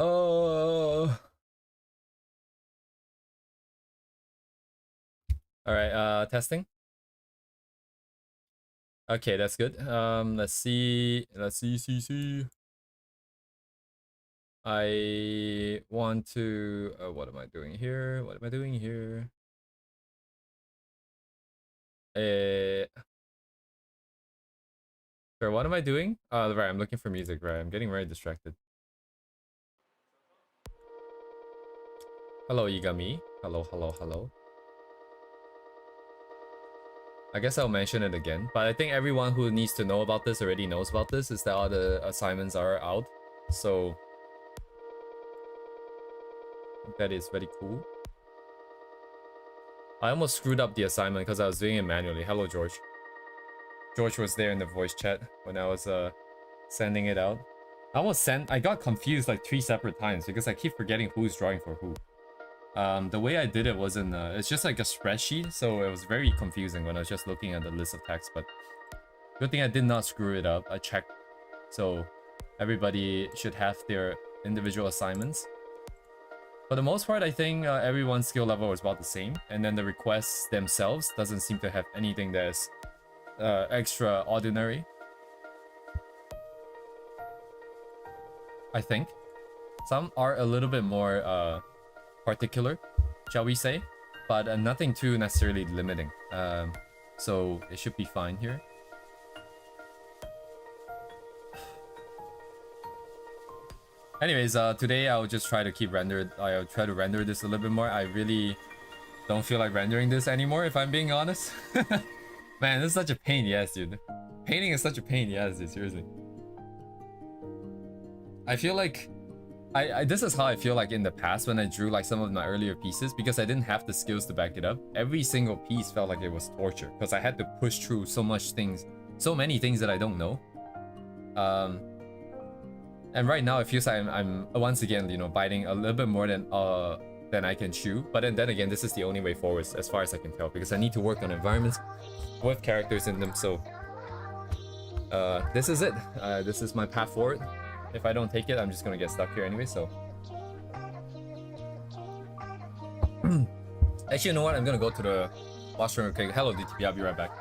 Oh. All right, testing. Okay, that's good. Let's see. See. I want to. What am I doing here? What am I doing here? Sorry, what am I doing? Right, I'm looking for music. Right, I'm getting very distracted. Hello, Igami. Hello, hello, hello. I guess I'll mention it again, but I think everyone who needs to know about this already knows about this, is that all the assignments are out. So that is very cool. I almost screwed up the assignment because I was doing it manually. Hello, George. George was there in the voice chat when I was sending it out. I got confused like 3 separate times because I keep forgetting who's drawing for who. The way I did it wasn't, it's just like a spreadsheet, so it was very confusing when I was just looking at the list of text, but good thing I did not screw it up. I checked, so everybody should have their individual assignments. For the most part, I think everyone's skill level is about the same, and then the requests themselves doesn't seem to have anything that's extraordinary. I think. Some are a little bit more particular, shall we say, but nothing too necessarily limiting. So it should be fine here. Anyways, today I'll just try to I'll try to render this a little bit more. I really don't feel like rendering this anymore, if I'm being honest. Man, this is such a pain in the ass, dude. Painting is such a pain in the ass, dude, seriously. I feel like this is how I feel like in the past when I drew like some of my earlier pieces, because I didn't have the skills to back it up. Every single piece felt like it was torture because I had to push through so many things that I don't know. And right now it feels like I'm once again, you know, biting a little bit more than I can chew. But then again, this is the only way forward as far as I can tell, because I need to work on environments with characters in them. So this is it. This is my path forward. If I don't take it, I'm just gonna get stuck here anyway, so. Actually, you know what? I'm gonna go to the washroom. Okay, hello DTP, I'll be right back.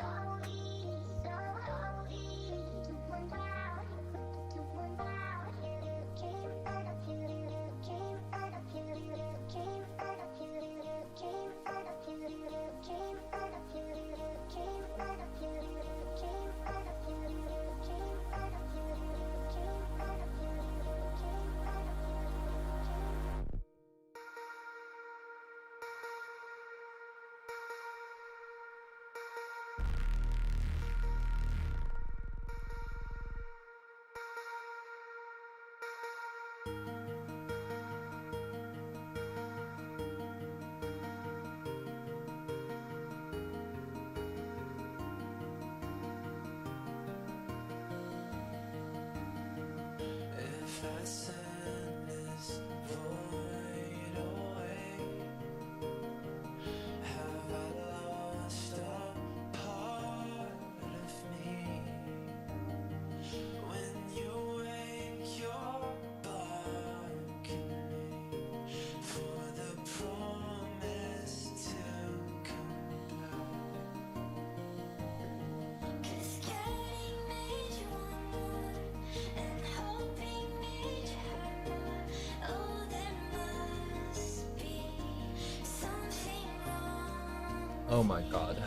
Oh my god.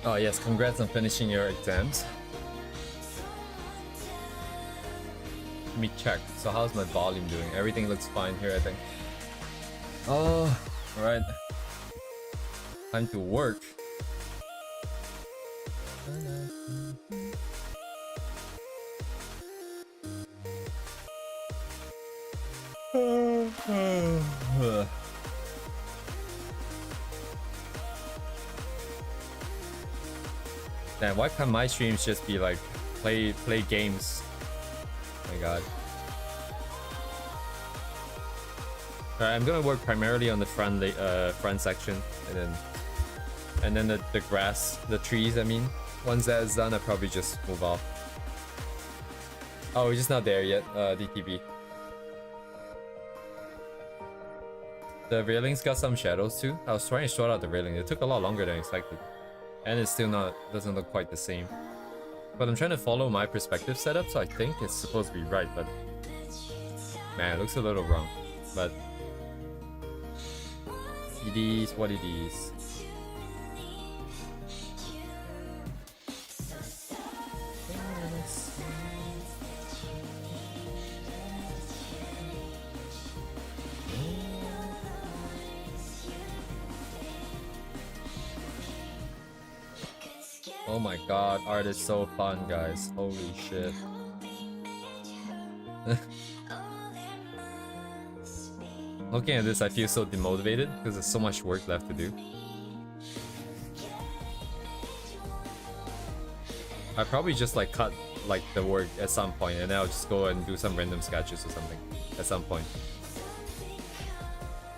Oh yes, congrats on finishing your exams. Let me check. So how's my volume doing? Everything looks fine here, I think. Oh, alright. Time to work. Damn, why can't my streams just be like play games? Oh my god. Alright, I'm gonna work primarily on the front section, and then the grass, the trees. I mean, once that is done, I'll probably just move off. Oh, we're just not there yet, DTB. The railings got some shadows too. I was trying to sort out the railing. It took a lot longer than expected. And it's still not, doesn't look quite the same. But I'm trying to follow my perspective setup, so I think it's supposed to be right, but... Man, it looks a little wrong. But... It is what it is. Oh my god, art is so fun, guys. Holy shit. Looking at this, I feel so demotivated because there's so much work left to do. I probably just like cut like the work at some point and then I'll just go and do some random sketches or something at some point.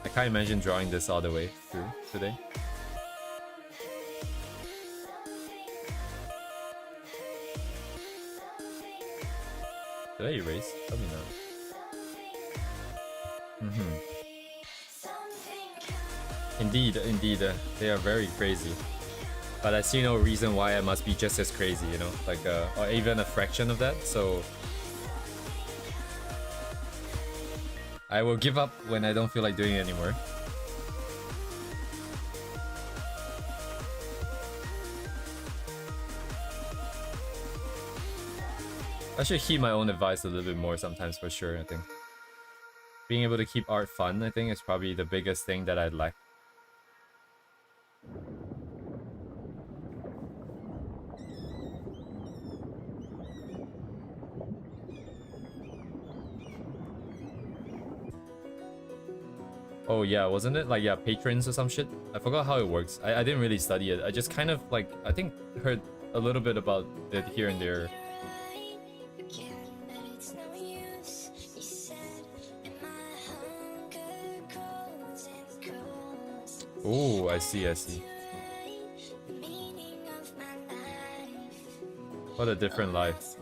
I can't imagine drawing this all the way through today. Did I erase? Probably not. Indeed, they are very crazy. But I see no reason why I must be just as crazy, you know? Like, or even a fraction of that, so... I will give up when I don't feel like doing it anymore. I should heed my own advice a little bit more sometimes, for sure, I think. Being able to keep art fun, I think, is probably the biggest thing that I lack. Oh yeah, wasn't it? Like, yeah, patrons or some shit? I forgot how it works. I didn't really study it. I just kind of, like, I think heard a little bit about it here and there. Oh, I see. What a different life.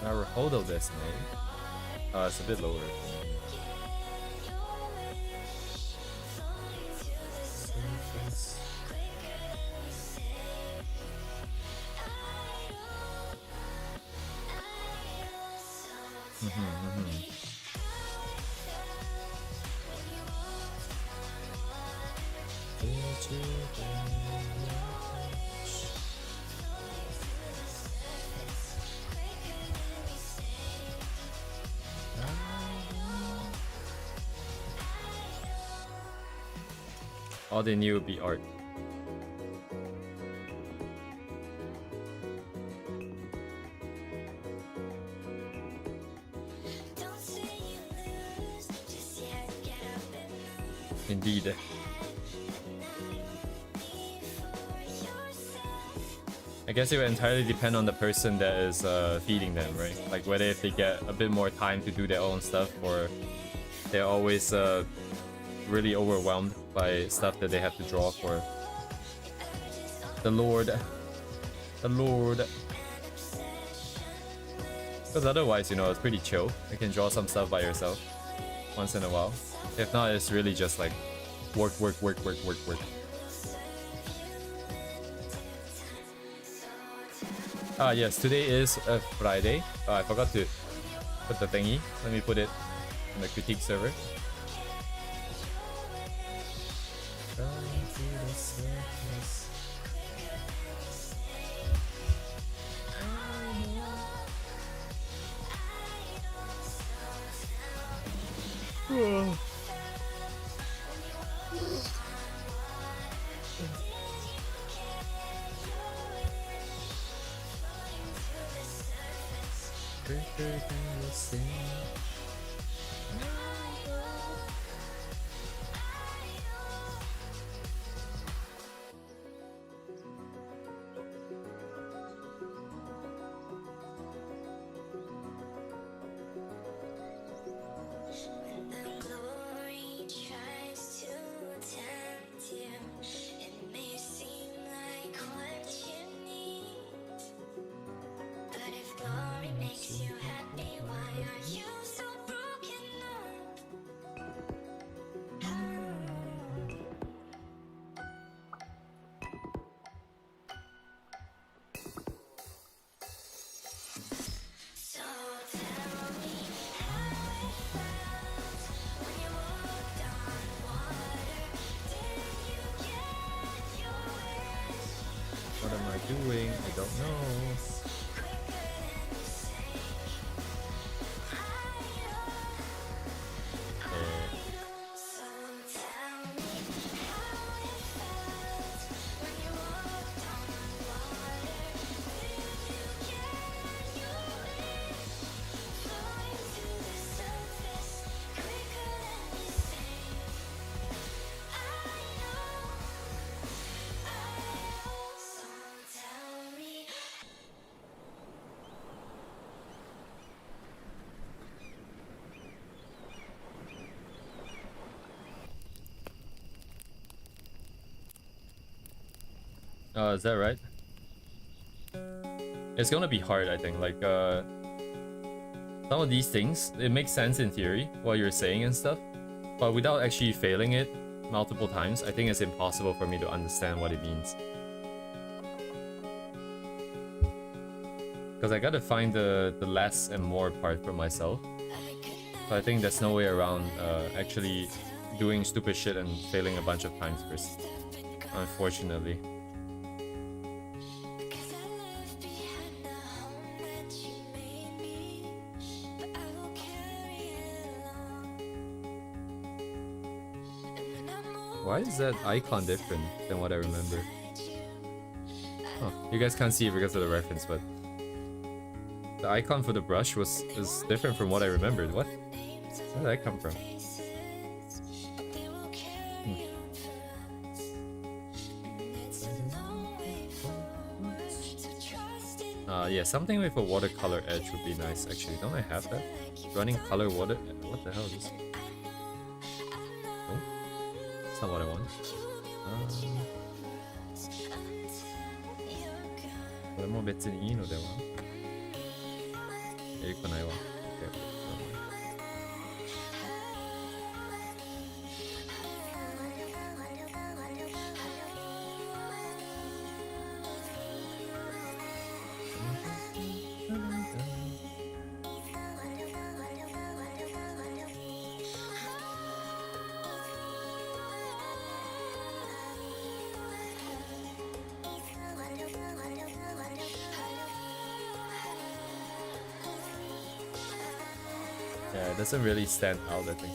Naruhodo desu ne. It's a bit lower. All they knew would be art. Indeed. I guess it would entirely depend on the person that is feeding them, right? Like whether if they get a bit more time to do their own stuff or they're always really overwhelmed by stuff that they have to draw for. The Lord. The Lord. Because otherwise, you know, it's pretty chill. You can draw some stuff by yourself once in a while. If not, it's really just like work. Ah, yes, today is a Friday. Oh, I forgot to put the thingy. Let me put it on the critique server. What am I doing? I don't know. Is that right? It's gonna be hard, I think. Like, some of these things, it makes sense in theory, what you're saying and stuff. But without actually failing it multiple times, I think it's impossible for me to understand what it means. Because I gotta find the less and more part for myself. So I think there's no way around actually doing stupid shit and failing a bunch of times first. Unfortunately. Why is that icon different than what I remember? Oh, you guys can't see it because of the reference, but the icon for the brush is different from what I remembered. What? Where did that come from? Yeah, something with a watercolor edge would be nice actually. Don't I have that? Running color water? What the hell is this? Oh, that's not what I want. これも別にいいのでは？いいかないわ。Yeah, it doesn't really stand out, I think.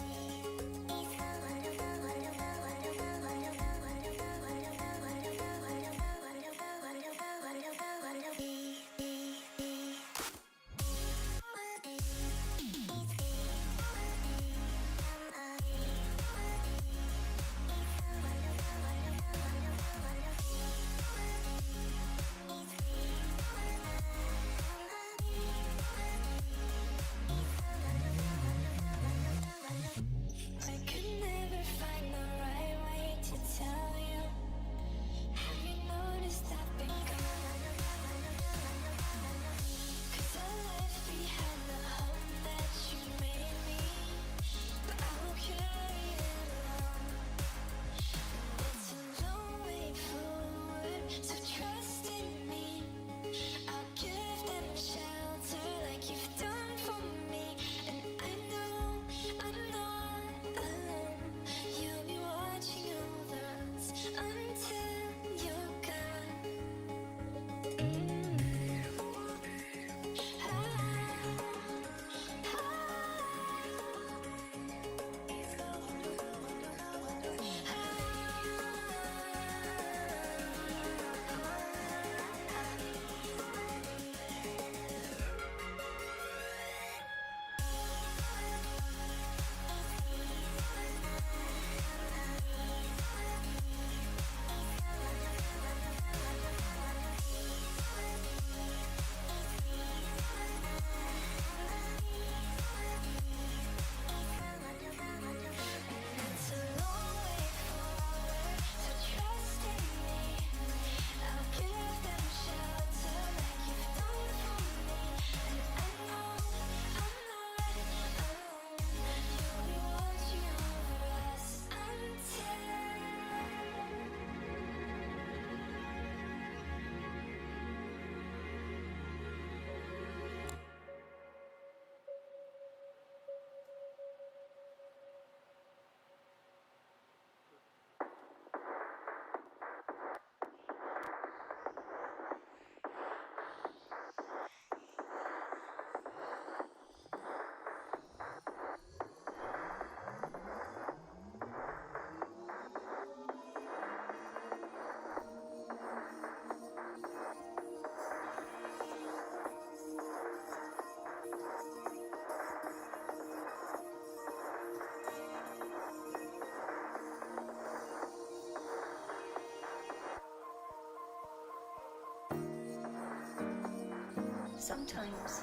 Sometimes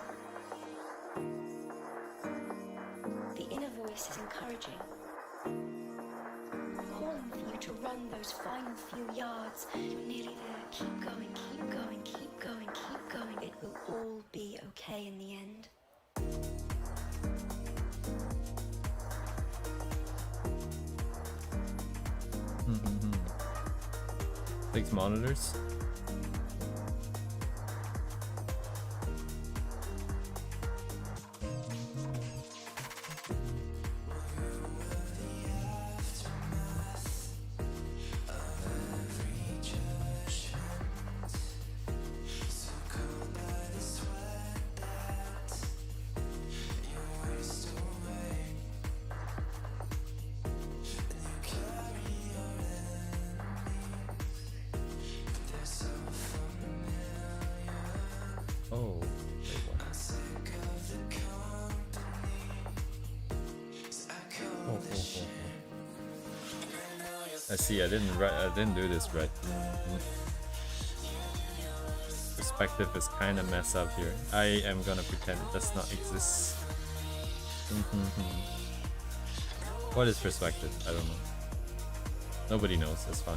the inner voice is encouraging, calling for you to run those final few yards. You're nearly there. Keep going, keep going, keep going, keep going. It will all be okay in the end. Six monitors. Oh, wait, what? Oh. I see. I didn't do this right. Perspective is kind of messed up here. I am gonna pretend it does not exist. What is perspective? I don't know. Nobody knows. It's fine.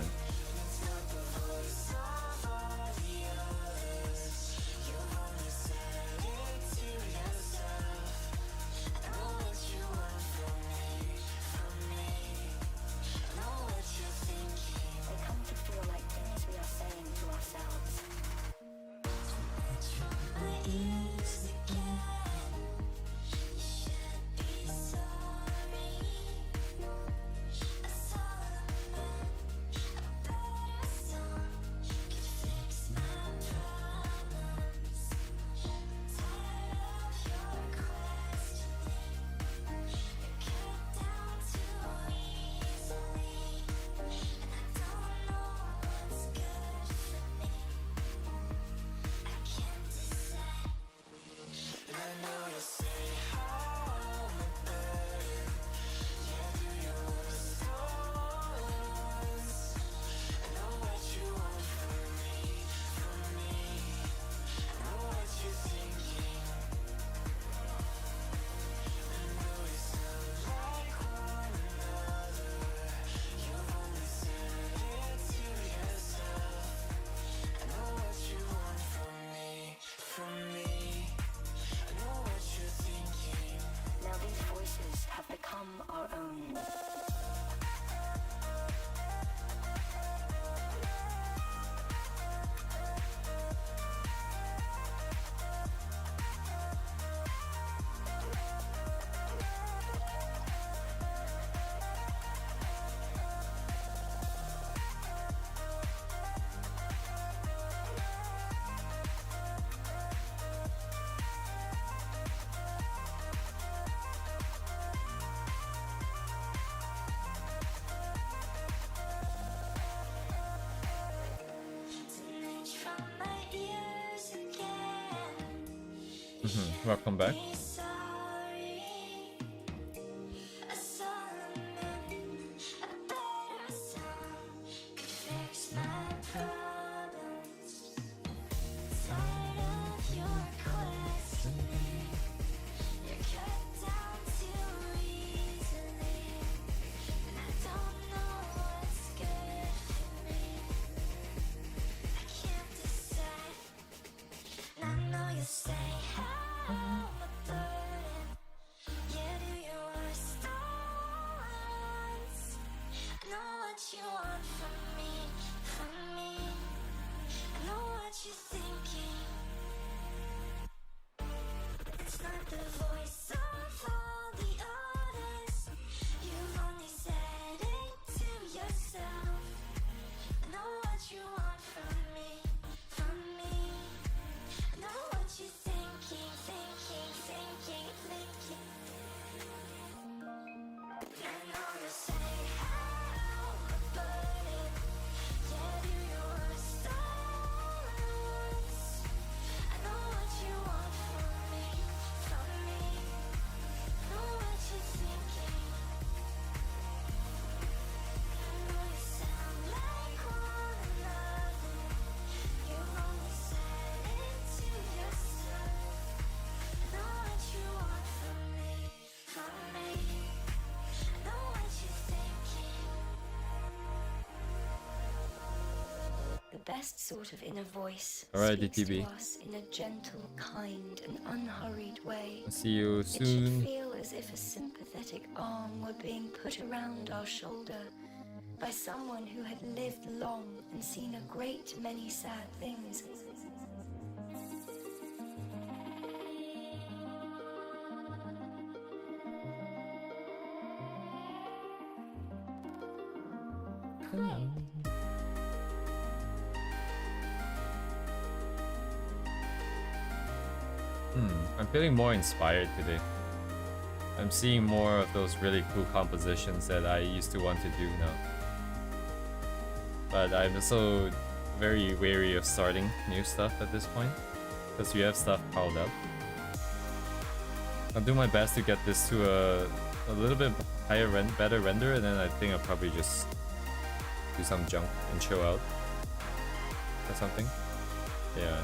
Welcome back. best sort of inner voice. Alright, Speaks DTB. to us in a gentle, kind, and unhurried way. I'll see you It should soon. feel as if a sympathetic arm were being put around our shoulder by someone who had lived long and seen a great many sad things. I'm feeling more inspired today. I'm seeing more of those really cool compositions that I used to want to do now. But I'm also very wary of starting new stuff at this point, because we have stuff piled up. I'll do my best to get this to a little bit higher better render, and then I think I'll probably just do some junk and chill out or something. Yeah.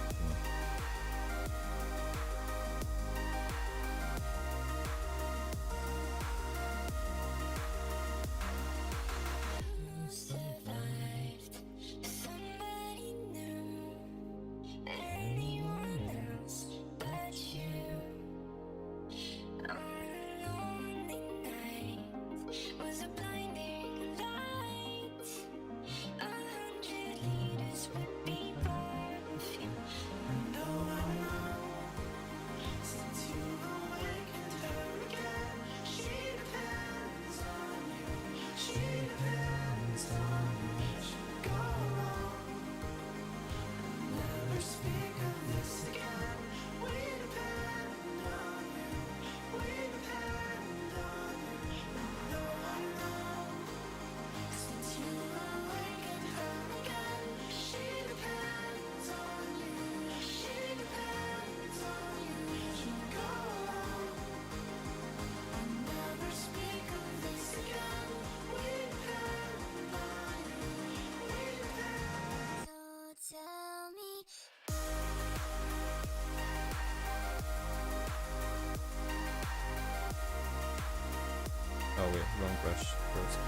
Oh wait, wrong brush first.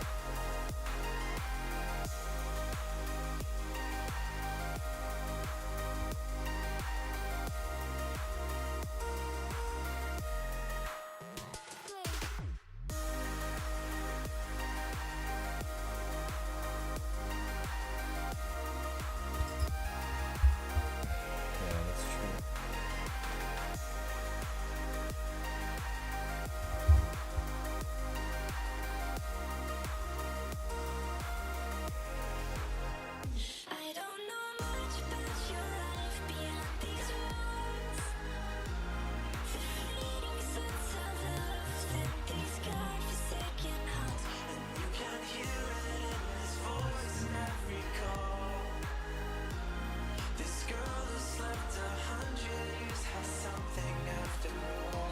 Yeah, that's true. I don't know much about your life beyond these walls. The fleeting sense of love that these God-forsaken hearts. And you can hear it in his voice in every call. This girl who slept 100 years has something after all.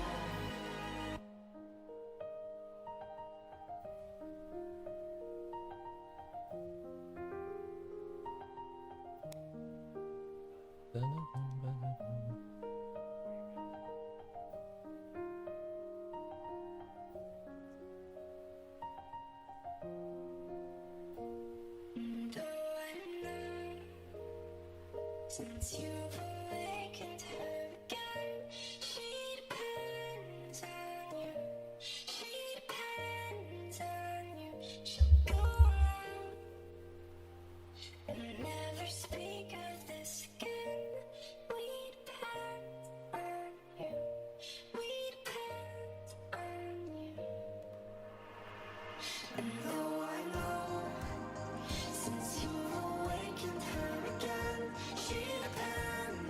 Though I know since you've awakened her again, she depends on you. She depends on you. She'll go around and never speak of this again. We depend on you. We depend on you. And though I know since you've awakened her again, she depends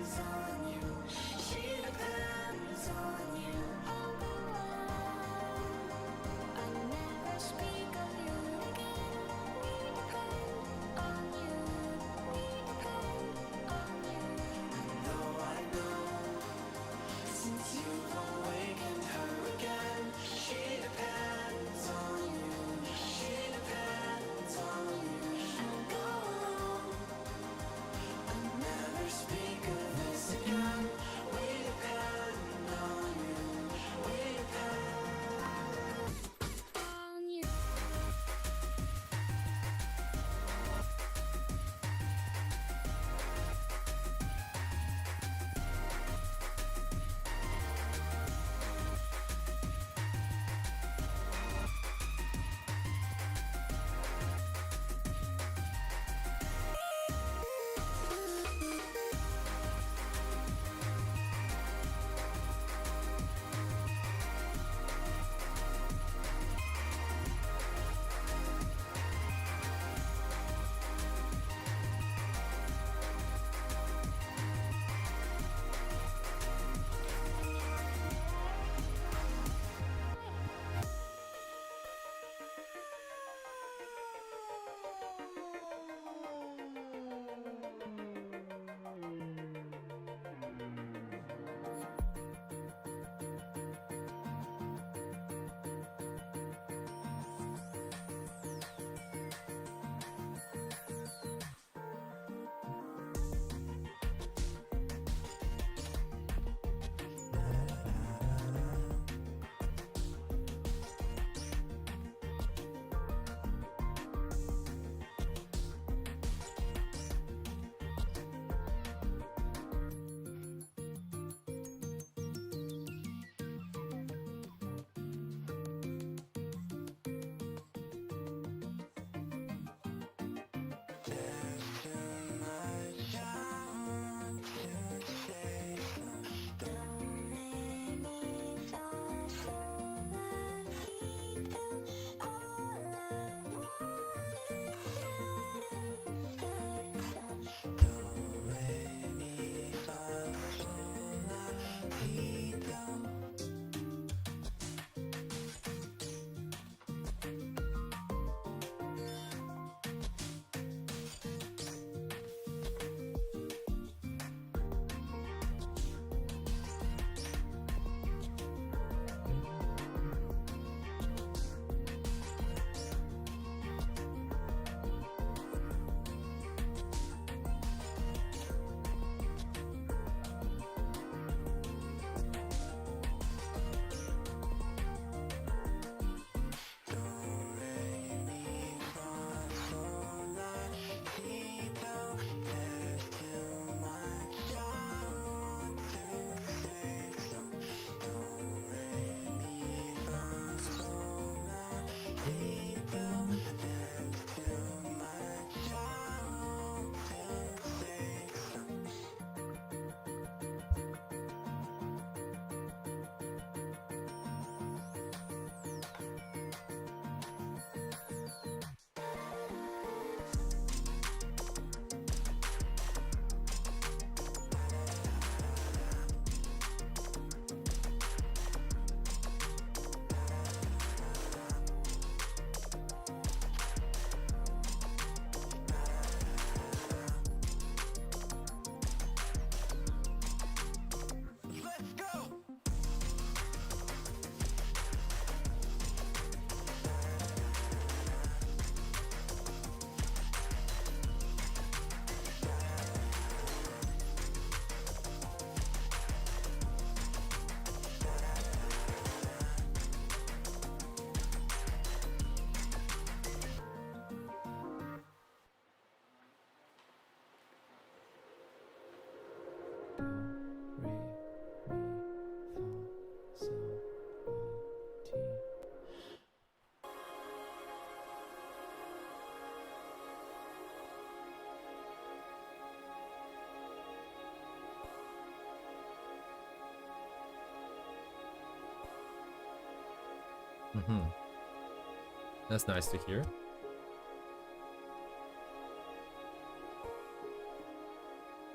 Mm-hmm. That's nice to hear.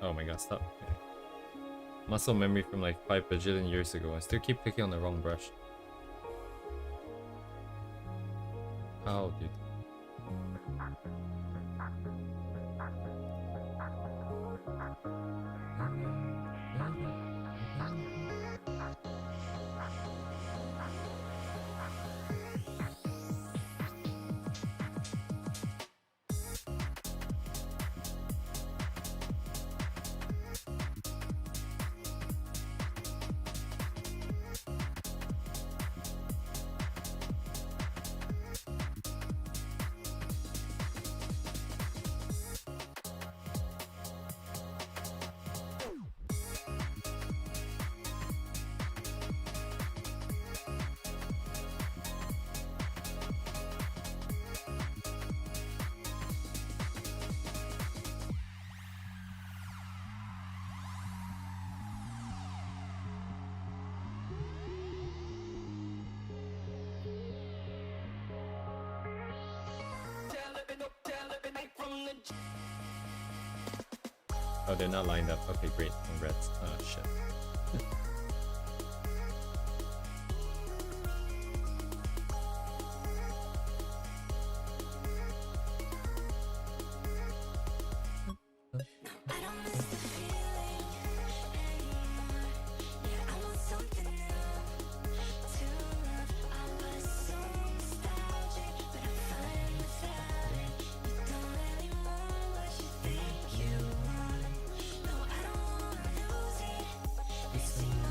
Oh my god, stop. Okay. Muscle memory from like 5 bajillion years ago. I still keep picking on the wrong brush. How, dude? Oh, they're not lined up. Okay, great. Congrats. Oh, shit. I don't miss the feeling anymore. Yeah, I want something new to love. I was so nostalgic, but I'm fine without it. You don't really want what you think you want. No, I don't wanna lose it. This ain't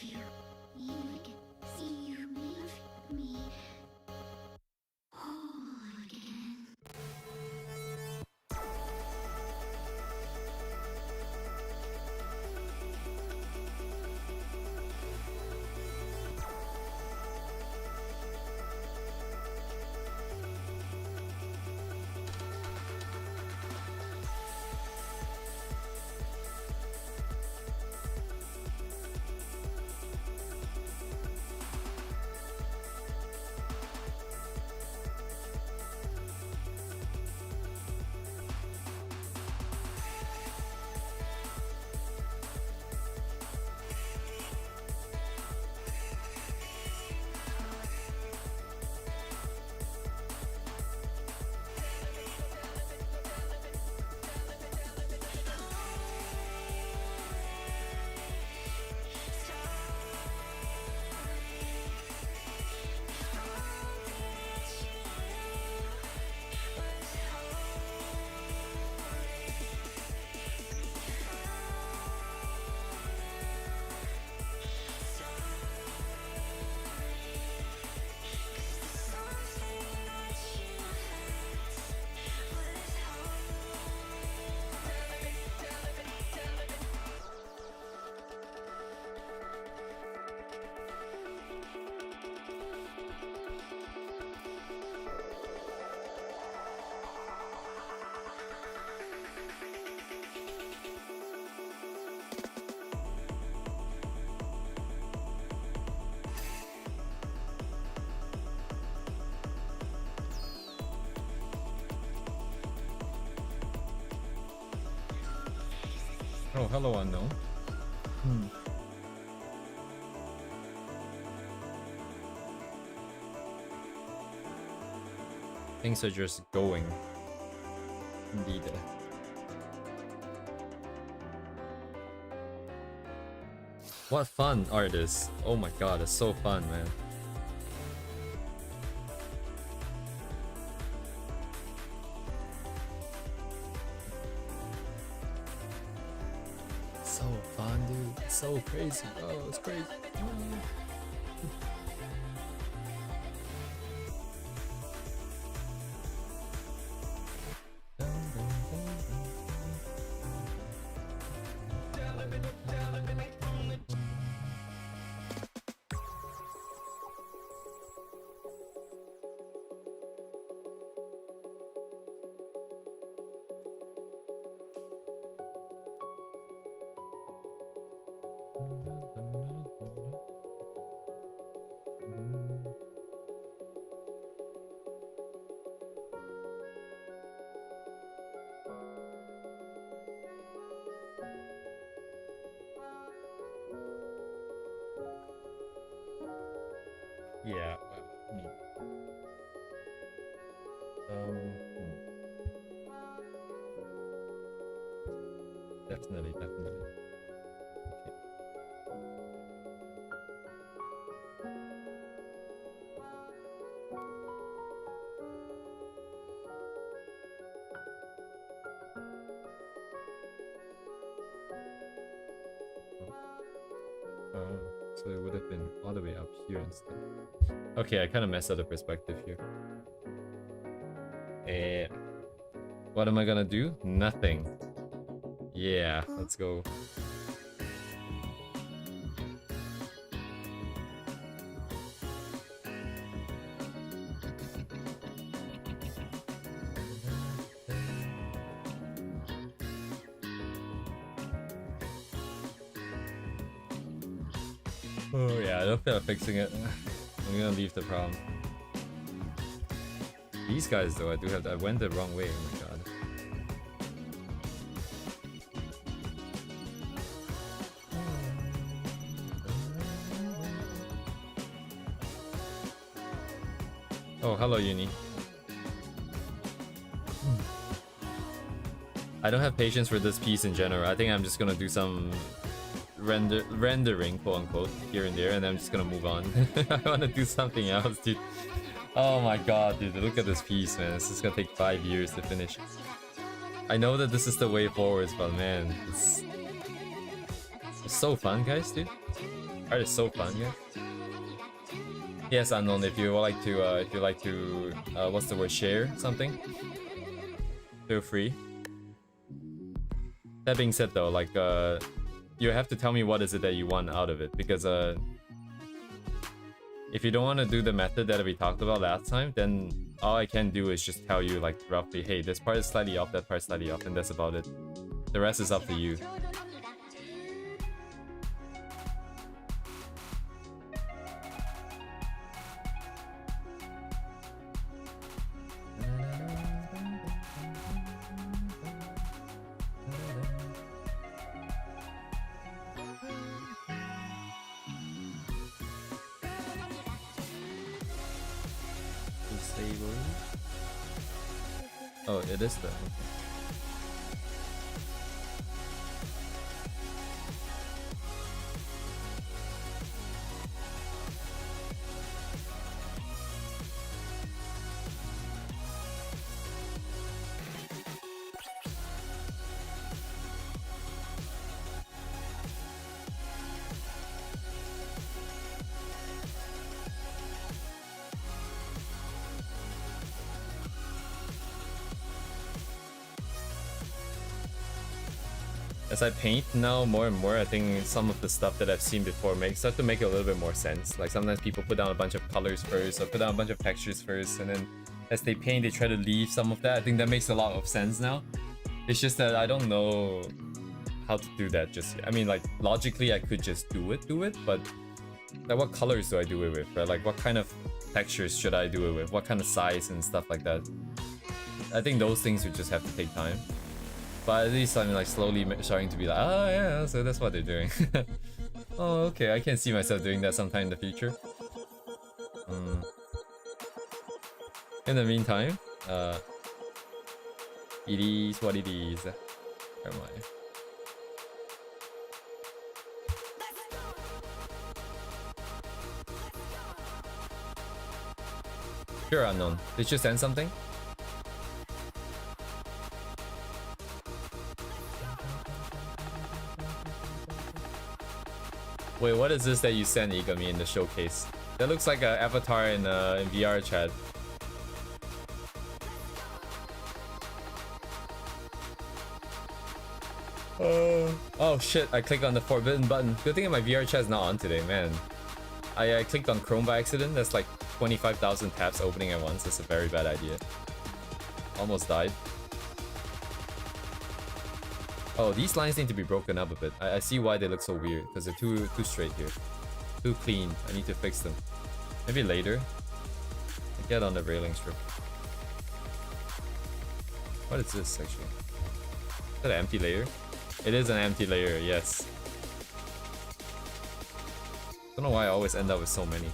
you. You can see you make me whole again. Oh, hello, unknown. Things are just going. Indeed. What fun art is. Oh my god, it's so fun, man. So fun, dude. It's so crazy. Oh, it's crazy. Yeah, well, neat. Definitely, definitely. So it would have been all the way up here instead. Okay, I kind of messed up the perspective here. What am I gonna do? Nothing. Yeah, let's go. Oh yeah, I don't feel like fixing it. I'm gonna leave the problem. These guys though, I went the wrong way, oh my god. Oh, hello Uni. I don't have patience for this piece in general. I think I'm just gonna do some rendering, quote unquote, here and there, and then I'm just gonna move on. I wanna do something else, dude. Oh my god, dude, look at this piece, man. This is gonna take 5 years to finish. I know that this is the way forwards, but man, it's so fun, guys, dude. Art is so fun, yeah. Yes, Unknown, if you would like to, what's the word, share something, feel free. That being said though, like, you have to tell me what is it that you want out of it, because, if you don't want to do the method that we talked about last time, then all I can do is just tell you, like, roughly, hey, this part is slightly off, that part is slightly off, and that's about it. The rest is up to you. Oh, it is the. Okay. As I paint now more and more, I think some of the stuff that I've seen before start to make a little bit more sense. Like sometimes people put down a bunch of colors first, or put down a bunch of textures first, and then as they paint, they try to leave some of that. I think that makes a lot of sense now. It's just that I don't know how to do that just yet. I mean, like, logically I could just do it, but like, what colors do I do it with, right? Like, what kind of textures should I do it with? What kind of size and stuff like that? I think those things would just have to take time. But at least I'm like slowly starting to be like, oh yeah, so that's what they're doing. Oh, okay, I can see myself doing that sometime in the future. In the meantime, it is what it is. Where am I? Sure, Unknown. Did you send something? Wait, what is this that you sent, Igami, in the showcase? That looks like an avatar in VR chat. Oh shit, I clicked on the forbidden button. Good thing my VR chat is not on today, man. I clicked on Chrome by accident. That's like 25,000 tabs opening at once. That's a very bad idea. Almost died. Oh, these lines need to be broken up a bit. I see why they look so weird, because they're too straight here. Too clean. I need to fix them. Maybe later. I get on the railing strip. What is this actually? Is that an empty layer? It is an empty layer, yes. Don't know why I always end up with so many.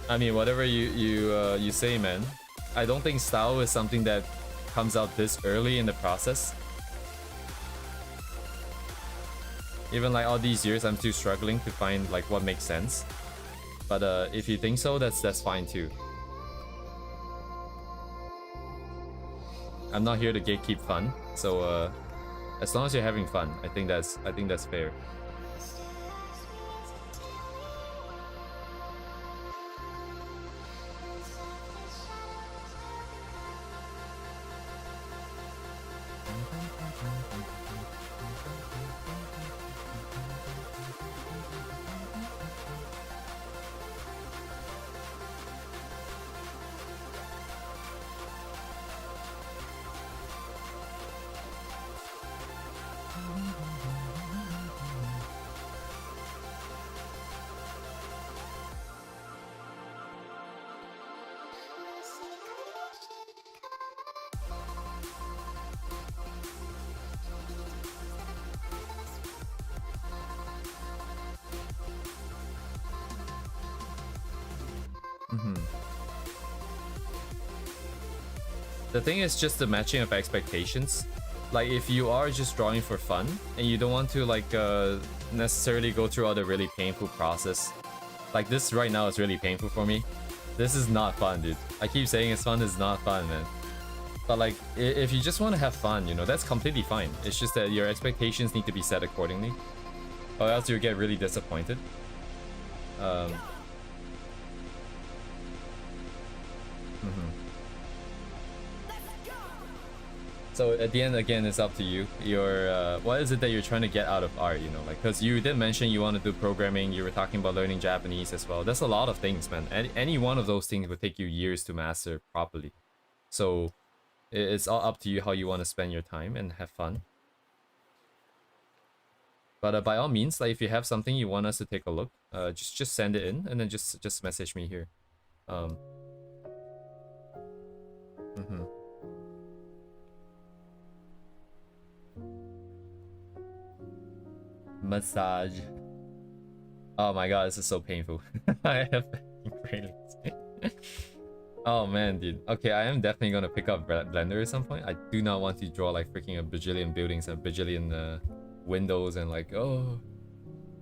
I mean, whatever you say, man. I don't think style is something that comes out this early in the process. Even like all these years, I'm still struggling to find like what makes sense. But if you think so, that's fine too. I'm not here to gatekeep fun, so as long as you're having fun, I think that's fair. The thing is just the matching of expectations. Like if you are just drawing for fun and you don't want to like necessarily go through all the really painful process. Like this right now is really painful for me. This is not fun, dude. I keep saying it's fun, it's not fun, man. But like if you just want to have fun, you know, that's completely fine. It's just that your expectations need to be set accordingly, or else you get really disappointed. So at the end, again, it's up to you. Your what is it that you're trying to get out of art? You know, like because you did mention you want to do programming. You were talking about learning Japanese as well. That's a lot of things, man. Any one of those things would take you years to master properly. So it's all up to you how you want to spend your time and have fun. But by all means, like if you have something you want us to take a look, just send it in and then just message me here. Massage. Oh my god, this is so painful. I have feelings. Oh man, dude. Okay, I am definitely gonna pick up Blender at some point. I do not want to draw like freaking a bajillion buildings and a bajillion windows and like, oh,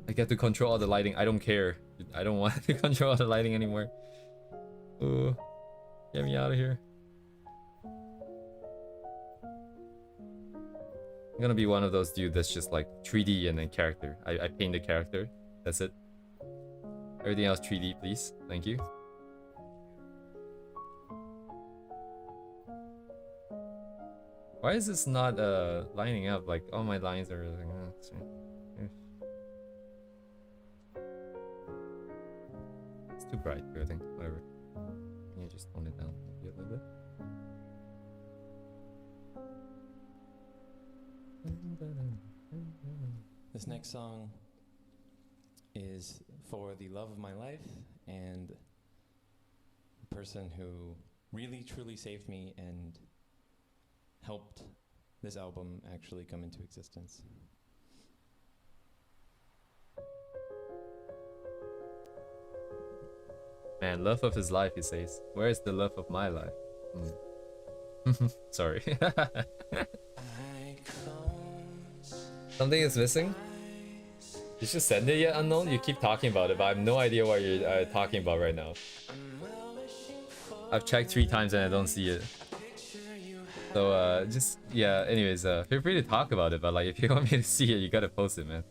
I get to control all the lighting. I don't care. I don't want to control all the lighting anymore. Ooh, get me out of here. I'm gonna be one of those dudes that's just like 3D and then character. I paint the character. That's it. Everything else 3D, please. Thank you. Why is this not lining up? Like all my lines are like, it's too bright here, I think. Whatever. Can you just tone it down a little bit? This next song is for the love of my life and the person who really truly saved me and helped this album actually come into existence. Man, love of his life, he says. Where is the love of my life? Sorry. Something is missing? You should send it yet, Unknown? You keep talking about it, but I have no idea what you're talking about right now. I've checked 3 times and I don't see it. So, just, yeah, anyways, feel free to talk about it, but like, if you want me to see it, you gotta post it, man.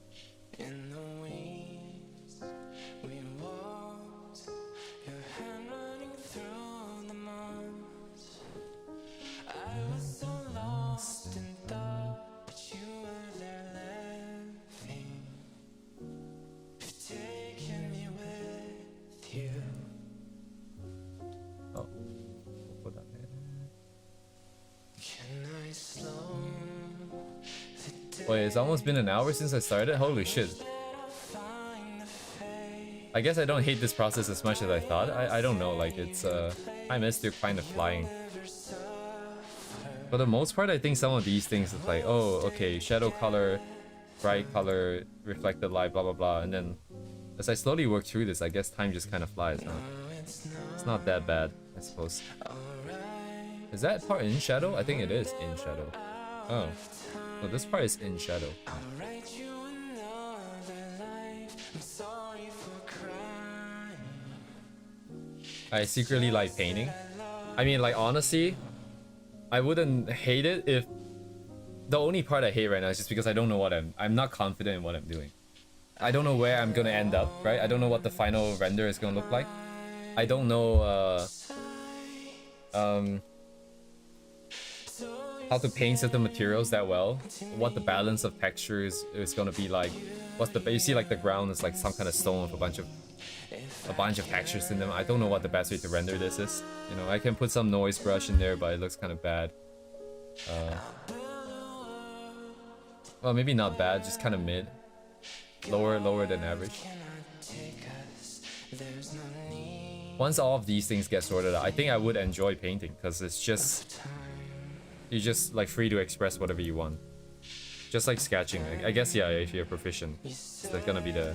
Wait, it's almost been an hour since I started? Holy shit. I guess I don't hate this process as much as I thought. I don't know, like it's time is still kind of flying. For the most part, I think some of these things is like, oh, okay, shadow color, bright color, reflected light, blah blah blah, and then as I slowly work through this, I guess time just kind of flies, huh? It's not that bad, I suppose. Is that part in shadow? I think it is in shadow. Oh. So this part is in shadow. I secretly like painting. I mean, like, honestly, I wouldn't hate it if... The only part I hate right now is just because I don't know what I'm not confident in what I'm doing. I don't know where I'm gonna end up, right? I don't know what the final render is gonna look like. I don't know, how to paint certain materials that well, what the balance of textures is gonna be like. What's the, you see like the ground is like some kind of stone with a bunch of textures in them. I don't know what the best way to render this is. You know, I can put some noise brush in there, but it looks kind of bad. Well, maybe not bad, just kind of mid. Lower than average. Once all of these things get sorted out, I think I would enjoy painting, because it's just... You're just like free to express whatever you want. Just like sketching. I guess, yeah, if you're proficient. It's like gonna be the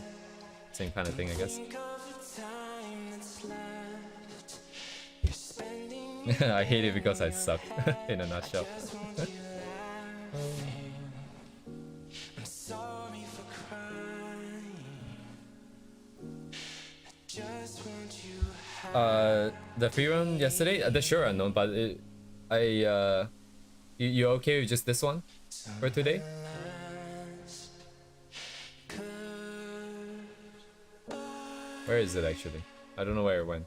same kind of thing, I guess. I hate it because I suck, in a nutshell. The free run yesterday, the sure unknown, but you okay with just this one for today? Where is it actually? I don't know where it went.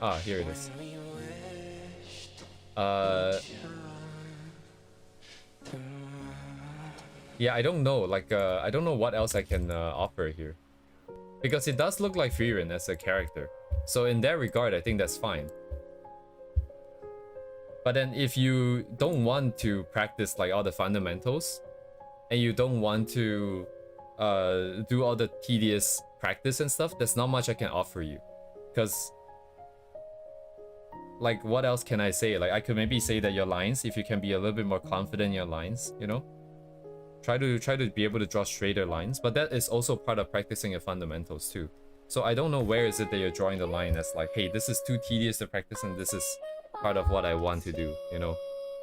Ah, here it is. Yeah, I don't know. Like, I don't know what else I can offer here, because it does look like Frieren as a character. So in that regard, I think that's fine. But then if you don't want to practice like all the fundamentals, and you don't want to do all the tedious practice and stuff, there's not much I can offer you. Because like, what else can I say? Like, I could maybe say that your lines, if you can be a little bit more confident in your lines, you know, try to be able to draw straighter lines. But that is also part of practicing your fundamentals too. So I don't know where is it that you're drawing the line as like, hey, this is too tedious to practice and this is part of what I want to do, you know.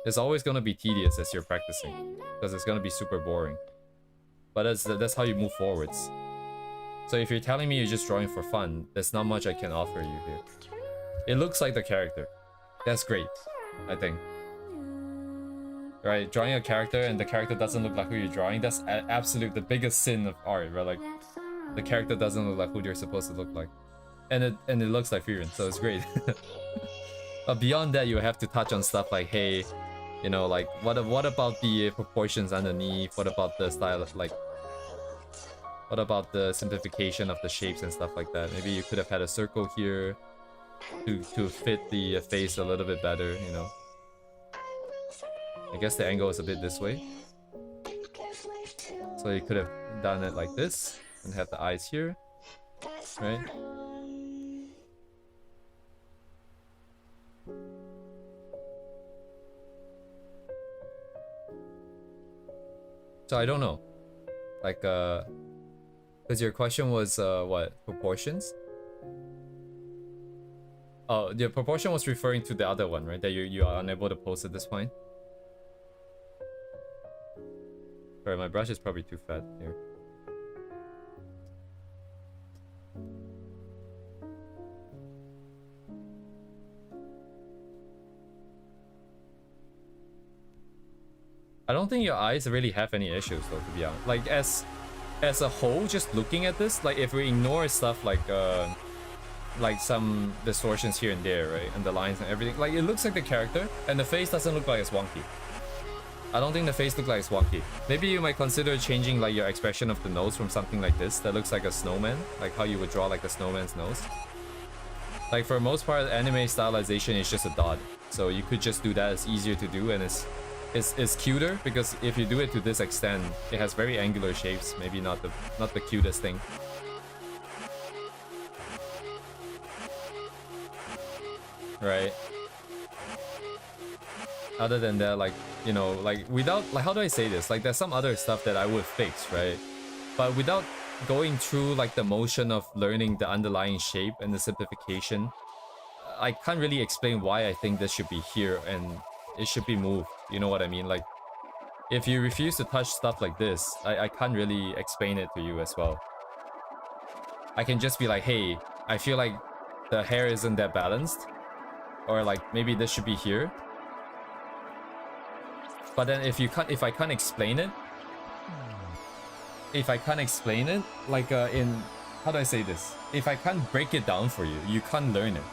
It's always going to be tedious as you're practicing, because it's going to be super boring. But that's how you move forwards. So if you're telling me you're just drawing for fun, there's not much I can offer you here. It looks like the character. That's great, I think. Right, drawing a character and the character doesn't look like who you're drawing, that's the biggest sin of art, right? Like, the character doesn't look like who they're supposed to look like. And it looks like Frieren, so it's great. But beyond that, you have to touch on stuff like, hey, you know, like, what about the proportions underneath? What about the style of, like, what about the simplification of the shapes and stuff like that? Maybe you could have had a circle here to fit the face a little bit better, you know. I guess the angle is a bit this way. So you could have done it like this and have the eyes here, right? So I don't know, like, because your question was what, proportions? Oh, the proportion was referring to the other one, right? That you are unable to post at this point. Sorry, my brush is probably too fat here. I don't think your eyes really have any issues though, to be honest. Like, as a whole, just looking at this, like, if we ignore stuff like some distortions here and there, right, and the lines and everything, like, it looks like the character, and the face doesn't look like it's wonky. I don't think the face looks like it's wonky. Maybe you might consider changing like your expression of the nose from something like this that looks like a snowman, like how you would draw like a snowman's nose. Like, for the most part, anime stylization is just a dot, so you could just do that. It's easier to do, and it's cuter, because if you do it to this extent, it has very angular shapes. Maybe not the cutest thing. Right. Other than that, like, you know, like, without, like, how do I say this? Like, there's some other stuff that I would fix, right? But without going through like the motion of learning the underlying shape and the simplification, I can't really explain why I think this should be here and it should be moved. You know what I mean? Like, if you refuse to touch stuff like this, I can't really explain it to you as well. I can just be like, hey, I feel like the hair isn't that balanced, or like maybe this should be here. But then if I can't explain it, like in, how do I say this? If I can't break it down for you, you can't learn it.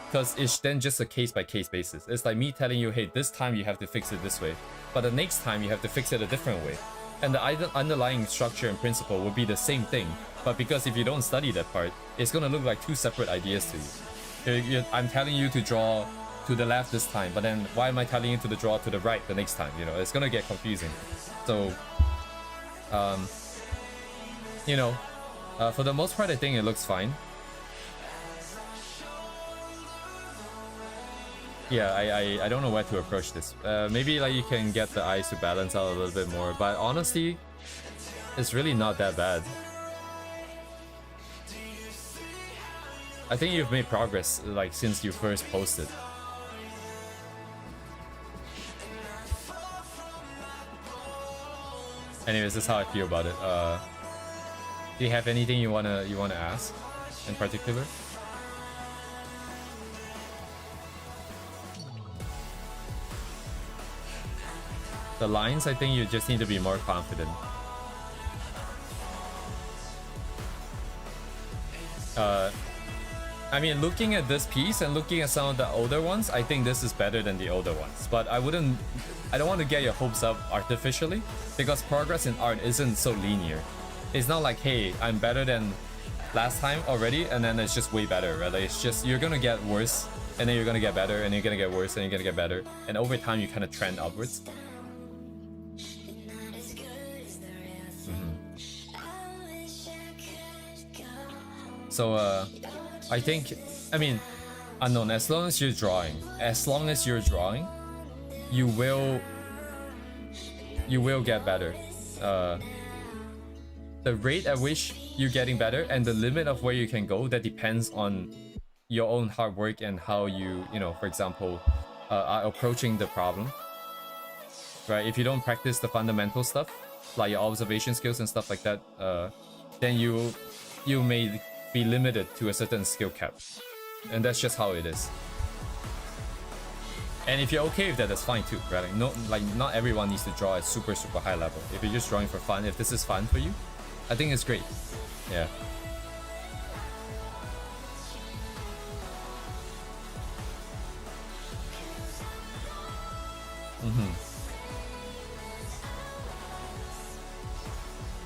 Because it's then just a case-by-case basis. It's like me telling you, hey, this time you have to fix it this way, but the next time you have to fix it a different way. And the underlying structure and principle will be the same thing, but because if you don't study that part, it's gonna look like two separate ideas to you. I'm telling you to draw to the left this time, but then why am I telling you to draw to the right the next time? You know, it's gonna get confusing. So, you know, for the most part, I think it looks fine. Yeah, I don't know where to approach this. Maybe like you can get the eyes to balance out a little bit more, but honestly, it's really not that bad. I think you've made progress like since you first posted. Anyways, this is how I feel about it. Do you have anything you wanna ask in particular? The lines, I think you just need to be more confident. I mean, looking at this piece and looking at some of the older ones, I think this is better than the older ones. But I don't want to get your hopes up artificially, because progress in art isn't so linear. It's not like, hey, I'm better than last time already, and then it's just way better, right? Like, it's just, you're gonna get worse, and then you're gonna get better, and you're gonna get worse, and you're gonna get better. And over time, you kind of trend upwards. So, I think, I mean, unknown, as long as you're drawing, you will get better. The rate at which you're getting better and the limit of where you can go, that depends on your own hard work and how you know, for example, are approaching the problem. Right? If you don't practice the fundamental stuff, like your observation skills and stuff like that, then you may be limited to a certain skill cap, and that's just how it is. And if you're okay with that, that's fine too, right? Like not everyone needs to draw at super high level. If you're just drawing for fun, if this is fun for you, I think it's great. Yeah.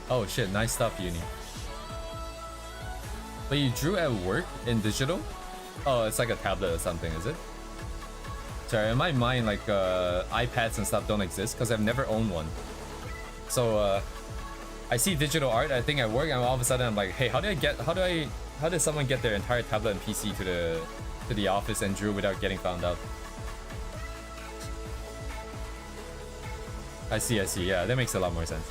Oh shit, nice stuff, Uni. But you drew at work in digital? Oh, it's like a tablet or something, is it? Sorry, in my mind, like iPads and stuff don't exist because I've never owned one. So I see digital art, I think at work, and all of a sudden I'm like, hey, how did someone get their entire tablet and PC to the office and drew without getting found out? I see, yeah, that makes a lot more sense.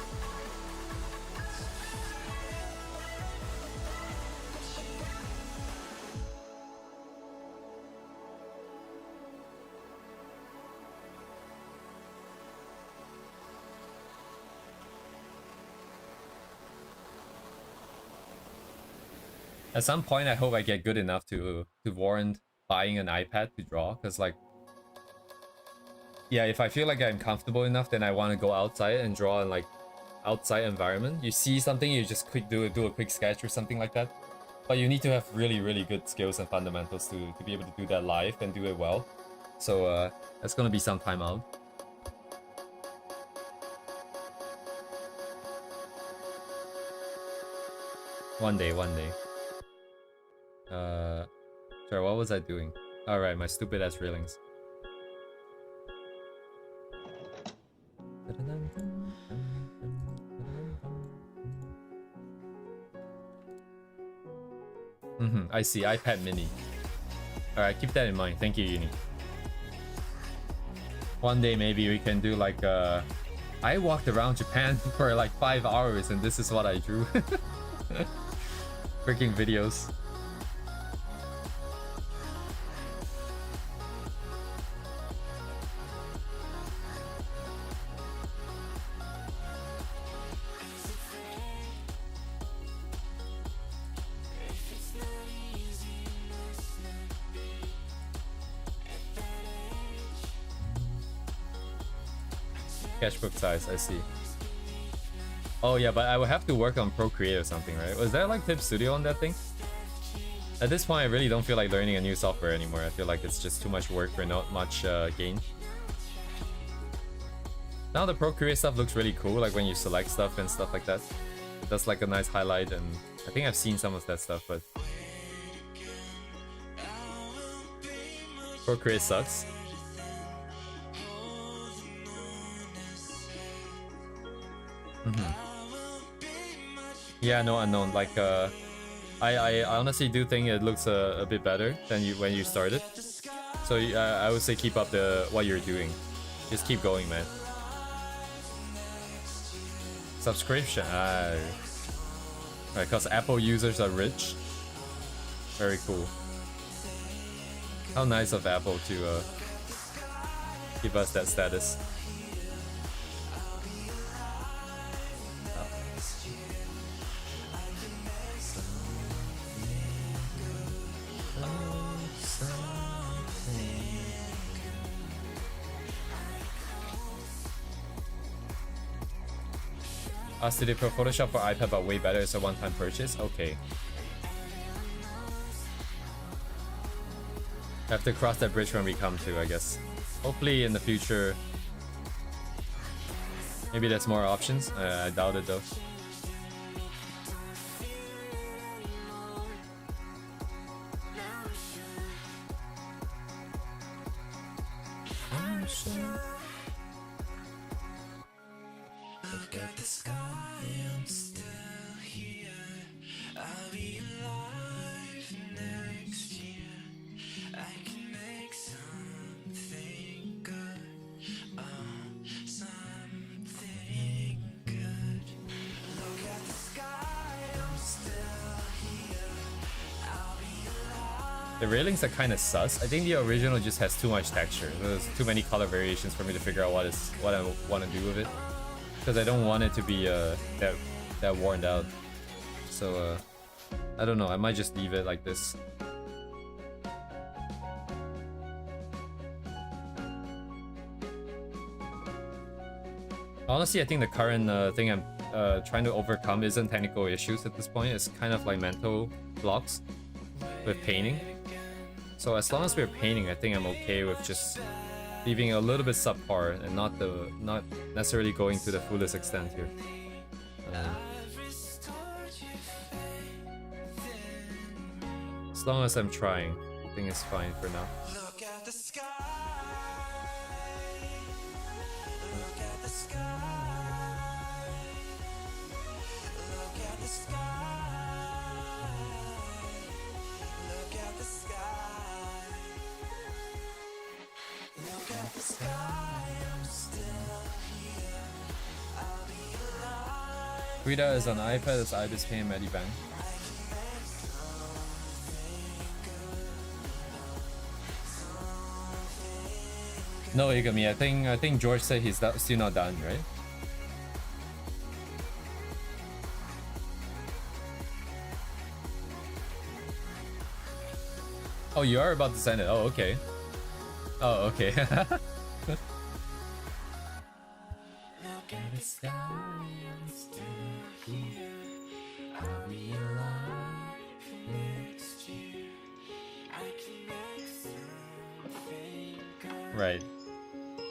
At some point, I hope I get good enough to warrant buying an iPad to draw, because like, yeah, if I feel like I'm comfortable enough, then I want to go outside and draw in like outside environment. You see something, you just do a quick sketch or something like that. But you need to have really good skills and fundamentals to be able to do that live and do it well. So that's gonna be some time out. One day. Sorry, what was I doing? Alright, my stupid ass railings. I see, iPad mini. Alright, keep that in mind. Thank you, Uni. One day maybe we can do like I walked around Japan for like 5 hours and this is what I drew. Freaking videos. Sketchbook size, I see. Oh yeah, but I would have to work on Procreate or something, right? Was there like Tip Studio on that thing? At this point, I really don't feel like learning a new software anymore. I feel like it's just too much work for not much gain. Now the Procreate stuff looks really cool, like when you select stuff and stuff like that. It does like a nice highlight, and I think I've seen some of that stuff, but Procreate sucks. Yeah, no, unknown. Like, I honestly do think it looks a bit better than when you started. So I would say keep up what you're doing. Just keep going, man. Subscription. Right, because Apple users are rich. Very cool. How nice of Apple to give us that status. Studio Pro Photoshop for iPad, but way better. It's a one-time purchase. Okay. Have to cross that bridge when we come to, I guess. Hopefully in the future, maybe there's more options. I doubt it though. The railings are kind of sus. I think the original just has too much texture. There's too many color variations for me to figure out what I want to do with it. Because I don't want it to be that worn out. So I don't know. I might just leave it like this. Honestly, I think the current thing I'm trying to overcome isn't technical issues at this point. It's kind of like mental blocks with painting. So as long as we're painting, I think I'm okay with just leaving it a little bit subpar and not necessarily going to the fullest extent here. As long as I'm trying, I think it's fine for now. Frida is on iPad as Ibis paying Medibank. No, Igami, I think George said he's still not done, right? Oh, you are about to send it. Oh, okay. Oh, okay. Right.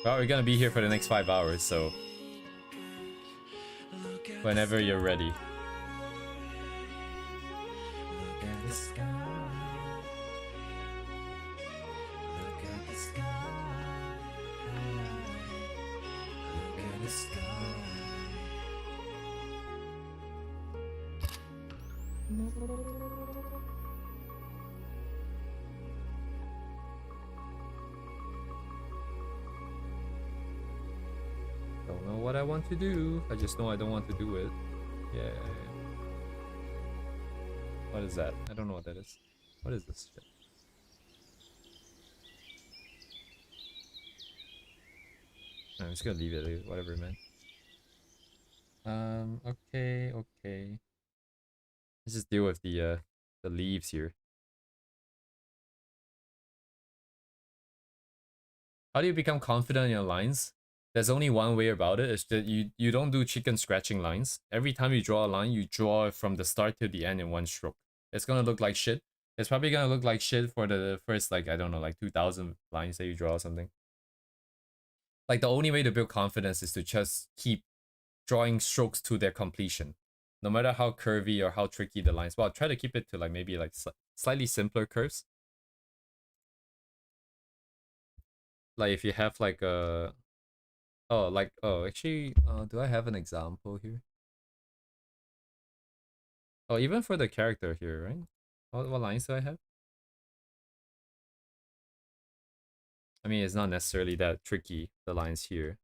Well, we're gonna be here for the next 5 hours, so whenever you're ready. Don't know what I want to do. I just know I don't want to do it. Yeah. What is that? I don't know what that is. What is this shit? I'm just gonna leave it, whatever, man. Okay. Let's just deal with the leaves here. How do you become confident in your lines? There's only one way about it, is that you don't do chicken scratching lines. Every time you draw a line, you draw it from the start to the end in one stroke. It's gonna look like shit. It's probably gonna look like shit for the first, like, I don't know, like 2,000 lines that you draw or something. Like, the only way to build confidence is to just keep drawing strokes to their completion. No matter how curvy or how tricky the lines. Well, try to keep it to like maybe like slightly simpler curves. Like if you have like a... Oh, actually, do I have an example here? Oh, even for the character here, right? What lines do I have? I mean, it's not necessarily that tricky, the lines here.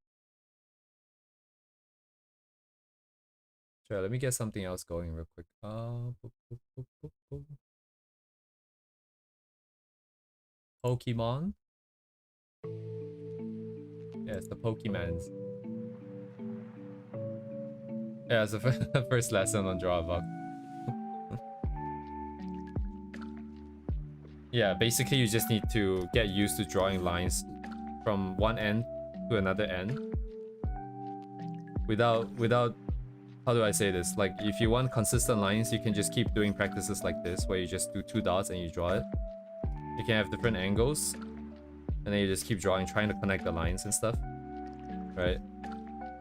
Sure, let me get something else going real quick. Pokemon? Yeah, it's the Pokemans. Yeah, it's the first lesson on Drawbox. Yeah, basically you just need to get used to drawing lines from one end to another end. Without how do I say this? Like, if you want consistent lines, you can just keep doing practices like this, where you just do 2 dots and you draw it. You can have different angles, and then you just keep drawing, trying to connect the lines and stuff, right?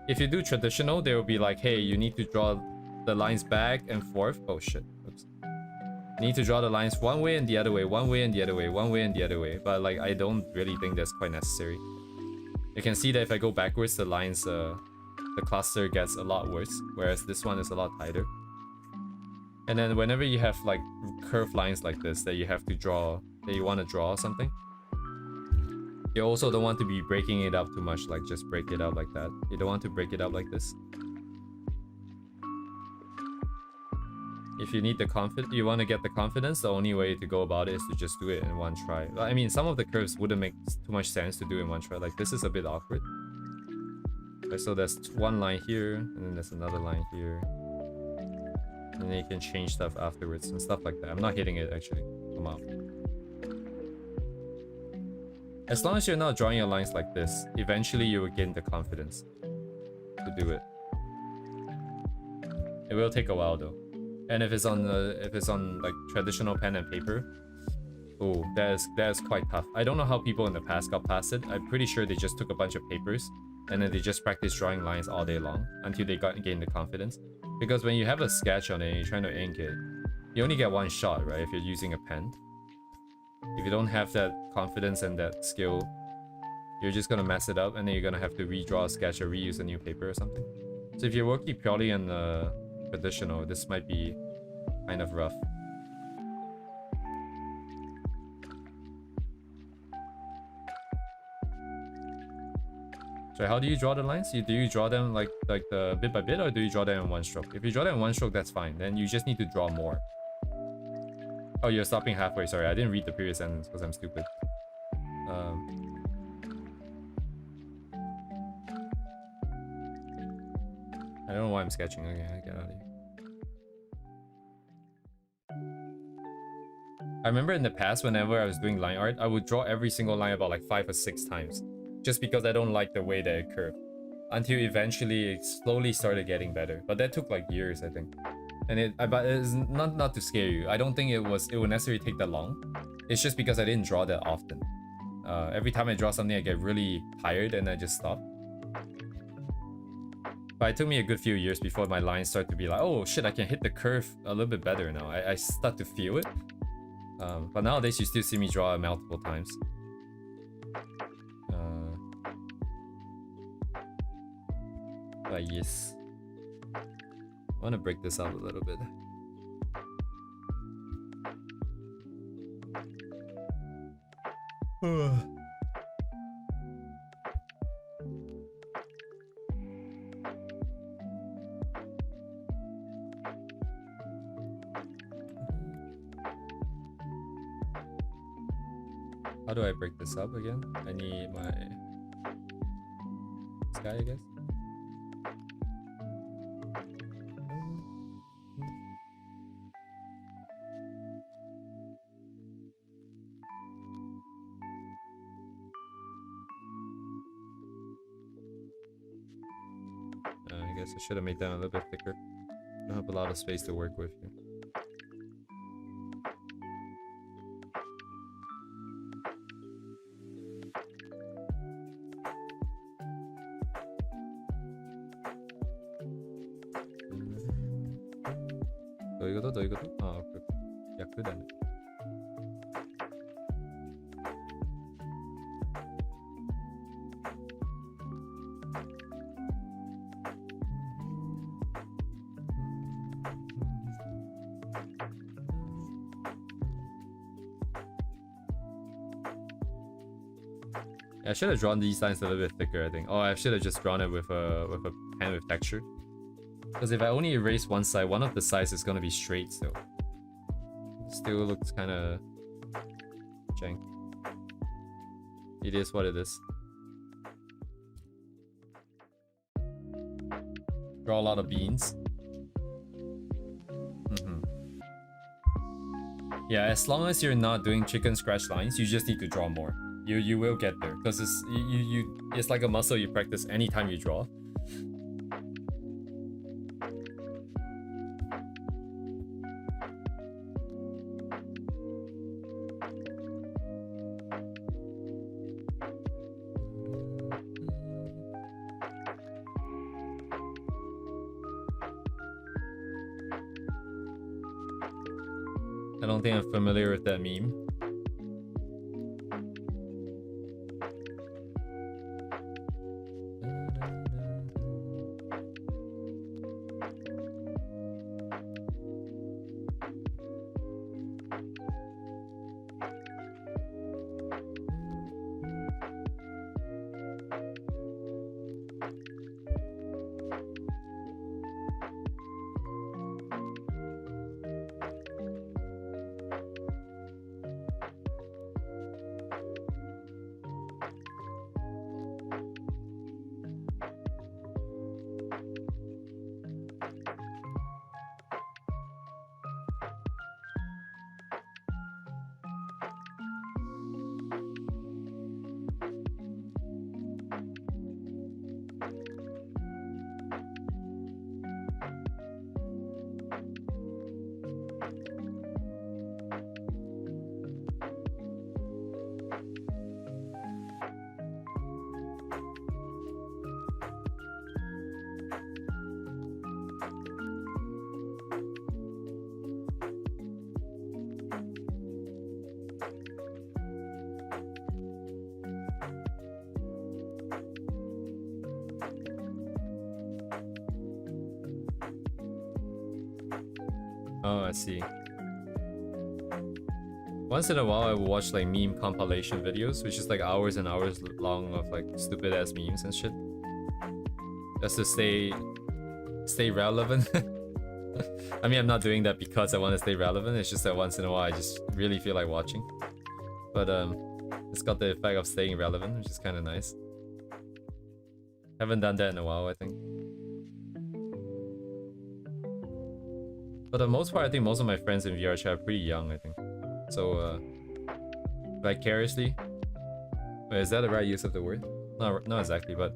If you do traditional, they will be like, hey, you need to draw the lines back and forth. Oh shit, oops. You need to draw the lines one way and the other way, one way and the other way, one way and the other way. But like, I don't really think that's quite necessary. You can see that if I go backwards, the lines, the cluster gets a lot worse, whereas this one is a lot tighter. And then whenever you have like curved lines like this that you have to draw, that you want to draw something, you also don't want to be breaking it up too much, like just break it up like that. You don't want to break it up like this. If you need the you want to get the confidence, the only way to go about it is to just do it in one try. I mean, some of the curves wouldn't make too much sense to do in one try. Like, this is a bit awkward. Okay, so there's one line here, and then there's another line here. And then you can change stuff afterwards and stuff like that. I'm not hitting it, actually. Come on. As long as you're not drawing your lines like this, eventually you will gain the confidence to do it. It will take a while though. And if it's on like traditional pen and paper, oh, that is quite tough. I don't know how people in the past got past it. I'm pretty sure they just took a bunch of papers and then they just practiced drawing lines all day long until they gained the confidence. Because when you have a sketch on it and you're trying to ink it, you only get one shot, right? If you're using a pen. If you don't have that confidence and that skill, you're just gonna mess it up, and then you're gonna have to redraw a sketch or reuse a new paper or something. So if you're working purely on traditional, this might be kind of rough. So how do you draw the lines? Do you draw them like the bit by bit, or do you draw them in one stroke? If you draw them in one stroke, that's fine. Then you just need to draw more. Oh, you're stopping halfway. Sorry, I didn't read the previous sentence because I'm stupid. I don't know why I'm sketching. Okay, I get out of here. I remember in the past, whenever I was doing line art, I would draw every single line about like 5 or 6 times. Just because I don't like the way that it curved. Until eventually it slowly started getting better. But that took like years, I think. And but it's not to scare you. I don't think it would necessarily take that long. It's just because I didn't draw that often. Every time I draw something, I get really tired and I just stop. But it took me a good few years before my lines start to be like, oh shit, I can hit the curve a little bit better now. I start to feel it. But nowadays you still see me draw it multiple times. But yes. I want to break this up a little bit. How do I break this up again? I need my this guy, I guess. I guess I should have made that a little bit thicker. I have a lot of space to work with here. 너 이거도? 아, 오케이. 약하다네. I should have drawn these lines a little bit thicker, I think. Oh, I should have just drawn it with a pen with texture. Because if I only erase one side, one of the sides is gonna be straight still. Still looks kinda jank. It is what it is. Draw a lot of beans. Yeah, as long as you're not doing chicken scratch lines, you just need to draw more. You will get there because it's like a muscle you practice anytime you draw. I don't think I'm familiar with that meme. Oh, I see. Once in a while I will watch like meme compilation videos, which is like hours and hours long of like stupid ass memes and shit. Just to stay relevant. I mean, I'm not doing that because I want to stay relevant, it's just that once in a while I just really feel like watching. But it's got the effect of staying relevant, which is kinda nice. Haven't done that in a while, I think. For the most part, I think most of my friends in VR chat are pretty young, I think. So, vicariously... Wait, is that the right use of the word? No, not exactly, but...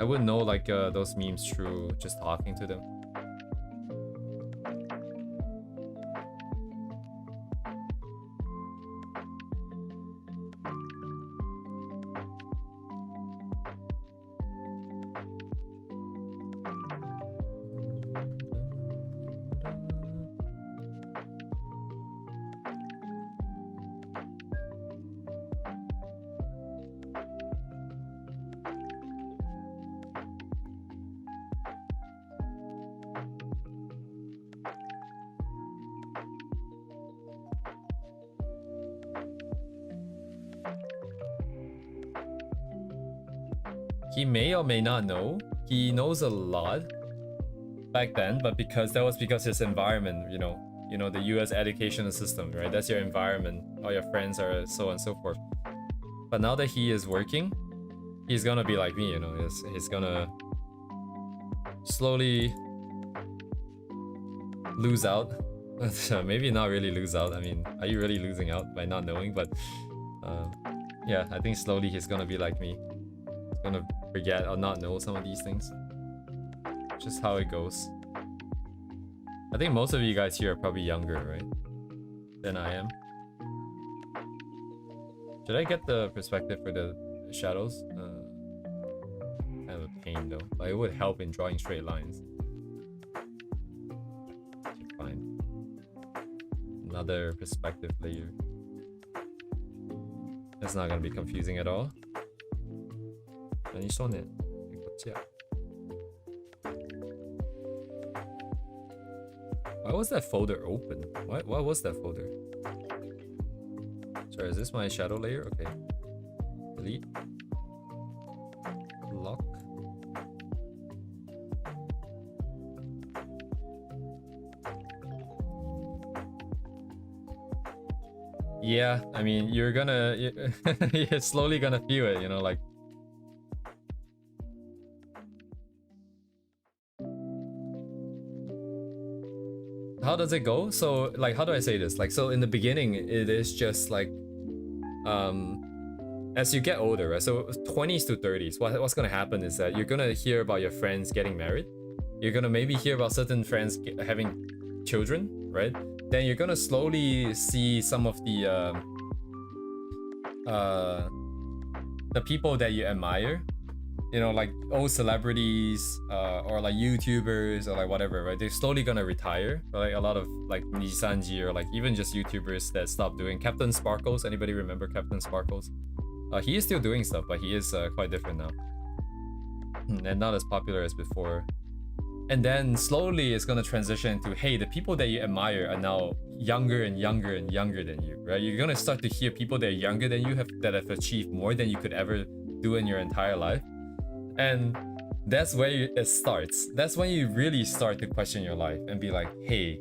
I wouldn't know, like, those memes through just talking to them. He may or may not know. He knows a lot back then, but that was because his environment, you know, the US educational system, right? That's your environment. All your friends are so on and so forth. But now that he is working, he's gonna be like me, you know. He's gonna slowly lose out. Maybe not really lose out. I mean, are you really losing out by not knowing? But yeah, I think slowly he's gonna be like me. He's gonna forget or not know some of these things. Just how it goes. I think most of you guys here are probably younger, right? Than I am. Should I get the perspective for the shadows? Kind of a pain though, but it would help in drawing straight lines. Should find another perspective layer. That's not gonna be confusing at all. 아니 손에 이거지야. Why was that folder open? Why was that folder? Sorry, is this my shadow layer? Okay. Delete. Lock. Yeah, I mean, you're slowly gonna feel it, you know, like. How does it go? So, like, how do I say this? Like, so in the beginning, it is just like, as you get older, right? So 20s to 30s, what's gonna happen is that you're gonna hear about your friends getting married. You're gonna maybe hear about certain friends having children, right? Then you're gonna slowly see some of the people that you admire, you know, like old celebrities, or like YouTubers or like whatever, right? They're slowly gonna retire. Like a lot of like Nisanji or like even just YouTubers that stop doing. Captain Sparkles. Anybody remember Captain Sparkles? He is still doing stuff, but he is quite different now, and not as popular as before. And then slowly it's gonna transition to, hey, the people that you admire are now younger and younger and younger than you, right? You're gonna start to hear people that are younger than you that have achieved more than you could ever do in your entire life. And that's where it starts. That's when you really start to question your life and be like, hey,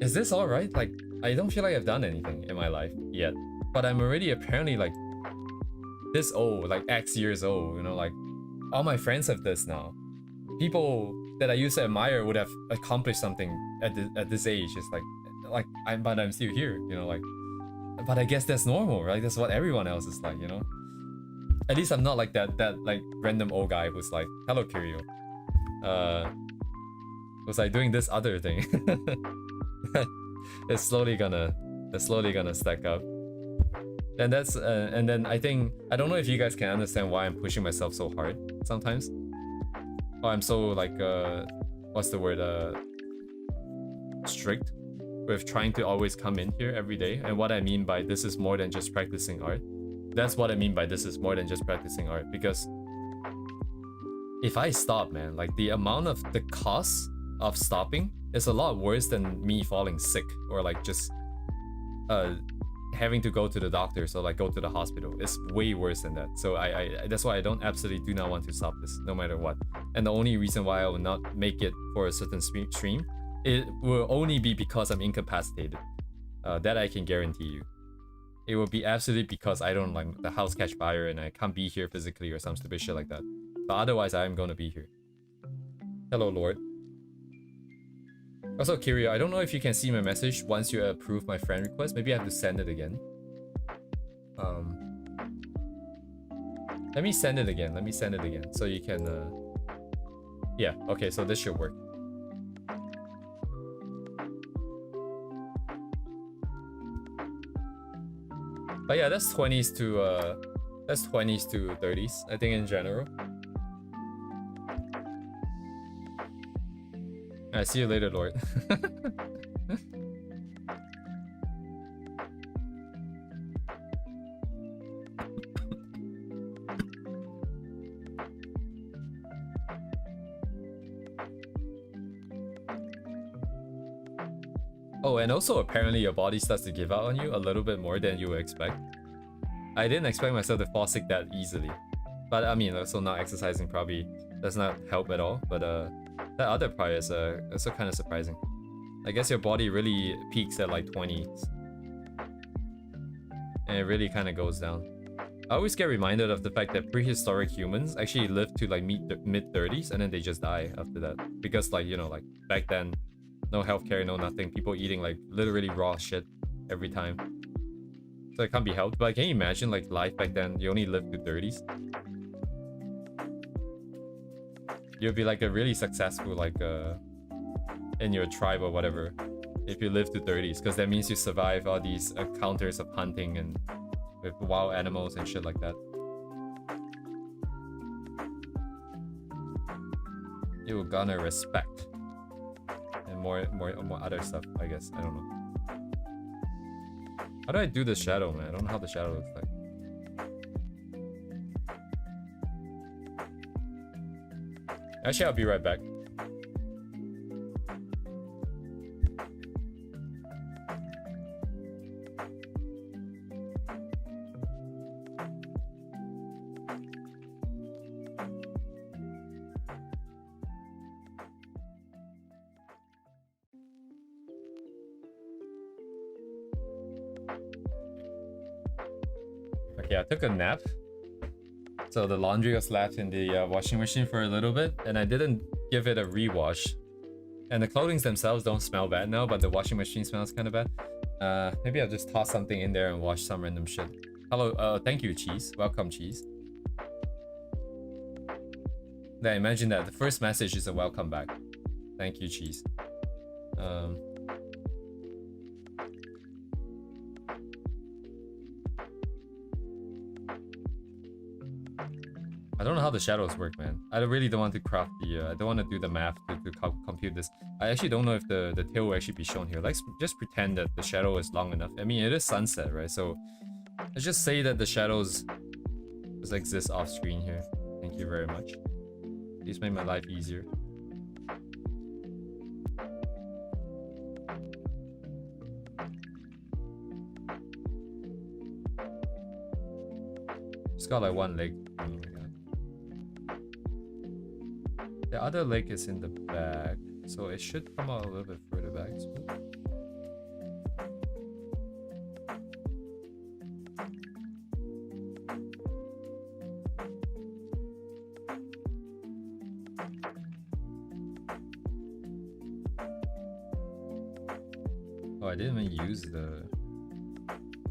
is this all right? Like, I don't feel like I've done anything in my life yet, but I'm already apparently like this old, like X years old, you know, like all my friends have this now. People that I used to admire would have accomplished something at this age. It's like I'm still here, you know, like, but I guess that's normal, right? That's what everyone else is like, you know. At least I'm not like that like random old guy who's like, hello Kiryu, was like doing this other thing. it's slowly gonna stack up. And that's and then I think, I don't know if you guys can understand why I'm pushing myself so hard sometimes. Oh, I'm so like what's the word, strict with trying to always come in here every day. And what I mean by this is more than just practicing art. That's what I mean by this is more than just practicing art. Because if I stop, man, like the amount of the cost of stopping is a lot worse than me falling sick or like just having to go to the doctor, so like go to the hospital. It's way worse than that. So I that's why I absolutely do not want to stop this no matter what. And the only reason why I will not make it for a certain stream, it will only be because I'm incapacitated. That I can guarantee you. It will be absolutely because I don't, like, the house catch fire and I can't be here physically or some stupid shit like that. But otherwise I am gonna be here. Hello Lord. Also, Kiryu, I don't know if you can see my message once you approve my friend request. Maybe I have to send it again. Let me send it again. So you can, yeah, okay, so this should work. But yeah, that's 20s to 30s, I think, in general. I see you later, Lord. Oh, and also apparently your body starts to give out on you a little bit more than you would expect. I didn't expect myself to fall sick that easily. But I mean, also not exercising probably does not help at all. But that other part is also kind of surprising. I guess your body really peaks at like 20s. And it really kind of goes down. I always get reminded of the fact that prehistoric humans actually lived to like mid-30s and then they just die after that. Because, like, you know, like back then, no healthcare, no nothing. People eating like literally raw shit every time. So it can't be helped. But can you imagine like life back then? You only lived to 30s. You'd be like a really successful, like in your tribe or whatever, if you live to 30s, because that means you survive all these encounters of hunting and with wild animals and shit like that. You will garner respect and more other stuff, I guess. I don't know. How do I do the shadow, man? I don't know how the shadow looks like. Actually, I'll be right back. Okay, I took a nap. So the laundry was left in the washing machine for a little bit, and I didn't give it a rewash. And the clothing themselves don't smell bad now, but the washing machine smells kind of bad. Maybe I'll just toss something in there and wash some random shit. Hello, thank you, Cheese. Welcome, Cheese. Yeah, imagine that. The first message is a welcome back. Thank you, Cheese. I don't know how the shadows work, man. I really don't want to craft the... I don't want to do the math to compute this. I actually don't know if the tail will actually be shown here. Let's just pretend that the shadow is long enough. I mean, it is sunset, right? So let's just say that the shadows just exist off screen here. Thank you very much. Please make my life easier. It's got like one leg. Oh my god. The other leg is in the back, so it should come out a little bit further back. Oh, I didn't even use the...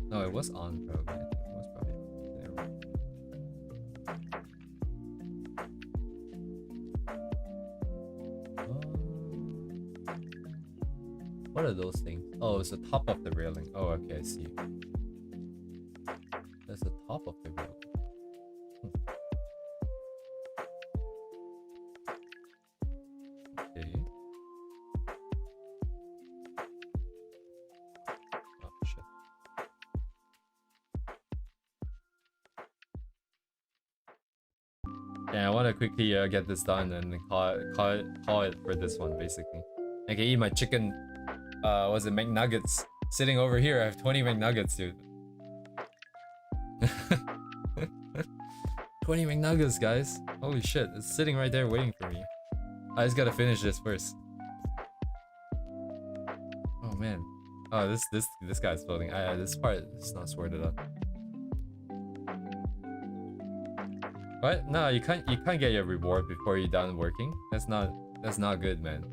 No, it was on probably. It was probably there. What are those things? Oh, it's the top of the railing. Oh, okay, I see. That's the top of the railing. Okay. Oh, shit. Yeah, I want to quickly get this done and call it for this one, basically. I can eat my chicken, was it McNuggets? Sitting over here, I have 20 McNuggets, dude. 20 McNuggets, guys. Holy shit, it's sitting right there waiting for me. I just gotta finish this first. Oh man. Oh, this guy's floating. This part is not sorted out. What? No, you can't get your reward before you're done working. That's not good, man.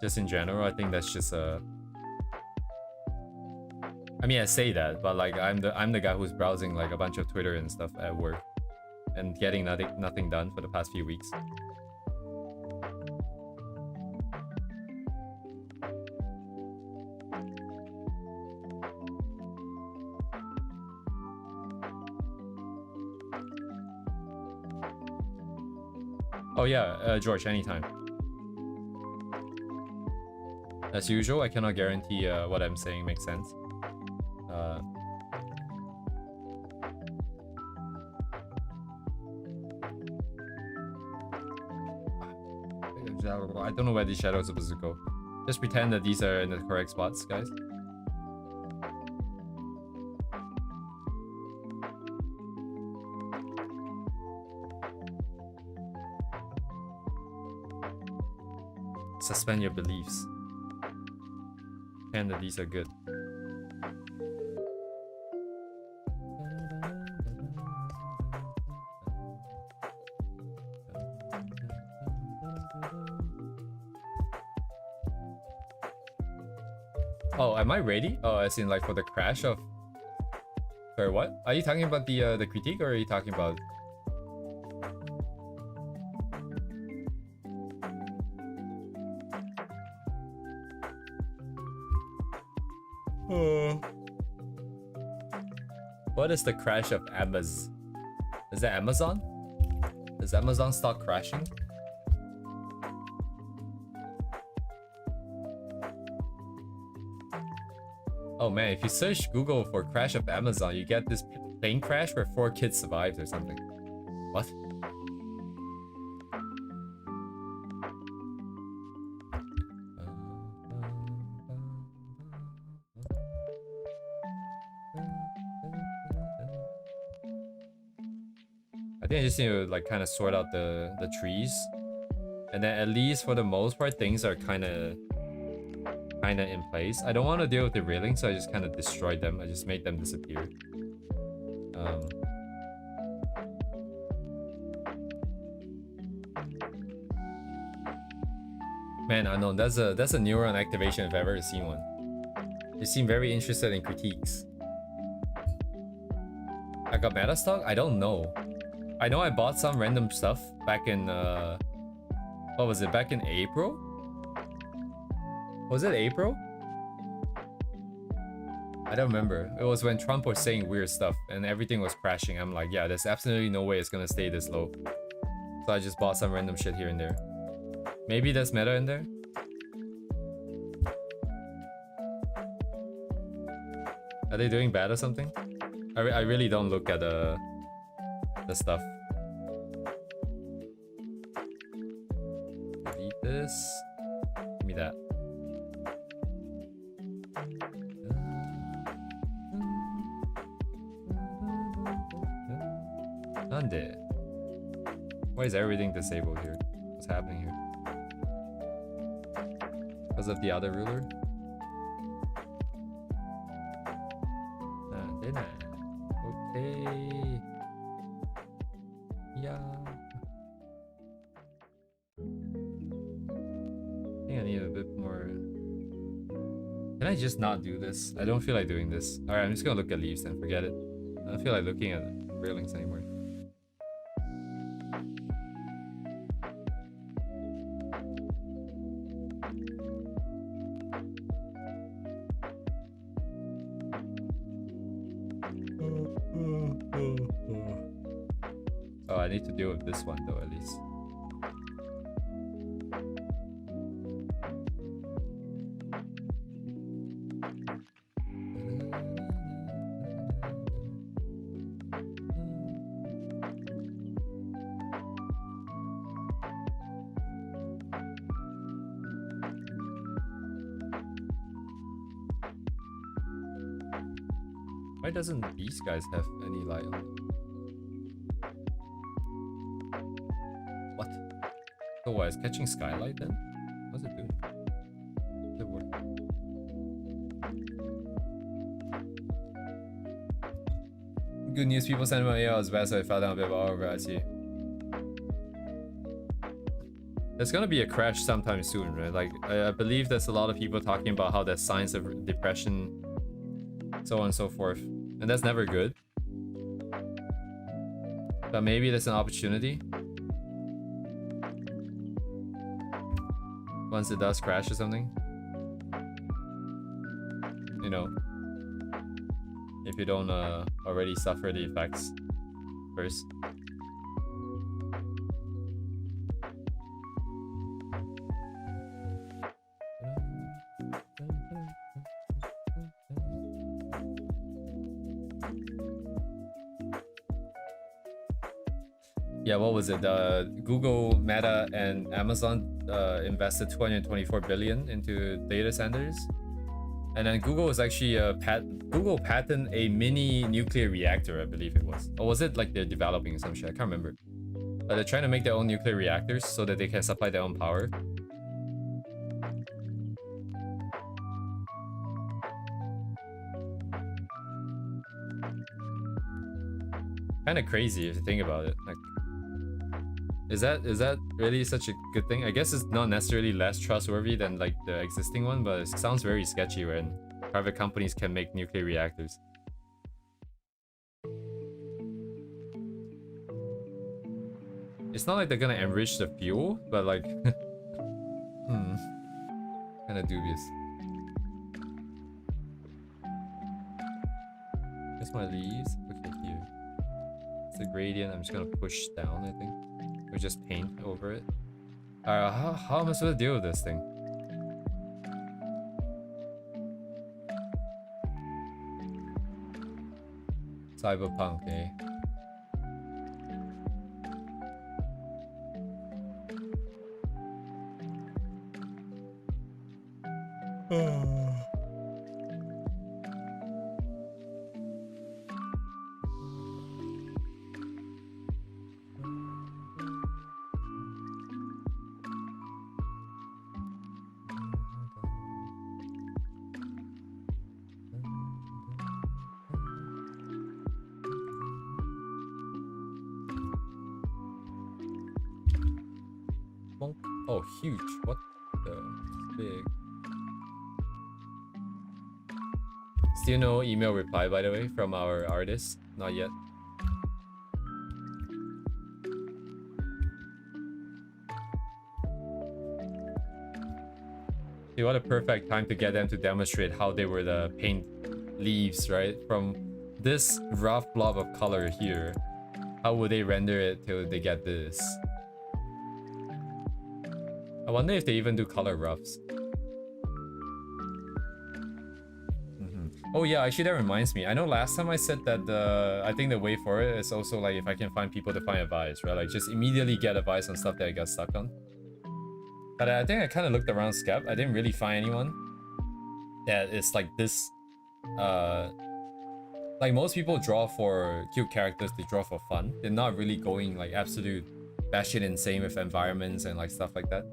Just in general, I think that's just a... I mean, I say that, but like I'm the guy who's browsing like a bunch of Twitter and stuff at work and getting nothing done for the past few weeks. Oh yeah, George, anytime. As usual, I cannot guarantee what I'm saying makes sense. I don't know where these shadows are supposed to go. Just pretend that these are in the correct spots, guys. Suspend your beliefs. Pretend that these are good. Oh, am I ready? Oh, as in like for the crash of... Sorry, what? Are you talking about the critique, or are you talking about... What is the crash of Amazon? Is that Amazon? Does Amazon start crashing? Oh man, if you search Google for crash of Amazon, you get this plane crash where 4 kids survived or something. What? I think I just need to like kind of sort out the trees, and then at least for the most part things are kind of in place. I don't want to deal with the railing, so I just kind of destroyed them. I just made them disappear. Man, unknown. That's a neuron activation if I've ever seen one. They seem very interested in critiques. I got meta stock? I don't know. I know I bought some random stuff back in what was it? Back in April? Was it April? I don't remember. It was when Trump was saying weird stuff and everything was crashing. I'm like, yeah, there's absolutely no way it's gonna stay this low. So I just bought some random shit here and there. Maybe there's meta in there? Are they doing bad or something? I really don't look at the stuff. Delete this. Give me that. Nande. Why is everything disabled here? What's happening here? Because of the other ruler? Okay. Yeah. I think I need a bit more. Can I just not do this? I don't feel like doing this. Alright, I'm just gonna look at leaves and forget it. I don't feel like looking at railings anymore. Oh, I need to deal with this one though, at least. Why doesn't these guys have any light on them? What? So what, is catching skylight then? What's it doing? Does it work? Good news, people sent me, yeah, I was bad, so I fell down a bit, but over, I see. There's gonna be a crash sometime soon, right? Like, I believe there's a lot of people talking about how there's signs of depression, so on and so forth. And that's never good. But maybe there's an opportunity. Once it does crash or something. You know. If you don't already suffer the effects first. Yeah, what was it? Google, Meta, and Amazon invested 224 billion into data centers, and then Google was actually Google patented a mini nuclear reactor, I believe it was, or was it like they're developing some shit? I can't remember. But they're trying to make their own nuclear reactors so that they can supply their own power. Kind of crazy if you think about it. Like, is that really such a good thing? I guess it's not necessarily less trustworthy than like the existing one, but it sounds very sketchy when private companies can make nuclear reactors. It's not like they're gonna enrich the fuel, but like, kind of dubious. Here's my leaves. Okay, here. It's a gradient. I'm just gonna push down, I think. Or just paint over it. Alright, how am I supposed to deal with this thing? Cyberpunk, eh? Oh, huge. What the big? Still no email reply, by the way, from our artist. Not yet. See, what a perfect time to get them to demonstrate how they were the paint leaves, right? From this rough blob of color here, how would they render it till they get this? I wonder if they even do color roughs. Oh yeah, actually that reminds me. I know last time I said that I think the way for it is also like if I can find people to find advice, right? Like just immediately get advice on stuff that I got stuck on. But I think I kind of looked around Skep. I didn't really find anyone that is like this. Like most people draw for cute characters, they draw for fun. They're not really going like absolute batshit insane with environments and like stuff like that.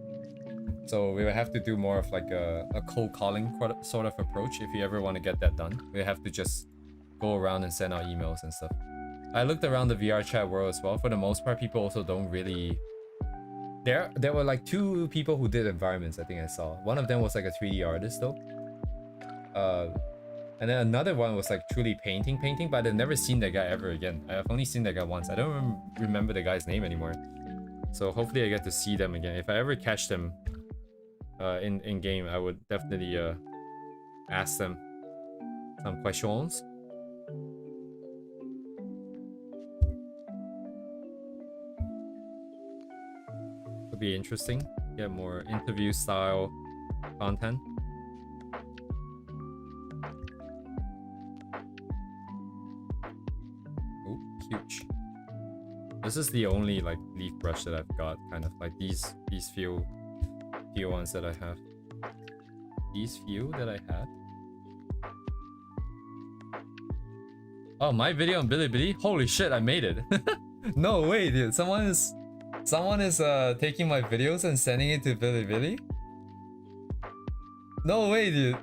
So we would have to do more of like a cold calling sort of approach if you ever want to get that done. We have to just go around and send out emails and stuff. I looked around the VR chat world as well. For the most part, people also don't really... There were like 2 people who did environments, I think I saw. One of them was like a 3D artist though. And then another one was like truly painting, but I've never seen that guy ever again. I've only seen that guy once. I don't remember the guy's name anymore. So hopefully I get to see them again. If I ever catch them in game, I would definitely ask them some questions. Could be interesting. Get more interview style content. Oh, huge. This is the only like leaf brush that I've got, kind of like these few ones that I have. These few that I had. Oh, my video on Bilibili? Holy shit, I made it. No way, dude. Someone is taking my videos and sending it to Bilibili? No way, dude.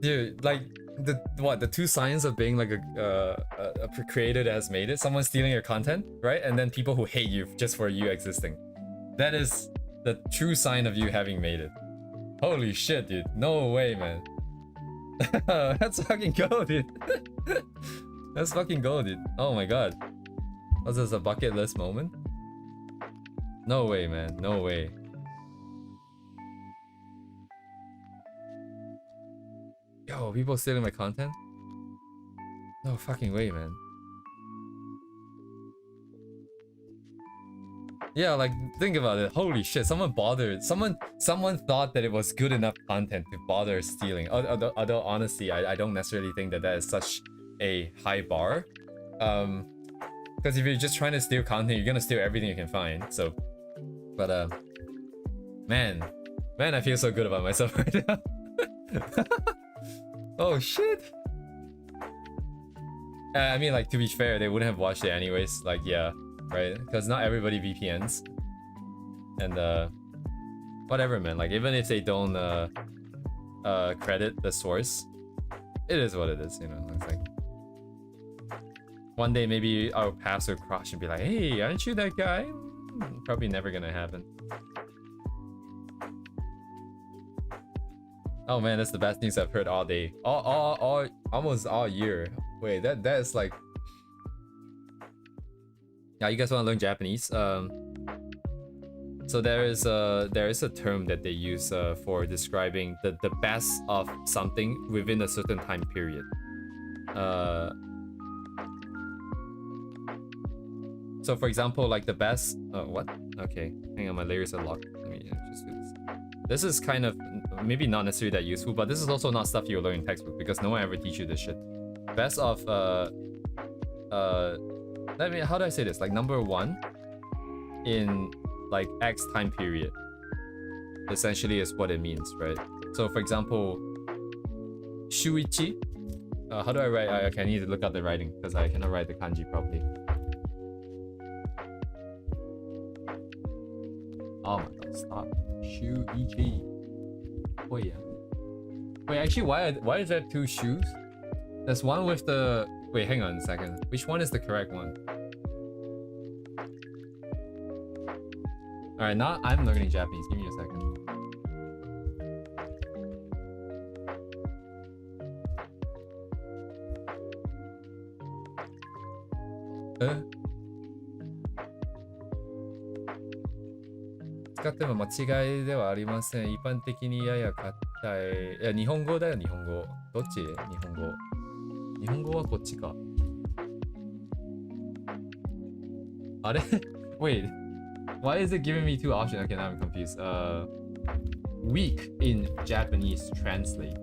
Dude, like the 2 signs of being like a creator that has made it. Someone stealing your content, right? And then people who hate you just for you existing. That is the true sign of you having made it. Holy shit, dude. No way, man. That's fucking gold, dude. That's fucking gold, dude. Oh my god. Was this a bucket list moment? No way, man. No way. Yo, people stealing my content? No fucking way, man. Yeah, like, think about it. Holy shit, someone bothered. Someone thought that it was good enough content to bother stealing. Although honestly, I don't necessarily think that is such a high bar. Because if you're just trying to steal content, you're gonna steal everything you can find. So, but man, I feel so good about myself right now. Oh shit. I mean, like, to be fair, they wouldn't have watched it anyways. Like, yeah, right? Because not everybody VPNs. And whatever, man. Like, even if they don't credit the source, it is what it is, you know. It's like one day maybe our paths will cross and be like, hey, aren't you that guy? Probably never gonna happen. Oh man, that's the best news I've heard all day. Almost all year. Wait, that is like... Yeah, you guys want to learn Japanese? So there is a term that they use for describing the best of something within a certain time period. So for example, like the best... what? Okay, hang on, my layers are locked. Let me just do this. This is kind of maybe not necessarily that useful, but this is also not stuff you'll learn in textbook because no one ever teach you this shit. Best of how do I say this? Like number 1 in like X time period essentially is what it means, right? So for example, Shuichi. How do I write? I need to look up the writing because I cannot write the kanji properly. Oh my god, stop. Shuichi. Oh yeah. Wait, actually, why is there 2 shoes? There's one with the... Wait, hang on a second. Which one is the correct one? Alright, now I'm learning Japanese. Give me a second. Uh? 使っても間違いではありません。一般的にやや硬い。いや、日本語だよ、日本語。どっち？日本語。日本語はこっちか。あれ？Wait. Why is it giving me two options? Okay, now I'm confused. Weak in Japanese translate.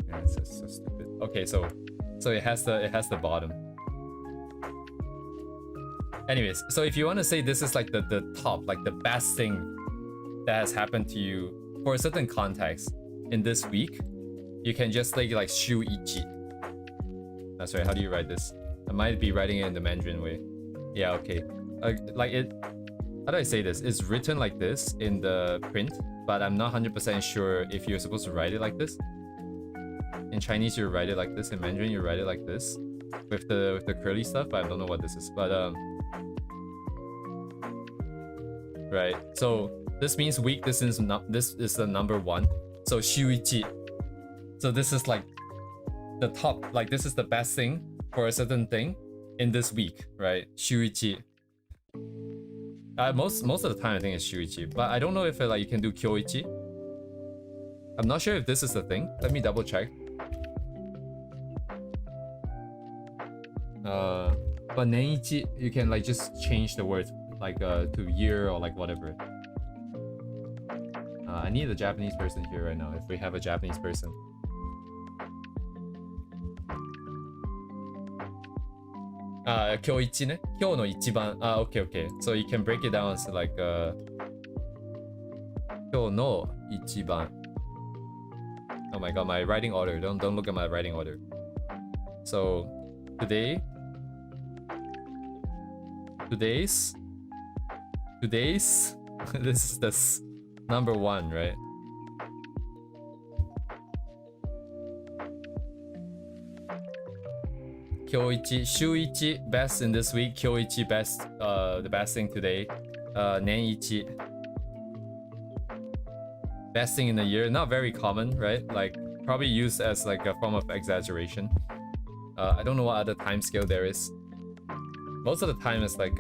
Yeah, it's so stupid. Okay, so it has the bottom. Anyways, so if you want to say this is like the top, like the best thing that has happened to you for a certain context in this week, you can just say like shu ichi. That's right. How do you write this? I might be writing it in the Mandarin way. Yeah, okay. Like it. How do I say this? It's written like this in the print, but I'm not 100% sure if you're supposed to write it like this. In Chinese, you write it like this. In Mandarin, you write it like this, with the curly stuff. But I don't know what this is. But right. So this means week. This is the number one. So shuichi. So this is like the top. Like this is the best thing for a certain thing in this week, right? Shuichi. Most of the time I think it's shuichi, but I don't know if like you can do kyoichi. I'm not sure if this is the thing. Let me double check. But nenichi, you can like just change the word like to year or like whatever. I need a Japanese person here right now. If we have a Japanese person. Kyoichi ne? Kyo no ichiban. Okay, okay. So you can break it down as like Kyo no ichiban. Oh my god, my writing order. Don't look at my writing order. So today's this is this number one, right? Kyoichi, shuichi, best in this week. Kyoichi, best, the best thing today. Nenichi, best thing in the year. Not very common, right? Like probably used as like a form of exaggeration. I don't know what other time scale there is. Most of the time it's like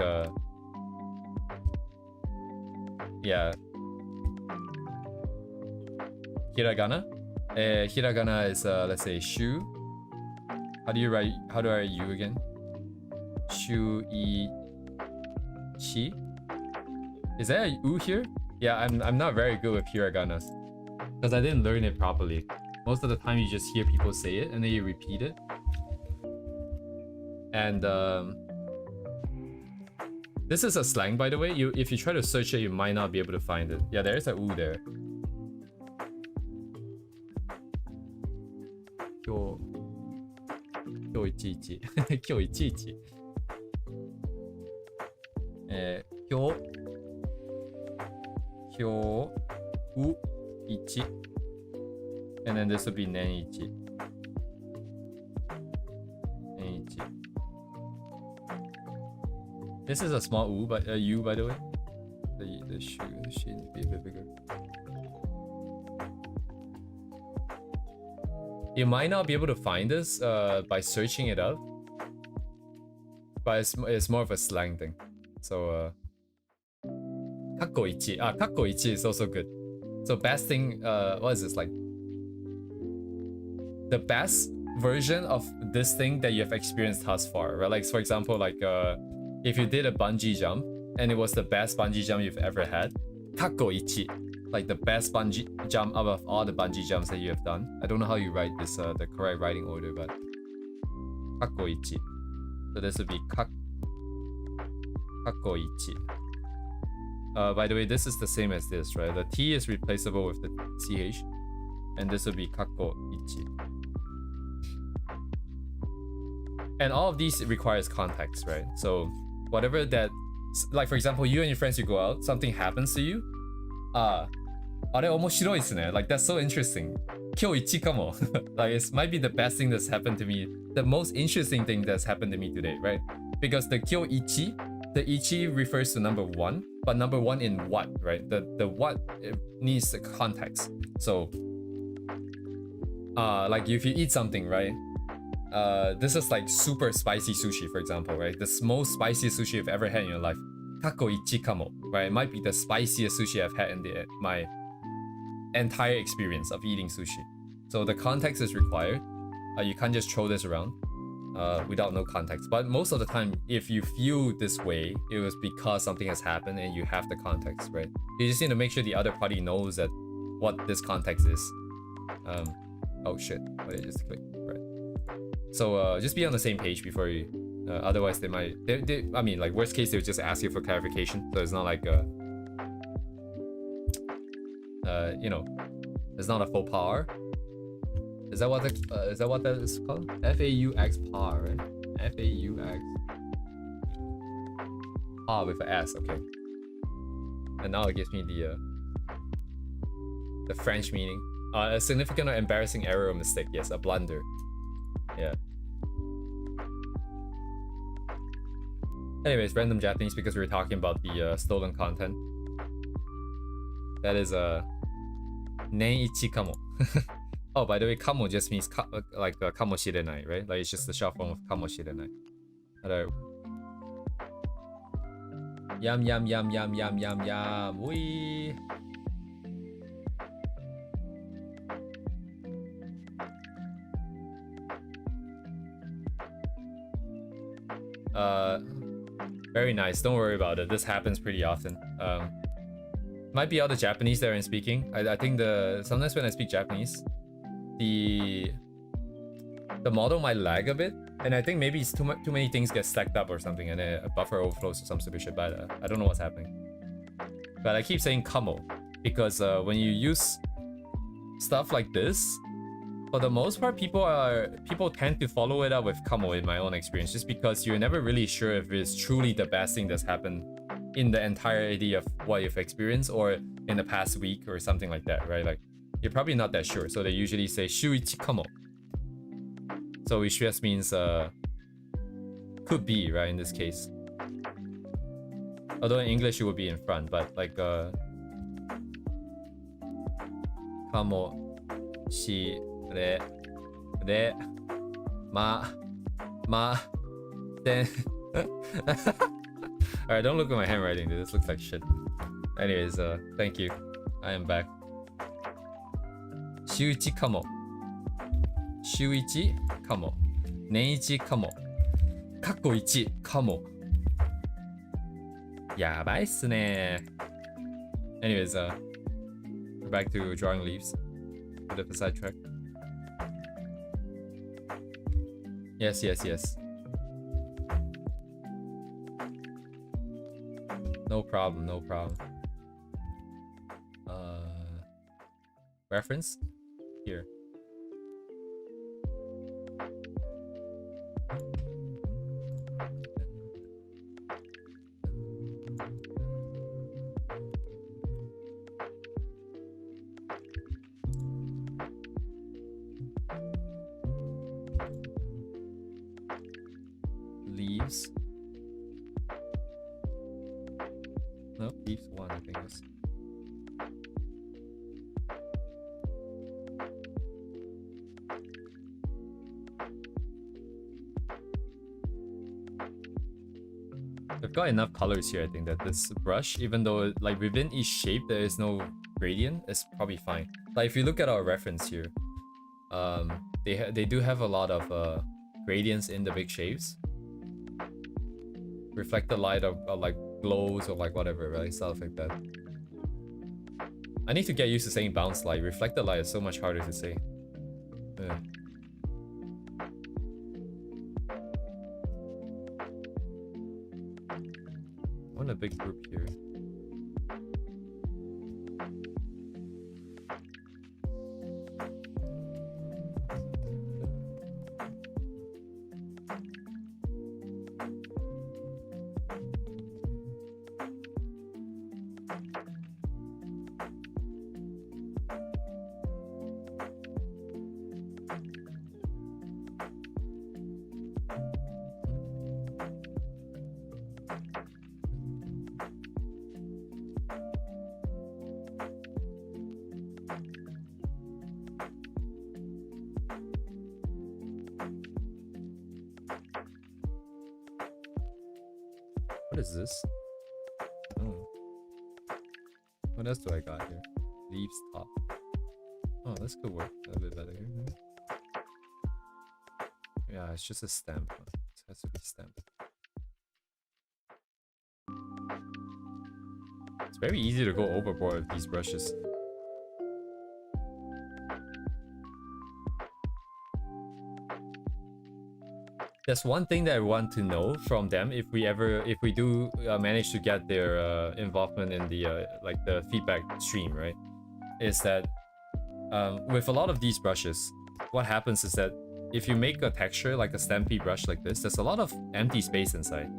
yeah, hiragana. Hiragana is let's say shu. How do I write you again? Shu i chi. Is there a u here? Yeah, I'm not very good with hiraganas because I didn't learn it properly. Most of the time you just hear people say it and then you repeat it. And this is a slang, by the way. If you try to search it, you might not be able to find it. Yeah, there is a u there. Kyoichi. Kyoichi. Kyo-u-ichi. And then this would be nenichi. Nenichi. This is a small u, but u, by the way. The shoe needs to be a bit bigger. You might not be able to find this by searching it up, but it's more of a slang thing. So kakkoichi. Kakkoichi is also good. So best thing, what is this like? The best version of this thing that you have experienced thus far, right? Like for example, like if you did a bungee jump and it was the best bungee jump you've ever had, kakkoichi. Like the best bungee jump out of all the bungee jumps that you have done. I don't know how you write this, the correct writing order, but kakkoichi. So this would be kakkoichi. By the way, this is the same as this, right? The T is replaceable with the CH, and this would be kakkoichi. And all of these requires context, right? So whatever that, like for example, you and your friends, you go out, something happens to you. あれ面白いですね. Like that's so interesting. 今日一かも. Like it might be the best thing that's happened to me. The most interesting thing that's happened to me today, right? Because the 今日一, the ichi refers to number one, but number one in what, right? The what, it needs the context. So like if you eat something, right? This is like super spicy sushi, for example, right? The most spiciest sushi you've ever had in your life. Kako ichi kamo, right? It might be the spiciest sushi I've had in my entire experience of eating sushi. So the context is required. You can't just throw this around without no context. But most of the time, if you feel this way, it was because something has happened and you have the context, right? You just need to make sure the other party knows that what this context is. Oh shit, what did I just click? Right. So just be on the same page before you. Otherwise, they might. I mean, like worst case, they'll just ask you for clarification. So it's not like you know, it's not a faux pas. Is that what that is called? FAUX par, right? FAUX par with an S. Okay. And now it gives me the French meaning. A significant or embarrassing error or mistake. Yes, a blunder. Yeah. Anyways, random Japanese because we were talking about the stolen content. That is nenichi kamo. Oh, by the way, kamo just means like kamoshirenai, right? Like it's just the short form of kamoshirenai. Alright. Yum yum yum yum yum yum yum. Wee. Very nice. Don't worry about it. This happens pretty often. Might be all the Japanese that are speaking. I think sometimes when I speak Japanese, the model might lag a bit, and I think maybe it's too many things get stacked up or something, and a buffer overflows or some stupid shit. But I don't know what's happening. But I keep saying kamo because when you use stuff like this, for the most part, people tend to follow it up with kamo in my own experience, just because you're never really sure if it's truly the best thing that's happened in the entirety of what you've experienced or in the past week or something like that, right? Like you're probably not that sure, so they usually say shuichi kamo. So which just means could be, right, in this case. Although in English it would be in front, but like kamo shi re ma then. Alright, don't look at my handwriting, dude. This looks like shit. Anyways, thank you. I am back. Shuichi kamo. Shuichi kamo. Nenichi kamo. Kakko ichi kamo. Yabai desu ne. Anyways, we're back to drawing leaves. Bit of a sidetrack. Yes. No problem. Reference? Here. Leaves. No, leaves one, I think it's. We've got enough colors here, I think, that this brush, even though like within each shape there is no gradient, it's probably fine. Like if you look at our reference here, they do have a lot of gradients in the big shapes. Reflect the light of like glows or like whatever, right? Stuff like that. I need to get used to saying bounce light. Reflected light is so much harder to say. Yeah. I want a big group here. What is this? Oh. What else do I got here? Leaves top. Oh, this could work a little bit better here. Maybe. Yeah, it's just a stamp. It has to be stamped. It's very easy to go overboard with these brushes. There's one thing that I want to know from them if we do manage to get their involvement in the like the feedback stream, right? Is that with a lot of these brushes, what happens is that if you make a texture like a stampy brush like this, there's a lot of empty space inside,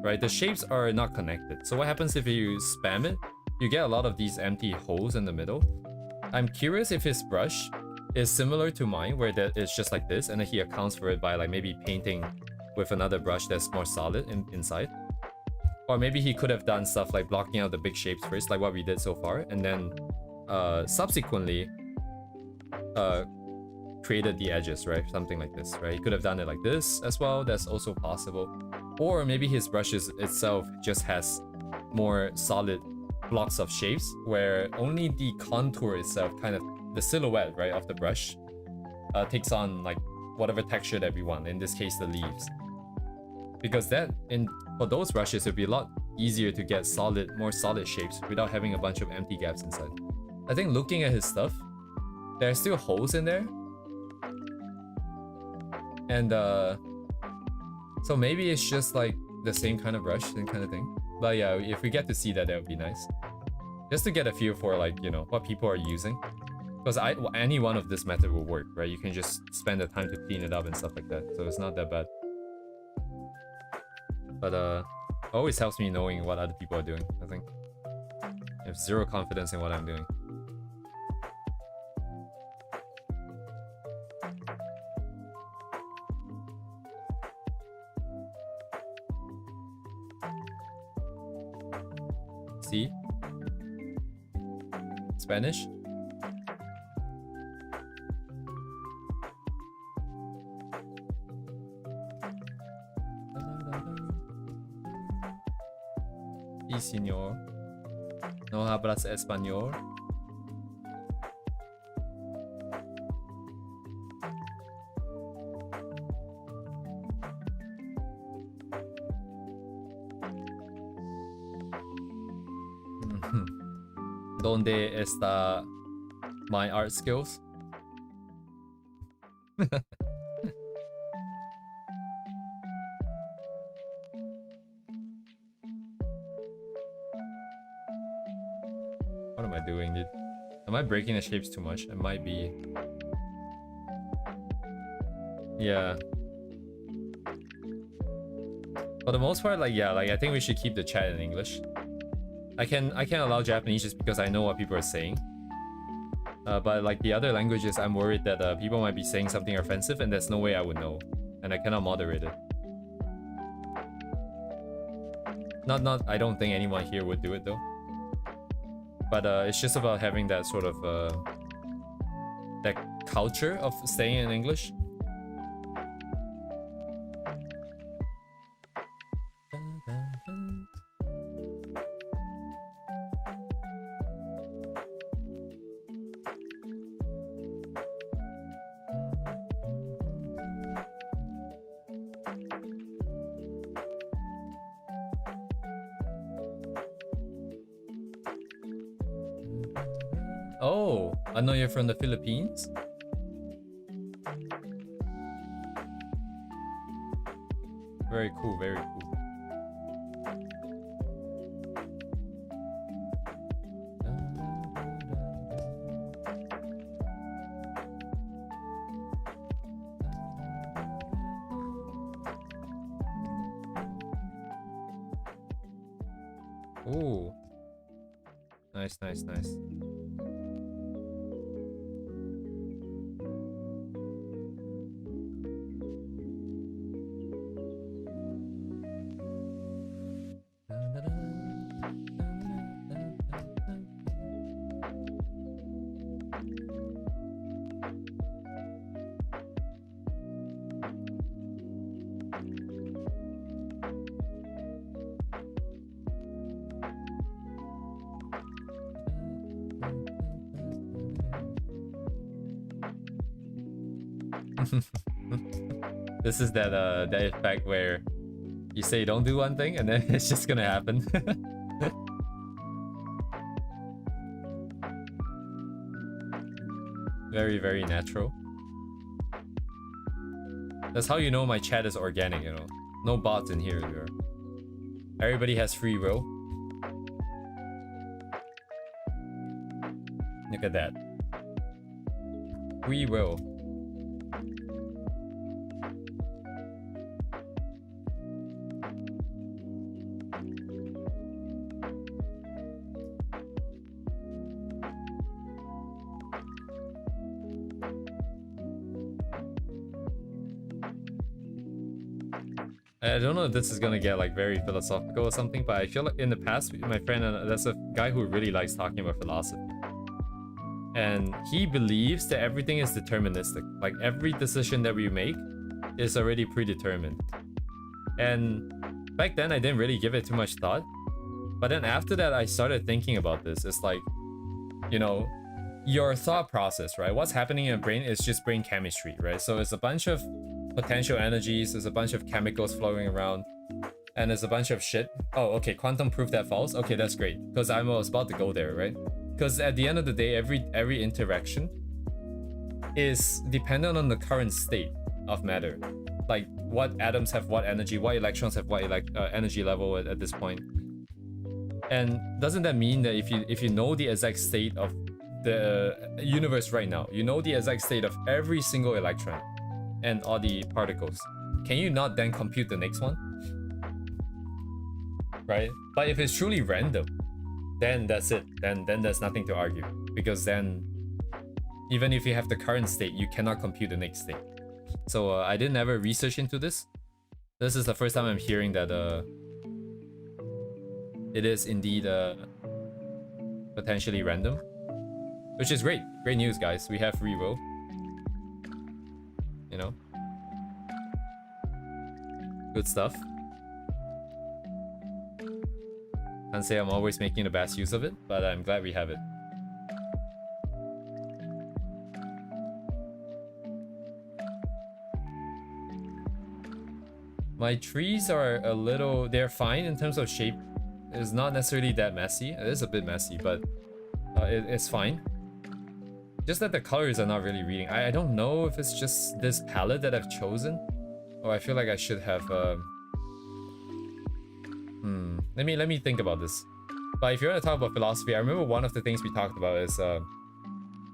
right? The shapes are not connected. So what happens if you spam it? You get a lot of these empty holes in the middle. I'm curious if his brush is similar to mine, where that it's just like this, and then he accounts for it by like maybe painting with another brush that's more solid inside. Or maybe he could have done stuff like blocking out the big shapes first, like what we did so far, and then subsequently created the edges, right? Something like this, right? He could have done it like this as well. That's also possible. Or maybe his brushes itself just has more solid blocks of shapes where only the contour itself, kind of the silhouette, right, of the brush takes on like whatever texture that we want, in this case the leaves, because for those brushes it'd be a lot easier to get more solid shapes without having a bunch of empty gaps inside. I think looking at his stuff, there are still holes in there, and so maybe it's just like the same kind of brush, same kind of thing. But yeah, if we get to see that, that would be nice, just to get a feel for like, you know, what people are using. Because any one of this method will work, right? You can just spend the time to clean it up and stuff like that, so it's not that bad. But it always helps me knowing what other people are doing, I think. I have zero confidence in what I'm doing. See? Spanish? Sí, señor. No hablas español. ¿Dónde está my art skills? What am I doing, dude? Am I breaking the shapes too much? It might be. Yeah. For the most part, like, yeah, like I think we should keep the chat in English. I can allow Japanese just because I know what people are saying. But like the other languages, I'm worried that people might be saying something offensive, and there's no way I would know, and I cannot moderate it. Not. I don't think anyone here would do it though. But it's just about having that sort of that culture of staying in English. Oh, I know you're from the Philippines. Very cool, very cool. Ooh. Nice, nice, nice. This is that effect where you say don't do one thing and then it's just gonna happen. Very, very natural. That's how you know my chat is organic, you know. No bots in here. Everybody has free will. Look at that. Free will. I don't know if this is gonna get like very philosophical or something, but I feel like in the past, my friend, that's a guy who really likes talking about philosophy. And he believes that everything is deterministic. Like every decision that we make is already predetermined. And back then I didn't really give it too much thought. But then after that, I started thinking about this. It's like, you know, your thought process, right? What's happening in your brain is just brain chemistry, right? So it's a bunch of potential energies, there's a bunch of chemicals flowing around, and there's a bunch of shit. Oh, okay, quantum proof that false. Okay, that's great, because I was about to go there, right? Because at the end of the day, every interaction is dependent on the current state of matter, like what atoms have what energy, what electrons have what energy level at this point. And doesn't that mean that if you know the exact state of the universe right now, you know the exact state of every single electron and all the particles, can you not then compute the next one? Right? But if it's truly random, then that's it. Then there's nothing to argue, because then even if you have the current state, you cannot compute the next state. So I didn't ever research into this. This is the first time I'm hearing that it is indeed potentially random, which is great. Great news, guys. We have free will. You know, good stuff. Can't say I'm always making the best use of it, but I'm glad we have it. My trees are a little, they're fine in terms of shape. It's not necessarily that messy. It is a bit messy, but it's fine. Just that the colors are not really reading. I don't know if it's just this palette that I've chosen, or I feel like I should have let me think about this. But if you want to talk about philosophy, I remember one of the things we talked about is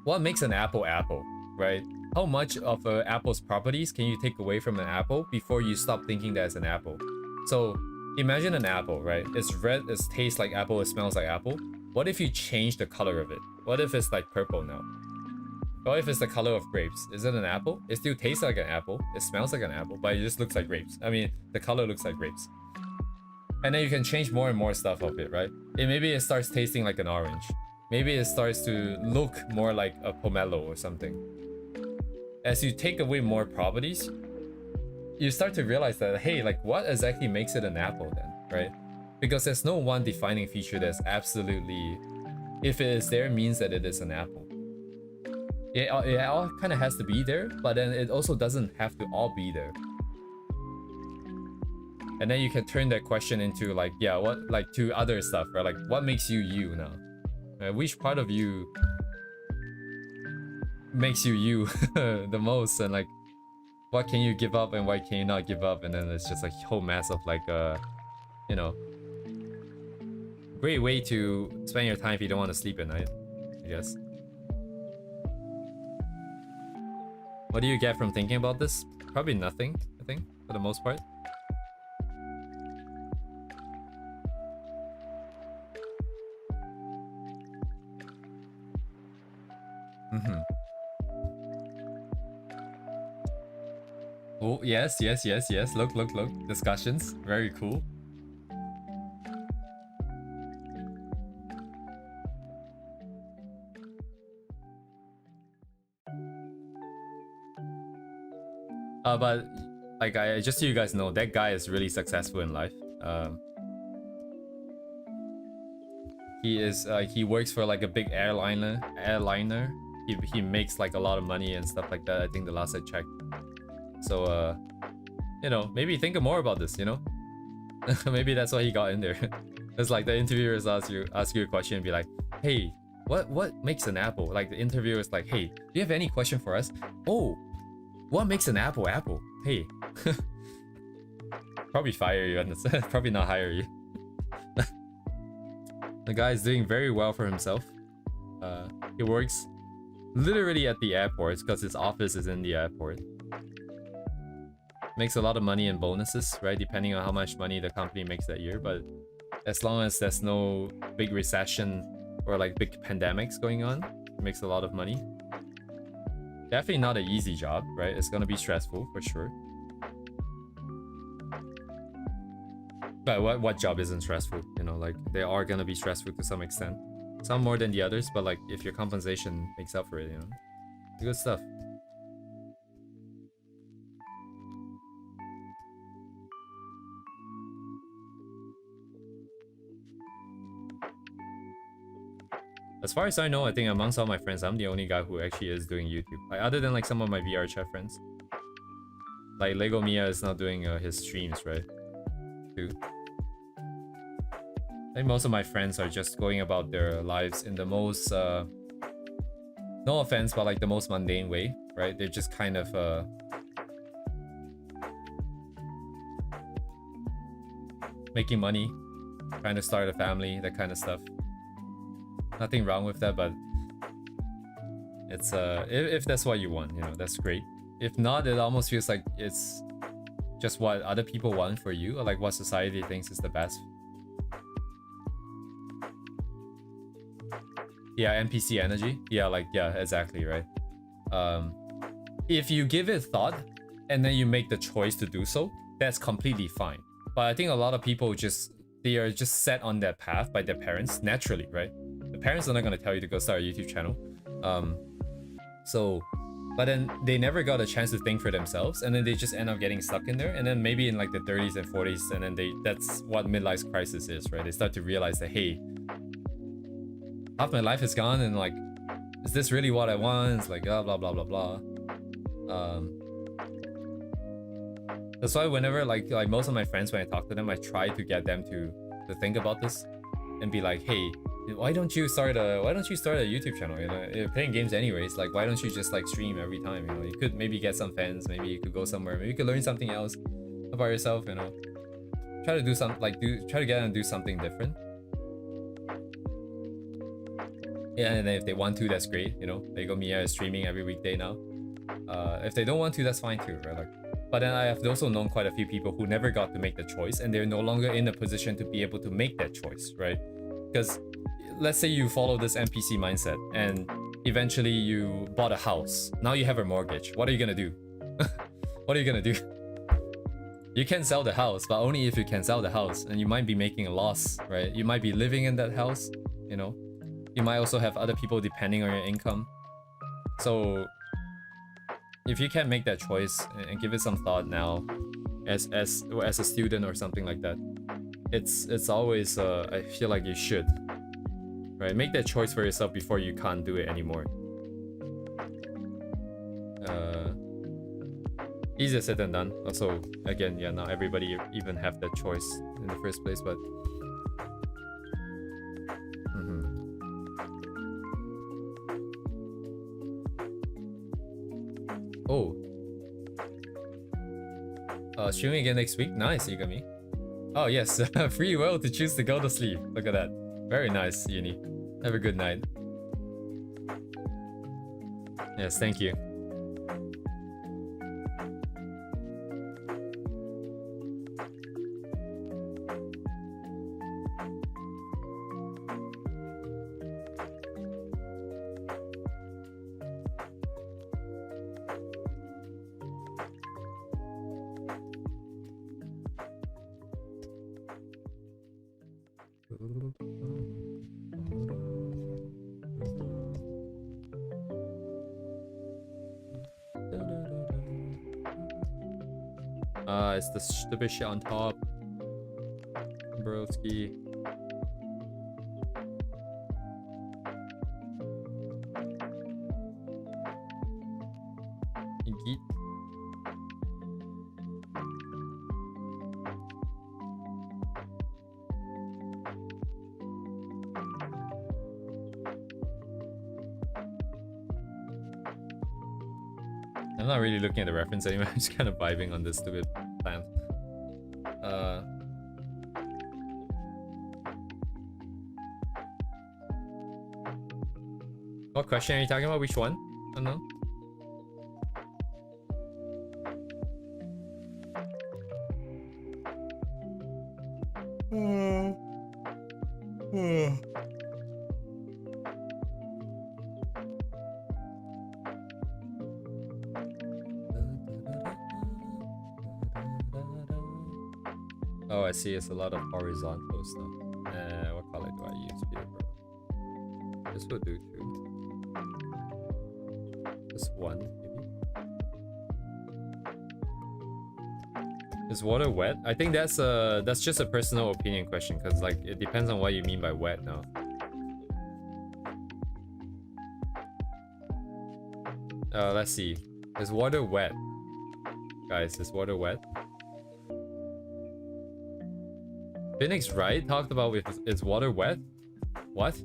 what makes an apple apple, right? How much of an apple's properties can you take away from an apple before you stop thinking that it's an apple? So imagine an apple, right? It's red, it tastes like apple, it smells like apple. What if you change the color of it? What if it's like purple now? What if it's the color of grapes? Is it an apple? It still tastes like an apple, it smells like an apple, but it just looks like grapes. I mean, the color looks like grapes. And then you can change more and more stuff of it, right? Maybe it starts tasting like an orange. Maybe it starts to look more like a pomelo or something. As you take away more properties, you start to realize that, hey, like what exactly makes it an apple then, right? Because there's no one defining feature that's absolutely, if it is there, means that it is an apple. It all kind of has to be there, but then it also doesn't have to all be there. And then you can turn that question into like, yeah, what, like to other stuff, right? Like what makes you you now? Which part of you makes you you the most, and like what can you give up and why can you not give up? And then it's just like a whole mess of like you know, great way to spend your time if you don't want to sleep at night, I guess. What do you get from thinking about this? Probably nothing, I think, for the most part. Oh, yes. Look. Discussions. Very cool. But like, just so you guys know, that guy is really successful in life. He works for like a big airliner. He makes like a lot of money and stuff like that. I think the last I checked. So you know, maybe think more about this, you know? Maybe that's why he got in there. It's like the interviewers ask you a question and be like, hey, what makes an apple? Like the interviewer is like, hey, do you have any question for us? Oh, what makes an apple apple? Hey. Probably fire you and probably not hire you. The guy is doing very well for himself. He works literally at the airport because his office is in the airport. Makes a lot of money in bonuses, right? Depending on how much money the company makes that year. But as long as there's no big recession or like big pandemics going on, it makes a lot of money. Definitely not an easy job, right? It's gonna be stressful for sure. But what job isn't stressful? You know, like they are gonna be stressful to some extent. Some more than the others, but like if your compensation makes up for it, you know. Good stuff. As far as I know, I think amongst all my friends, I'm the only guy who actually is doing YouTube. Like other than like some of my VR chat friends. Like Lego Mia is not doing his streams, right? Too. I think most of my friends are just going about their lives in the most, no offense, but like the most mundane way, right? They're just kind of, making money, trying to start a family, that kind of stuff. Nothing wrong with that, but it's, if that's what you want, you know, that's great. If not, it almost feels like it's just what other people want for you, or like what society thinks is the best. Yeah, NPC energy. Yeah, like, yeah, exactly, right? If you give it thought and then you make the choice to do so, that's completely fine. But I think a lot of people they are just set on that path by their parents naturally, right? The parents are not gonna tell you to go start a YouTube channel. But then they never got a chance to think for themselves, and then they just end up getting stuck in there, and then maybe in like the 30s and 40s, and then that's what midlife crisis is, right? They start to realize that, hey, half my life is gone, and like, is this really what I want? It's like blah blah blah blah blah. That's why whenever like most of my friends, when I talk to them, I try to get them to think about this and be like, hey, why don't you start a YouTube channel? You know, you're playing games anyways. Like, why don't you just like stream every time? You know, you could maybe get some fans. Maybe you could go somewhere. Maybe you could learn something else about yourself. You know, try to do something like try to get them to do something different. Yeah, and then if they want to, that's great. You know, Lego Mia is streaming every weekday now. If they don't want to, that's fine too, right? Like, but then I have also known quite a few people who never got to make the choice, and they're no longer in a position to be able to make that choice, right? Because let's say you follow this NPC mindset and eventually you bought a house. Now you have a mortgage. What are you gonna do? What are you gonna do? You can sell the house, but only if you can sell the house, and you might be making a loss, right? You might be living in that house, you know? You might also have other people depending on your income. So if you can't make that choice and give it some thought now as a student or something like that, it's always I feel like you should, right? Make that choice for yourself before you can't do it anymore. Easier said than done. Also, again, yeah, not everybody even have that choice in the first place, but oh, streaming again next week. Nice, Yugami. Oh yes, free will to choose to go to sleep. Look at that. Very nice, Uni. Have a good night. Yes, thank you. It's the stupid shit on top. Broski. Indeed. I'm not really looking at the reference anymore. I'm just kind of vibing on this stupid plant. What question are you talking about? Which one? I don't know. Oh, I see. It's a lot of horizontal stuff. What color do I use here, bro? This will do too. Just one, maybe. Is water wet? I think that's just a personal opinion question, because like it depends on what you mean by wet now. Let's see. Is water wet? Guys, is water wet? Phoenix Wright talked about with is water wet? What?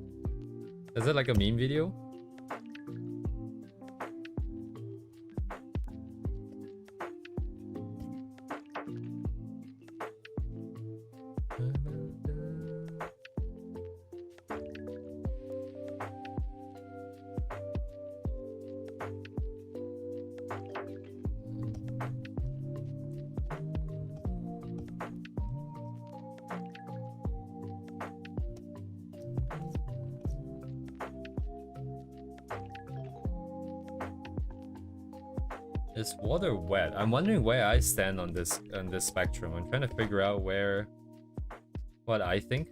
Is it like a meme video? Is water wet? I'm wondering where I stand on this spectrum. I'm trying to figure out what I think.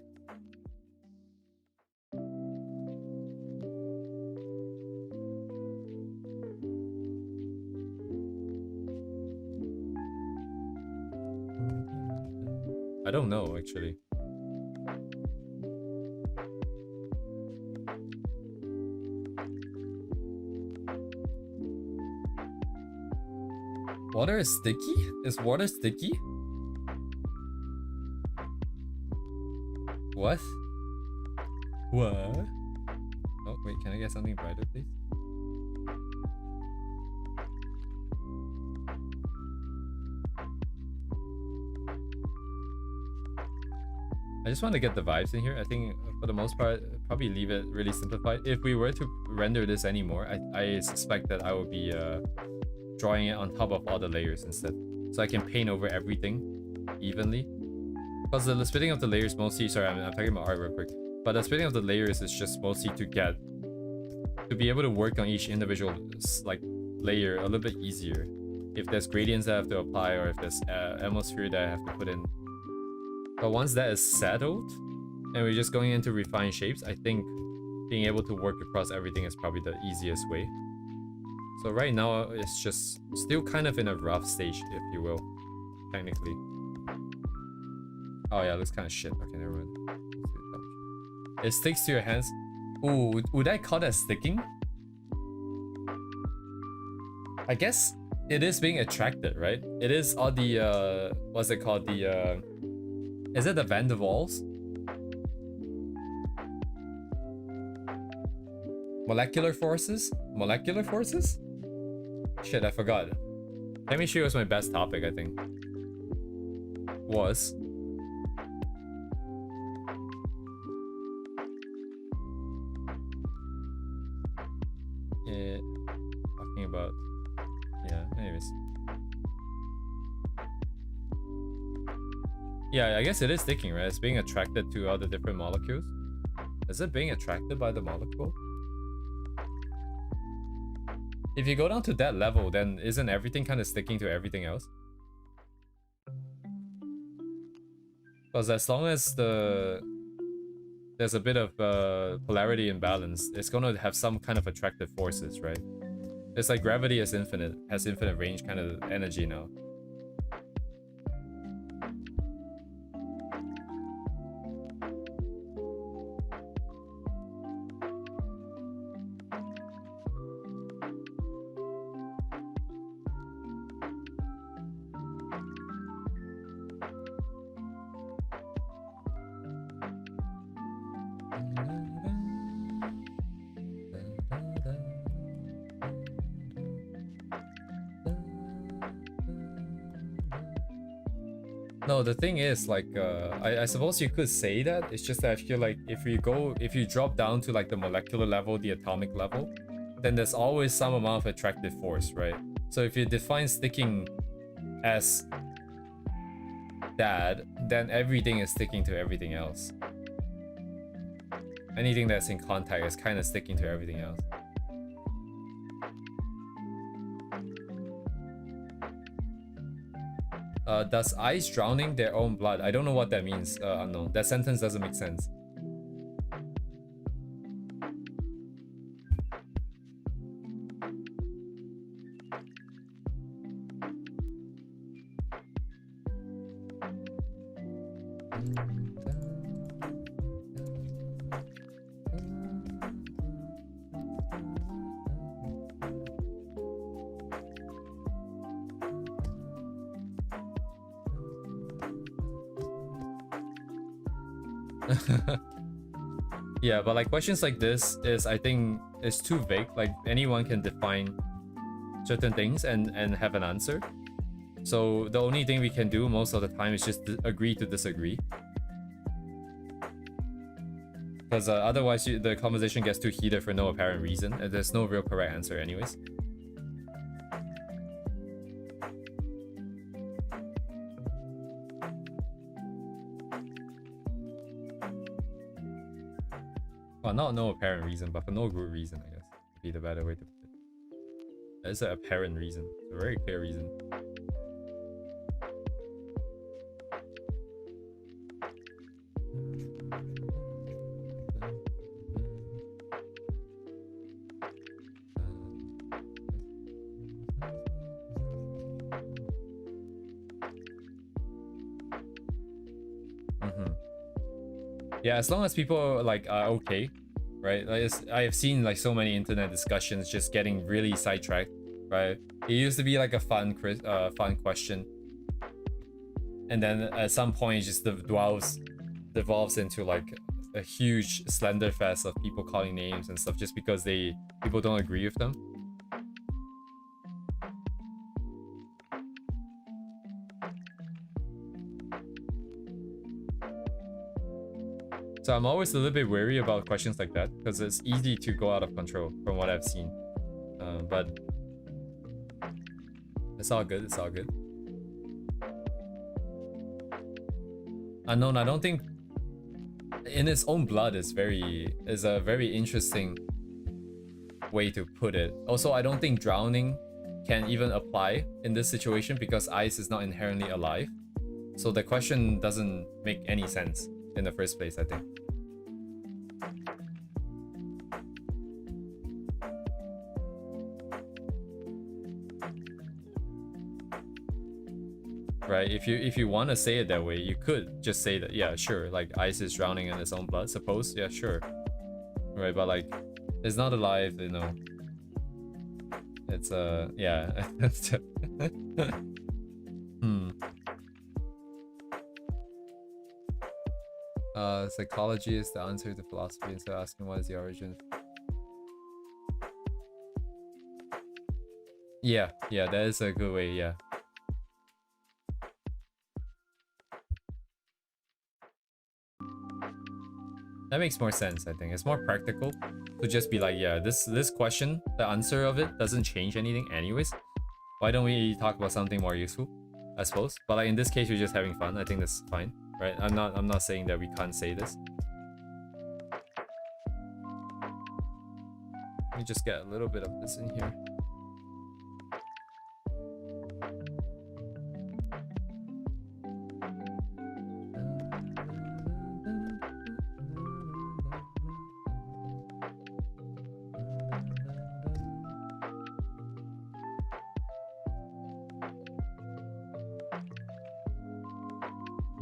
I don't know actually. Water is sticky? Is water sticky? What? What? Oh, wait, can I get something brighter, please? I just want to get the vibes in here. I think for the most part, probably leave it really simplified. If we were to render this anymore, I suspect that I would be drawing it on top of all the layers instead, so I can paint over everything evenly. Because the splitting of the layers mostly, sorry, I'm talking about art real quick, but the splitting of the layers is just mostly to be able to work on each individual like layer a little bit easier. If there's gradients that I have to apply, or if there's atmosphere that I have to put in. But once that is settled and we're just going into refined shapes, I think being able to work across everything is probably the easiest way. So right now, it's just still kind of in a rough stage, if you will, technically. Oh yeah, it looks kind of shit. Okay, never mind. It sticks to your hands. Ooh, would I call that sticking? I guess it is being attracted, right? It is all the, what's it called? The, is it the Van der Waals? Molecular forces? Molecular forces? Shit, I forgot. Chemistry was my best topic, I think. Was. Yeah. Talking about... Yeah, anyways. Yeah, I guess it is sticking, right? It's being attracted to all the different molecules. Is it being attracted by the molecule? If you go down to that level, then isn't everything kind of sticking to everything else? Because as long as there's a bit of polarity imbalance, it's going to have some kind of attractive forces, right? It's like gravity is infinite, has infinite range kind of energy now. No, the thing is, like, I suppose you could say that. It's just that I feel like if you drop down to like the molecular level, the atomic level, then there's always some amount of attractive force, right? So if you define sticking as that, then everything is sticking to everything else. Anything that's in contact is kind of sticking to everything else. Does ice drowning their own blood? I don't know what that means, unknown. That sentence doesn't make sense. Yeah, but like questions like this is, I think, is too vague. Like anyone can define certain things and have an answer. So the only thing we can do most of the time is just agree to disagree. Because otherwise the conversation gets too heated for no apparent reason, and there's no real correct answer anyways. Well, not no apparent reason, but for no good reason, I guess, would be the better way to put it. There's an apparent reason, a very clear reason. Yeah, as long as people like are okay, right? Like I have seen like so many internet discussions just getting really sidetracked, right? It used to be like a fun question, and then at some point it just devolves into like a huge slender fest of people calling names and stuff just because people don't agree with them. So I'm always a little bit wary about questions like that because it's easy to go out of control from what I've seen. But it's all good. It's all good. Unknown, I don't think in its own blood is a very interesting way to put it. Also, I don't think drowning can even apply in this situation because ice is not inherently alive. So the question doesn't make any sense in the first place, I think. Right, if you want to say it that way, you could just say that, yeah, sure, like ice is drowning in its own blood, suppose, yeah, sure. Right, but like it's not alive, you know. It's yeah. Psychology is the answer to philosophy instead of asking what is the origin. Yeah, that is a good way, yeah. That makes more sense, I think. It's more practical to just be like, yeah, this question, the answer of it doesn't change anything anyways. Why don't we talk about something more useful, I suppose? But like in this case, we're just having fun. I think that's fine, right? I'm not saying that we can't say this. Let me just get a little bit of this in here.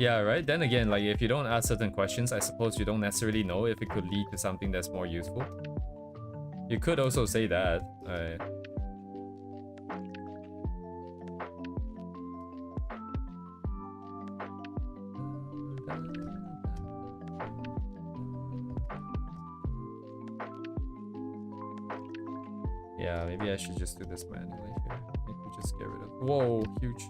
Yeah, right? Then again, like if you don't ask certain questions, I suppose you don't necessarily know if it could lead to something that's more useful. You could also say that. Yeah, maybe I should just do this manually here. Maybe just get rid of. Whoa, huge.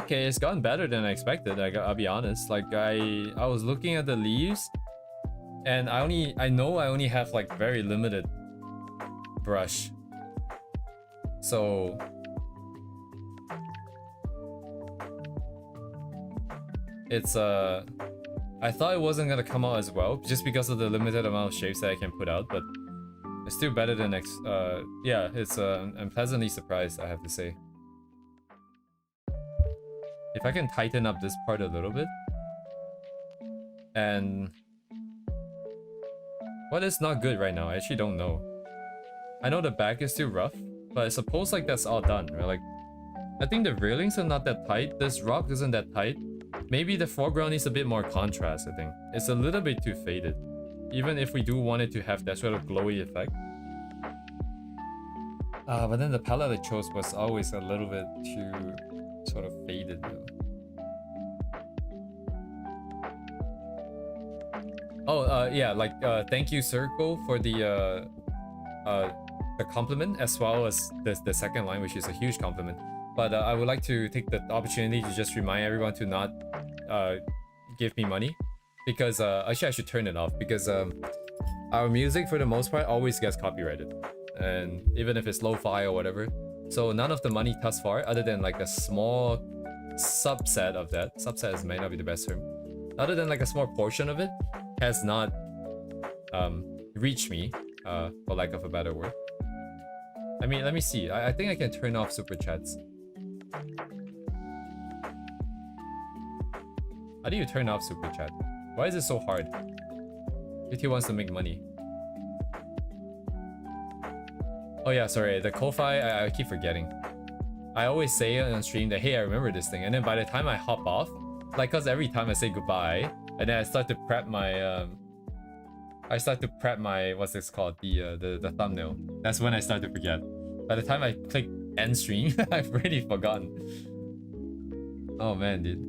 okay. It's gotten better than I expected. I'll be honest. Like I was looking at the leaves, and I know I only have like very limited brush. So it's I thought it wasn't gonna come out as well just because of the limited amount of shapes that I can put out, but it's still better than yeah, it's I'm pleasantly surprised, I have to say. If I can tighten up this part a little bit, and what is not good right now? I actually don't know. I know the back is still rough, but I suppose like that's all done, right? Like I think the railings are not that tight. This rock isn't that tight. Maybe the foreground needs a bit more contrast, I think. It's a little bit too faded. Even if we do want it to have that sort of glowy effect. But then the palette I chose was always a little bit too sort of faded though. Oh, yeah, like, thank you, Circle, for the compliment, as well as the second line, which is a huge compliment. But I would like to take the opportunity to just remind everyone to not give me money, because actually I should turn it off, because our music for the most part always gets copyrighted, and even if it's lo-fi or whatever. So none of the money thus far, other than like a small subset of that, subset may not be the best term, other than like a small portion of it, has not reached me, for lack of a better word. I mean, let me see. I think I can turn off super chats. How do you turn off super chat? Why is it so hard? YouTube wants to make money. Oh yeah, sorry, the Ko-Fi, I keep forgetting. I always say on stream that, hey, I remember this thing, and then by the time I hop off, like, cause every time I say goodbye, and then I start to prep my what's this called, the thumbnail. That's when I start to forget. By the time I click end stream, I've already forgotten. Oh man, dude.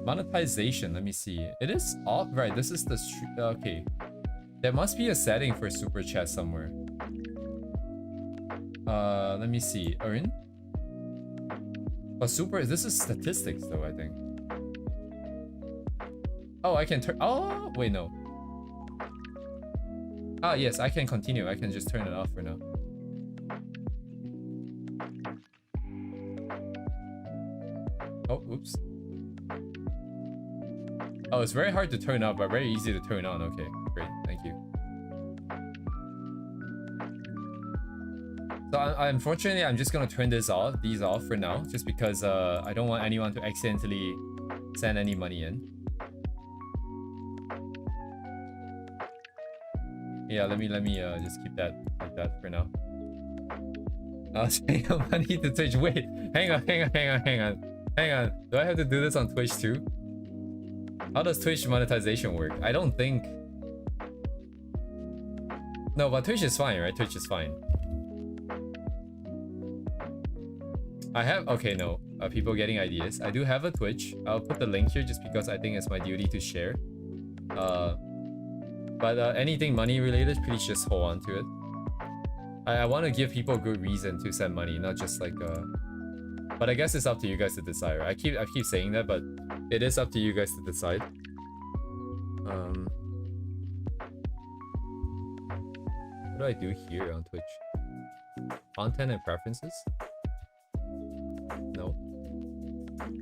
Monetization, let me see. It is off, right? This is the okay. There must be a setting for super chat somewhere. Let me see. Earn? But super, this is statistics though, I think. Oh, I can turn. Oh, wait, no. Ah, yes, I can continue. I can just turn it off for now. Oh, oops. Oh, it's very hard to turn up, but very easy to turn on. Okay, great. Thank you. So, unfortunately, I'm just gonna turn these off for now, just because I don't want anyone to accidentally send any money in. Yeah, let me just keep that like that for now. Paying money to Twitch. Wait, hang on. Do I have to do this on Twitch too? How does Twitch monetization work? I don't think. No, but Twitch is fine, right? Twitch is fine. I have, okay, no. People getting ideas. I do have a Twitch. I'll put the link here just because I think it's my duty to share. But anything money related, please just hold on to it. I want to give people a good reason to send money, not just like but I guess it's up to you guys to decide, right? I keep saying that, but it is up to you guys to decide. What do I do here on Twitch? Content and preferences? No.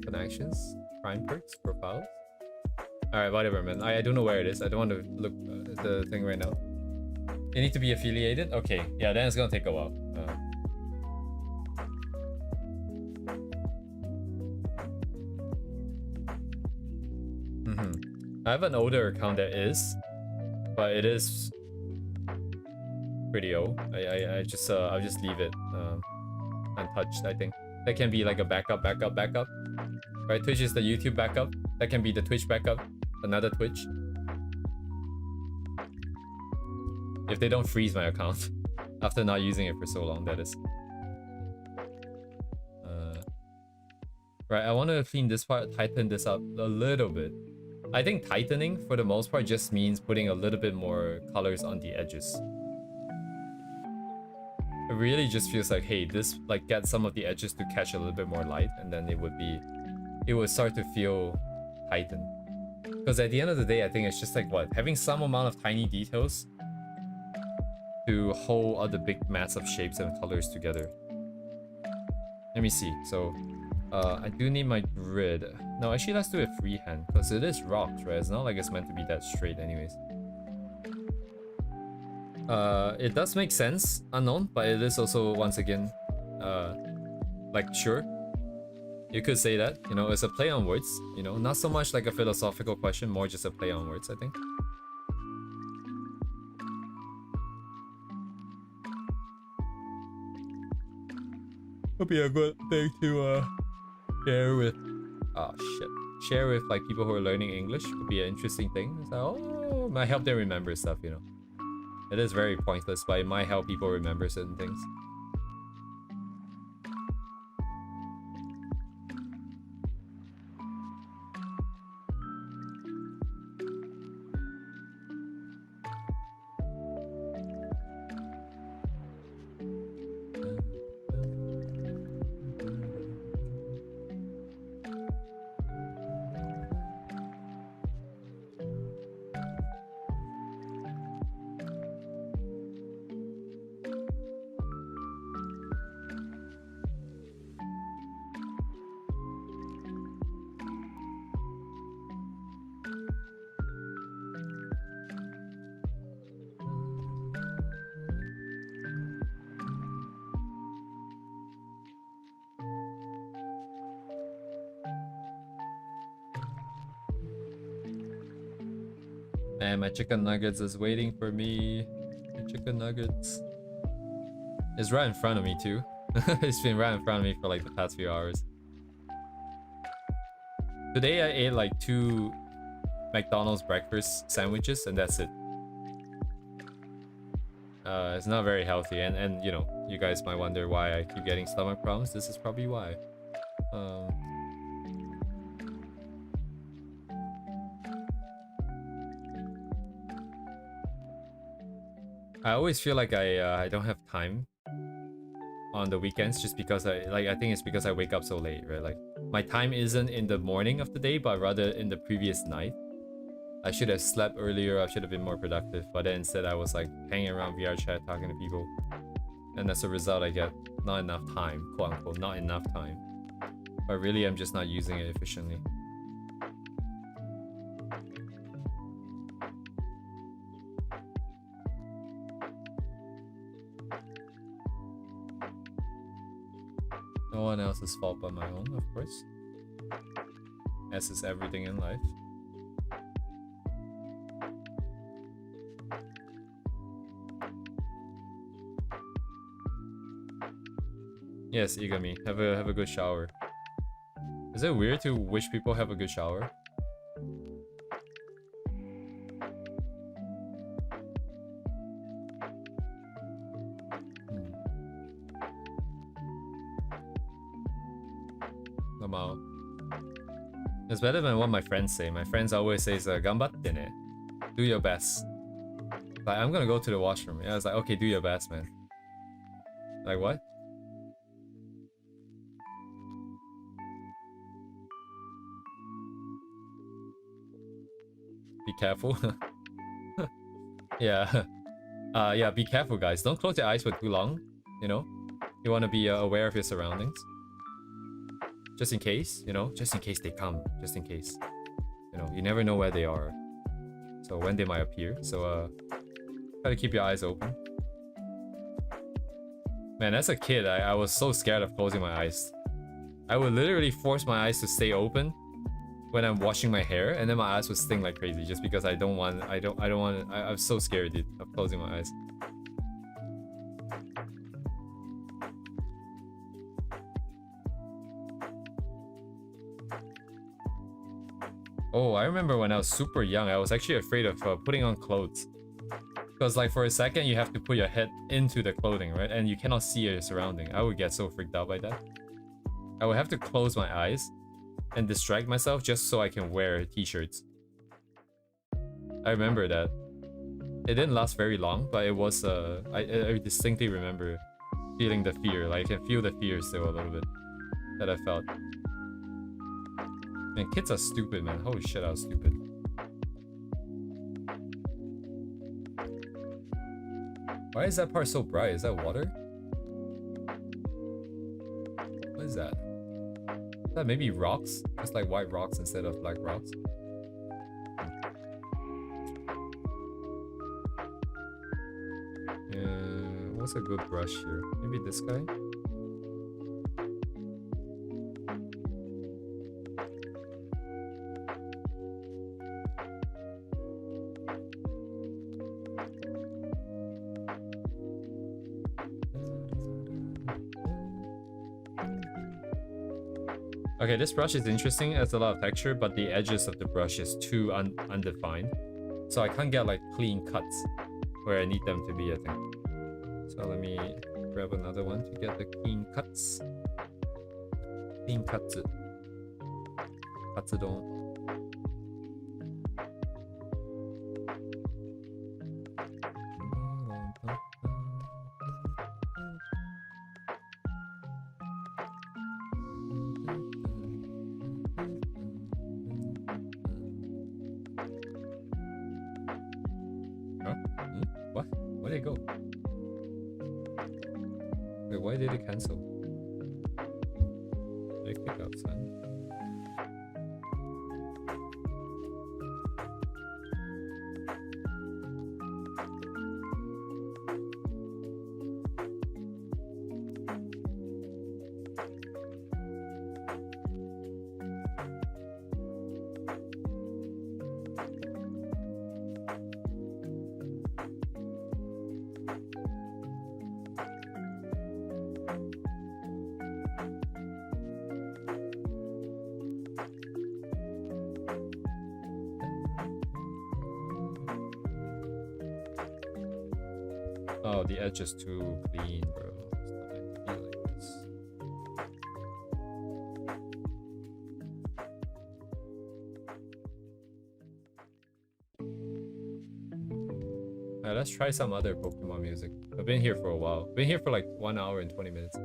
Connections? Prime perks? Profiles? Alright, whatever, man. I don't know where it is. I don't want to look at the thing right now. You need to be affiliated? Okay, yeah, then it's gonna take a while. I have an older account that is, but it is pretty old. I'll just leave it untouched. I think that can be like a backup. Right, Twitch is the YouTube backup. That can be the Twitch backup. Another Twitch. If they don't freeze my account after not using it for so long, that is. Right, I want to clean this part, tighten this up a little bit. I think tightening, for the most part, just means putting a little bit more colors on the edges. It really just feels like, hey, this like get some of the edges to catch a little bit more light, and then it would start to feel heightened. Because at the end of the day, I think it's just like what, having some amount of tiny details to hold all the big massive shapes and colors together. Let me see. So I do need my grid. No, actually let's do it freehand, because it is rocks, right? It's not like it's meant to be that straight anyways. It does make sense, Unknown, but it is also, once again, like, sure, you could say that, you know, it's a play on words, you know, not so much like a philosophical question, more just a play on words, I think. Would be a good thing to share with, share with like people who are learning English. Would be an interesting thing. It's like, oh, might help them remember stuff, you know. It is very pointless, but it might help people remember certain things. And my chicken nuggets is waiting for me. My chicken nuggets is right in front of me too. It's been right in front of me for like the past few hours. Today I ate like 2 McDonald's breakfast sandwiches and that's it. It's not very healthy, and you know, you guys might wonder why I keep getting stomach problems. This is probably why. I always feel like I don't have time on the weekends just because I think it's because I wake up so late, right? Like my time isn't in the morning of the day, but rather in the previous night. I should have slept earlier, I should have been more productive, but then instead I was like hanging around VR chat talking to people. And as a result I get not enough time, quote unquote, not enough time. But really I'm just not using it efficiently. No one else's fault but my own, of course. As is everything in life. Yes, Igami, have a good shower. Is it weird to wish people have a good shower? It's better than what my friends say. My friends always say, "Ganbatte ne, do your best." Like, I'm gonna go to the washroom. Yeah, I was like, okay, do your best, man. Like, what? Be careful. Yeah. Yeah, be careful, guys. Don't close your eyes for too long, you know? You want to be aware of your surroundings. Just in case, you know? Just in case they come. Just in case. You know, you never know where they are. So when they might appear. So, try to keep your eyes open. Man, as a kid, I was so scared of closing my eyes. I would literally force my eyes to stay open when I'm washing my hair, and then my eyes would sting like crazy just because I'm so scared, dude, of closing my eyes. Oh, I remember when I was super young, I was actually afraid of putting on clothes. Because like for a second, you have to put your head into the clothing, right? And you cannot see your surrounding. I would get so freaked out by that. I would have to close my eyes and distract myself just so I can wear t-shirts. I remember that. It didn't last very long, but it was, I distinctly remember feeling the fear. Like I can feel the fear still a little bit that I felt. Man, kids are stupid, man. Holy shit, I was stupid. Why is that part so bright? Is that water? What is that? Is that maybe rocks? Just like white rocks instead of black rocks? What's a good brush here? Maybe this guy? Okay, this brush is interesting. It has a lot of texture, but the edges of the brush is too undefined. So I can't get like clean cuts where I need them to be, I think. So let me grab another one to get the clean cuts. Clean cuts. Katsudon. What? Where'd it go? Wait, why did it cancel? Did I click outside? Oh, the edge is too clean, bro. It's not meant to be like this. Alright, let's try some other Pokemon music. I've been here for a while. Been here for like 1 hour and 20 minutes.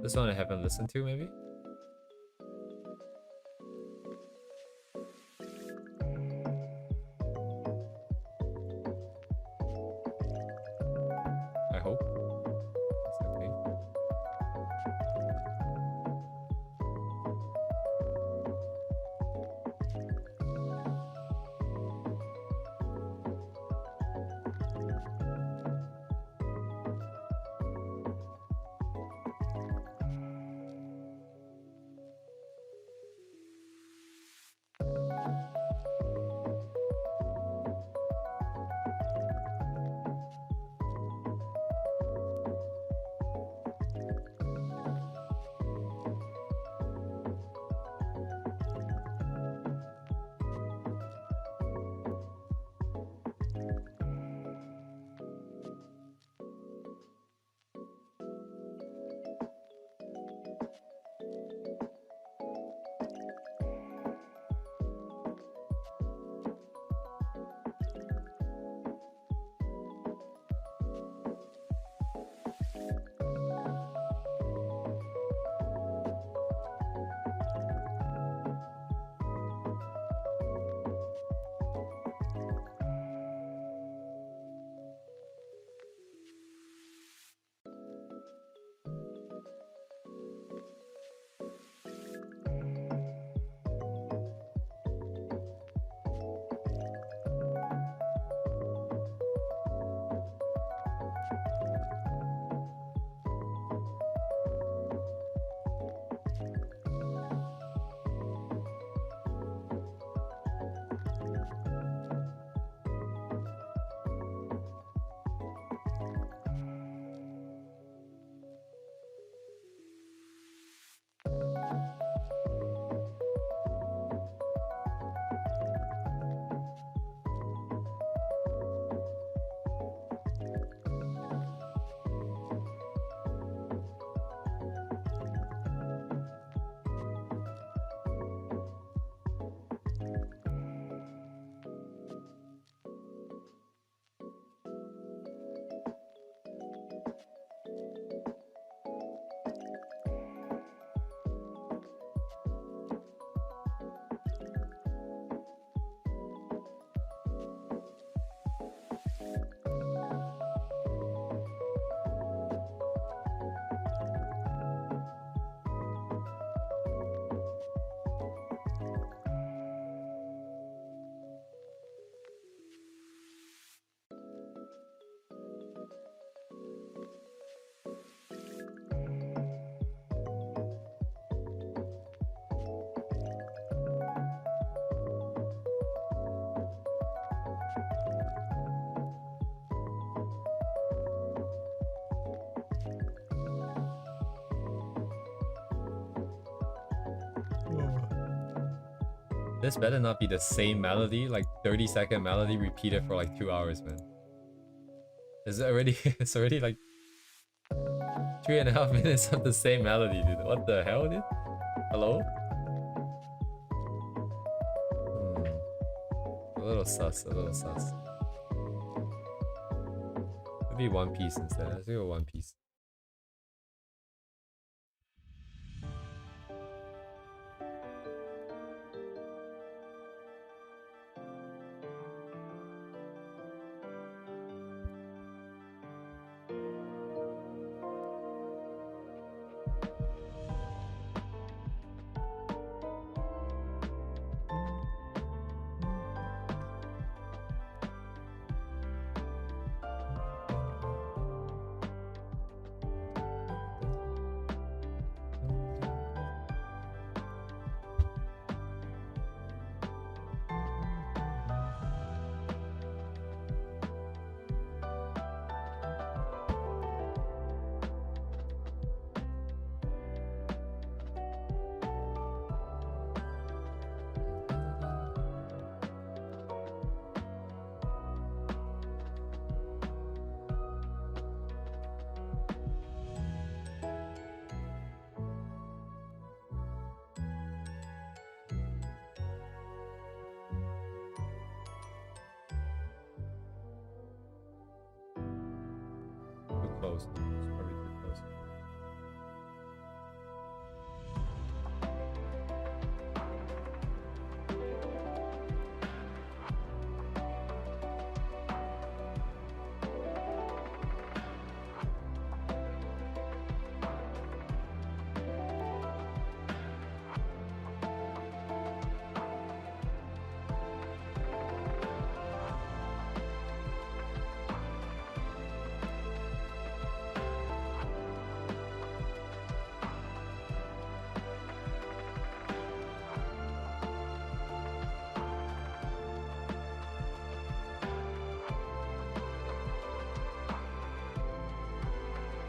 This one I haven't listened to, maybe? I hope. It's okay. This better not be the same melody, like 30-second melody repeated for like 2 hours, man. It's already it's already like 3.5 minutes of the same melody, dude. What the hell, dude? Hello? A little sus, a little sus. Maybe One Piece instead. Let's do a One Piece. Too close. It's probably too close.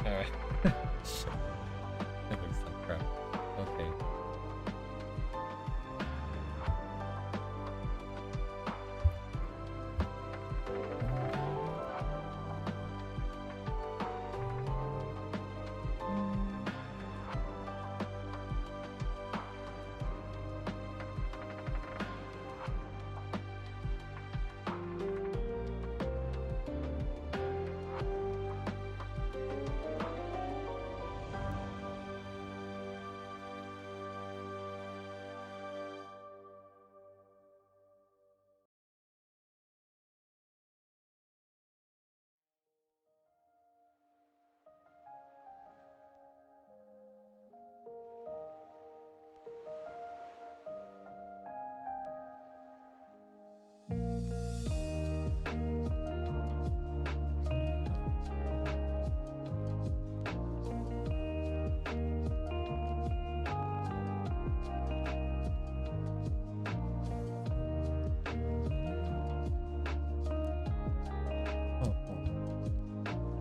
Alright. Shit. That looks like crap. Okay.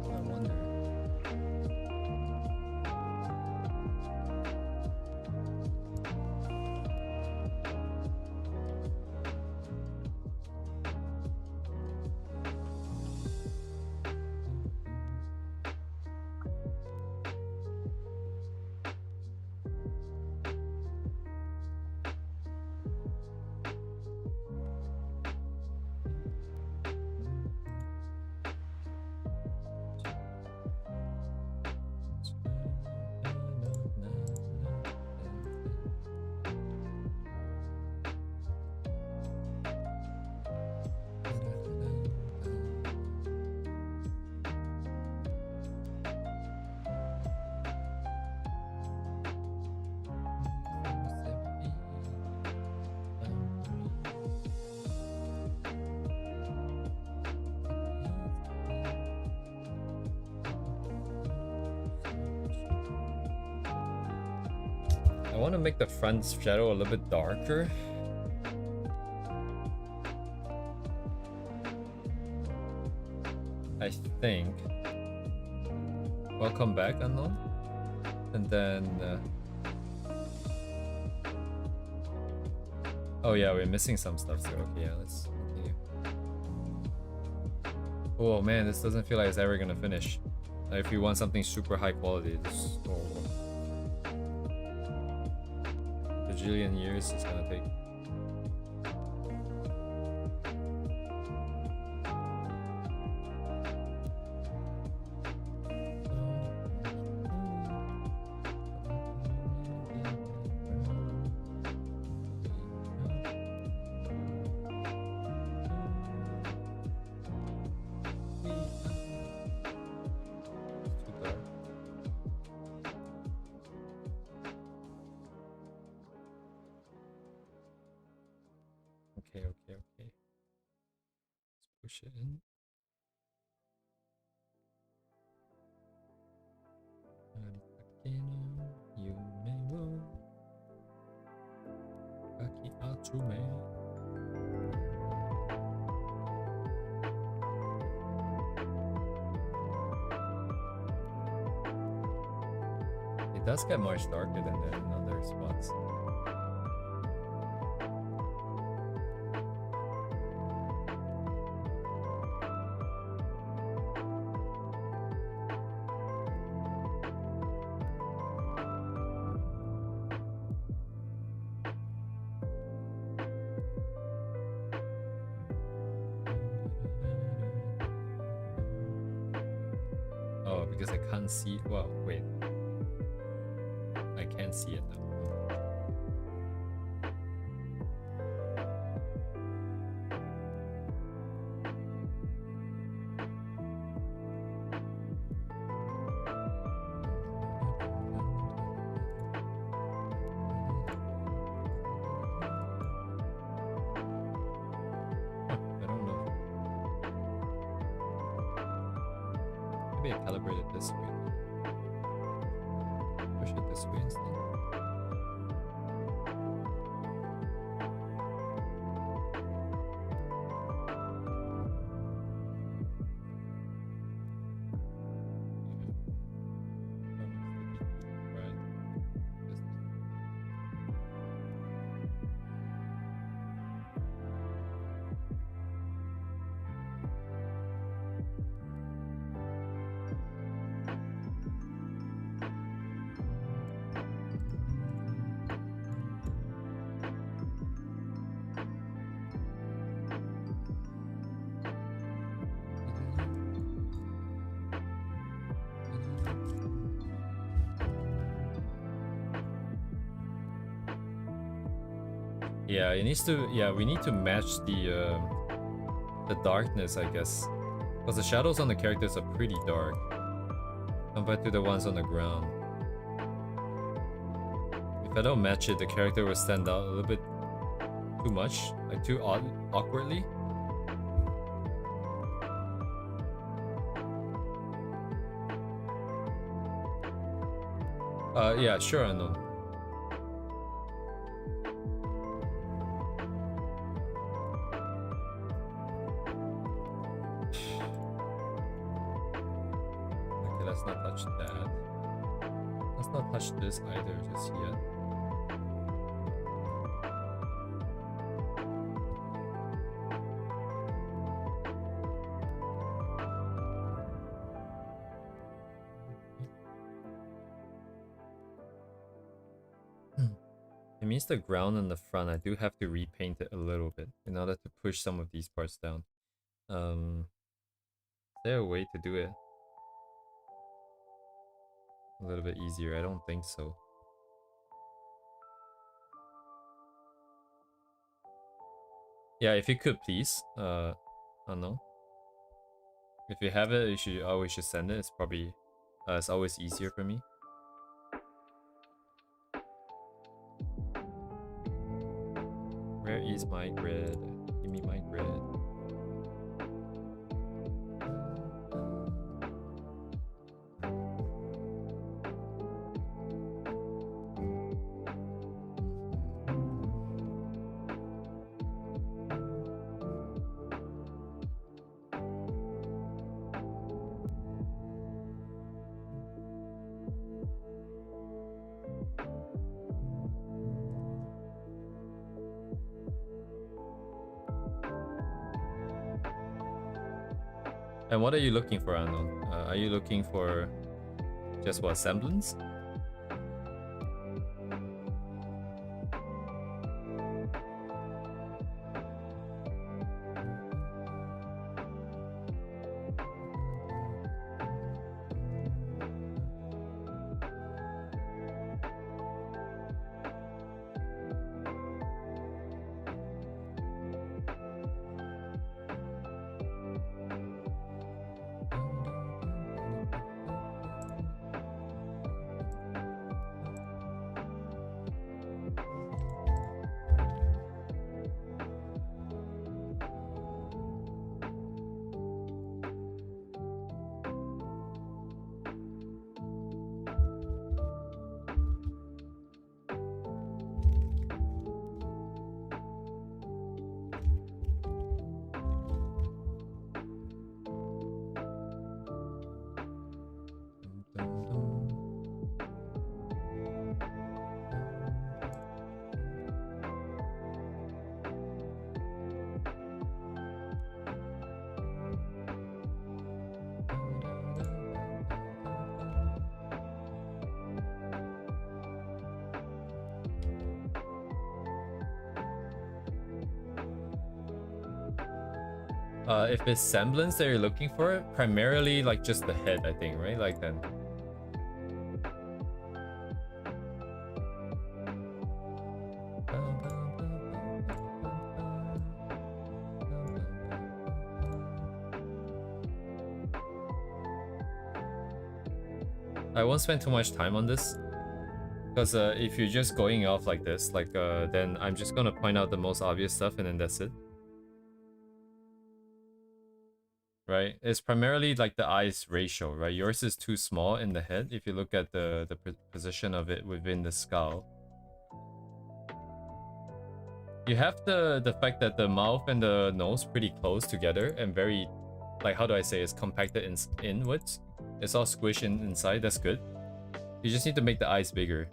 I wonder. I want to make the front shadow a little bit darker. I think. Welcome back, Unknown. And then Oh yeah, we're missing some stuff, so okay, yeah, let's continue. Oh man, this doesn't feel like it's ever gonna finish. Like, if you want something super high quality, this bajillion years it's gonna take. Okay, okay, okay. Let's push it in. Yume wo Kaki Atsume. It does get much darker than in other spots. Oh, because I can't see. Well, wait. I can't see it now. I don't know. Maybe I calibrate it this way. Push it this way instead. Yeah, it needs to. Yeah, we need to match the darkness, I guess, because the shadows on the characters are pretty dark compared to the ones on the ground. If I don't match it, the character will stand out a little bit too much, like too awkwardly. Yeah, sure, I know. Okay, let's not touch that. Let's not touch this either just yet. It means the ground in the front, I do have to repaint it a little bit in order to push some of these parts down. Is there a way to do it a little bit easier? I don't think so. Yeah, if you could please. I don't know. If you have it, you should always just send it. It's probably it's always easier for me. Where is my grid? Give me my grid. And what are you looking for, Anon? Are you looking for just what, semblance? If it's semblance that you're looking for, primarily like just the head, I think, right? Like then. I won't spend too much time on this, because if you're just going off like this, like then I'm just gonna point out the most obvious stuff and then that's it. Right? It's primarily like the eyes ratio, right? Yours is too small in the head if you look at the position of it within the skull. You have the fact that the mouth and the nose pretty close together and very, like, how do I say, it's compacted inwards. It's all squished inside, that's good. You just need to make the eyes bigger.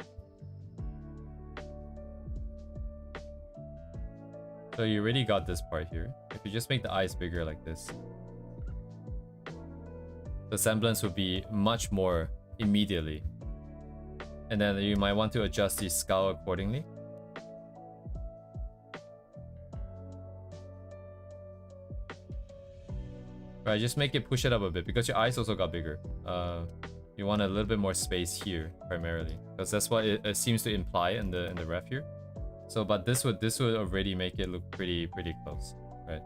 So you already got this part here. If you just make the eyes bigger like this, the semblance would be much more immediately. And then you might want to adjust the skull accordingly. Right, just make it, push it up a bit because your eyes also got bigger. You want a little bit more space here primarily, because that's what it seems to imply in the ref here. So, but this would already make it look pretty close, right?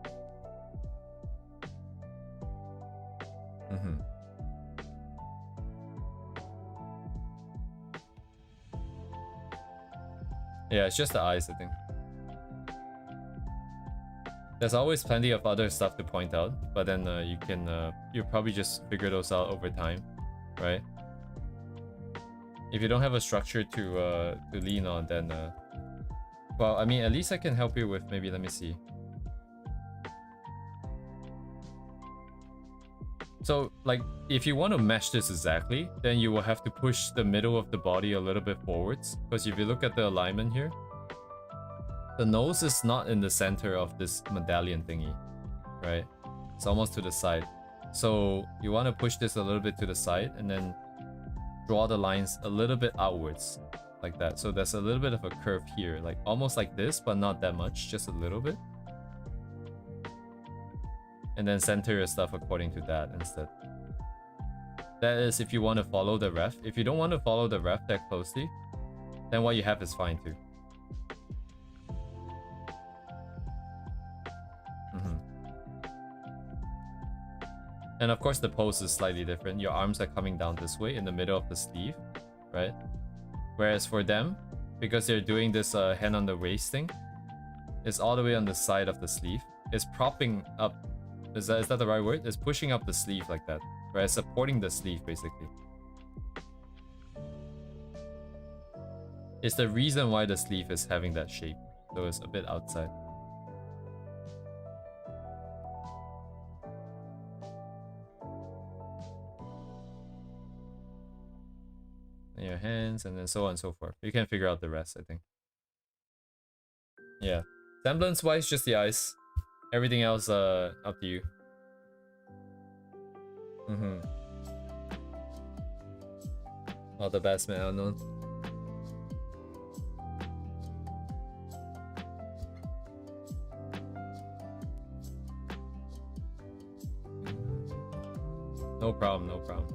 Yeah, it's just the eyes, I think. There's always plenty of other stuff to point out, but then you probably just figure those out over time, right? If you don't have a structure to lean on, then well, I mean, at least I can help you with, maybe, let me see. So, like, if you want to mesh this exactly, then you will have to push the middle of the body a little bit forwards. Because if you look at the alignment here, the nose is not in the center of this medallion thingy, right? It's almost to the side. So you want to push this a little bit to the side and then draw the lines a little bit outwards, like that. So there's a little bit of a curve here, like almost like this, but not that much, just a little bit. And then center your stuff according to that instead. That is if you want to follow the ref. If you don't want to follow the ref that closely, then what you have is fine too. And of course the pose is slightly different. Your arms are coming down this way in the middle of the sleeve, right? Whereas for them, because they're doing this hand on the waist thing, it's all the way on the side of the sleeve. It's propping up. Is that the right word? It's pushing up the sleeve like that, right? Supporting the sleeve basically. It's the reason why the sleeve is having that shape, so it's a bit outside. And your hands, and then so on and so forth. You can figure out the rest, I think. Yeah. Semblance wise, just the eyes. Everything else, up to you. Mm-hmm. All the best, man, Unknown. No problem, no problem.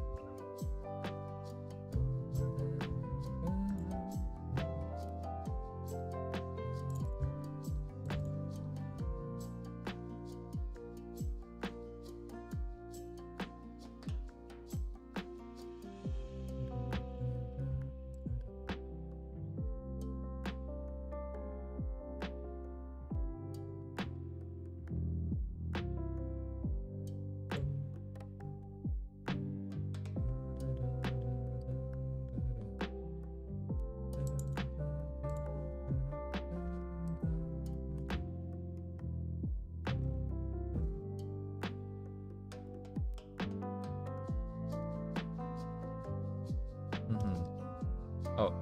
Oh,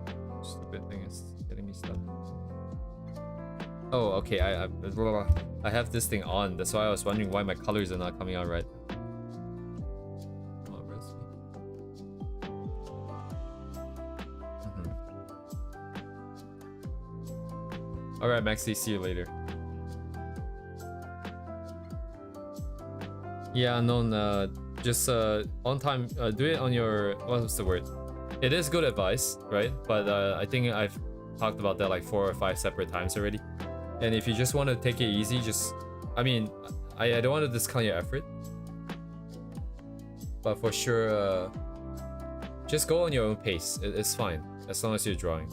stupid thing is getting me stuck. Oh, okay. I have this thing on. That's why I was wondering why my colors are not coming out right. Come on, Rusty. All right, Maxi. See you later. Yeah, no. Just on time. Do it on your. What's the word? It is good advice, right? But I think I've talked about that like 4 or 5 separate times already. And if you just want to take it easy, just... I mean, I don't want to discount your effort. But for sure, just go on your own pace. It's fine, as long as you're drawing.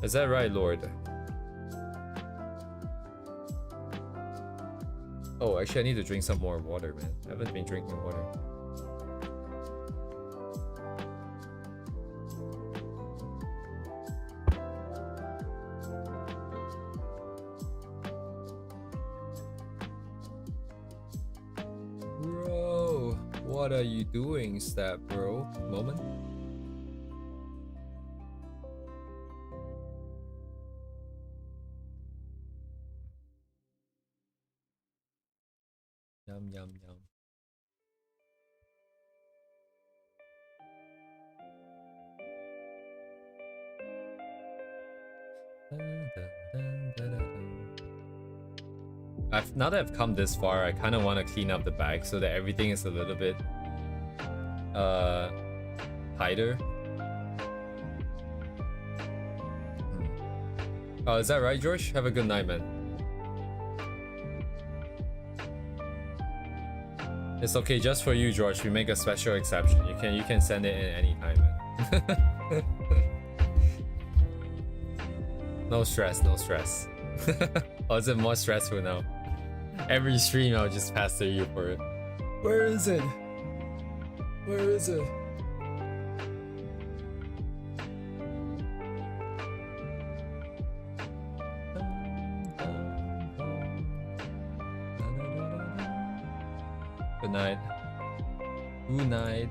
Is that right, Lord? Oh, actually I need to drink some more water, man. I haven't been drinking water. Bro, what are you doing, Stab, bro? Moment. Yum, yum, yum. Now that I've come this far, I kind of want to clean up the bag so that everything is a little bit tighter. Oh, is that right, George? Have a good night, man. It's okay, just for you, George. We make a special exception. You can send it in any time, man. No stress, no stress. Oh, is it more stressful now? Every stream I'll just pass through you for it. Where is it? Where is it? Good night. Good night.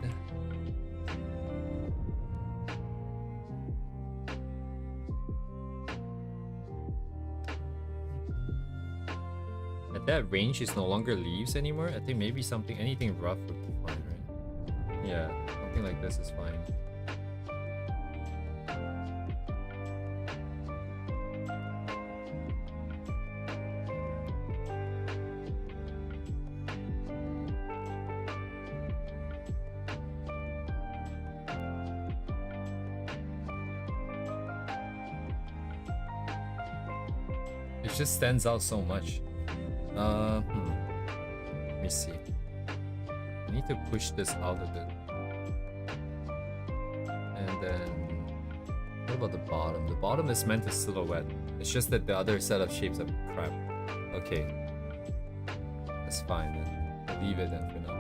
At that range is no longer leaves anymore. I think maybe anything rough would be fine, right? Yeah, something like this is fine. It just stands out so much. Let me see. I need to push this out a bit. And then... what about the bottom? The bottom is meant to silhouette. It's just that the other set of shapes are crap. Okay. That's fine then. I'll leave it then for now.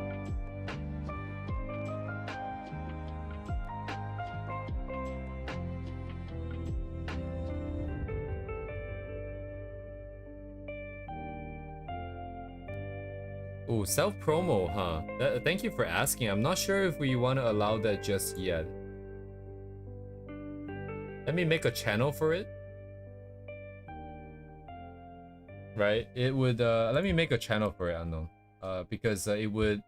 Oh, self-promo, huh? Thank you for asking. I'm not sure if we want to allow that just yet. Let me make a channel for it. Right? It would, let me make a channel for it, Unknown. Because it would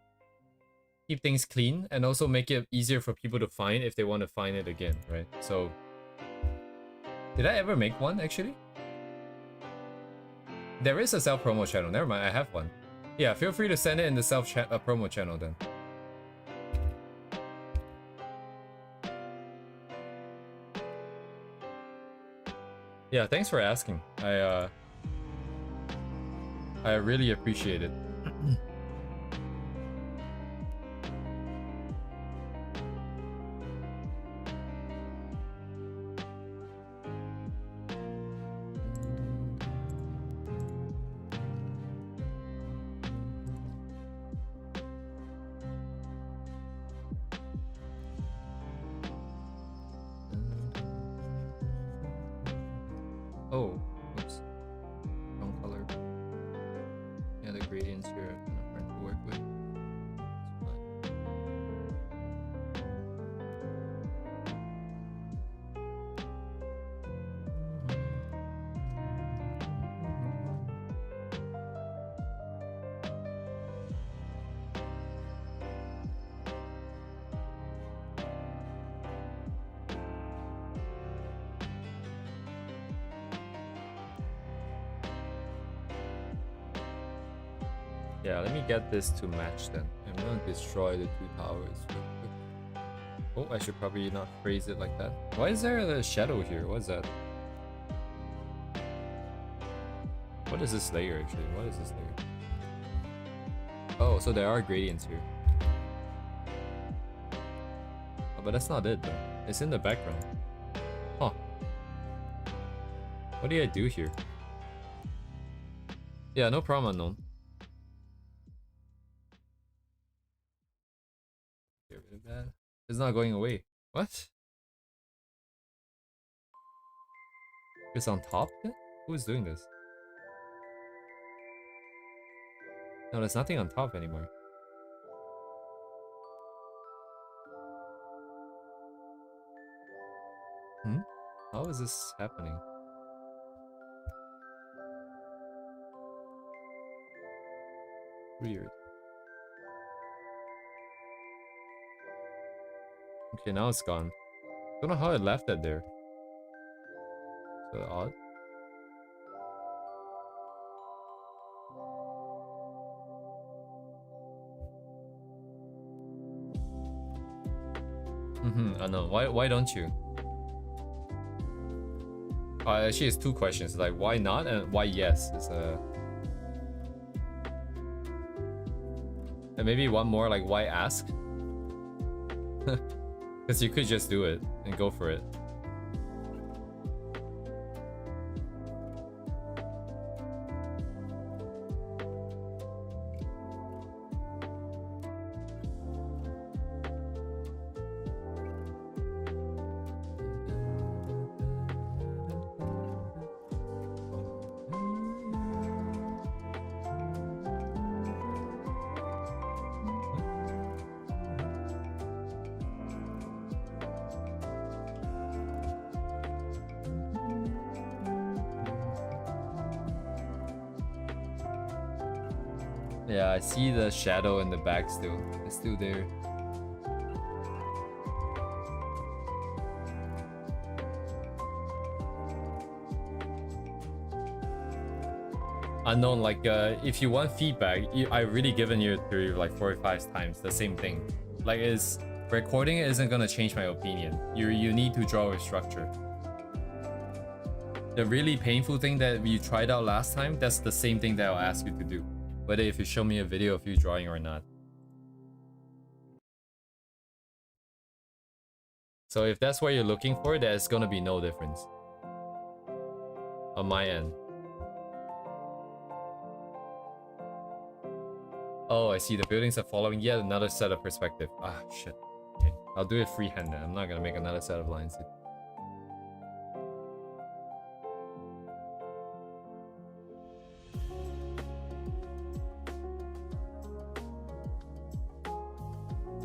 keep things clean and also make it easier for people to find if they want to find it again, right? So, did I ever make one actually? There is a self promo channel. Never mind, I have one. Yeah, feel free to send it in the self promo channel then. Yeah, thanks for asking. I really appreciate it. Oh, oops. Wrong color. Yeah, the gradients here are kind of hard to work with. It's fine. Yeah, let me get this to match then. I'm gonna destroy the two towers real quick. Oh, I should probably not phrase it like that. Why is there a shadow here? What's that? What is this layer actually? What is this layer? Oh, so there are gradients here. Oh, but that's not it though. It's in the background. Huh. What did I do here? Yeah, no problem, unknown. Get rid of that. It's not going away. What? It's on top then? Who is doing this? No, there's nothing on top anymore. Hmm? How is this happening? Weird. Okay, now it's gone. Don't know how I left that there. So odd. I know. Why don't you? Actually, it's two questions. Like, why not and why yes? It's and maybe one more, like, why ask? Because you could just do it and go for it. Yeah, I see the shadow in the back still. It's still there. Unknown, like, if you want feedback, I really given you through like 4 or 5 times the same thing. Like, is recording it isn't gonna change my opinion. You need to draw a structure. The really painful thing that you tried out last time, that's the same thing that I'll ask you to do. Whether if you show me a video of you drawing or not. So if that's what you're looking for, there's gonna be no difference on my end. Oh, I see. The buildings are following yet another set of perspective. Ah, shit. Okay, I'll do it freehand then. I'm not gonna make another set of lines.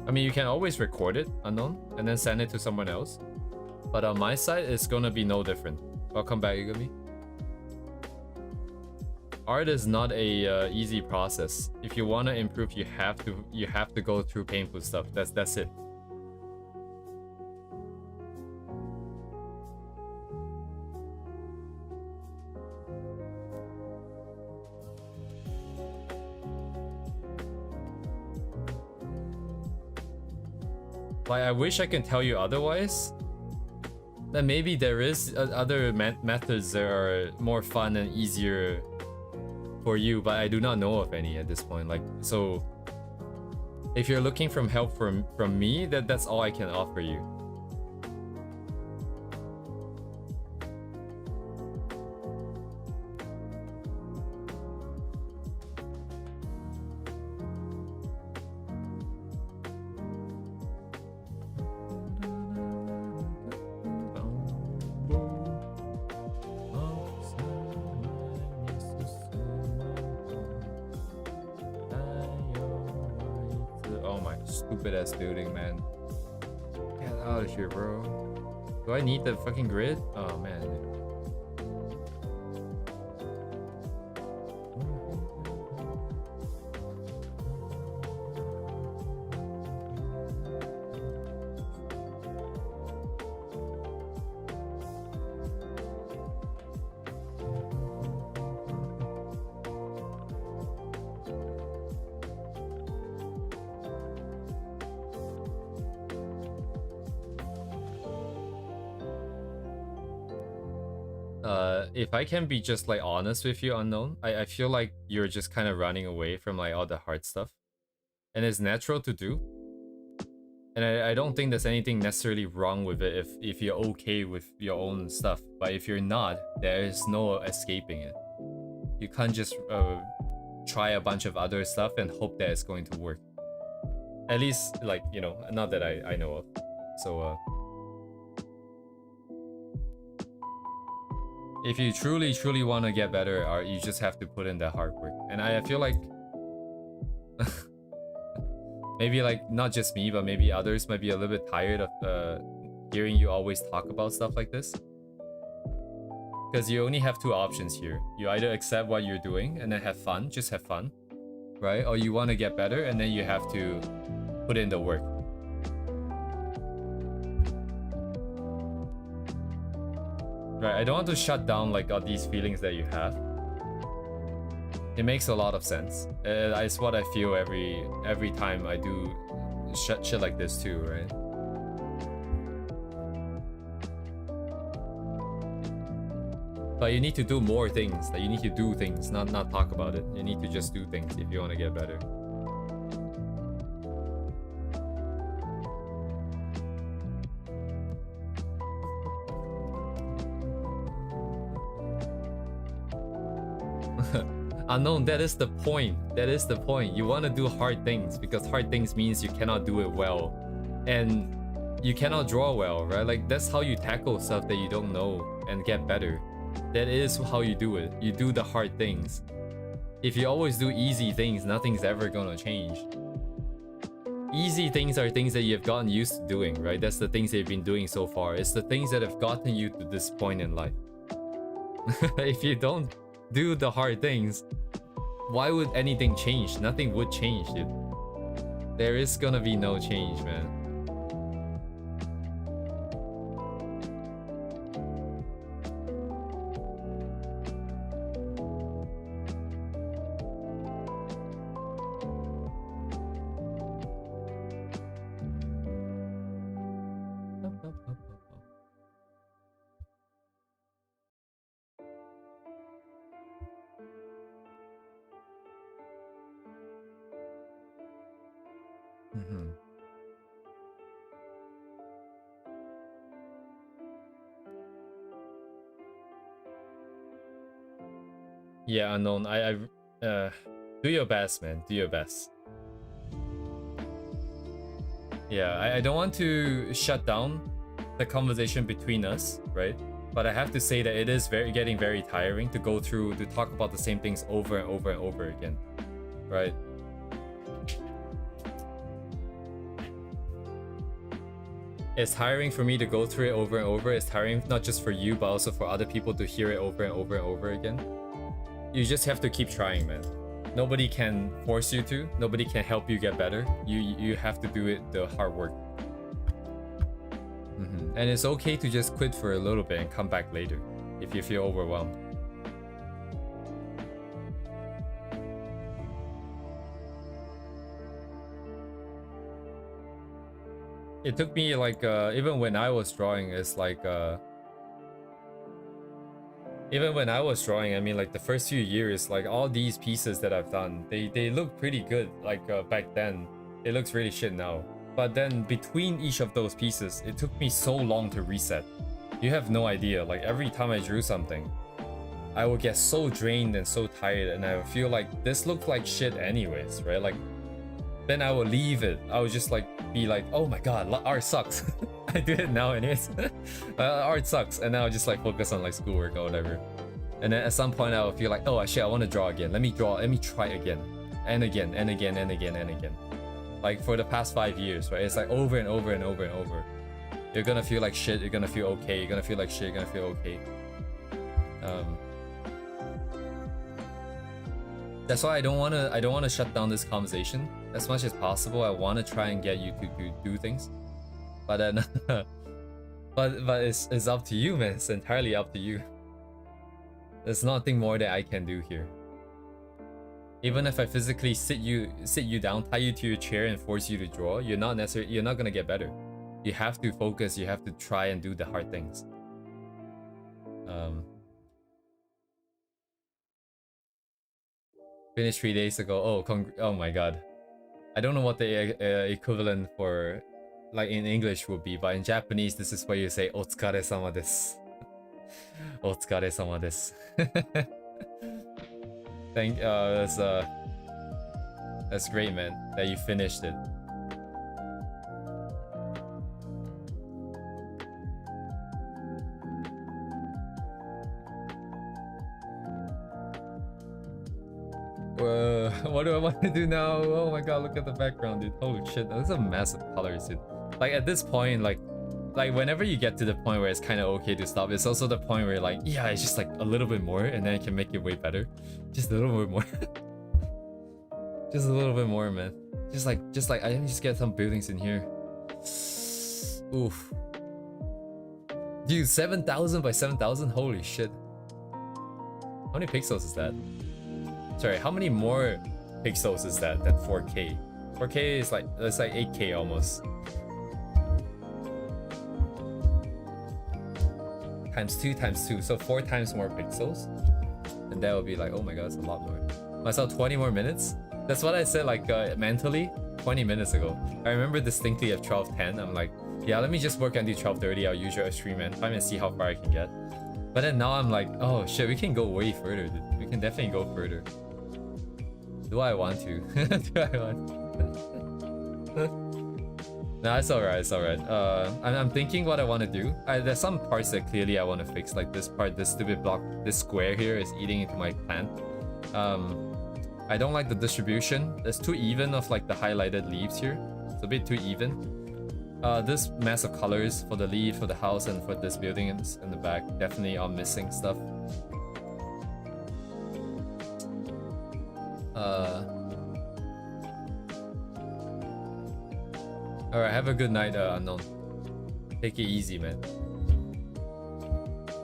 I mean, you can always record it, unknown, and then send it to someone else. But on my side, it's gonna be no different. Welcome back, Igami. art is not a easy process. If you want to improve, you have to go through painful stuff. That's it. Like, I wish I can tell you otherwise. That maybe there is other methods that are more fun and easier for you, but I do not know of any at this point. Like, so if you're looking for help from me, that's all I can offer you. Stupid ass building, man. Get out of here, bro. Do I need the fucking grid? Oh man. If I can be just like honest with you, Unknown, I feel like you're just kind of running away from like all the hard stuff, and it's natural to do, and I don't think there's anything necessarily wrong with it if you're okay with your own stuff. But if you're not, there is no escaping it. You can't just try a bunch of other stuff and hope that it's going to work. At least, like, you know, not that I know of. So if you truly want to get better, you just have to put in that hard work. And I feel like maybe like not just me, but maybe others might be a little bit tired of hearing you always talk about stuff like this. Because you only have two options here. You either accept what you're doing and then have fun, just have fun, right? Or you want to get better and then you have to put in the work. Right, I don't want to shut down like all these feelings that you have. It makes a lot of sense. It's what I feel every time I do shit like this too, right? But you need to do more things. Like, you need to do things, not talk about it. You need to just do things if you want to get better. Unknown, that is the point. That is the point. You want to do hard things because hard things means you cannot do it well. And you cannot draw well, right? Like, that's how you tackle stuff that you don't know and get better. That is how you do it. You do the hard things. If you always do easy things, nothing's ever gonna change. Easy things are things that you've gotten used to doing, right? That's the things that you've been doing so far. It's the things that have gotten you to this point in life. If you don't do the hard things, why would anything change? Nothing would change, dude. There is gonna be no change, man. Yeah, Unknown, I do your best, man. Do your best. Yeah, I don't want to shut down the conversation between us, right? But I have to say that it is getting very tiring to go through, to talk about the same things over and over and over again, right? It's tiring for me to go through it over and over. It's tiring not just for you, but also for other people to hear it over and over and over again. you just have to keep trying, man. Nobody can force you to. Nobody can help you get better. You have to do it the hard work. And it's okay to just quit for a little bit and come back later if you feel overwhelmed. It took me like even when I was drawing, it's like even when I was drawing, I mean, like the first few years, like all these pieces that I've done, they look pretty good. Like back then, it looks really shit now. But then between each of those pieces, it took me so long to reset. You have no idea. Like every time I drew something, I would get so drained and so tired, and I would feel like this looked like shit anyways, right? Like then I would leave it. I would just like be like, oh my god, art sucks. I do it now anyways. Art sucks, and now I just like focus on like schoolwork or whatever. And then at some point I would feel like, oh shit, I want to draw again. Let me try again, and again, and again, and again, and again. Like for the past 5 years, right? It's like over and over and over and over. You're gonna feel like shit. You're gonna feel okay. You're gonna feel like shit. You're gonna feel okay. That's why I don't wanna shut down this conversation as much as possible. I wanna try and get you to do things, but then, but it's up to you, man. It's entirely up to you. There's nothing more that I can do here. Even if I physically sit you down, tie you to your chair, and force you to draw, you're not gonna get better. You have to focus. You have to try and do the hard things. Finished 3 days ago. Oh my god. I don't know what the equivalent for like in English would be, but in Japanese this is where you say "Otsukare-sama desu." Otsukare-sama desu. That's great, man, that you finished it. What do I want to do now? Oh my god, look at the background, dude. Holy shit, that's a massive colors, dude. Like at this point, like whenever you get to the point where it's kind of okay to stop, it's also the point where like, yeah, it's just like a little bit more, and then it can make it way better. Just a little bit more. Just a little bit more, man. Just like I can just get some buildings in here. Oof. Dude, 7,000 by 7,000? Holy shit. How many pixels is that? Sorry, how many more pixels is that than 4K? 4K is like, that's like 8K almost. Times 2, so 4 times more pixels. And that would be like, oh my god, that's a lot more. Myself 20 more minutes? That's what I said like mentally 20 minutes ago. I remember distinctly at 12:10, I'm like, yeah, let me just work until 12:30, I'll use your stream and time and see how far I can get. But then now I'm like, oh shit, we can go way further, dude. We can definitely go further. Do I want to? Do I want to? Nah, it's alright, it's alright. I'm thinking what I want to do. There's some parts that clearly I want to fix, like this part, this stupid block, this square here is eating into my plant. I don't like the distribution. It's too even of like the highlighted leaves here. It's a bit too even. This mess of colors for the leaf, for the house, and for this building in the back definitely are missing stuff. Alright, have a good night, Unknown. Take it easy, man.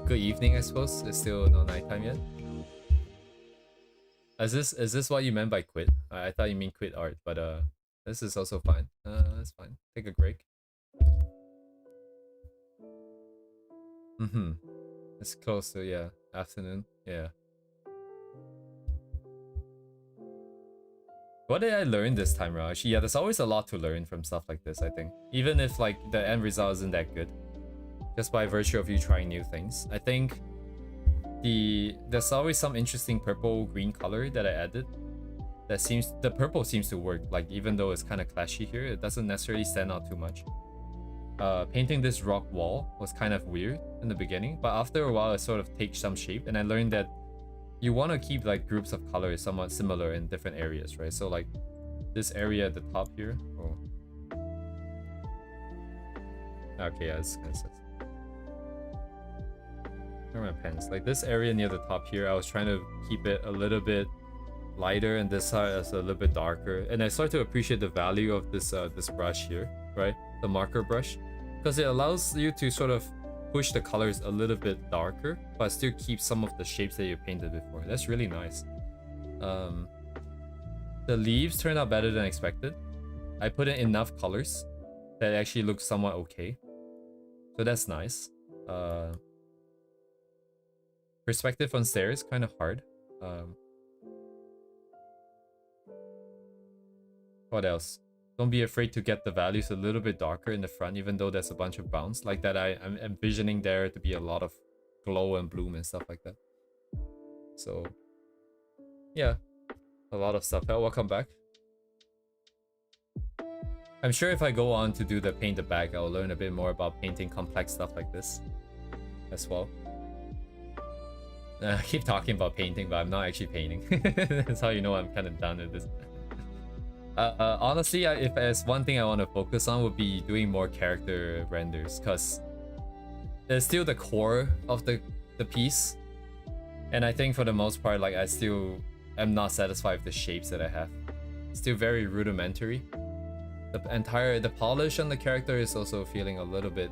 Good evening, I suppose. It's still not nighttime yet. Is this what you meant by quit? I thought you mean quit art, but this is also fine. That's fine. Take a break. It's close to, yeah, afternoon. Yeah. What did I learn this time around? Actually, yeah, there's always a lot to learn from stuff like this, I think. Even if like the end result isn't that good. Just by virtue of you trying new things. I think there's always some interesting purple green color that I added. The purple seems to work. Like even though it's kind of clashy here, it doesn't necessarily stand out too much. Painting this rock wall was kind of weird in the beginning, but after a while it sort of takes some shape, and I learned that you want to keep like groups of colors somewhat similar in different areas, right? So like this area at the top here. Oh. Okay, yeah, it's kind of sense. Where are my pens? Like this area near the top here, I was trying to keep it a little bit lighter, and this side is a little bit darker. And I start to appreciate the value of this this brush here, right? The marker brush, because it allows you to sort of push the colors a little bit darker, but still keep some of the shapes that you painted before. That's really nice. The leaves turned out better than expected. I put in enough colors that it actually looks somewhat okay. So that's nice. Perspective on stairs, kind of hard. What else? Don't be afraid to get the values a little bit darker in the front, even though there's a bunch of bounce like that. I'm envisioning there to be a lot of glow and bloom and stuff like that. So yeah, a lot of stuff. Oh, welcome back. I'm sure if I go on to do the paint the bag, I'll learn a bit more about painting complex stuff like this as well. I keep talking about painting, but I'm not actually painting. That's how you know I'm kind of done with this. Honestly, if there's one thing I want to focus on, would be doing more character renders, because it's still the core of the piece, and I think for the most part, like, I still am not satisfied with the shapes that I have. Still very rudimentary. The polish on the character is also feeling a little bit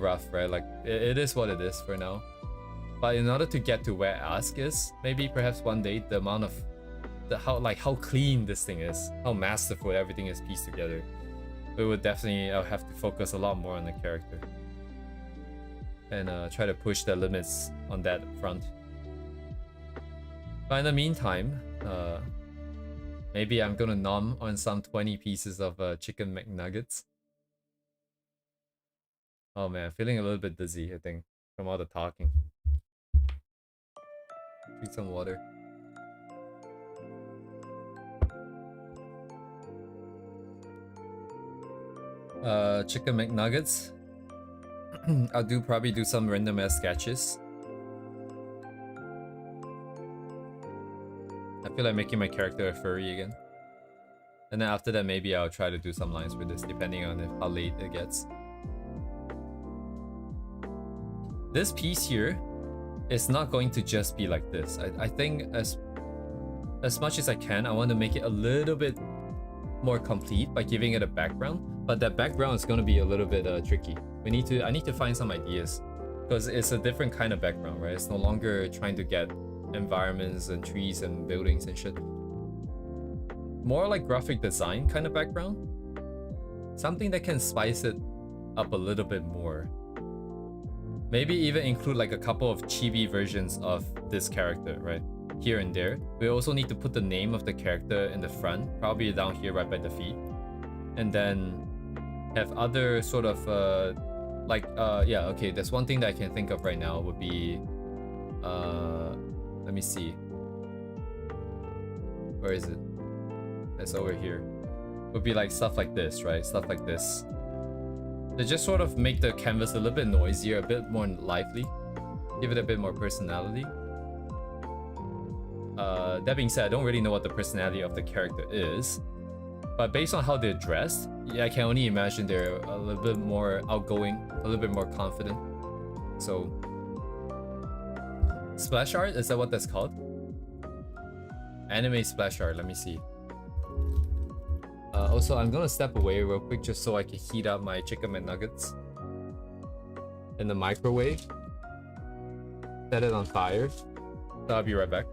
rough, right? Like it is what it is for now. But in order to get to where Ask is, maybe perhaps one day, the amount of how clean this thing is, how masterful everything is pieced together, we would definitely have to focus a lot more on the character and try to push the limits on that front. But in the meantime, maybe I'm gonna nom on some 20 pieces of chicken McNuggets. Oh man, feeling a little bit dizzy, I think, from all the talking. Drink some water. Chicken McNuggets. I'll probably do some random ass sketches. I feel like making my character a furry again. And then after that, maybe I'll try to do some lines for this, depending on how late it gets. This piece here is not going to just be like this. I think as much as I can, I want to make it a little bit more complete by giving it a background. But that background is going to be a little bit tricky. I need to find some ideas, because it's a different kind of background, right? It's no longer trying to get environments and trees and buildings and shit. More like graphic design kind of background. Something that can spice it up a little bit more. Maybe even include like a couple of chibi versions of this character, right? Here and there. We also need to put the name of the character in the front, probably down here right by the feet. And then have other sort of yeah, okay, there's one thing that I can think of right now would be let me see. Where is it? It's over here. Would be like stuff like this, right? Stuff like this. They just sort of make the canvas a little bit noisier, a bit more lively. Give it a bit more personality. That being said, I don't really know what the personality of the character is. But based on how they're dressed, yeah, I can only imagine they're a little bit more outgoing, a little bit more confident. So, splash art, is that what that's called? Anime splash art, let me see. Also, I'm gonna step away real quick just so I can heat up my chicken McNuggets in the microwave. Set it on fire. So I'll be right back.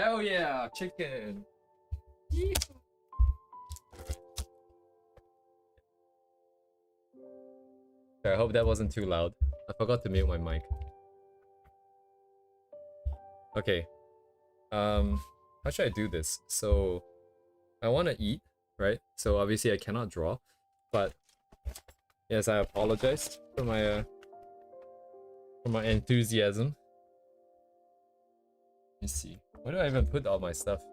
Hell yeah, chicken. I hope that wasn't too loud. I forgot to mute my mic. Okay. How should I do this? So I want to eat, right? So obviously I cannot draw, but yes, I apologize for my enthusiasm. Let me see. Where do I even put all my stuff?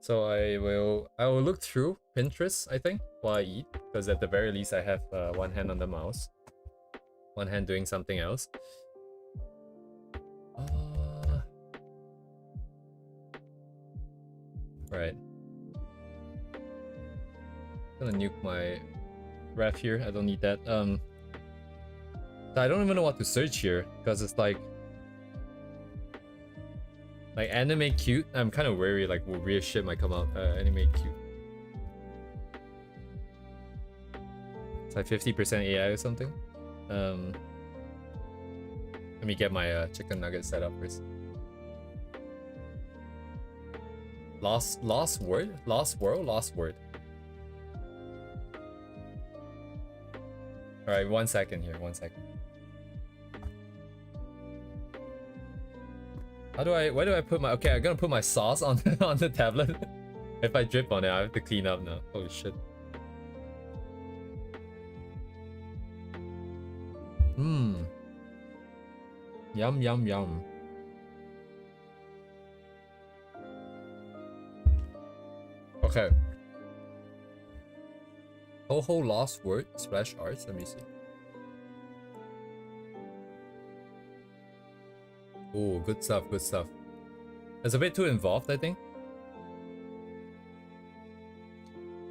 So I will look through Pinterest, I think, while I eat, because at the very least I have one hand on the mouse, one hand doing something else. Right. Gonna nuke my ref here. I don't need that. So I don't even know what to search here because it's like anime cute. I'm kind of worried like weird shit might come out. Anime cute. It's like 50% AI or something. Let me get my chicken nugget set up first. Lost word? Lost world? Lost word. Alright, 1 second here, 1 second. Where do I put my... Okay, I'm gonna put my sauce on, on the tablet. If I drip on it, I have to clean up now. Holy shit. Yum, yum, yum. Okay. Ho lost word splash arts. Let me see. Oh, good stuff, good stuff. It's a bit too involved, I think.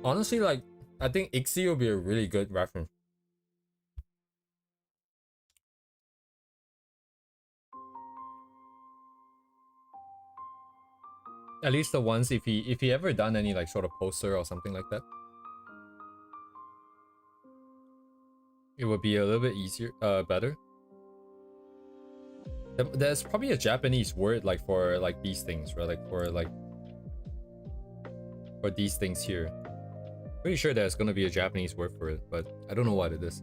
Honestly, like, I think IXI will be a really good reference. At least the ones if he ever done any like sort of poster or something like that. It would be a little bit easier, better. There's probably a Japanese word like for like these things, right? Like for these things here. Pretty sure there's gonna be a Japanese word for it, but I don't know what it is.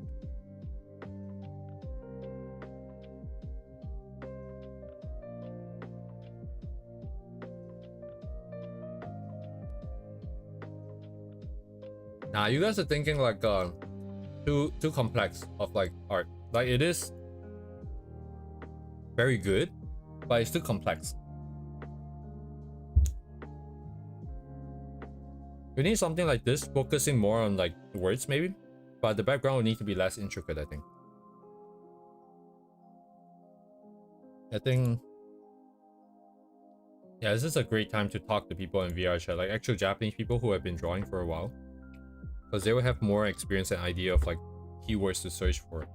Nah, you guys are thinking like too complex of like art. Like it is very good, but it's too complex. We need something like this, focusing more on like words maybe, but the background would need to be less intricate, I think. Yeah, this is a great time to talk to people in VR chat, like actual Japanese people who have been drawing for a while, because they will have more experience and idea of like keywords to search for.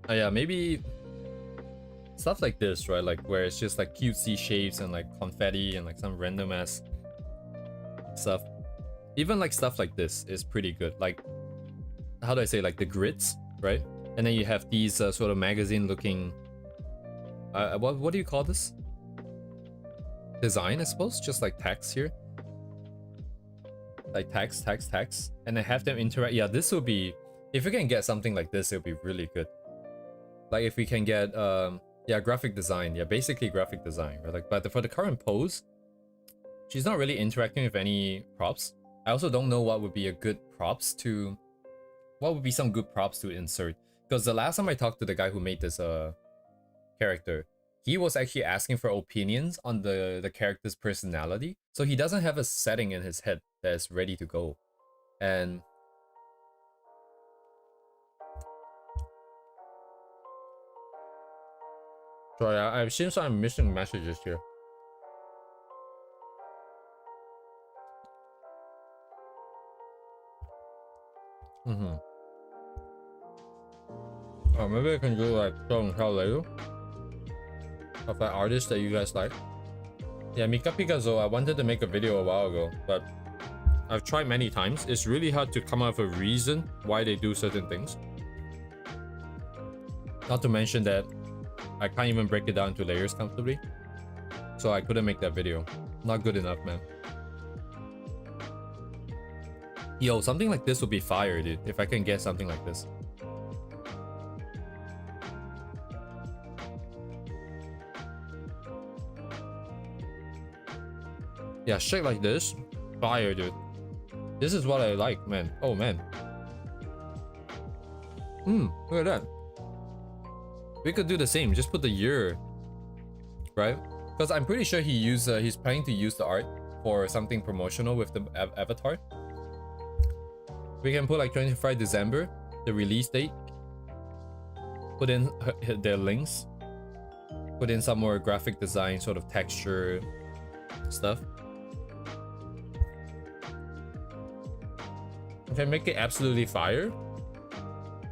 Yeah, maybe stuff like this, right? Like where it's just like cutesy shapes and like confetti and like some random ass stuff. Even like stuff like this is pretty good. Like, how do I say, like the grids, right? And then you have these sort of magazine looking what do you call this? Design, I suppose, just like text here. Like text, and then have them interact. Yeah, this will be, if you can get something like this, it'll be really good. Like if we can get yeah, graphic design. Yeah, basically graphic design, right? Like, but for the current pose, she's not really interacting with any props. I also don't know what would be a good props to, what would be some good props to insert. Because the last time I talked to the guy who made this character, he was actually asking for opinions on the character's personality. So he doesn't have a setting in his head that's ready to go. And sorry, it seems I'm missing messages here. Oh, maybe I can do like show and tell later of that artist that you guys like. Yeah, Mika Picasso, I wanted to make a video a while ago, but I've tried many times. It's really hard to come up with a reason why they do certain things. Not to mention that I can't even break it down into layers comfortably. So I couldn't make that video. Not good enough, man. Yo, something like this would be fire, dude. If I can get something like this. Yeah, shit like this. Fire, dude. This is what I like, man. Oh, man. Look at that. We could do the same. Just put the year, right? Because I'm pretty sure he's planning to use the art for something promotional with the avatar. We can put like 25 December, the release date. Put in their links. Put in some more graphic design, sort of texture stuff. Okay, make it absolutely fire.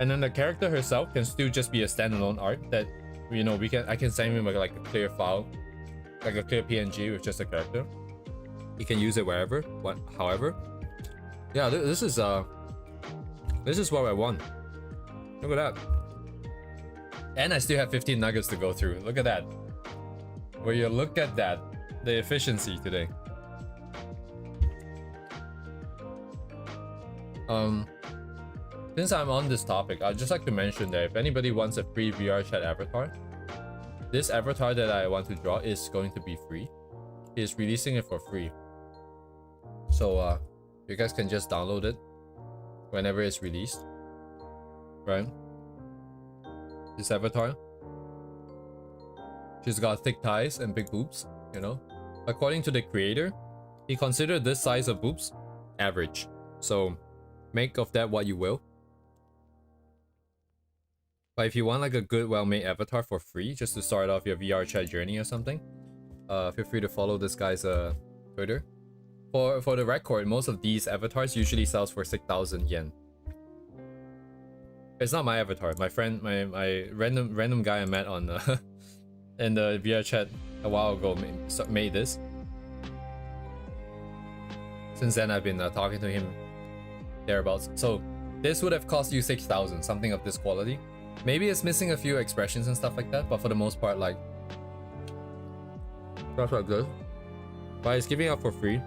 And then the character herself can still just be a standalone art that, you know, I can send him like a clear file, like a clear PNG with just a character. He can use it wherever, however. Yeah, this is what I want. Look at that. And I still have 15 nuggets to go through. Look at that. Will you look at that? The efficiency today. Since I'm on this topic, I'd just like to mention that if anybody wants a free VR chat avatar, this avatar that I want to draw is going to be free. He's releasing it for free. So you guys can just download it whenever it's released. Right? This avatar. She's got thick thighs and big boobs, you know. According to the creator, he considered this size of boobs average. So make of that what you will. But if you want like a good, well-made avatar for free, just to start off your VR chat journey or something, feel free to follow this guy's Twitter. For the record, most of these avatars usually sells for 6,000 yen. It's not my avatar. My friend, my random guy I met on in the VR chat a while ago made this. Since then, I've been talking to him thereabouts. So this would have cost you 6,000, something of this quality. Maybe it's missing a few expressions and stuff like that, but for the most part, like, that's not good. But it's giving out for free.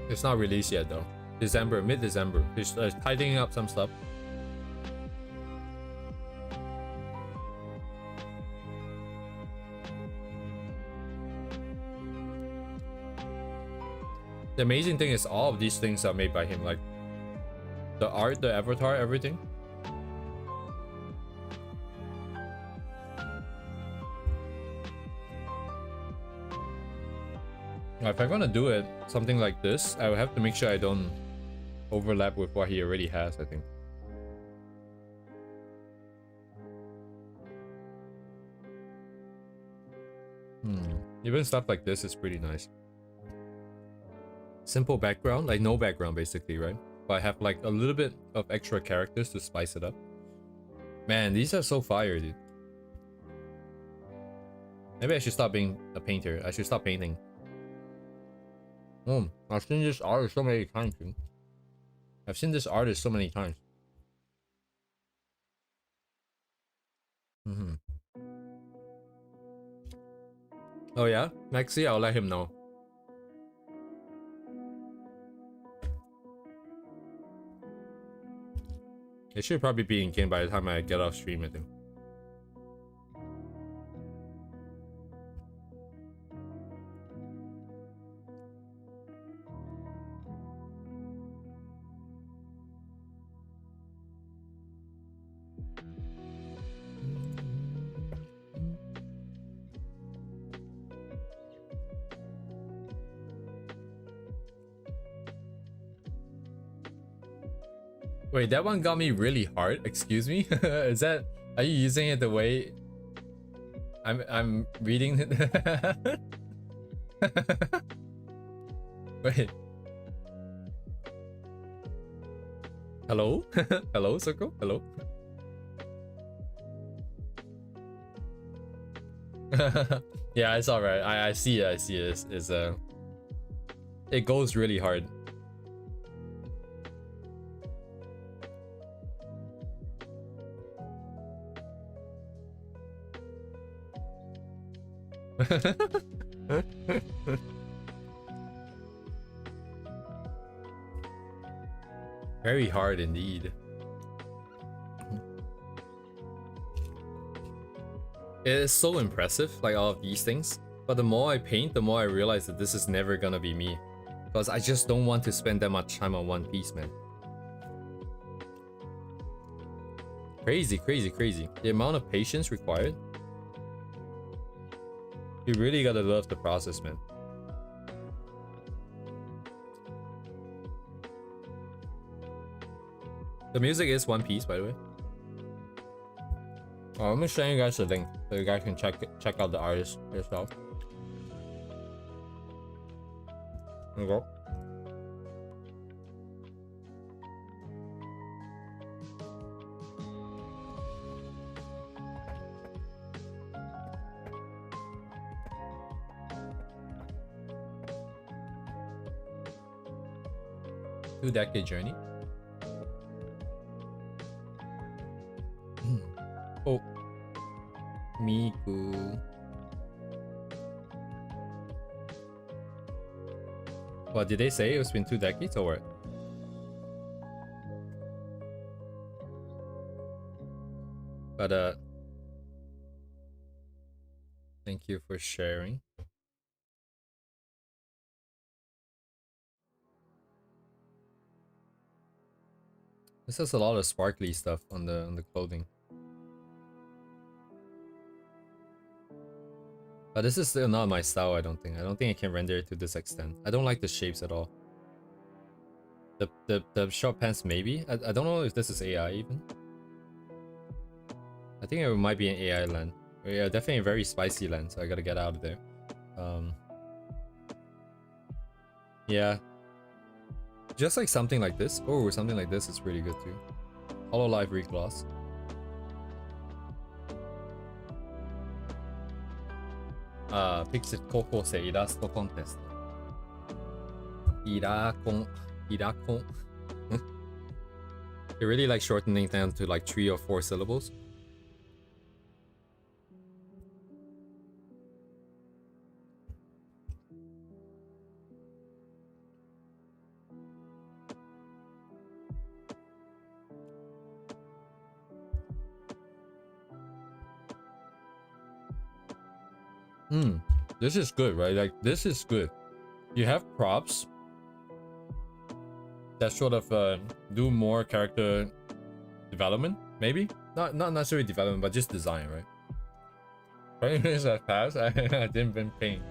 It's not released yet though. December, mid-December. He's tightening up some stuff. The amazing thing is all of these things are made by him, like the art, the avatar, everything. If I'm gonna do it, something like this, I will have to make sure I don't overlap with what he already has, I think. Even stuff like this is pretty nice. Simple background, like no background basically, right? But I have like a little bit of extra characters to spice it up. Man, these are so fire, dude. Maybe I should stop being a painter. I should stop painting. I've seen this artist so many times, dude. I've seen this artist so many times. Oh yeah? Maxi, I'll let him know. It should probably be in game by the time I get off stream, I think. Wait, that one got me really hard. Excuse me? Is that... Are you using it the way... I'm reading it? Wait. Hello? Hello, Circle? Hello? Yeah, it's alright. I see it. I see it. It's it goes really hard. Very hard indeed. It is so impressive, like all of these things. But the more I paint, the more I realize that this is never gonna be me. Because I just don't want to spend that much time on one piece, man. Crazy, crazy, crazy. The amount of patience required. You really gotta love the process, man. The music is One Piece, by the way. Oh, let me send you guys a link so you guys can check out the artist yourself. There you go. Two-decade journey. Oh, Miku. What did they say? It's been 2 decades or what? But thank you for sharing. This has a lot of sparkly stuff on the clothing. But this is still not my style, I don't think. I don't think I can render it to this extent. I don't like the shapes at all. The short pants maybe? I don't know if this is AI even. I think it might be an AI land. Yeah, definitely a very spicy land, so I gotta get out of there. Yeah. Just like something like this. Oh, something like this is pretty good too. Hololive Regloss. Pixit Kokosei Illasto Contest. Irakon. You really like shortening down to like 3 or 4 syllables. This is good, right? Like, this is good. You have props that sort of do more character development, maybe? Not necessarily development, but just design, right? 20 minutes has passed. I didn't been paint.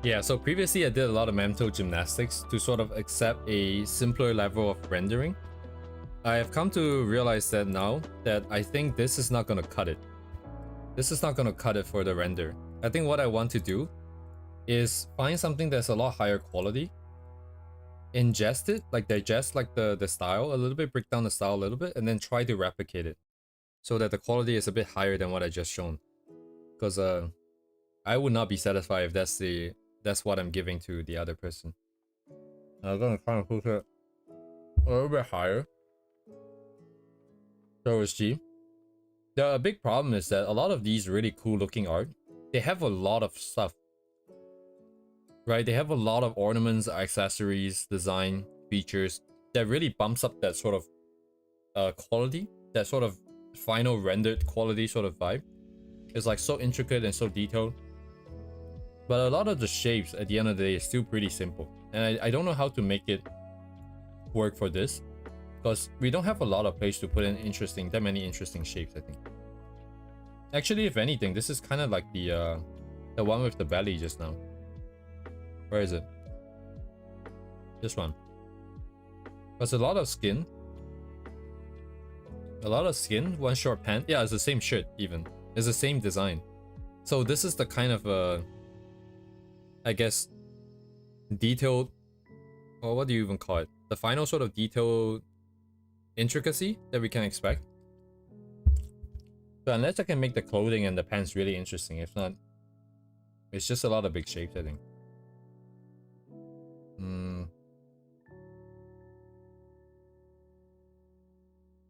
Yeah, so previously I did a lot of mental gymnastics to sort of accept a simpler level of rendering. I have come to realize that now that I think this is not gonna cut it. This is not gonna cut it for the render. I think what I want to do is find something that's a lot higher quality, ingest it, like digest like the style a little bit, break down the style a little bit, and then try to replicate it so that the quality is a bit higher than what I just shown. Because I would not be satisfied if that's what I'm giving to the other person. I'm gonna try and push it a little bit higher. So is G. The big problem is that a lot of these really cool looking art, they have a lot of stuff. Right? They have a lot of ornaments, accessories, design, features that really bumps up that sort of quality, that sort of final rendered quality sort of vibe. It's like so intricate and so detailed. But a lot of the shapes at the end of the day is still pretty simple. And I don't know how to make it work for this. Because we don't have a lot of place to put in that many interesting shapes, I think. Actually, if anything, this is kind of like the one with the belly just now. Where is it? This one. There's a lot of skin. One short pant. Yeah, it's the same shirt even. It's the same design. So this is the kind of I guess detailed, or what do you even call it? The final sort of detailed intricacy that we can expect. So unless I can make the clothing and the pants really interesting, if not, It's just a lot of big shapes, I think.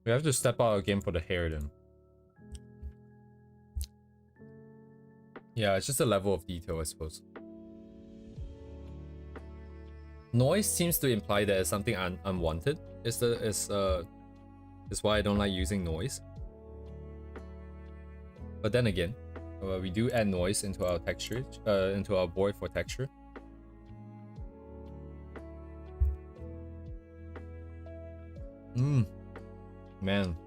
We have to step out again for the hair then. Yeah, it's just a level of detail, I suppose. Noise seems to imply that it's something unwanted. Is why I don't like using noise. But then again, we do add noise into our texture, into our board for texture. Man.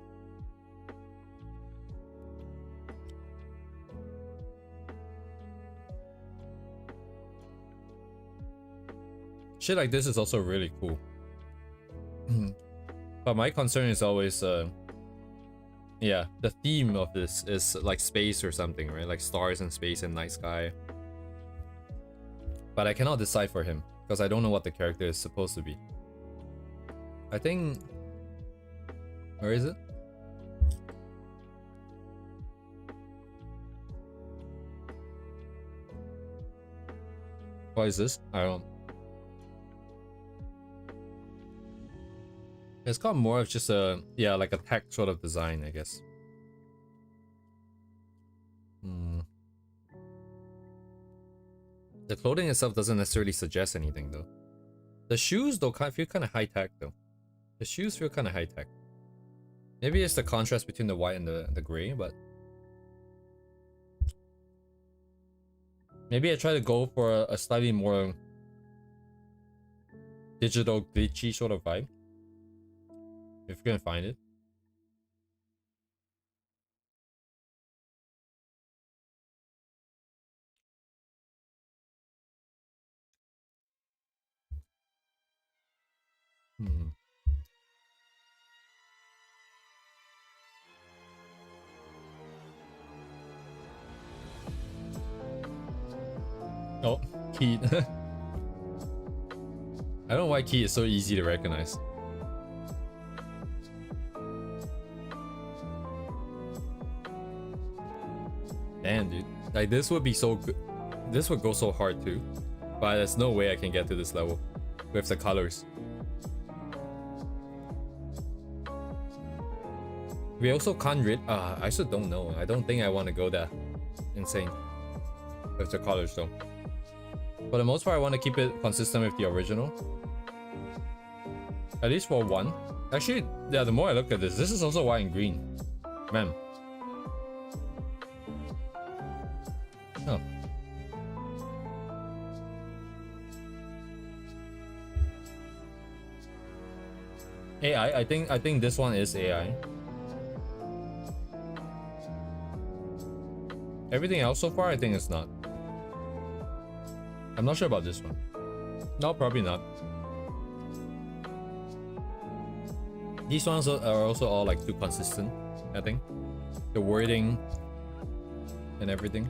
Shit like this is also really cool. But my concern is always, yeah, the theme of this is like space or something, right? Like stars and space and night sky. But I cannot decide for him because I don't know what the character is supposed to be. I think... Where is it? What is this? I don't... It's got more of just a, yeah, like a tech sort of design, I guess. The clothing itself doesn't necessarily suggest anything though. The shoes though feel kind of high tech though. The shoes feel kind of high tech. Maybe it's the contrast between the white and the gray, but maybe I try to go for a slightly more digital glitchy sort of vibe. If you can find it. Oh, Key. I don't know why Key is so easy to recognize. Damn, dude. Like, this would be so good. This would go so hard too. But there's no way I can get to this level with the colors. We also can't read. I still don't know. I don't think I want to go that insane with the colors though. For the most part, I want to keep it consistent with the original. At least for one. Actually, yeah, the more I look at this is also white and green. Man. Oh. AI, I think this one is AI. Everything else so far, I think it's not. I'm not sure about this one. No, probably not. These ones are also all like too consistent, I think. The wording and everything.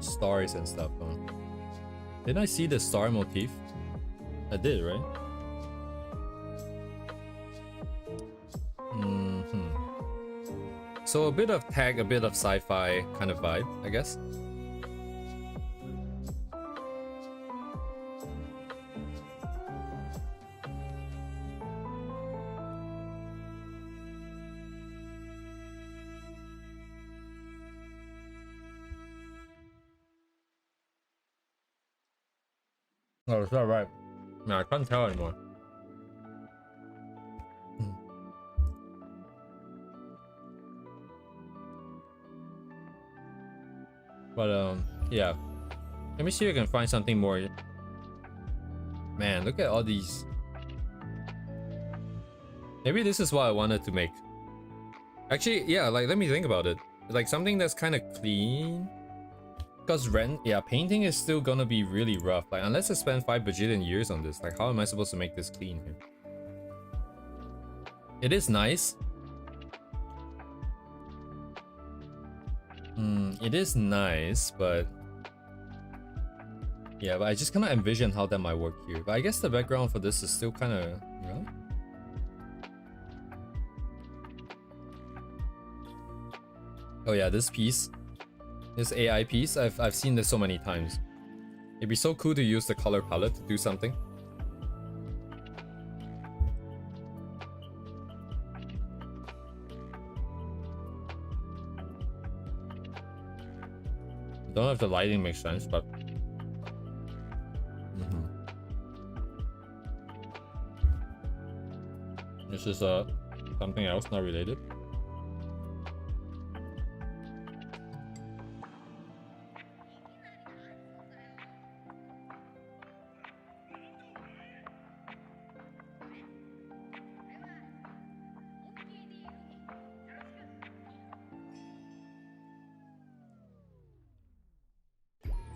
Stars and stuff. Huh? Didn't I see the star motif? I did, right? So a bit of tech, a bit of sci-fi kind of vibe, I guess. Oh, is that right? No, I can't tell anymore. But yeah. Let me see if I can find something more. Man, look at all these. Maybe this is what I wanted to make. Actually, yeah, like let me think about it. Like something that's kind of clean. Because painting is still gonna be really rough. Like unless I spend 5 bajillion years on this, like how am I supposed to make this clean here? It is nice. It is nice, but yeah, but I just cannot envision how that might work here. But I guess the background for this is still kind of, you know? Oh yeah, this piece, this AI piece, I've seen this so many times. It'd be so cool to use the color palette to do something. I don't know if the lighting makes sense, but this is something else not related.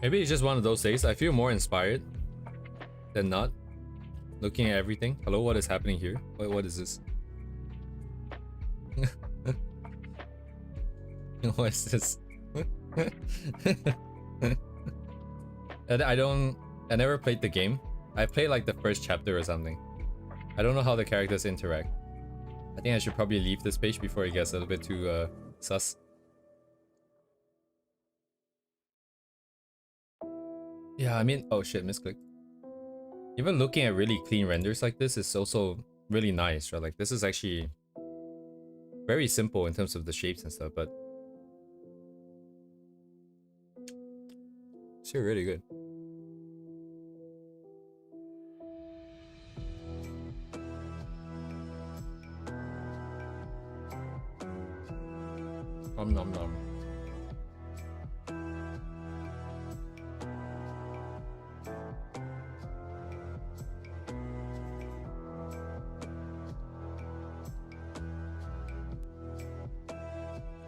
Maybe it's just one of those days. I feel more inspired than not. Looking at everything. Hello, what is happening here? What is this? What is this? I never played the game. I played like the first chapter or something. I don't know how the characters interact. I think I should probably leave this page before it gets a little bit too sus. Yeah, I mean, oh shit, misclicked. Even looking at really clean renders like this is also really nice, right? Like this is actually very simple in terms of the shapes and stuff, but it's still really good. Nom nom nom.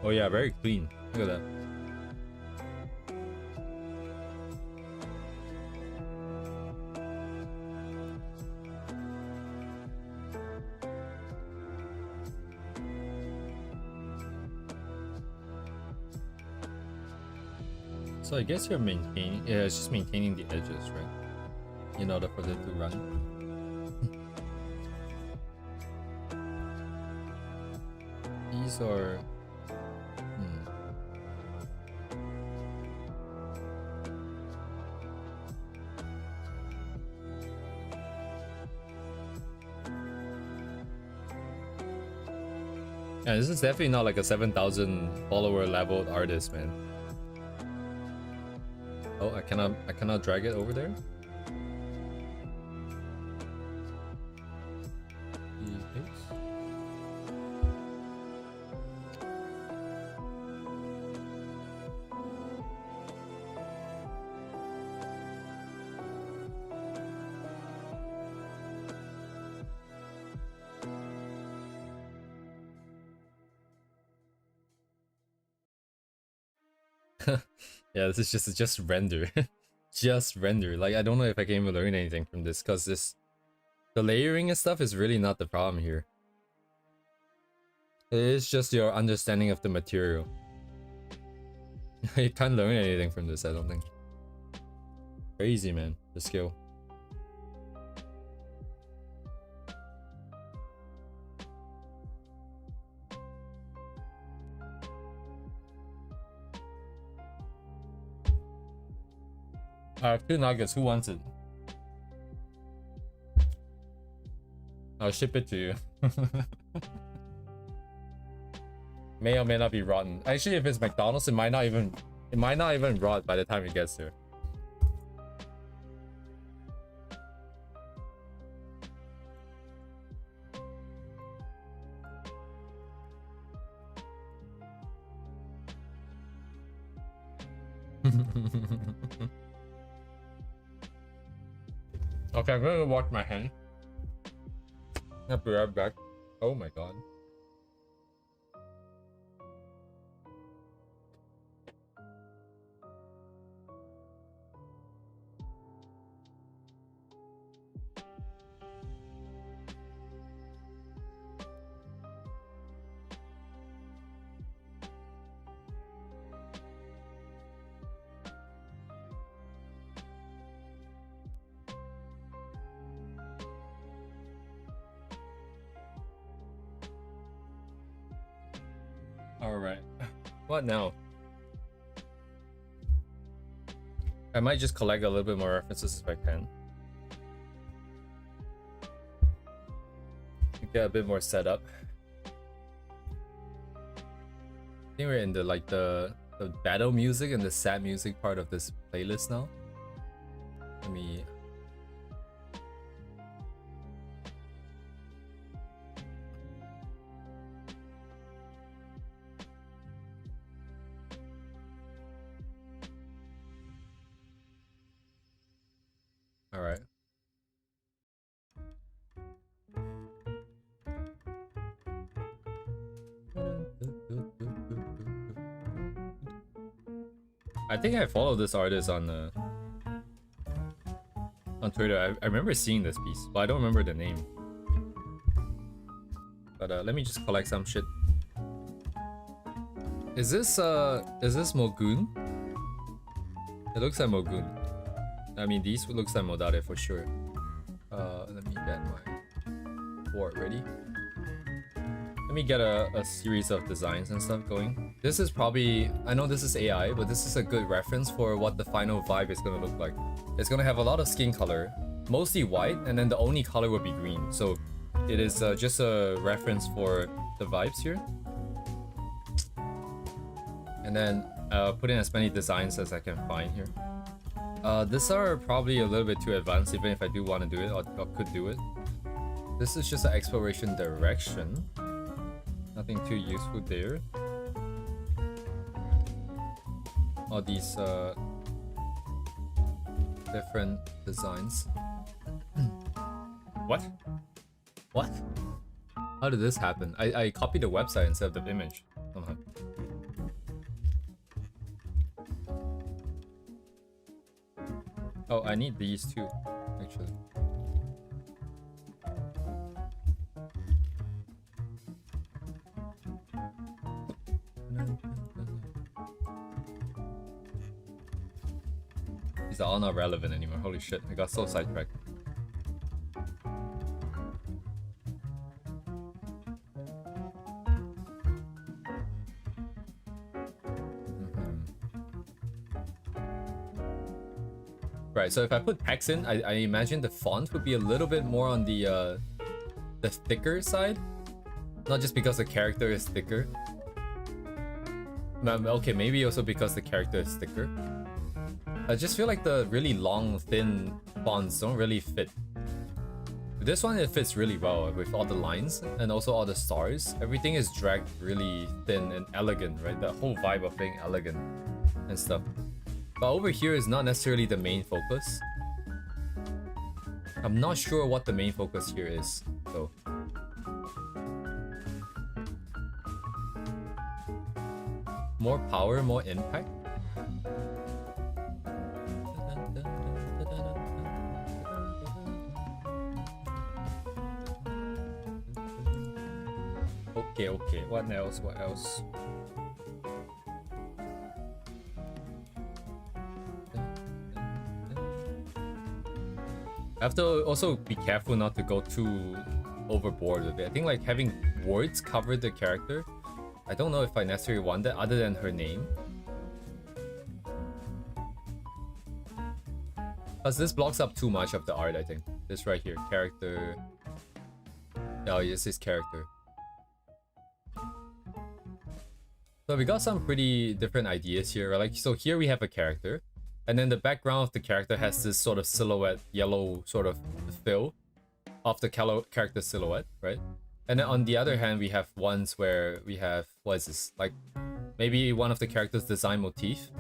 Oh yeah, very clean. Look at that. So I guess you're maintaining, yeah, it's just maintaining the edges, right? In order for it to run. These are... Yeah, this is definitely not like a 7,000 follower leveled artist, man. Oh, I cannot drag it over there. Yeah, this is just render. Just render. Like I don't know if I can even learn anything from this, because the layering and stuff is really not the problem here. It is just your understanding of the material. You can't learn anything from this, I don't think. Crazy, man, the skill. I have 2 nuggets. Who wants it? I'll ship it to you. May or may not be rotten. Actually, if it's McDonald's, it might not even rot by the time it gets there. Okay, I'm gonna wash my hand. I'll be right back. Oh my god. All right. What now? I might just collect a little bit more references if I can. Get a bit more setup. I think we're in the the battle music and the sad music part of this playlist now. Let me. All right. I think I follow this artist on Twitter. I remember seeing this piece, but I don't remember the name. But let me just collect some shit. Is this Mogun? It looks like Mogun. I mean, these looks like Modare for sure. Let me get my board ready. Let me get a series of designs and stuff going. This is probably, I know this is AI, but this is a good reference for what the final vibe is gonna look like. It's gonna have a lot of skin color, mostly white, and then the only color will be green. So it is just a reference for the vibes here. And then put in as many designs as I can find here. These are probably a little bit too advanced, even if I do want to do it or could do it. This is just an exploration direction. Nothing too useful there. All these different designs. What? What? How did this happen? I copied the website instead of the image somehow. Oh, I need these too, actually. These are all not relevant anymore. Holy shit, I got so sidetracked. Right, so if I put text in, I imagine the font would be a little bit more on the thicker side. Not just because the character is thicker. Okay, maybe also because the character is thicker. I just feel like the really long, thin fonts don't really fit. This one, it fits really well with all the lines and also all the stars. Everything is dragged really thin and elegant, right? The whole vibe of being elegant and stuff. But over here is not necessarily the main focus. I'm not sure what the main focus here is, though. More power, more impact? Okay, what else? What else? I have to also be careful not to go too overboard with it. I think like having words cover the character, I don't know if I necessarily want that other than her name. Because this blocks up too much of the art, I think. This right here, character. Oh, yes, his character. So we got some pretty different ideas here, right? Like, so here we have a character. And then the background of the character has this sort of silhouette, yellow sort of fill of the character silhouette, right? And then on the other hand, we have ones where we have, what is this? Like, maybe one of the character's design motif.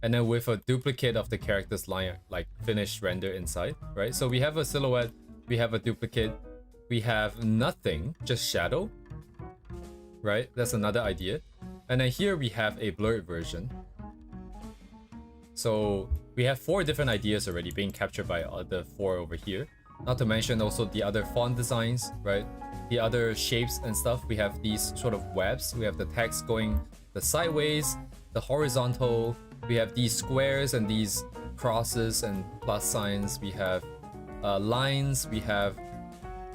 And then with a duplicate of the character's line, like finished render inside, right? So we have a silhouette, we have a duplicate, we have nothing, just shadow, right? That's another idea. And then here we have a blurred version. So we have 4 different ideas already being captured by the 4 over here. Not to mention also the other font designs, right? The other shapes and stuff. We have these sort of webs. We have the text going the sideways, the horizontal. We have these squares and these crosses and plus signs. We have lines. We have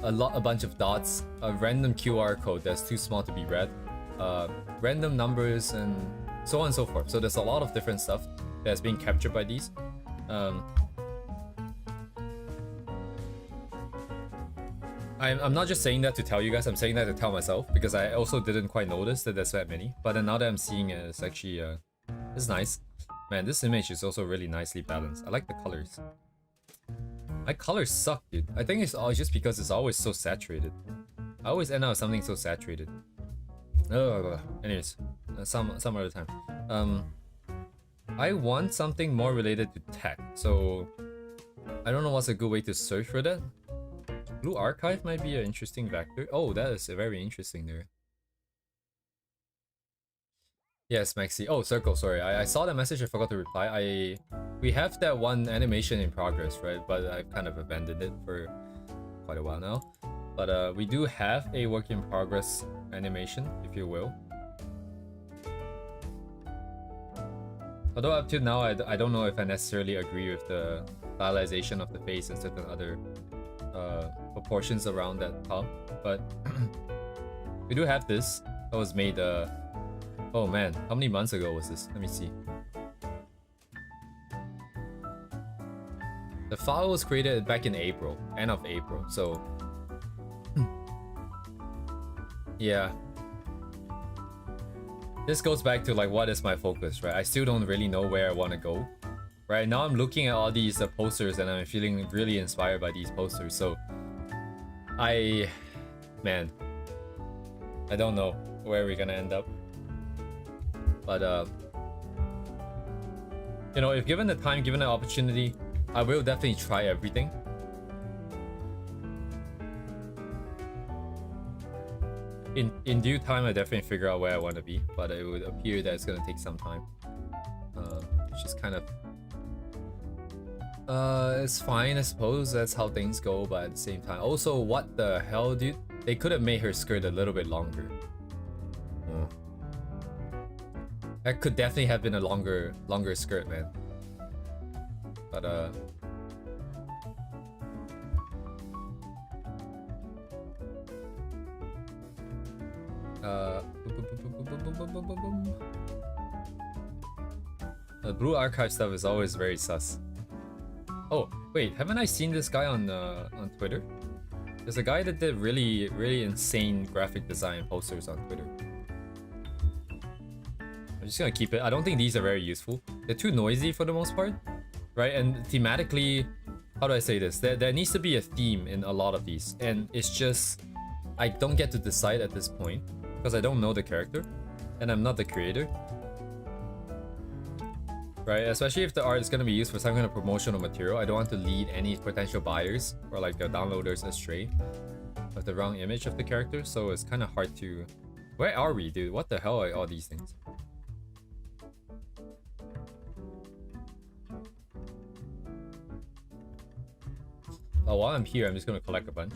a bunch of dots. A random QR code that's too small to be read. random numbers and so on and so forth. So there's a lot of different stuff that's being captured by these. I'm not just saying that to tell you guys, I'm saying that to tell myself, because I also didn't quite notice that there's that many. But then now that I'm seeing it, it's actually, it's nice. Man, this image is also really nicely balanced. I like the colors. My colors suck, dude. I think it's all just because it's always so saturated. I always end up with something so saturated. Anyways, some other time. I want something more related to tech, so I don't know what's a good way to search for that. Blue Archive might be an interesting vector. Oh, that is very interesting there. Yes, Maxi. Oh, Circle, sorry. I saw that message, I forgot to reply. We have that one animation in progress, right? But I've kind of abandoned it for quite a while now. But we do have a work in progress animation, if you will. Although up to now, I don't know if I necessarily agree with the stylization of the face and certain other proportions around that top. But we do have this. That was made, oh man, how many months ago was this? Let me see. The file was created back in April, end of April, so yeah. This goes back to like, what is my focus, right? I still don't really know where I want to go. Right now I'm looking at all these posters and I'm feeling really inspired by these posters, so man, I don't know where we're gonna end up. But you know, if given the time, given the opportunity, I will definitely try everything. In due time, I definitely figure out where I want to be, but it would appear that it's gonna take some time, which is kind of it's fine, I suppose. That's how things go. But at the same time, also, what the hell, dude? They could have made her skirt a little bit longer. That could definitely have been a longer skirt, man. But the Blue Archive stuff is always very sus. Oh wait, haven't I seen this guy on Twitter? There's a guy that did really insane graphic design posters on Twitter. I'm just gonna keep it. I don't think these are very useful. They're too noisy for the most part, right? And thematically, how do I say this? There needs to be a theme in a lot of these, and it's just I don't get to decide at this point because I don't know the character, and I'm not the creator. Right, especially if the art is going to be used for some kind of promotional material, I don't want to lead any potential buyers or like downloaders astray with the wrong image of the character. So it's kind of hard to... Where are we, dude? What the hell are all these things? Oh, while I'm here, I'm just going to collect a bunch.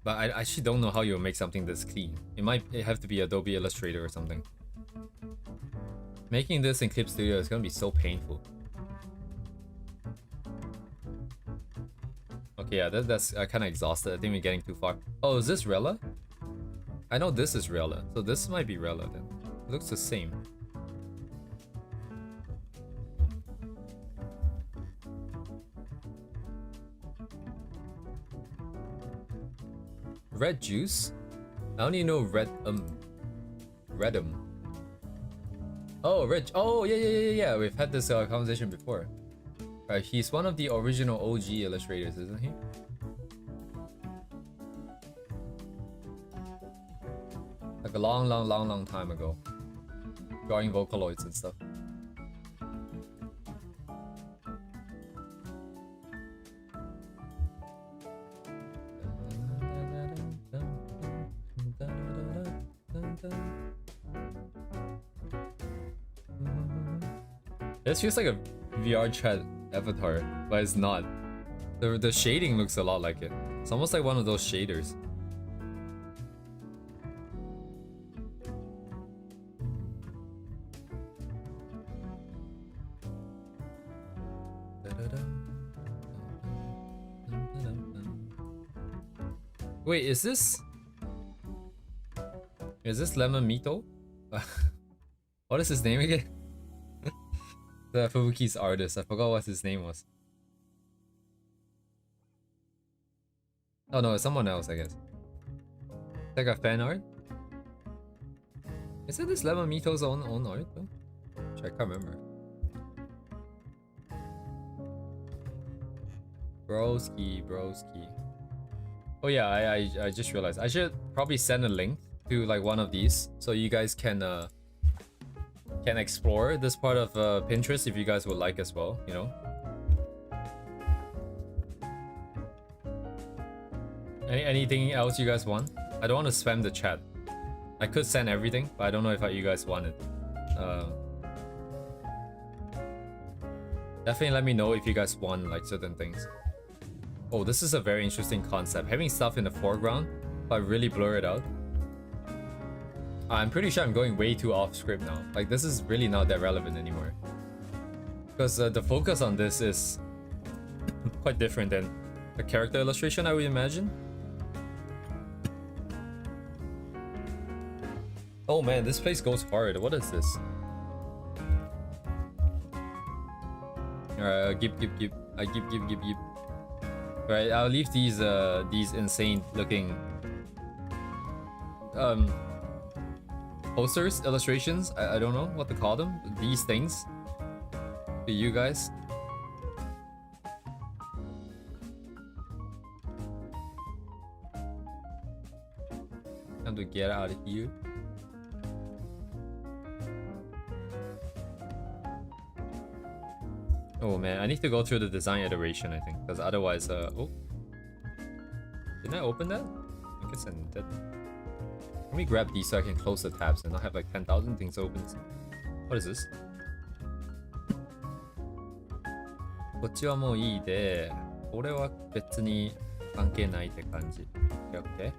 But I actually don't know how you'll make something this clean. It might have to be Adobe Illustrator or something. Making this in Clip Studio is gonna be so painful. Okay, yeah, that's kind of exhausted. I think we're getting too far. Oh, is this Rella? I know this is Rella, so this might be Rella then. It looks the same. Red juice? I only know Redum. Oh, Rich. Oh, yeah. We've had this conversation before. He's one of the original OG illustrators, isn't he? Like a long time ago. Drawing Vocaloids and stuff. This feels like a VR chat avatar, but it's not. The shading looks a lot like it. It's almost like one of those shaders. Wait, is this... Is this Lemon Mito? What is his name again? The Fubuki's artist. I forgot what his name was. Oh no, it's someone else, I guess. Like a fan art? Is it this Lemon Mito's own art though? I can't remember. Broski. Oh yeah, I just realized I should probably send a link to like one of these so you guys can explore this part of Pinterest if you guys would like as well, you know. Anything else you guys want? I don't want to spam the chat. I could send everything, but I don't know if you guys want it. Definitely let me know if you guys want like certain things. Oh, this is a very interesting concept. Having stuff in the foreground, but really blur it out. I'm pretty sure I'm going way too off script now. Like this is really not that relevant anymore. Because the focus on this is quite different than a character illustration, I would imagine. Oh man, this place goes hard. What is this? Alright, keep. I keep. Alright, I'll leave these insane looking posters, illustrations, I don't know what to call them. These things to you guys. Time to get out of here. Oh man, I need to go through the design iteration, I think, because otherwise, oh, didn't I open that? I guess I did. Let me grab these so I can close the tabs and not have like 10,000 things open. What is this? こっちはもういいで、これは別に関係ないって感じ。OK。こ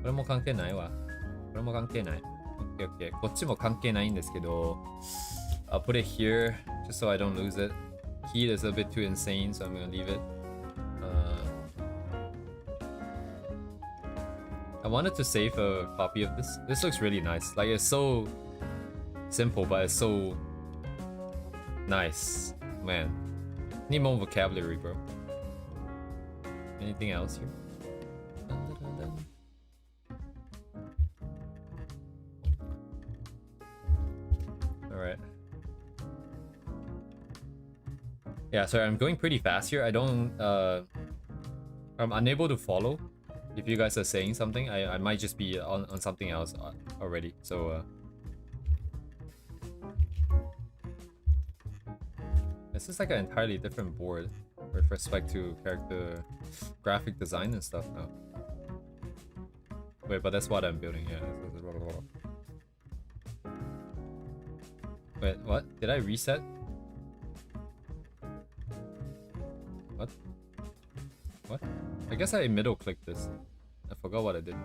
れも関係ないわ。これも関係ない。OK。こっちも関係ないんですけど、I'll put it here just so I don't lose it. Heat is a bit too insane, so I'm gonna leave it. I wanted to save a copy of this. This looks really nice. Like it's so simple, but it's so nice. Man, need more vocabulary, bro. Anything else here? Alright. Yeah, sorry, I'm going pretty fast here. I'm unable to follow. If you guys are saying something, I might just be on something else already. So this is like an entirely different board with respect to character graphic design and stuff now. Wait, but that's what I'm building. Yeah. Wait, what? Did I reset? What? I guess I middle clicked this. I forgot what I did.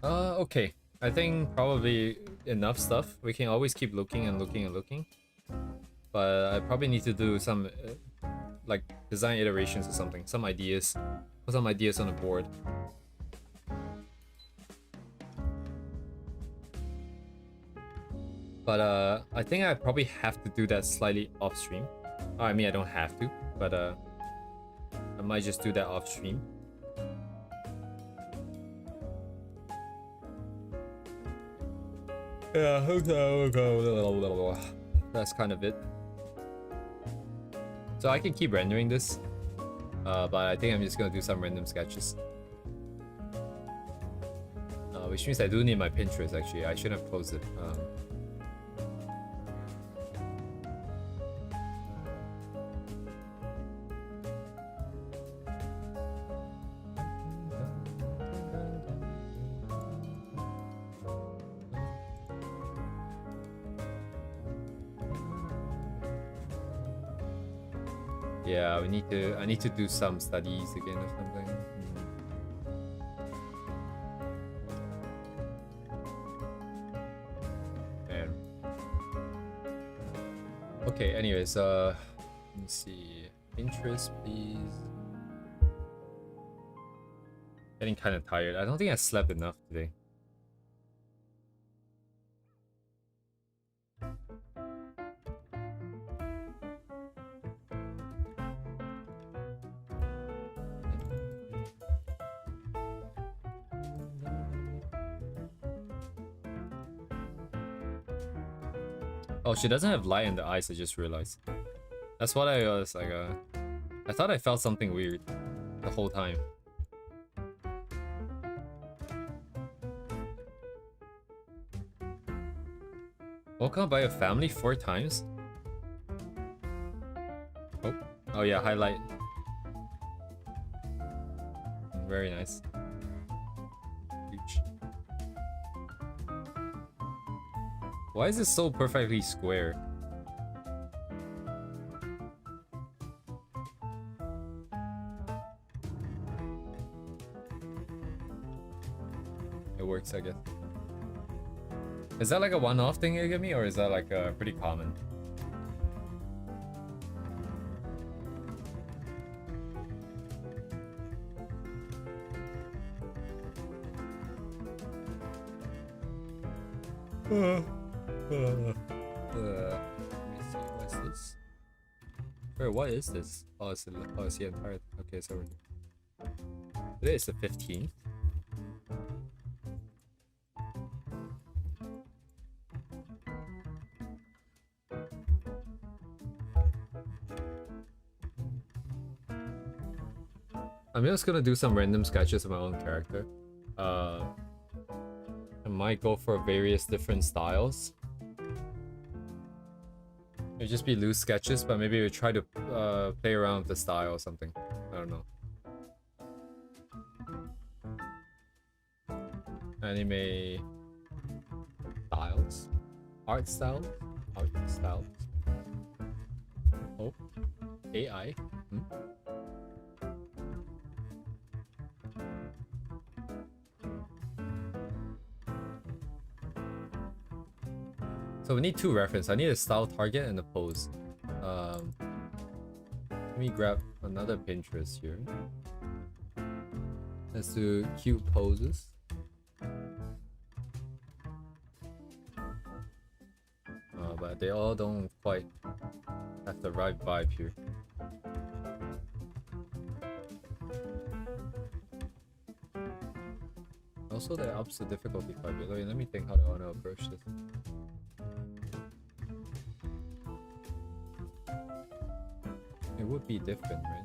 Okay. I think probably enough stuff. We can always keep looking and looking. But I probably need to do some like design iterations or something. Some ideas. Put some ideas on the board. But I think I probably have to do that slightly off stream. I mean, I don't have to, but I might just do that off stream. Yeah, that's kind of it. So I can keep rendering this, but I think I'm just gonna do some random sketches. Which means I do need my Pinterest actually. I should have closed it. Yeah, I need to do some studies again or something. Man. Okay, anyways, let me see. Pinterest, please. Getting kind of tired. I don't think I slept enough today. Oh, she doesn't have light in the eyes, I just realized. That's what I was like, I thought I felt something weird the whole time. Woke up by a family 4 times? Oh, oh yeah, highlight. Very nice. Huge. Why is this so perfectly square? It works, I guess. Is that like a one-off thing you give me, or is that like pretty common? Let me see, what's this? Wait, what is this? Oh, it's the entire. Okay, it's over here. Today is the 15th. I'm just gonna do some random sketches of my own character. I might go for various different styles. It'll just be loose sketches, but maybe we'll try to play around with the style or something. I don't know. Anime styles? Art styles? Art styles? Oh, AI? Hmm? So we need 2 references. I need a style target and a pose. Let me grab another Pinterest here. Let's do cute poses. But they all don't quite have the right vibe here. Also, that ups the difficulty quite a bit. Wait, let me think how I want to approach this. It would be different, right?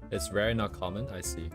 It's rare, not common. I see.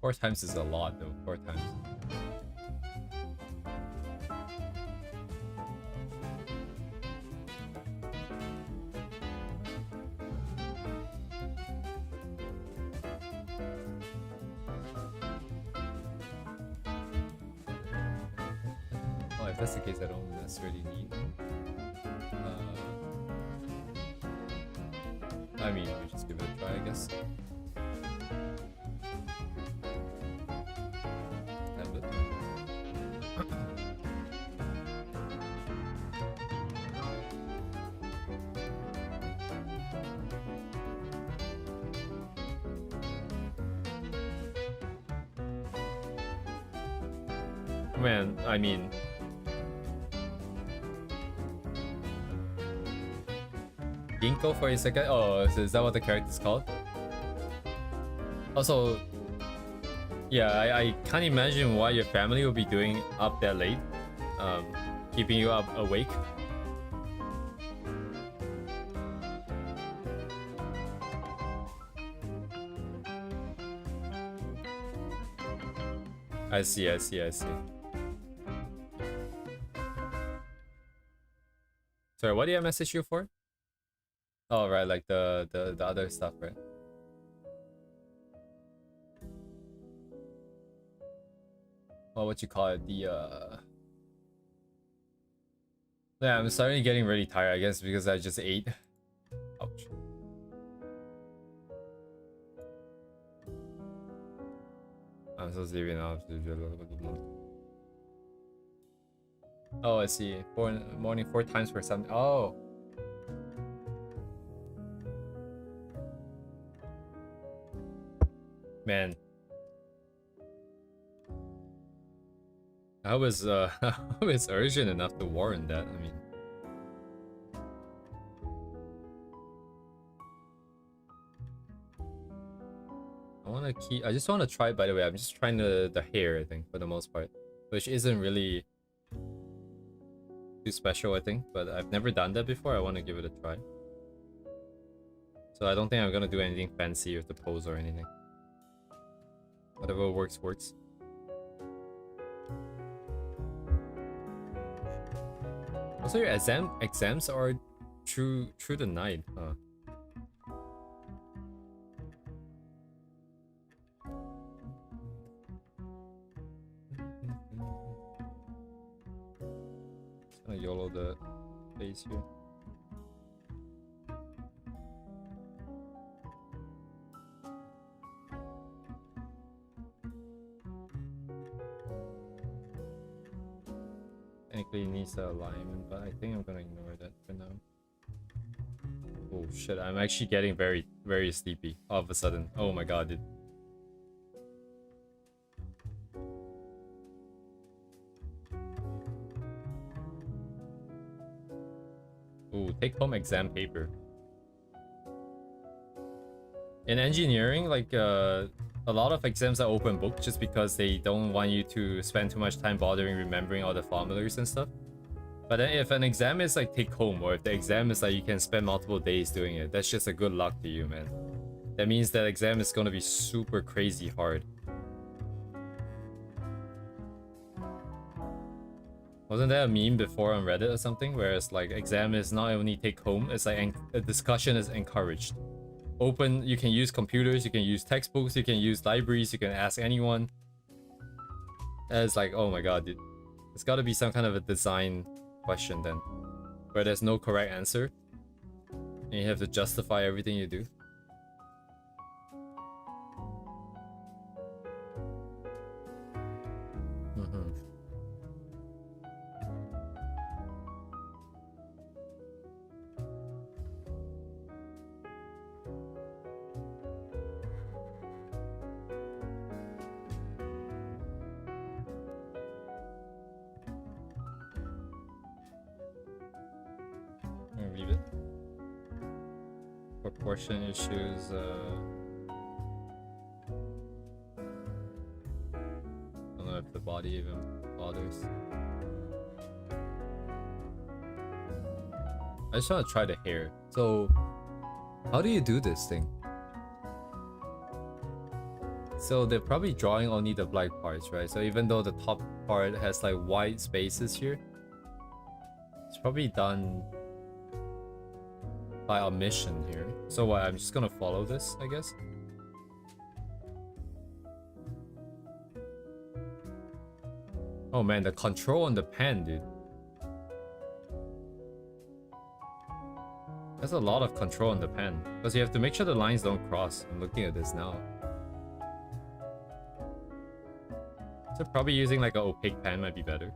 Four times is a lot, though. 4 times. Oh, if that's the case, I don't necessarily need. I mean, we just give it a try, I guess. Man, I mean... Ginkgo for a second? Oh, is that what the character's called? Also... Yeah, I can't imagine what your family will be doing up that late. Keeping you up awake. I see. Sorry, what did I message you for? Oh, right, like the other stuff, right? Well, what you call it? Yeah, I'm starting getting really tired, I guess, because I just ate. Ouch. I'm so sleepy now. Oh, I see. 4 in the morning, 4 times for something. Oh. Man. I was urgent enough to warrant that. I mean, I just want to try, by the way. I'm just trying the hair, I think, for the most part, which isn't really too special, I think, but I've never done that before. I want to give it a try. So I don't think I'm gonna do anything fancy with the pose or anything. Whatever works, works. Also, your exams are through the night, huh? Just gonna YOLO the face here. Technically needs the alignment, but I think I'm gonna ignore that for now. Oh shit, I'm actually getting very, very sleepy all of a sudden. Oh my god, dude. Ooh, take home exam paper. In engineering, like a lot of exams are open book just because they don't want you to spend too much time bothering remembering all the formulas and stuff. But then if an exam is like take home, or if the exam is like you can spend multiple days doing it, that's just a good luck to you, man. That means that exam is gonna be super crazy hard. Wasn't there a meme before on Reddit or something where it's like exam is not only take home, it's like a discussion is encouraged. Open, you can use computers, you can use textbooks, you can use libraries, you can ask anyone. And it's like, oh my god, dude. It's gotta be some kind of a design question then, where there's no correct answer and you have to justify everything you do. Leave it. Proportion issues, I don't know if the body even bothers. I just want to try the hair. So, how do you do this thing? So they're probably drawing only the black parts, right? So even though the top part has like white spaces here, it's probably done by omission here. So what, I'm just gonna follow this, I guess? Oh man, the control on the pen, dude. There's a lot of control on the pen. Because you have to make sure the lines don't cross. I'm looking at this now. So probably using like an opaque pen might be better.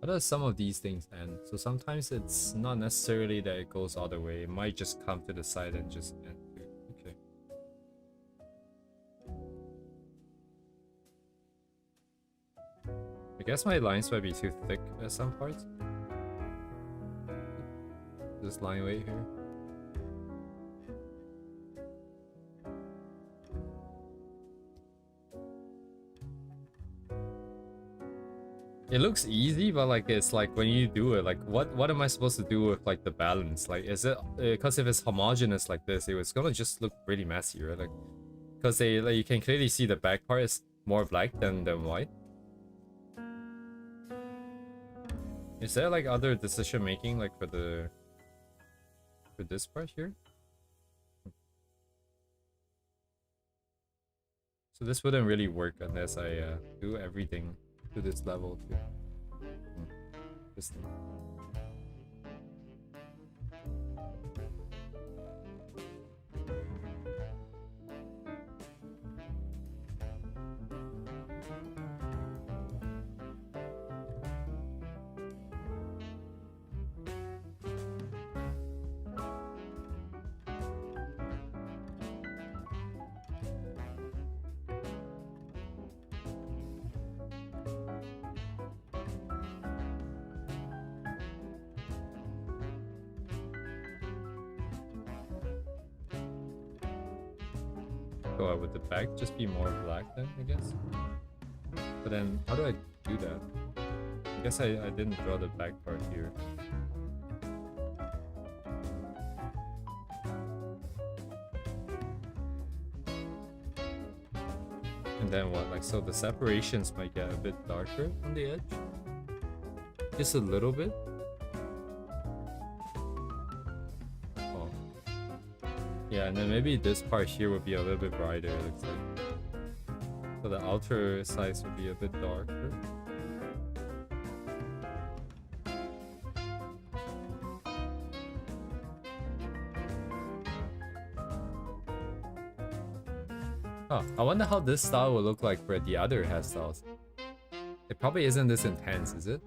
How does some of these things end? So sometimes it's not necessarily that it goes all the way. It might just come to the side and just end. Okay. I guess my lines might be too thick at some parts. This line weight here. It looks easy, but like it's like when you do it, like what am I supposed to do with like the balance? Like, is it because if it's homogeneous like this, it was gonna just look really messy, right? Like, because they like you can clearly see the back part is more black than white. Is there like other decision making like for this part here? So this wouldn't really work unless I do everything to this level too. Interesting. Go out with the back, just be more black then, I guess. But then, how do I do that? I guess I didn't draw the back part here. And then what? Like, so the separations might get a bit darker on the edge. Just a little bit. Yeah, and then maybe this part here would be a little bit brighter, it looks like. So the outer sides would be a bit darker. Huh, I wonder how this style will look like for the other hairstyles. It probably isn't this intense, is it?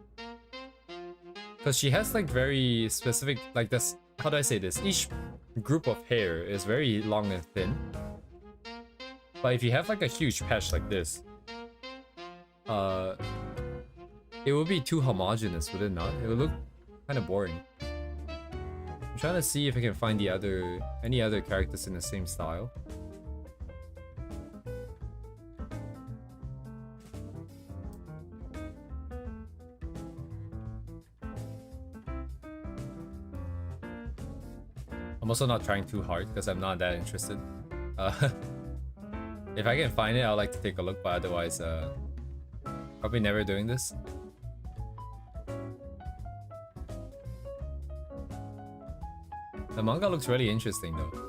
Because she has like very specific, like this, how do I say this? Each group of hair is very long and thin. But if you have like a huge patch like this, it would be too homogeneous, would it not? It would look kind of boring. I'm trying to see if I can find any other characters in the same style. I'm also not trying too hard because I'm not that interested. If I can find it, I'd like to take a look, but otherwise, probably never doing this. The manga looks really interesting though.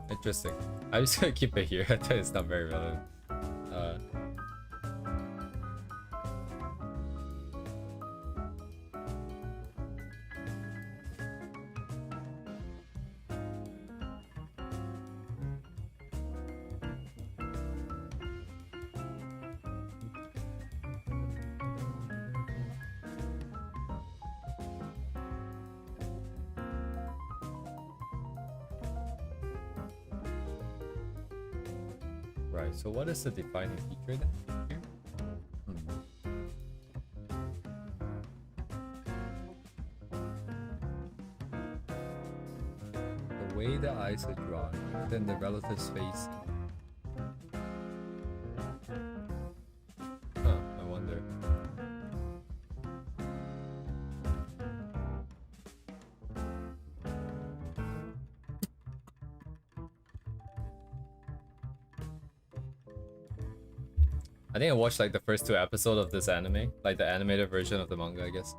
Interesting. I'm just gonna keep it here. I thought it's not very relevant. Right, so what is the defining feature then? Here? The way the eyes are drawn, then the relative space. Huh, I wonder. I think I watched like the first 2 episodes of this anime, like the animated version of the manga, I guess.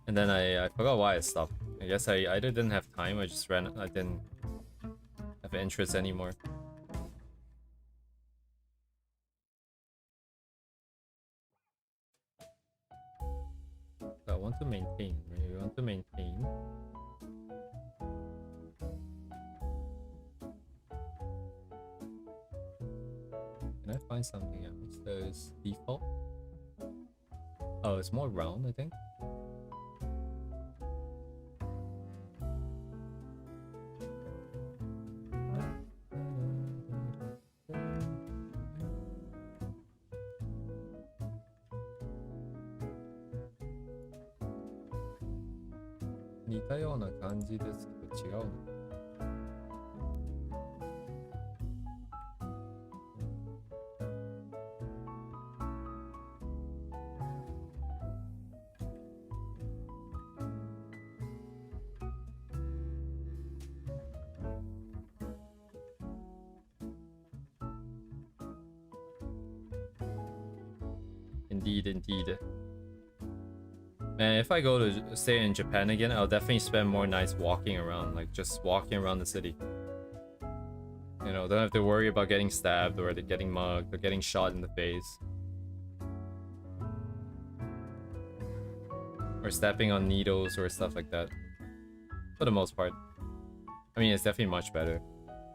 And then I forgot why I stopped. I I guess I either didn't have time or just I didn't have interest anymore. So I want to maintain. We want to maintain. Can I find something else that is default? Oh, it's more round, I think. Indeed. Man, if I go to stay in Japan again, I'll definitely spend more nights walking around, like just walking around the city. You know, don't have to worry about getting stabbed or getting mugged or getting shot in the face. Or stepping on needles or stuff like that. For the most part. I mean, it's definitely much better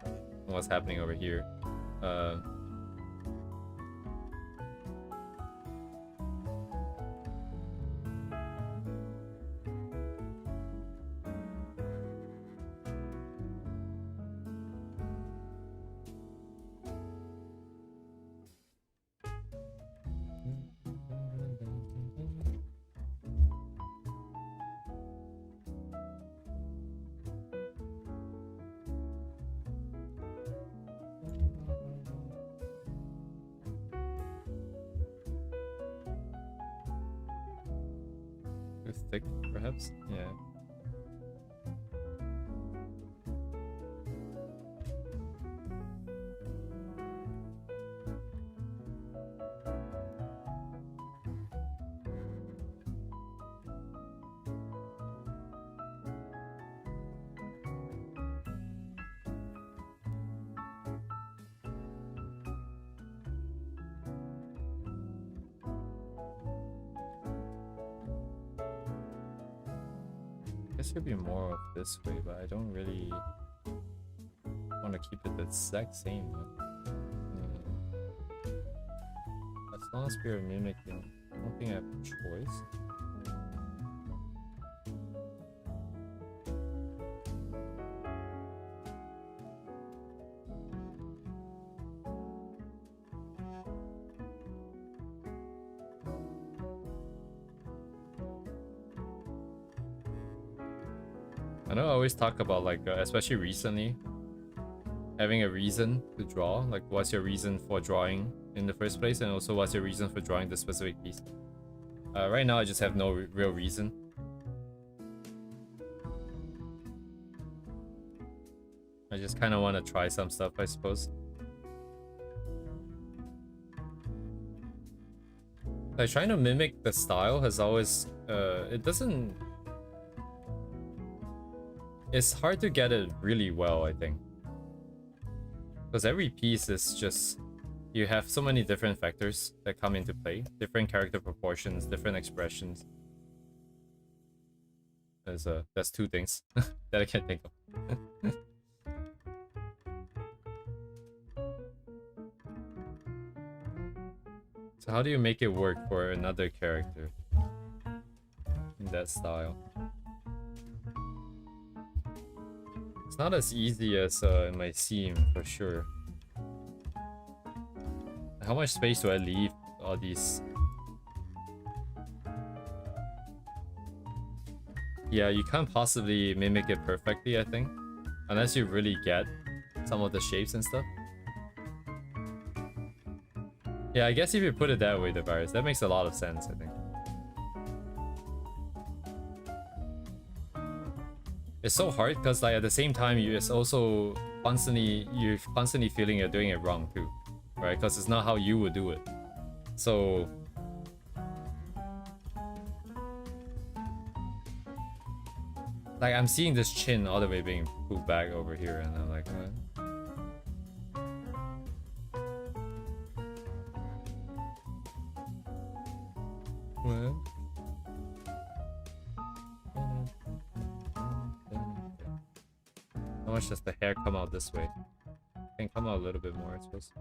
than what's happening over here. Thick, perhaps? Yeah. It should be more of this way, but I don't really want to keep it the exact same. As long as we're mimicking, I don't think I have a choice. I know I always talk about like, especially recently, having a reason to draw. Like, what's your reason for drawing in the first place, and also what's your reason for drawing the specific piece. Right now, I just have no real reason. I just kind of want to try some stuff, I suppose. Like, trying to mimic the style has always, it doesn't... It's hard to get it really well, I think. Because every piece is just... You have so many different factors that come into play. Different character proportions, different expressions. That's two things that I can't think of. So how do you make it work for another character in that style? It's not as easy as it might seem, for sure. How much space do I leave all these? Yeah, you can't possibly mimic it perfectly, I think. Unless you really get some of the shapes and stuff. Yeah, I guess if you put it that way, the virus, that makes a lot of sense, I think. It's so hard because, like, at the same time, you're constantly feeling you're doing it wrong too, right? Because it's not how you would do it. So Like, I'm seeing this chin all the way being pulled back over here, and I'm like, what? What? How much does the hair come out this way? Can come out a little bit more, I suppose.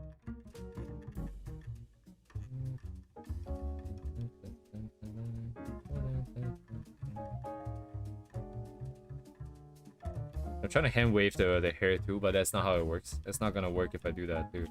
I'm trying to hand wave the hair too, but that's not how it works. It's not gonna work if I do that too.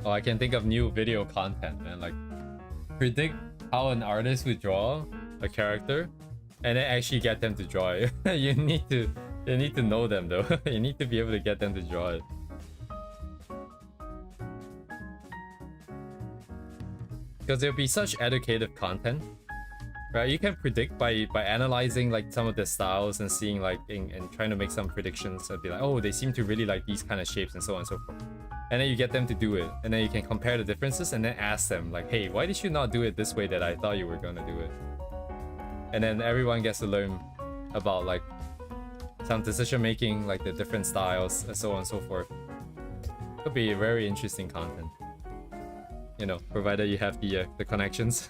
Oh, I can think of new video content, man. Like, predict how an artist would draw a character, and then actually get them to draw it. you need to know them though. You need to be able to get them to draw it. Because there'll be such educative content, right? You can predict by analyzing like some of the styles and seeing like and trying to make some predictions and be like, oh, they seem to really like these kind of shapes and so on and so forth. And then you get them to do it, and then you can compare the differences and then ask them like, hey, why did you not do it this way that I thought you were gonna do it? And then everyone gets to learn about like some decision making, like the different styles and so on and so forth. Could be very interesting content, you know, provided you have the connections.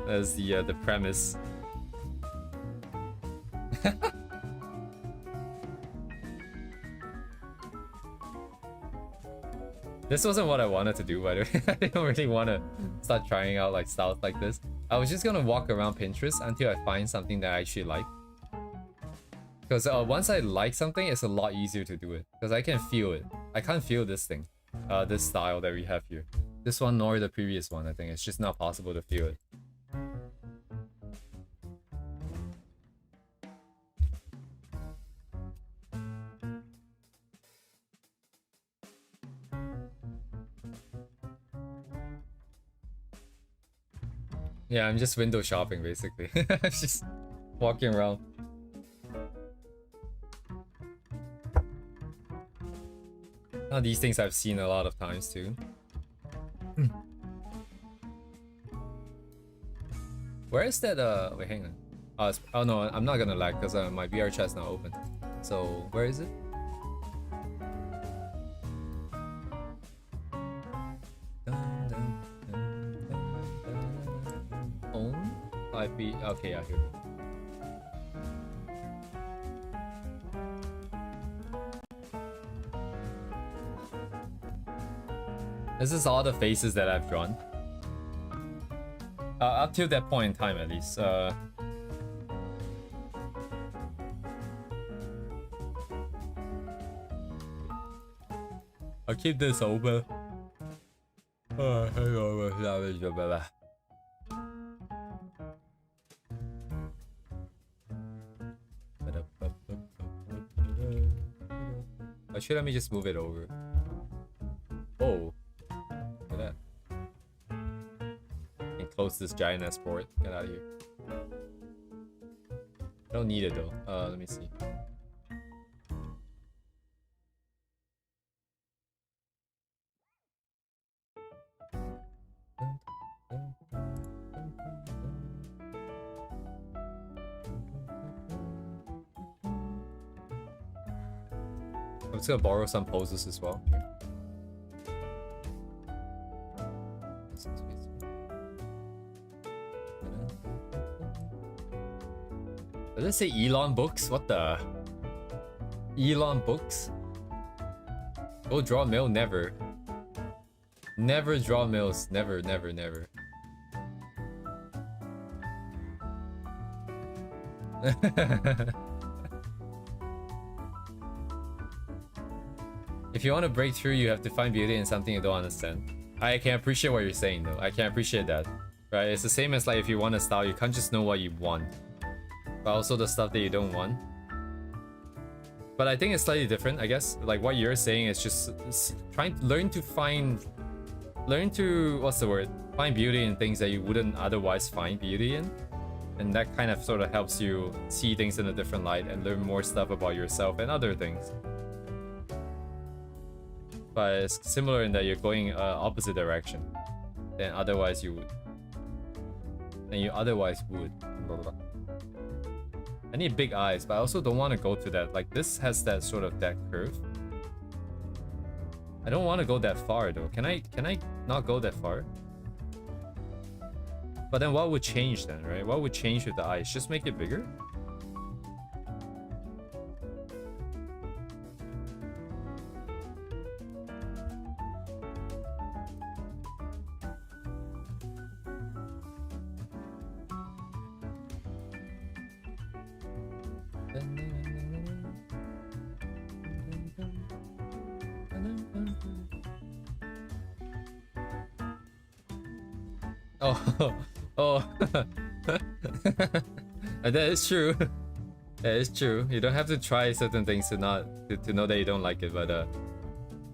That's the premise. This wasn't what I wanted to do, by the way. I didn't really want to start trying out like styles like this. I was just gonna walk around Pinterest until I find something that I actually like. Because once I like something, it's a lot easier to do it. Because I can feel it. I can't feel this thing. This style that we have here. This one nor the previous one, I think. It's just not possible to feel it. Yeah, I'm just window shopping basically. Just walking around. Now these things I've seen a lot of times too. Where is that wait, hang on. Oh no, I'm not gonna lag because my VR chat's not open. So where is it? Okay, yeah, here. This is all the faces that I've drawn. Up to that point in time, at least. I'll keep this open. Hang on. Actually, let me just move it over. Oh, look at that. And close this giant ass port. Get out of here. I don't need it though. Let me see. I'm just gonna borrow some poses as well. Did it say Elon Books? What the? Elon Books? Go draw mill? Never. Never draw mills. Never, never, never. If you want to break through, you have to find beauty in something you don't understand. I can appreciate what you're saying though. I can appreciate that. Right? It's the same as like if you want a style, you can't just know what you want. but also the stuff that you don't want. But I think it's slightly different, I guess. Like what you're saying is just trying to learn to find, what's the word? Find beauty in things that you wouldn't otherwise find beauty in. And that kind of sort of helps you see things in a different light and learn more stuff about yourself and other things. But it's similar in that you're going opposite direction than otherwise you would. Than you otherwise would. Blah, blah, blah. I need big eyes, but I also don't want to go to that. Like this has that sort of that curve. I don't want to go that far though. Can I not go that far? But then what would change then, right? What would change with the eyes? Just make it bigger? Oh, oh, that is true. That is true. You don't have to try certain things to know that you don't like it. But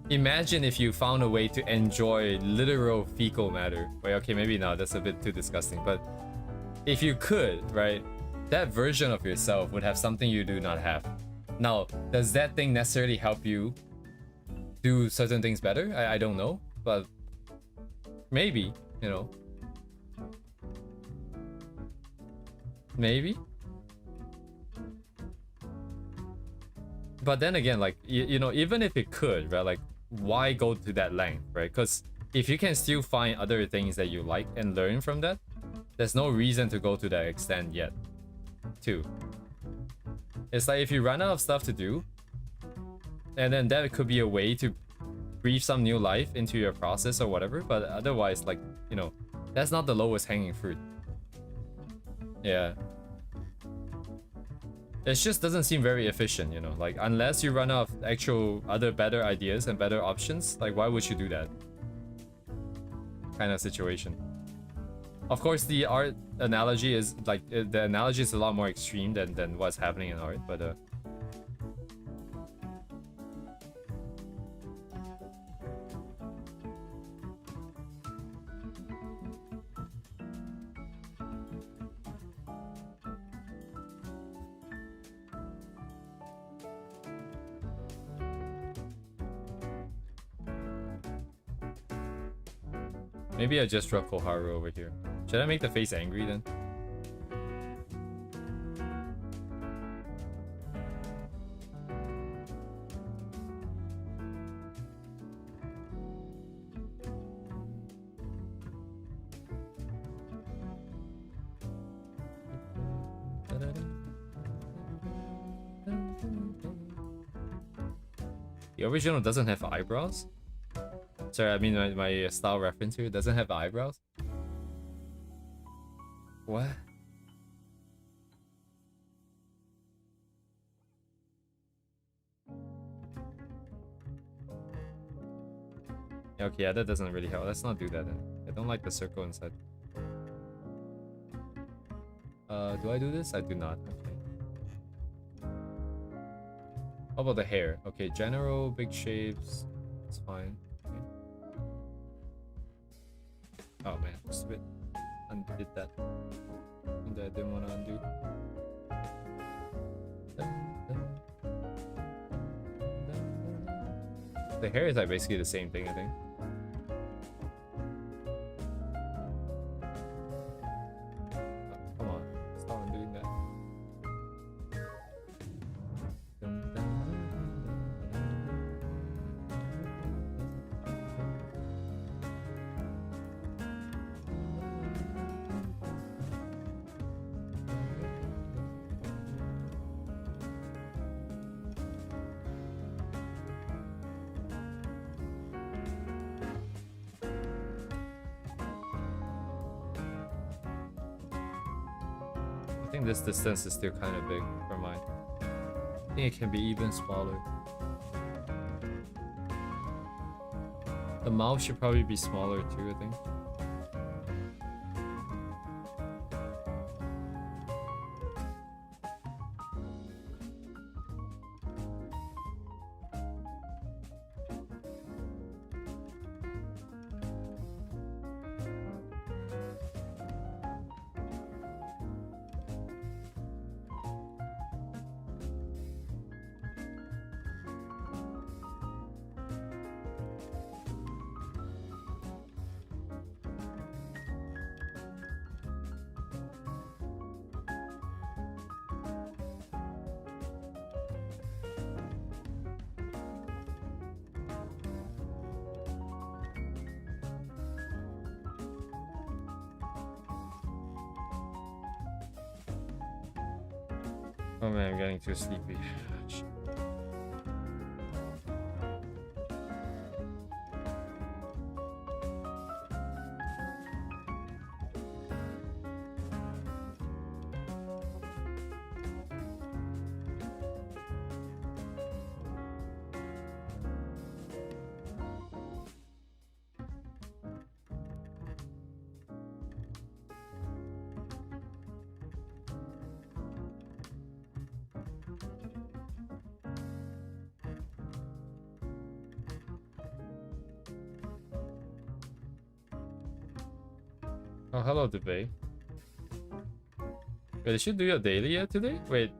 imagine if you found a way to enjoy literal fecal matter. Wait, okay, maybe not. That's a bit too disgusting. But if you could, right, that version of yourself would have something you do not have. Now, does that thing necessarily help you do certain things better? I don't know, but maybe, you know. Maybe. But then again, like, you know, even if it could, right, like, why go to that length, right? Because if you can still find other things that you like and learn from that, there's no reason to go to that extent yet, too. It's like if you run out of stuff to do, and then that could be a way to breathe some new life into your process or whatever, but otherwise, like, you know, that's not the lowest hanging fruit. Yeah. It just doesn't seem very efficient, you know, like unless you run out of actual other better ideas and better options, like why would you do that? Kind of situation. Of course, the art analogy is like, the analogy is a lot more extreme than what's happening in art, but maybe I just drop Koharu over here. Should I make the face angry then? The original doesn't have eyebrows? Sorry, I mean my style reference here doesn't have eyebrows. What? Okay, yeah, that doesn't really help. Let's not do that then. I don't like the circle inside. Do I do this? I do not. Okay. How about the hair? Okay, general, big shapes. It's fine. Oh man, just a bit undid that. And I didn't want to undo. The hair is like basically the same thing, I think. Oh, come on, stop undoing that. I think this distance is still kind of big for mine. I think it can be even smaller. The mouth should probably be smaller too, I think. Oh man, I'm getting too sleepy. Shit. Oh, hello, debate. Wait, did you do your daily yet today? Wait.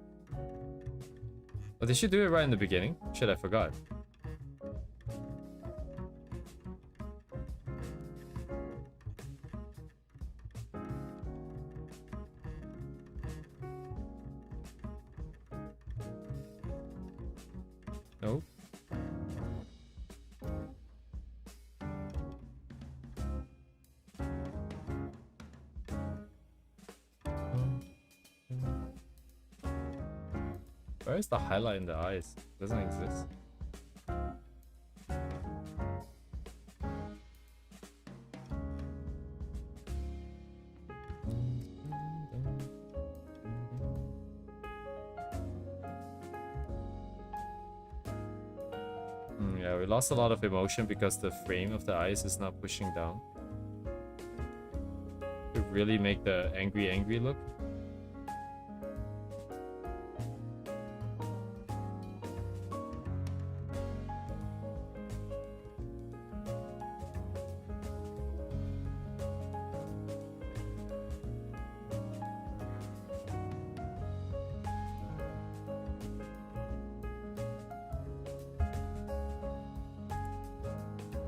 Oh, did you do it right in the beginning? Shit, I forgot. Nope. Where is the highlight in the eyes? It doesn't exist. Yeah, we lost a lot of emotion because the frame of the eyes is not pushing down. To really make the angry look.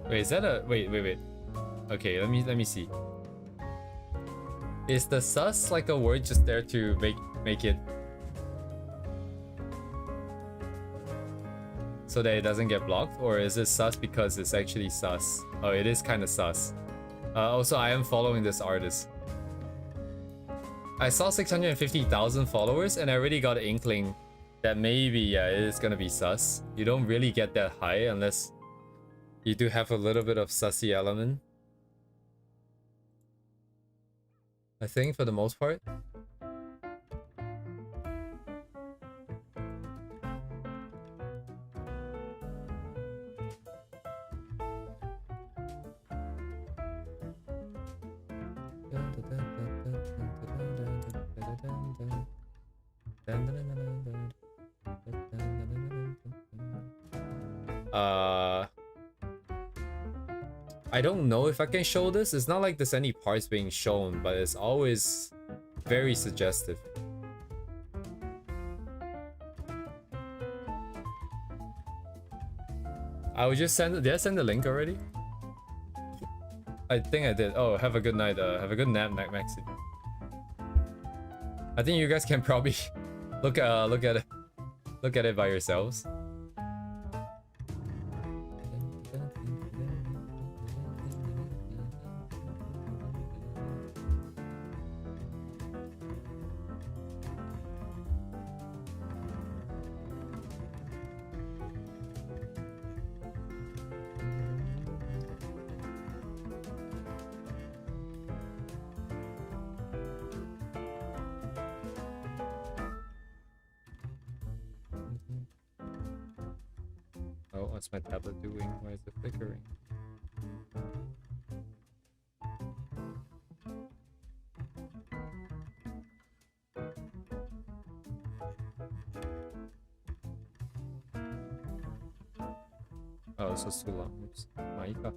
Wait, is that a wait. Okay, let me see. Is the sus like a word just there to make it so that it doesn't get blocked, or is it sus because it's actually sus? Oh, it is kind of sus. Also, I am following this artist. I saw 650,000 followers and I already got an inkling that maybe, yeah, it is gonna be sus. You don't really get that high unless you do have a little bit of sussy element. I think for the most part. I don't know if I can show this. It's not like there's any parts being shown, but it's always very suggestive. I would just send. Did I send the link already? I think I did. Oh, have a good night. Have a good nap, Maxi. I think you guys can probably look at it by yourselves. Oh, what's my tablet doing? Why is it flickering? Oh, this was too long. Oops. Maika.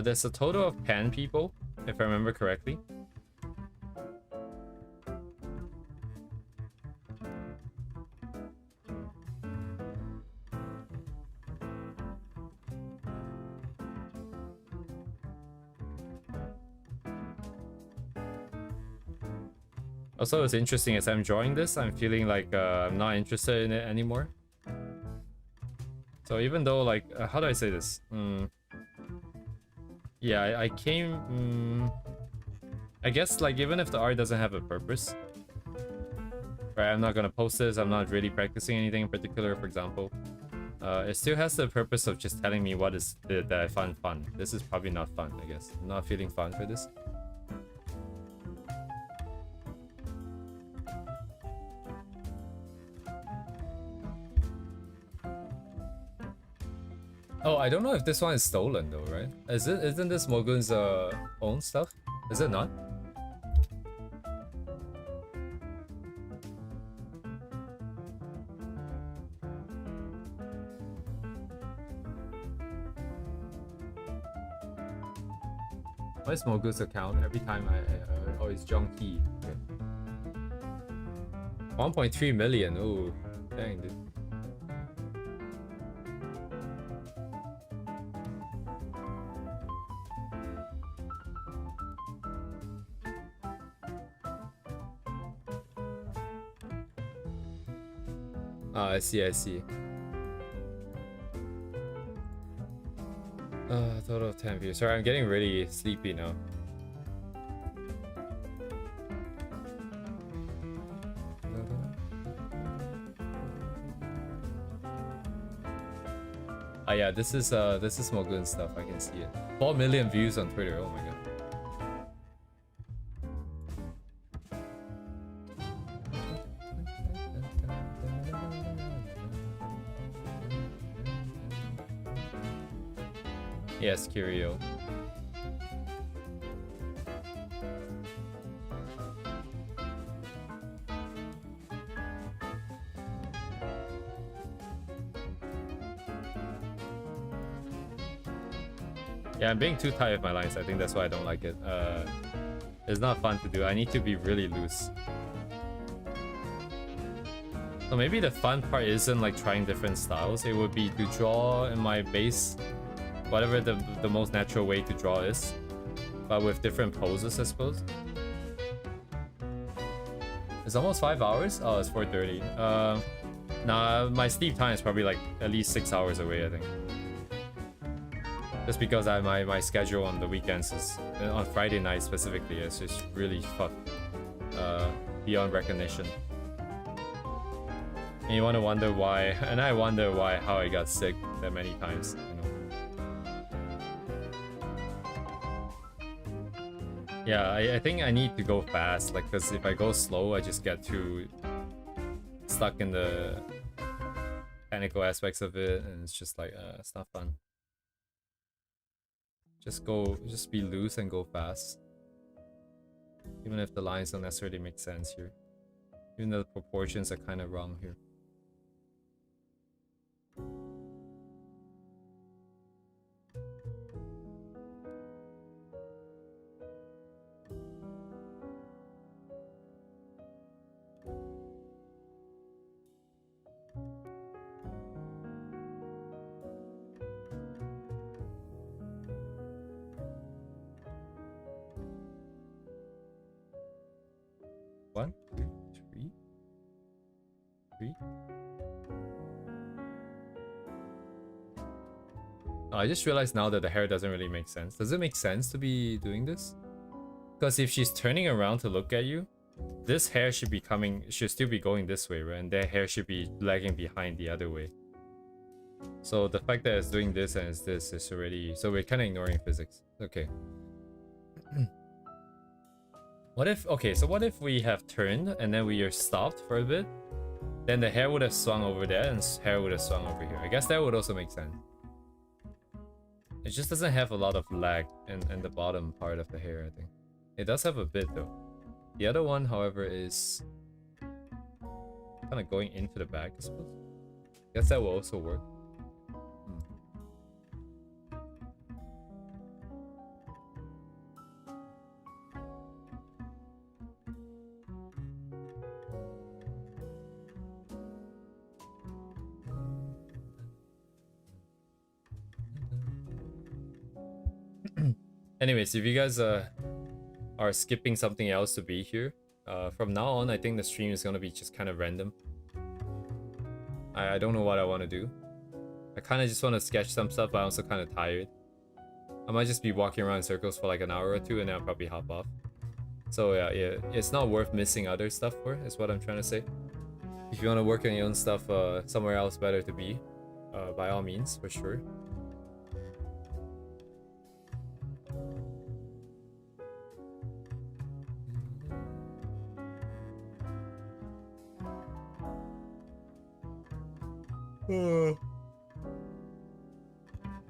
There's a total of 10 people, if I remember correctly. Also, it's interesting as I'm drawing this, I'm feeling like I'm not interested in it anymore. So even though, like, how do I say this? Yeah, I came... I guess, like, even if the art doesn't have a purpose, right, I'm not gonna post this, I'm not really practicing anything in particular, for example. It still has the purpose of just telling me what is that I find fun. This is probably not fun, I guess. I'm not feeling fun for this. Oh, I don't know if this one is stolen though, right? Isn't this Mogun's own stuff? Is it not? What is Mogu's account? Every time oh, it's John Key. Okay. 1.3 million. Ooh, dang, dude. Ah, I see, I see. Total of 10 views. Sorry, I'm getting really sleepy now. Ah, yeah, this is Mogun stuff. I can see it. 4 million views on Twitter. Oh my god. Yes, Curio. Yeah, I'm being too tight with my lines. I think that's why I don't like it. It's not fun to do. I need to be really loose. So maybe the fun part isn't like trying different styles. It would be to draw in my base, whatever the most natural way to draw is, but with different poses, I suppose. It's almost 5 hours? Oh, it's 4:30. Nah, my sleep time is probably like at least 6 hours away, I think. Just because my schedule on the weekends is, on Friday night specifically, is just really fucked. Beyond recognition. And you want to wonder why, and I wonder why, how I got sick that many times, you know. Yeah, I think I need to go fast, like, because if I go slow, I just get too stuck in the technical aspects of it, and it's just like, it's not fun. Just be loose and go fast. Even if the lines don't necessarily make sense here. Even though the proportions are kind of wrong here. One, two, three. Oh, I just realized now that the hair doesn't really make sense. Does it make sense to be doing this? Because if she's turning around to look at you, this hair should still be going this way, right? And their hair should be lagging behind the other way. So the fact that it's doing this and it's this is already... So we're kind of ignoring physics. Okay. What if we have turned and then we are stopped for a bit? Then the hair would have swung over there and hair would have swung over here. I guess that would also make sense. It just doesn't have a lot of lag in the bottom part of the hair, I think. It does have a bit though. The other one, however, is kind of going into the back, I suppose. Guess that will also work. Anyways, if you guys are skipping something else to be here, From now on, I think the stream is gonna be just kind of random. I don't know what I want to do. I kind of just want to sketch some stuff, but I'm also kind of tired. I might just be walking around in circles for like an hour or two, and then I'll probably hop off. So yeah, it's not worth missing other stuff for, is what I'm trying to say. If you want to work on your own stuff somewhere else better to be, by all means, for sure.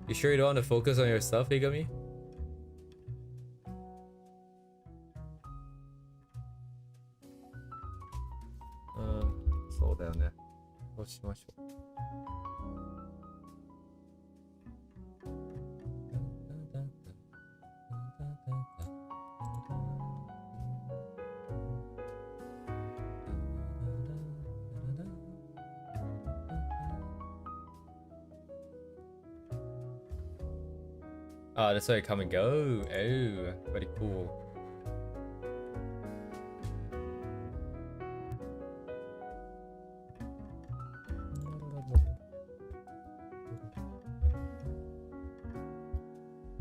You sure you don't want to focus on your stuff, Igami? Slow down there. Watch. Oh, that's where I come and go. Oh, very cool.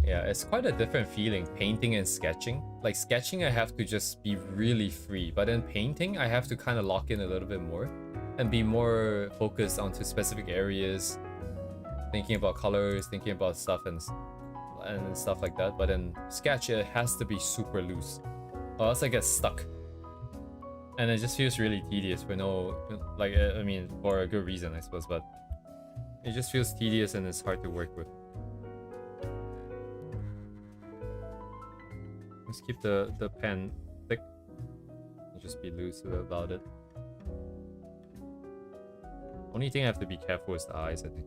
Yeah, it's quite a different feeling, painting and sketching. Like sketching, I have to just be really free, but then painting, I have to kind of lock in a little bit more and be more focused onto specific areas, thinking about colors, thinking about stuff and stuff like that. But then sketch, it has to be super loose, or else I get stuck, and it just feels really tedious for no, like, I mean, for a good reason, I suppose, but it just feels tedious and it's hard to work with. Let's keep the pen thick and just be loose about it. Only thing I have to be careful is the eyes, I think.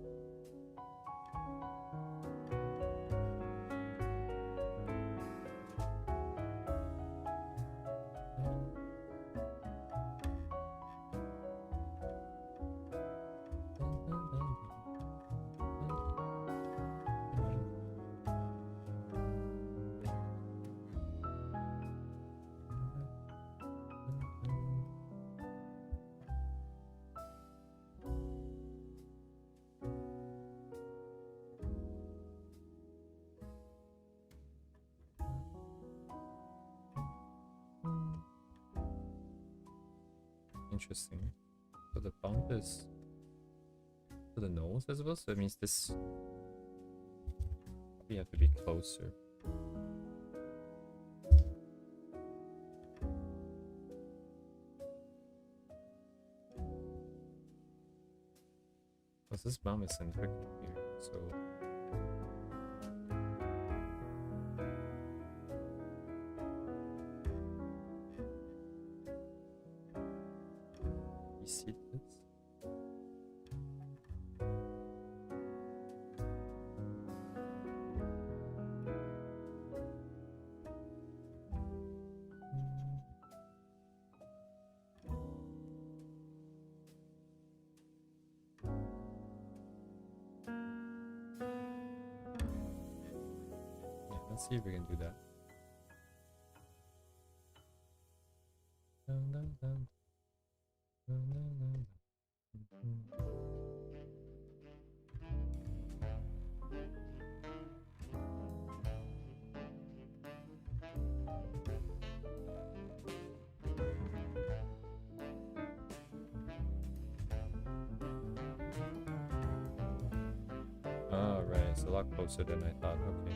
Interesting. So the bump is to the nose, I suppose. So that means this we have to be closer. Because this bump is centric here, so. See this? Yeah, let's see if we can do that. Dun, dun, dun. Oh, right, it's a lot closer than I thought. Okay.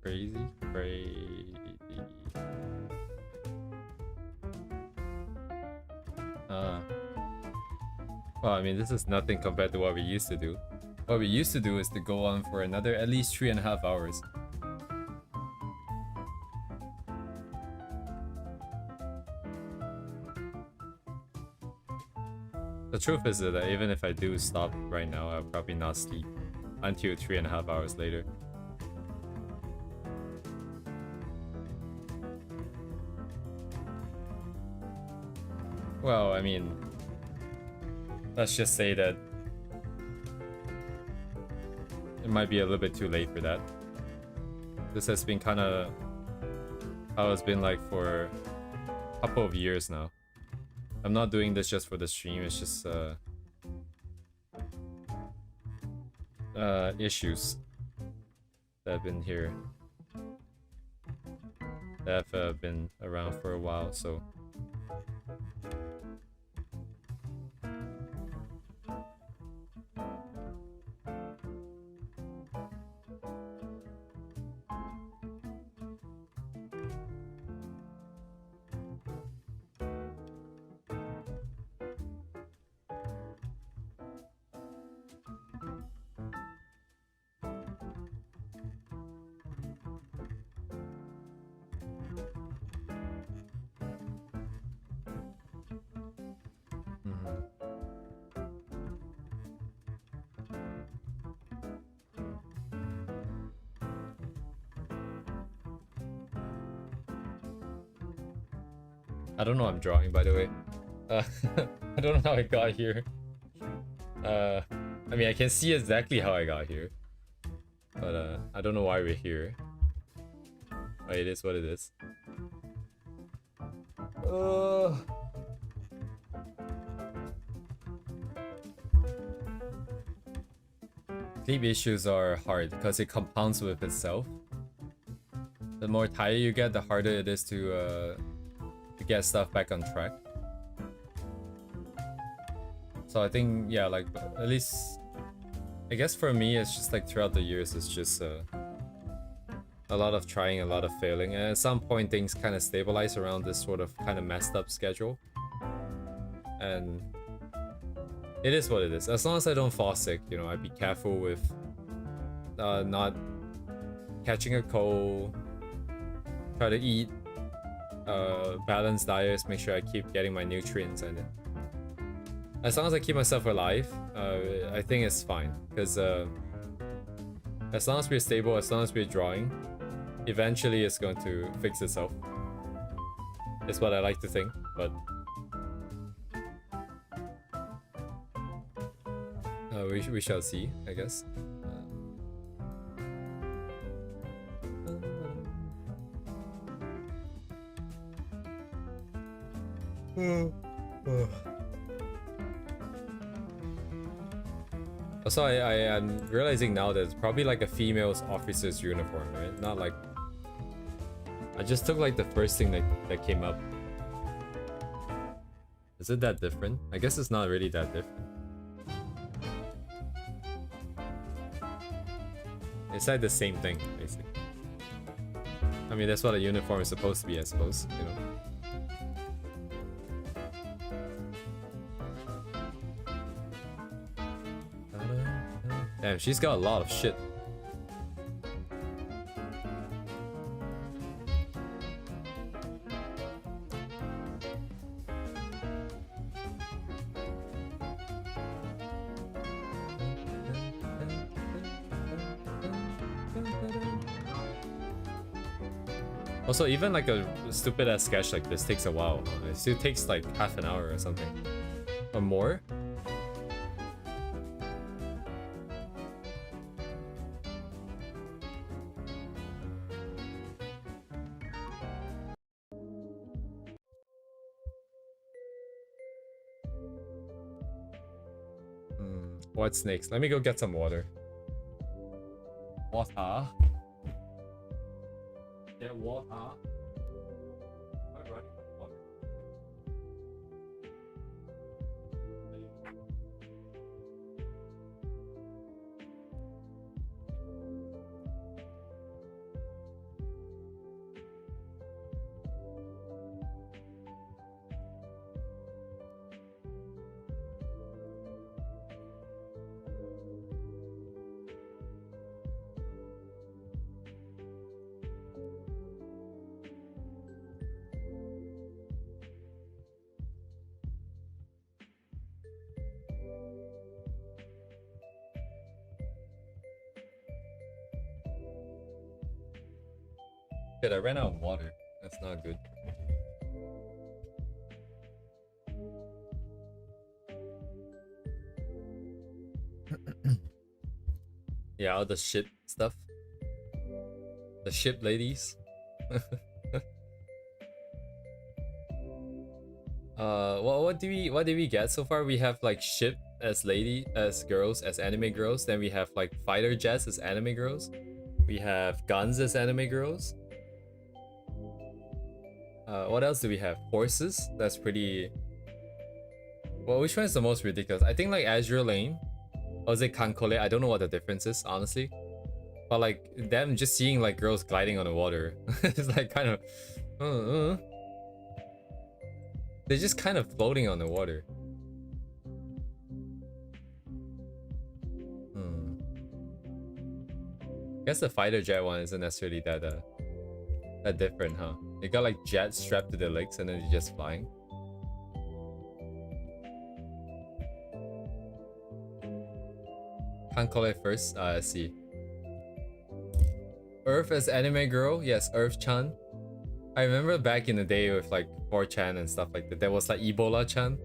Crazy, crazy. Well, I mean, this is nothing compared to what we used to do. What we used to do is to go on for another at least 3.5 hours. The truth is that even if I do stop right now, I'll probably not sleep until 3.5 hours later. Well, I mean, let's just say that it might be a little bit too late for that. This has been kind of how it's been like for a couple of years now. I'm not doing this just for the stream, it's just issues that have been here, that have been around for a while, so I don't know what I'm drawing, by the way. I don't know how I got here. I mean, I can see exactly how I got here. But I don't know why we're here. Oh, it is what it is. Sleep issues are hard because it compounds with itself. The more tired you get, the harder it is to get stuff back on track. So I think, yeah, like, at least I guess for me it's just like throughout the years it's just a lot of trying, a lot of failing, and at some point things kind of stabilize around this sort of kind of messed up schedule, and it is what it is. As long as I don't fall sick, you know, I'd be careful with not catching a cold, try to eat balanced diets, make sure I keep getting my nutrients, and as long as I keep myself alive, I think it's fine. Because as long as we're stable, as long as we're drawing, eventually it's going to fix itself. It's what I like to think, but we shall see, I guess. Also, I'm realizing now that it's probably like a female's officer's uniform, right? Not like... I just took like the first thing that came up. Is it that different? I guess it's not really that different. It's like the same thing, basically. I mean, that's what a uniform is supposed to be, I suppose, you know? Damn, she's got a lot of shit. Also, even like a stupid ass sketch like this takes a while. It still takes like half an hour or something. Or more? What snakes? Let me go get some water. Water. Get water. Good, I ran out of water. That's not good. Yeah, all the ship stuff. The ship ladies. What did we get so far? We have like ship as girls, as anime girls. Then we have like fighter jets as anime girls. We have guns as anime girls. What else do we have? Horses. That's pretty. Well, which one is the most ridiculous? I think like Azure Lane. Or is it Kankole? I don't know what the difference is, honestly. But like them just seeing like girls gliding on the water, it's like kind of. They're just kind of floating on the water. Guess the fighter jet one isn't necessarily that different, huh? They got like jets strapped to their legs and then they're just flying. Can't call it first. I see. Earth as anime girl? Yes, Earth-chan. I remember back in the day with like 4chan and stuff like that, there was like Ebola-chan.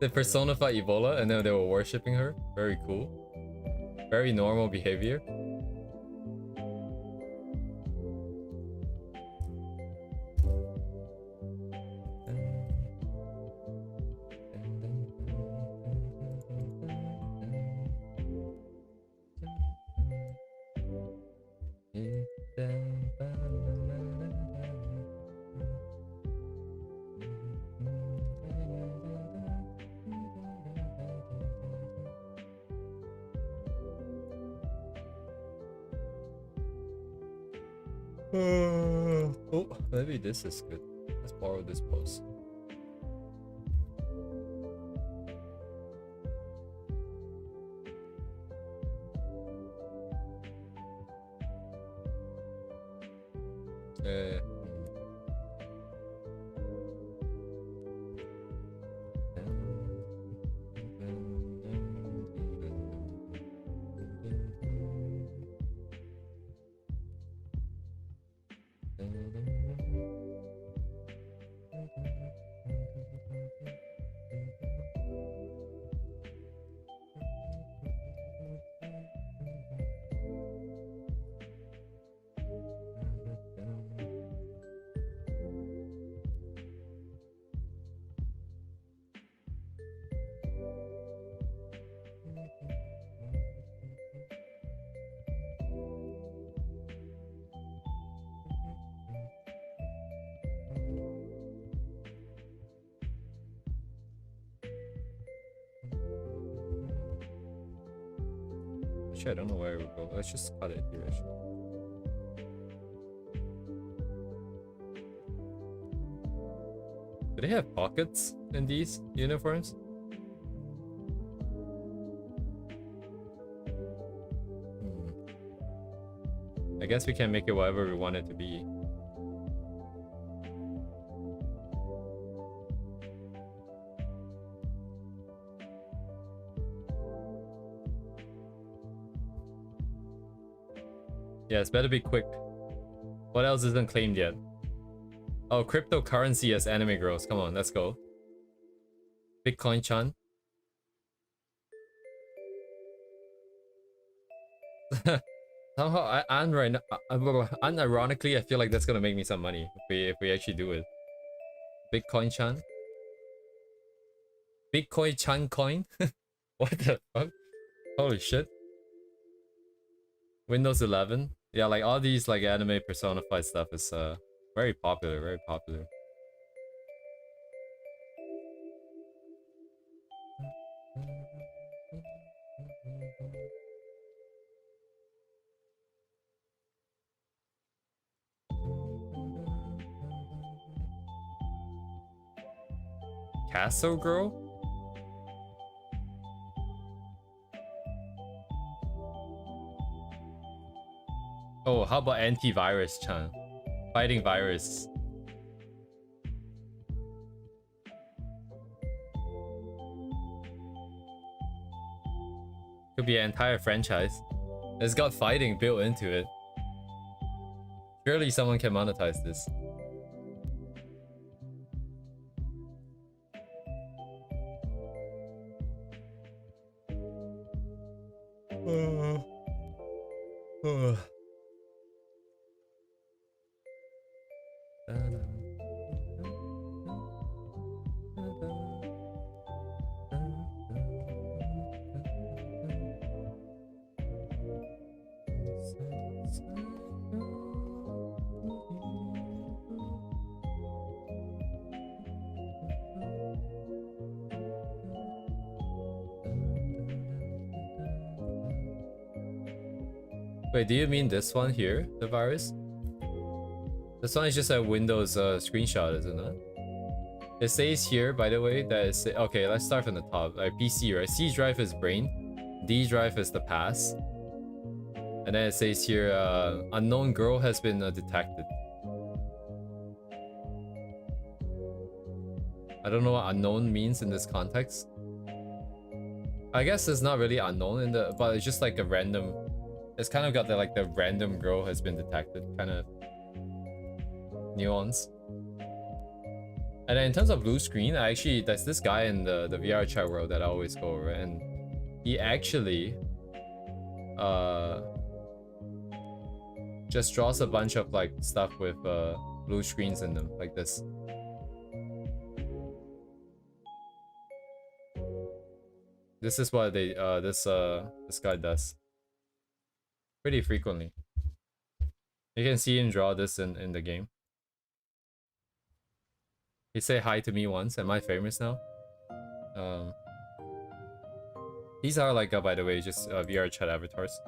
They personified Ebola and then they were worshipping her. Very cool. Very normal behavior. Oh, maybe this is good. Let's borrow this post. Actually, I don't know where it would go. Let's just cut it here. Actually. Do they have pockets in these uniforms? I guess we can make it whatever we want it to be. Yeah, it's better be quick. What else isn't claimed yet? Oh, cryptocurrency as anime girls. Come on, let's go. Bitcoin-chan. Somehow, unironically, I feel like that's gonna make me some money if we actually do it. Bitcoin-chan. Bitcoin Chan coin? What the fuck? Holy shit. Windows 11. Yeah, like all these like anime personified stuff is very popular, very popular. Castle Girl? Oh, how about antivirus Chan? Fighting virus. Could be an entire franchise. It's got fighting built into it. Surely someone can monetize this. Wait, do you mean this one here, the virus? This one is just a Windows screenshot, isn't it? It says here, by the way, that it's... Okay, let's start from the top. Like PC, right? C drive is brain. D drive is the pass. And then it says here, unknown girl has been detected. I don't know what unknown means in this context. I guess it's not really unknown in the... But it's just like a random... It's kind of got the like the random girl has been detected kind of nuance. And then in terms of blue screen, there's this guy in the VR chat world that I always go over, and he actually just draws a bunch of like stuff with blue screens in them, like this. This is what they this guy does pretty frequently. You can see him draw this in the game. He said hi to me once. Am I famous now? These are like, by the way, just VR chat avatars.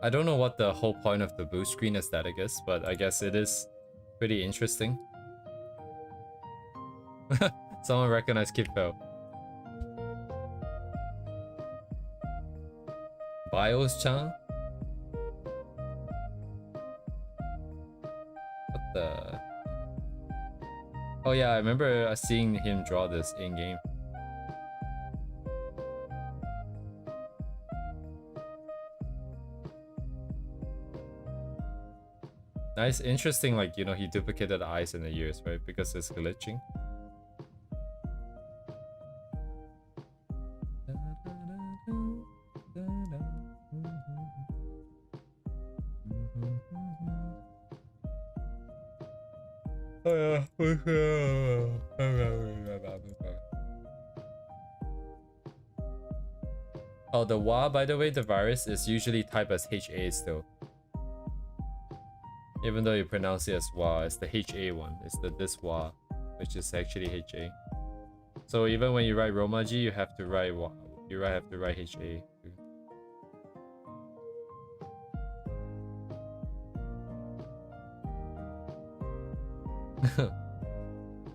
I don't know what the whole point of the blue screen aesthetic is, but I guess it is pretty interesting. Someone recognized Kipfel. Bios-chan? What the... Oh yeah, I remember seeing him draw this in-game. Nice, interesting, like, you know, he duplicated eyes and the ears, right? Because it's glitching. Oh, the WA, by the way, the virus is usually typed as HA still. Even though you pronounce it as WA, it's the HA one. It's the this WA, which is actually HA. So even when you write Romaji, you have to write WA. You have to write HA.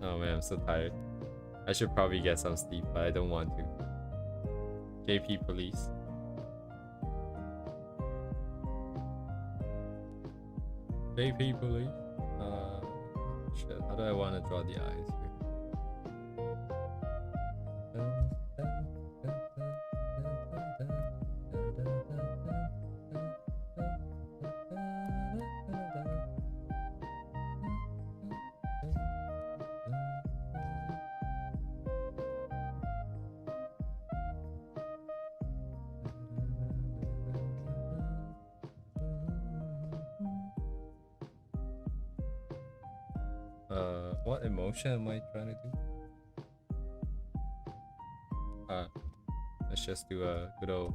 Oh man, I'm so tired. I should probably get some sleep, but I don't want to. JP police. JP police. Shit. How do I want to draw the eyes here? What emotion am I trying to do? Let's just do a good old.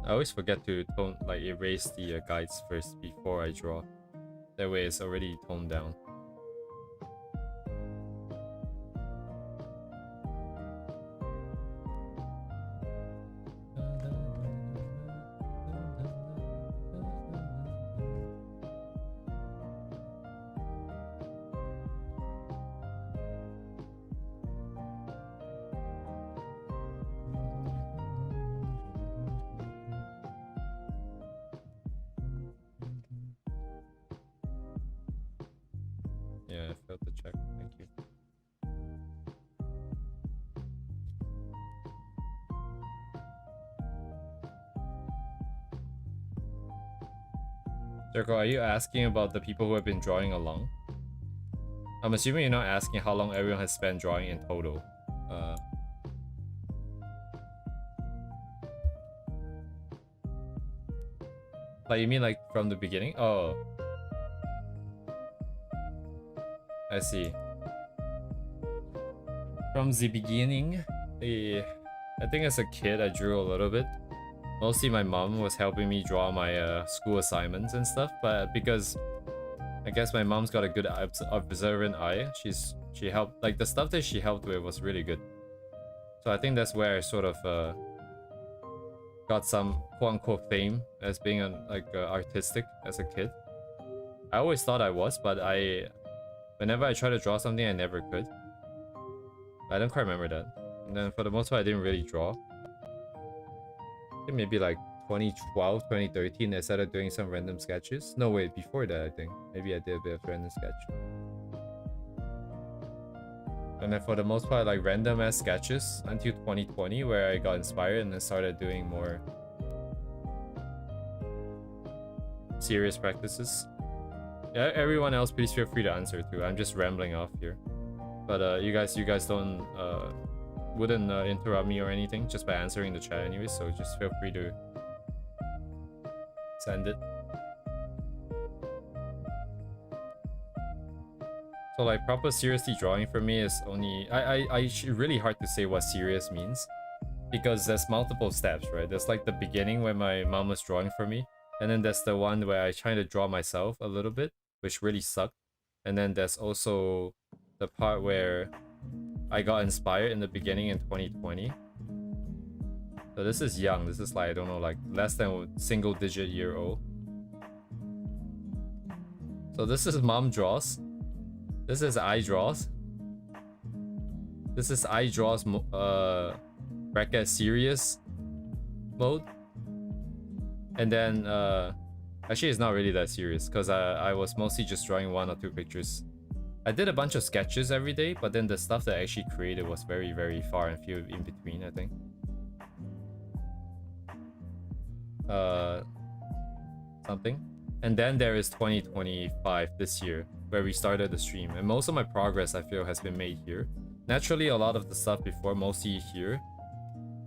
I always forget to erase the guides first before I draw. That way it's already toned down. Yeah, I failed to check. Thank you. Circle, are you asking about the people who have been drawing along? I'm assuming you're not asking how long everyone has spent drawing in total. Like you mean like from the beginning? Oh. I see. From the beginning, I think as a kid I drew a little bit. Mostly my mom was helping me draw my school assignments and stuff, but because I guess my mom's got a good observant eye, she helped, like the stuff that she helped with was really good. So I think that's where I sort of got some quote-unquote fame as being artistic as a kid. I always thought I was, but whenever I try to draw something, I never could. I don't quite remember that. And then for the most part, I didn't really draw. I think maybe like 2012, 2013, I started doing some random sketches. No, wait, before that, I think. Maybe I did a bit of random sketch. And then for the most part, like random ass sketches until 2020, where I got inspired and then started doing more serious practices. Yeah, everyone else, please feel free to answer too. I'm just rambling off here. But you guys don't wouldn't interrupt me or anything just by answering the chat anyway, so just feel free to send it. So like proper seriously drawing for me is only really hard to say what serious means, because there's multiple steps, right? There's like the beginning where my mom was drawing for me, and then there's the one where I try to draw myself a little bit, which really sucked. And then there's also the part where I got inspired in the beginning in 2020. So this is young. This is like, I don't know, like less than a single digit year old. So this is mom draws. This is I draws. This is I draws bracket serious mode. And then actually it's not really that serious, because I was mostly just drawing 1 or 2 pictures. I did a bunch of sketches every day, but then the stuff that I actually created was very, very far and few in between, I think. Something. And then there is 2025 this year, where we started the stream, and most of my progress I feel has been made here. Naturally, a lot of the stuff before, mostly here,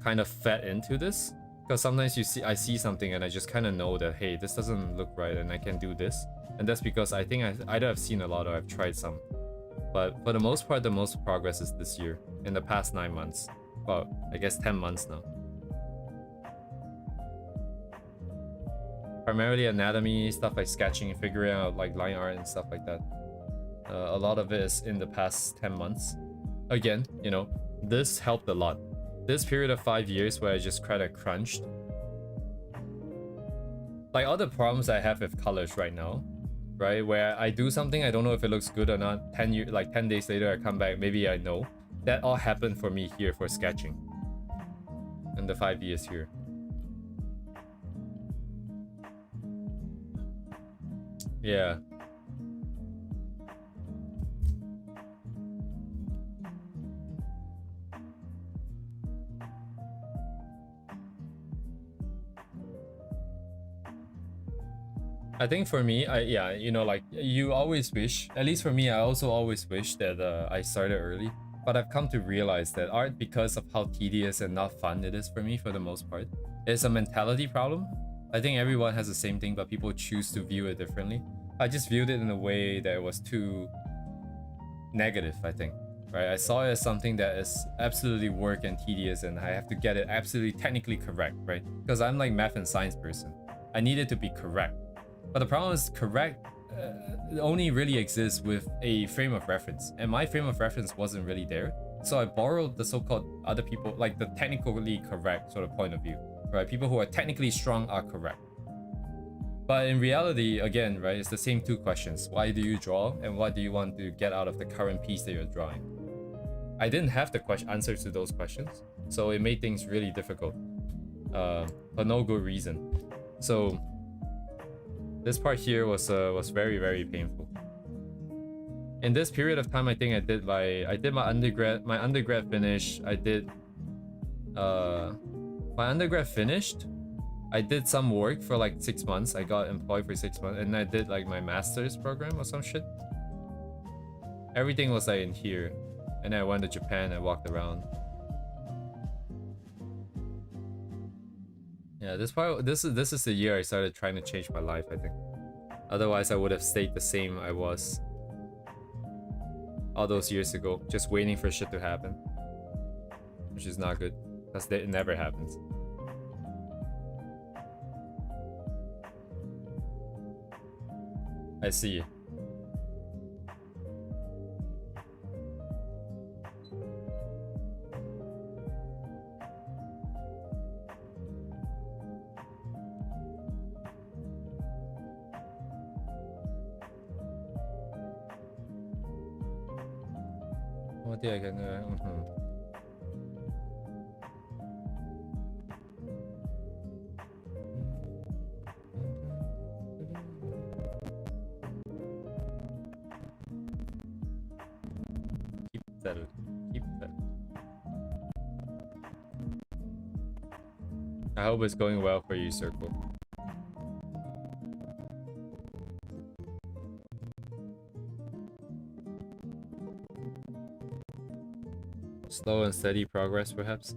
kind of fed into this, because sometimes I see something and I just kind of know that, hey, this doesn't look right and I can do this. And that's because I think either I've seen a lot or I've tried some. But for the most part, the most progress is this year, in the past 9 months. Well, I guess 10 months now. Primarily anatomy, stuff like sketching and figuring out like line art and stuff like that. A lot of it is in the past 10 months. Again, you know, this helped a lot. This period of 5 years where I just kind of crunched. Like all the problems I have with colors right now, right? Where I do something, I don't know if it looks good or not. 10 days later, I come back, maybe I know. That all happened for me here for sketching. In the 5 years here. Yeah. I think for me, yeah, you know, like you always wish, at least for me, I also always wish that I started early. But I've come to realize that art, because of how tedious and not fun it is for me for the most part, is a mentality problem. I think everyone has the same thing, but people choose to view it differently. I just viewed it in a way that it was too negative, I think. Right? I saw it as something that is absolutely work and tedious, and I have to get it absolutely technically correct, right? Because I'm like math and science person. I need it to be correct. But the problem is correct only really exists with a frame of reference, and my frame of reference wasn't really there. So I borrowed the so-called other people, like the technically correct sort of point of view, right? People who are technically strong are correct. But in reality, again, right, it's the same two questions. Why do you draw, and what do you want to get out of the current piece that you're drawing? I didn't have the answers to those questions, so it made things really difficult, for no good reason. So this part here was very, very painful. In this period of time, I think I did my undergrad finish. I did my undergrad finished. I did some work for like 6 months. I got employed for 6 months, and I did like my master's program or some shit. Everything was like in here, and then I went to Japan and walked around. Yeah, this is the year I started trying to change my life, I think. Otherwise, I would have stayed the same I was all those years ago, just waiting for shit to happen, which is not good, because it never happens. I see. What did I get? Keep that. I hope it's going well for you, Circle. Slow and steady progress, perhaps.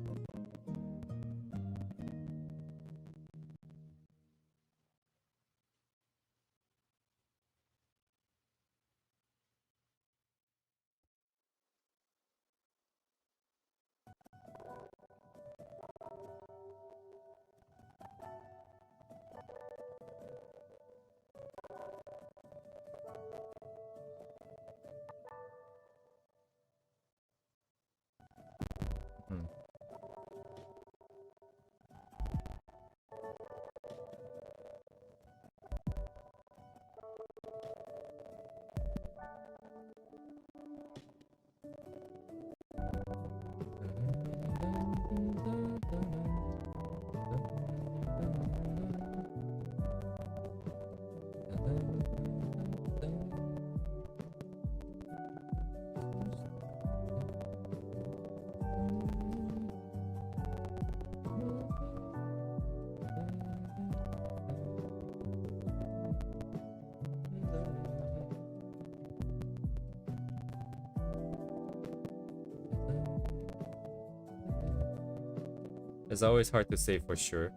It's always hard to say for sure,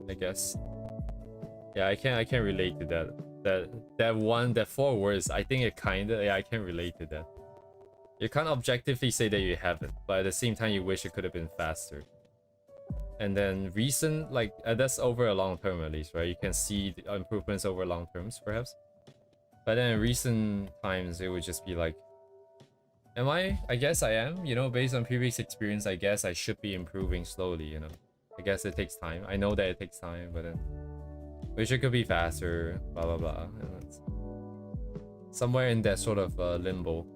I guess. Yeah, I can't relate to that. That 4 words, I think it kinda, yeah, I can't relate to that. You can't objectively say that you haven't, but at the same time you wish it could have been faster. And then recent, like, that's over a long term at least, right? You can see the improvements over long terms, perhaps. But then in recent times, it would just be like, am I? I guess I am, you know, based on previous experience, I guess I should be improving slowly, you know. I guess it takes time. I know that it takes time, but then wish it could be faster, blah blah blah. And it's somewhere in that sort of limbo.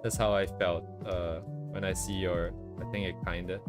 That's how I felt when I see your, I think it kinda.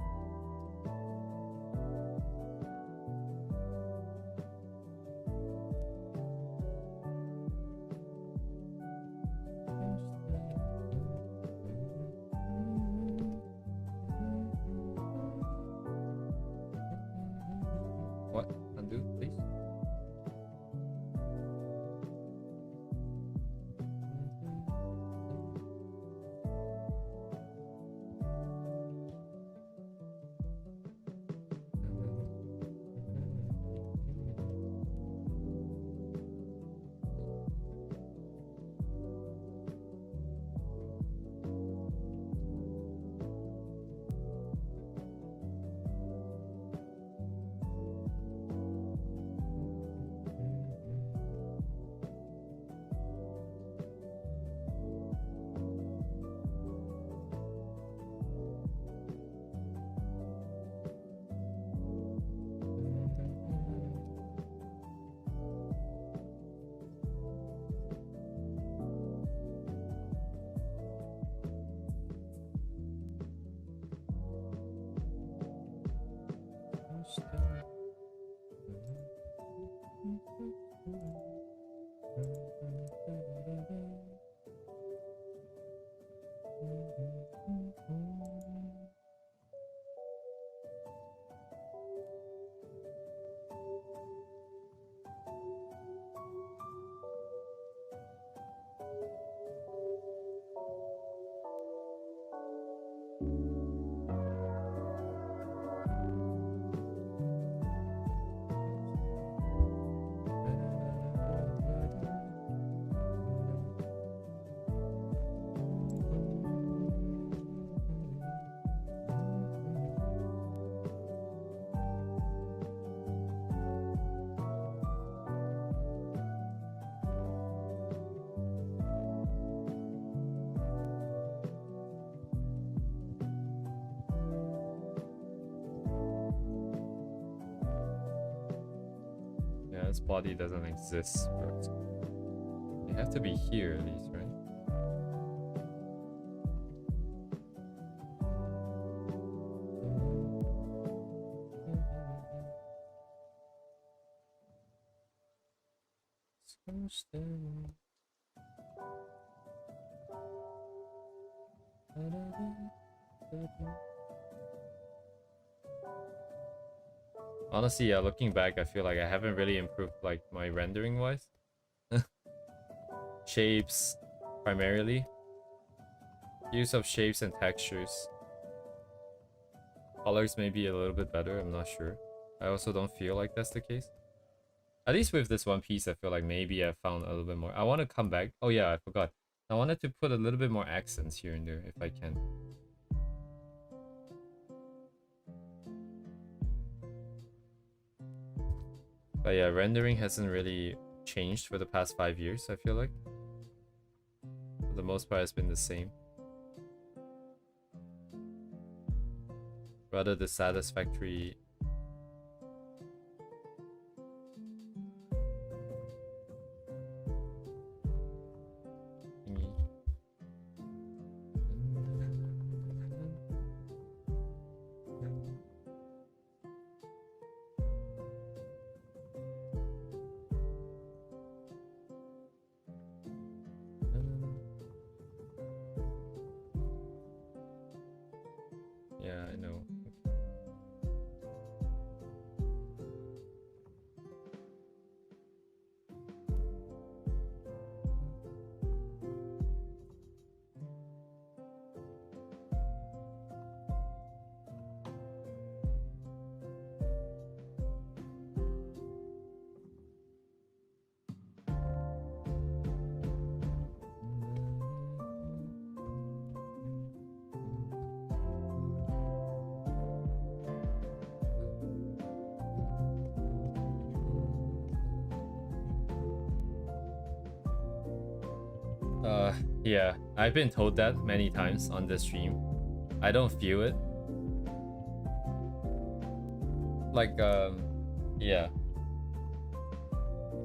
its body doesn't exist. But they have to be here at least, right? So still. Honestly, yeah, looking back, I feel like I haven't really improved like my rendering wise. Shapes, primarily. Use of shapes and textures. Colors may be a little bit better, I'm not sure. I also don't feel like that's the case. At least with this one piece, I feel like maybe I found a little bit more. I want to come back. Oh yeah, I forgot. I wanted to put a little bit more accents here and there if I can. But yeah, rendering hasn't really changed for the past 5 years, I feel like. For the most part, it's been the same. Rather the satisfactory. Yeah, I know. Yeah, I've been told that many times on this stream. I don't feel it. Like, yeah.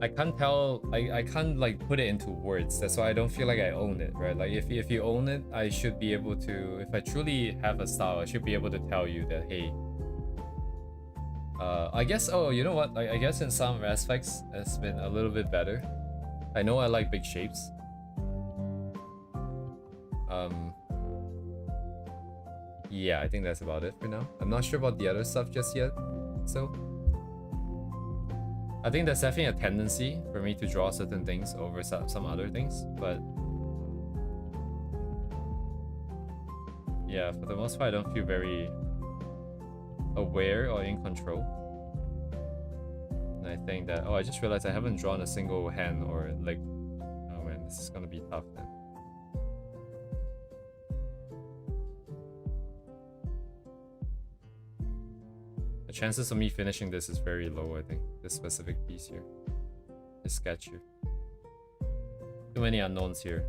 I can't tell, I can't like put it into words. That's why I don't feel like I own it, right? Like if you own it, I should be able to, if I truly have a style, I should be able to tell you that, hey, I guess, oh, you know what? I guess in some aspects, it's been a little bit better. I know I like big shapes. Yeah, I think that's about it for now. I'm not sure about the other stuff just yet, so I think there's definitely a tendency for me to draw certain things over some other things, but yeah, for the most part, I don't feel very aware or in control. And I think that, oh, I just realized I haven't drawn a single hand or leg. Oh man, this is gonna be tough then. The chances of me finishing this is very low, I think. This specific piece here. This sketch here. Too many unknowns here.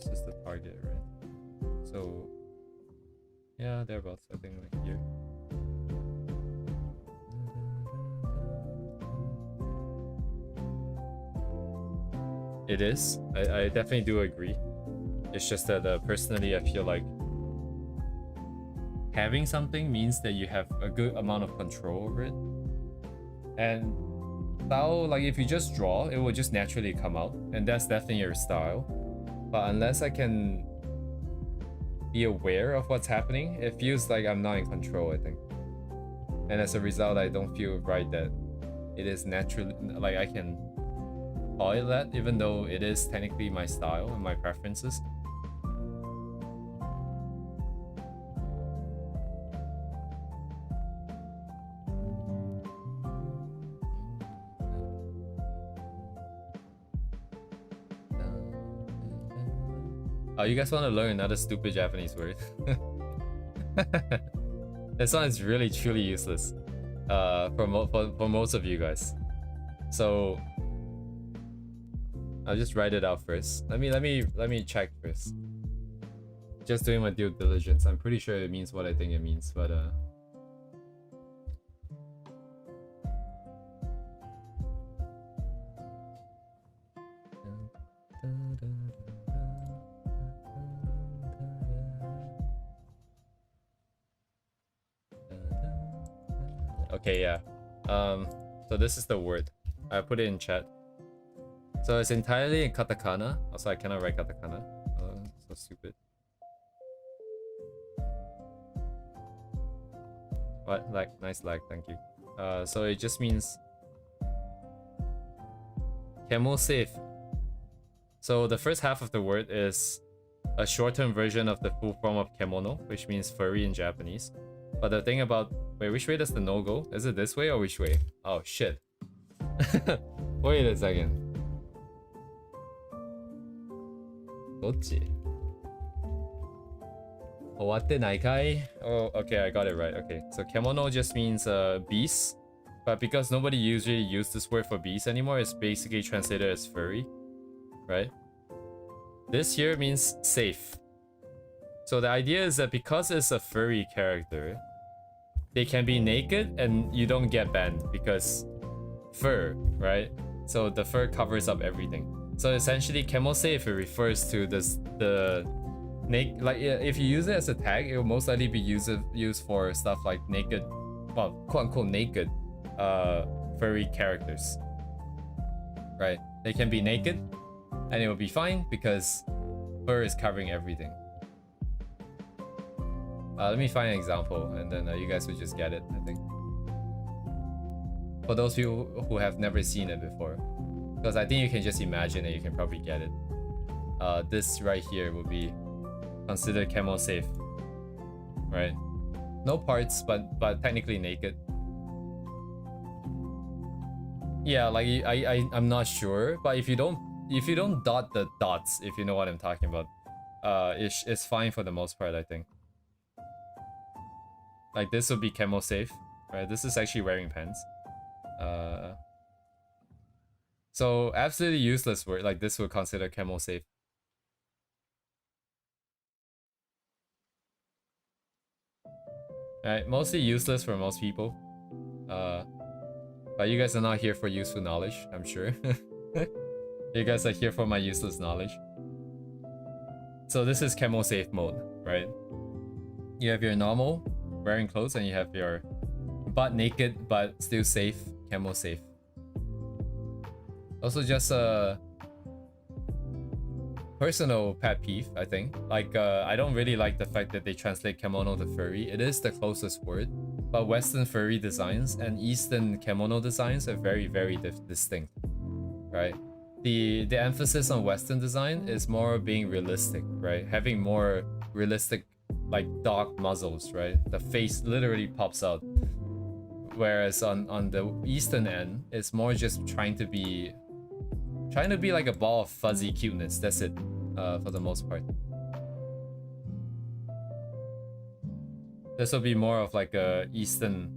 This is the target, right? So yeah, thereabouts, I think, like here. It is. I definitely do agree. It's just that personally, I feel like having something means that you have a good amount of control over it. And style, like if you just draw, it will just naturally come out, and that's definitely your style. But unless I can be aware of what's happening, it feels like I'm not in control, I think. And as a result, I don't feel right that it is naturally, like I can call it that, even though it is technically my style and my preferences. Oh, you guys want to learn another stupid Japanese word? This one is really truly useless for most of you guys. So I'll just write it out first. Let me check first. Just doing my due diligence. I'm pretty sure it means what I think it means, but okay, yeah. So this is the word. I put it in chat. So it's entirely in katakana. Also, I cannot write katakana. So stupid. What? Like, nice lag, thank you. So it just means Kemo safe. So the first half of the word is a shortened version of the full form of kemono, which means furry in Japanese. But the thing about... Wait, which way does the no go? Is it this way or which way? Oh, shit. Wait a second. Dochi? Owatte nai kai? Oh, okay, I got it right. Okay, so kemono just means beast. But because nobody usually uses this word for beast anymore, it's basically translated as furry. Right? This here means safe. So the idea is that because it's a furry character, they can be naked and you don't get banned because fur, right? So the fur covers up everything. So essentially, Kemo safe refers to this like if you use it as a tag, it will most likely be used for stuff like naked, well, quote unquote naked, furry characters, right? They can be naked, and it will be fine because fur is covering everything. Let me find an example, and then you guys will just get it, I think. For those people who have never seen it before. Because I think you can just imagine it, you can probably get it. This right here will be considered Kemo safe. Right? No parts, but technically naked. Yeah, like I'm not sure, but if you don't dot the dots, if you know what I'm talking about, it's fine for the most part, I think. Like this would be Kemo safe, right? This is actually wearing pants. So absolutely useless word, like this would consider Kemo safe. Alright, mostly useless for most people. But you guys are not here for useful knowledge, I'm sure. You guys are here for my useless knowledge. So this is Kemo safe mode, right? You have your normal wearing clothes and you have your butt naked but still safe, Kemo safe. Also just a personal pet peeve, I think. Like I don't really like the fact that they translate kemono to furry. It is the closest word, but Western furry designs and Eastern kemono designs are very, very distinct, right? The emphasis on Western design is more being realistic, right? Having more realistic, like dog muzzles, right? The face literally pops out. Whereas on the Eastern end, it's more just trying to be like a ball of fuzzy cuteness. That's it, for the most part. This will be more of like a Eastern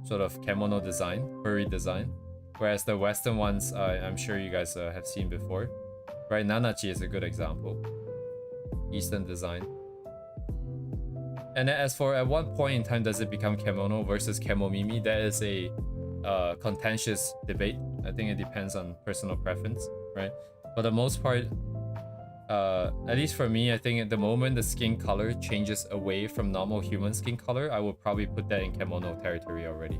sort of kemono design, furry design. Whereas the Western ones, I'm sure you guys have seen before. Right, Nanachi is a good example. Eastern design. And as for at what point in time does it become kemono versus kemomimi, that is a contentious debate. I think it depends on personal preference, right? For the most part, at least for me, I think at the moment the skin color changes away from normal human skin color, I will probably put that in kemono territory already.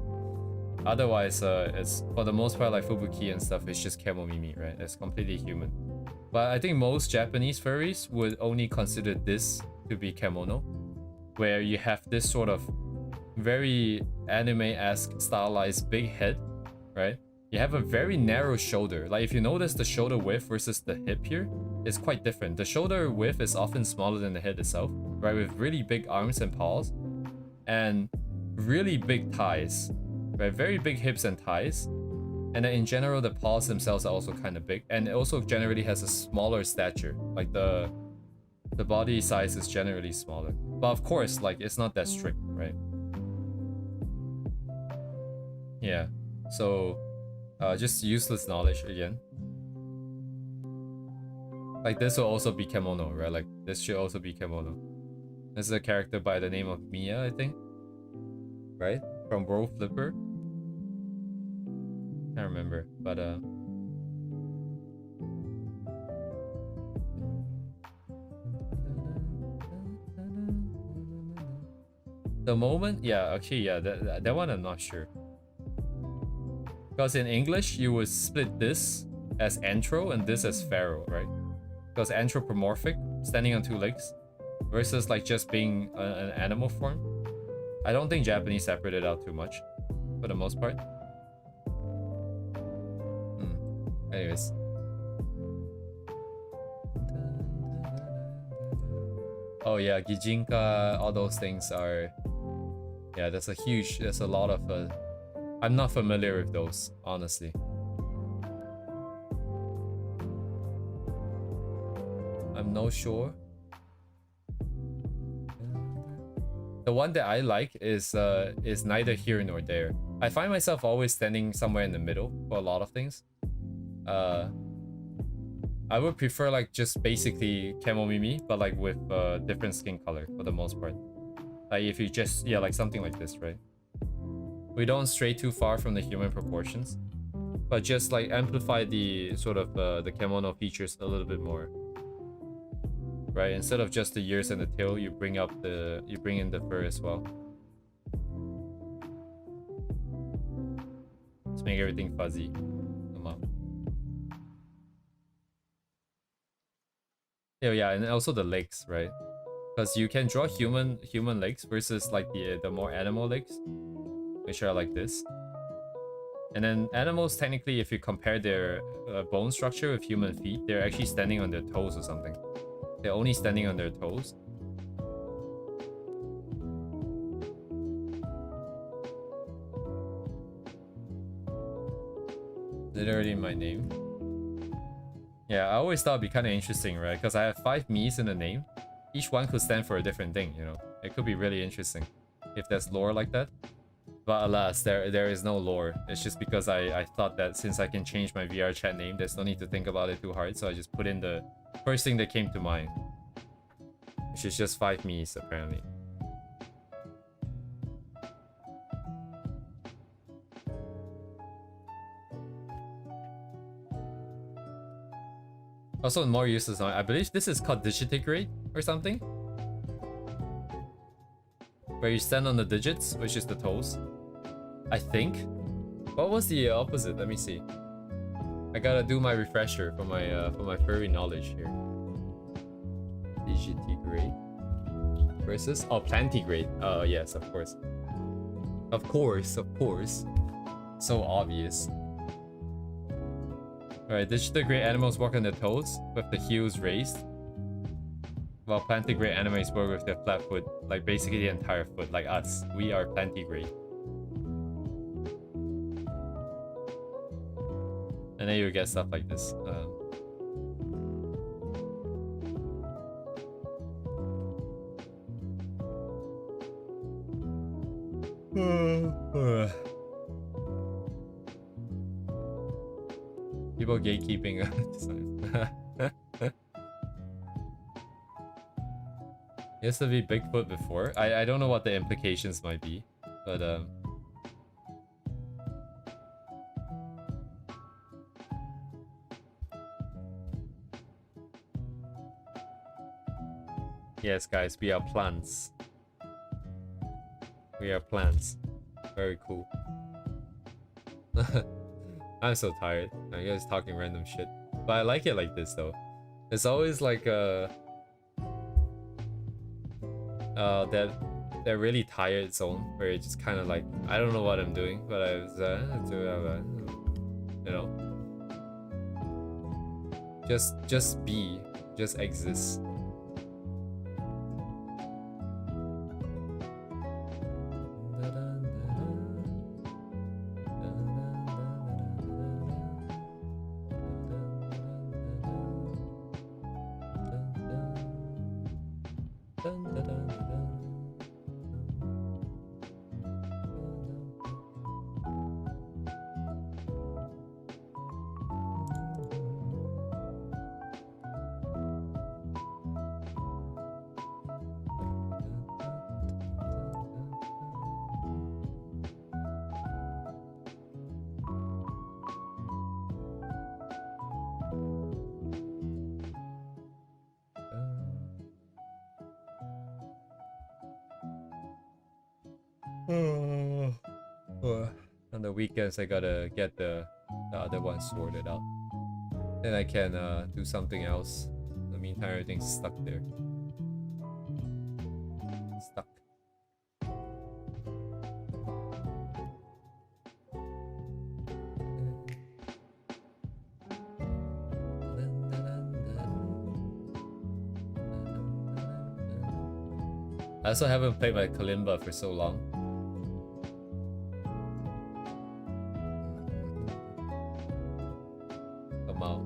Otherwise, it's for the most part like Fubuki and stuff, it's just kemomimi, right? It's completely human. But I think most Japanese furries would only consider this to be Kemono, where you have this sort of very anime-esque stylized big head, right? You have a very narrow shoulder. Like if you notice the shoulder width versus the hip here, it's quite different. The shoulder width is often smaller than the head itself, right? With really big arms and paws, and really big thighs, right? Very big hips and thighs. And then in general, the paws themselves are also kind of big, and it also generally has a smaller stature. Like the body size is generally smaller. But of course, like it's not that strict, right? Yeah. So just useless knowledge again. Like this will also be Kemono, right? Like this should also be Kemono. This is a character by the name of Mia, I think. Right? From World Flipper. Can't remember, but the moment, yeah, actually, yeah, that one I'm not sure. Because in English, you would split this as anthro and this as pharaoh, right? Because anthropomorphic, standing on two legs, versus like just being an animal form. I don't think Japanese separated out too much, for the most part. Anyways. Oh yeah, Gijinka, all those things are... Yeah, there's a lot of... I'm not familiar with those, honestly. I'm not sure. The one that I like is neither here nor there. I find myself always standing somewhere in the middle for a lot of things. I would prefer like just basically Kemomimi, but like with different skin color for the most part. Like if you just, yeah, like something like this, right? We don't stray too far from the human proportions, but just like amplify the sort of the Kemono features a little bit more. Right? Instead of just the ears and the tail, you bring in the fur as well. Let's make everything fuzzy. Come on. Yeah, and also the legs, right? Because you can draw human legs versus like the more animal legs, which are like this. And then animals, technically, if you compare their bone structure with human feet, they're actually standing on their toes or something. They're only standing on their toes. Literally my name. Yeah, I always thought it'd be kind of interesting, right? Because I have 5 Mi's in the name. Each one could stand for a different thing, you know? It could be really interesting if there's lore like that. But alas, there is no lore. It's just because I thought that since I can change my VR chat name, there's no need to think about it too hard. So I just put in the first thing that came to mind. Which is just 5 Mi's, apparently. Also, more useless, I believe this is called Digitigrade or something. Where you stand on the digits, which is the toes. I think. What was the opposite? Let me see. I gotta do my refresher for my furry knowledge here. Digitigrade versus plantigrade. Oh yes, of course. Of course. So obvious. Alright, digitigrade animals walk on their toes with the heels raised, while plantigrade animals walk with their flat foot, like basically the entire foot, like us. We are plantigrade. And then you get stuff like this. People gatekeeping used to be Bigfoot before. I don't know what the implications might be, but yes, guys, we are plants. We are plants. Very cool. I'm so tired. I guess talking random shit. But I like it like this though. It's always like that really tired zone where it's just kind of like I don't know what I'm doing, but I was you know, just be, just exist. On the weekends, I gotta get the other one sorted out. Then I can do something else. In the meantime, everything's stuck there. Stuck. I also haven't played my kalimba for so long. Come on.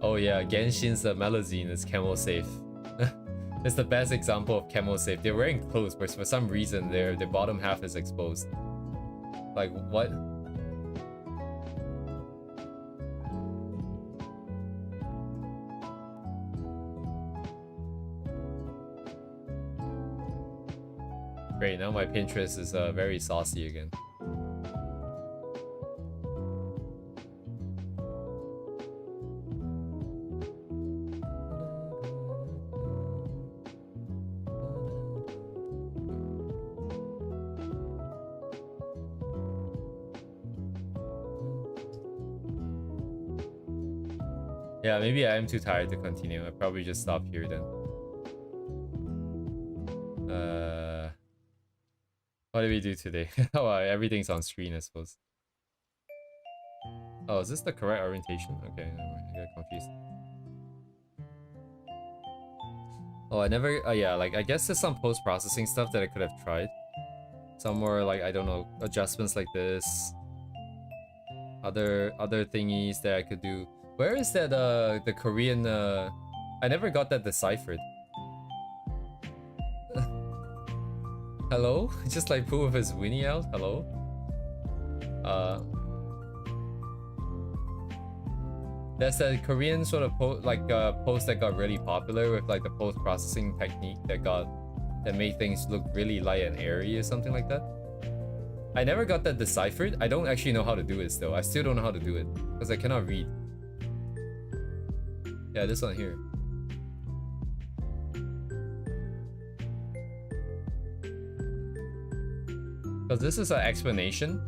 Oh yeah, Genshin's Melazine is camo safe. It's the best example of camo safe. They're wearing clothes, but for some reason their bottom half is exposed. Like what? Great, now my Pinterest is very saucy again. Yeah, maybe I am too tired to continue. I'll probably just stop here then. What did we do today? Oh, everything's on screen, I suppose. Oh, is this the correct orientation? Okay, never mind, I got confused. Oh, I never... yeah, like, I guess there's some post-processing stuff that I could have tried. Some more, like, I don't know, adjustments like this. Other thingies that I could do. Where is that, the Korean, I never got that deciphered. Hello? Just like Pooh with his Winnie out? Hello? There's that Korean sort of post that got really popular with like the post-processing technique that made things look really light and airy or something like that. I never got that deciphered. I don't actually know how to do it still. I still don't know how to do it because I cannot read. Yeah, this one here. Because this is an explanation.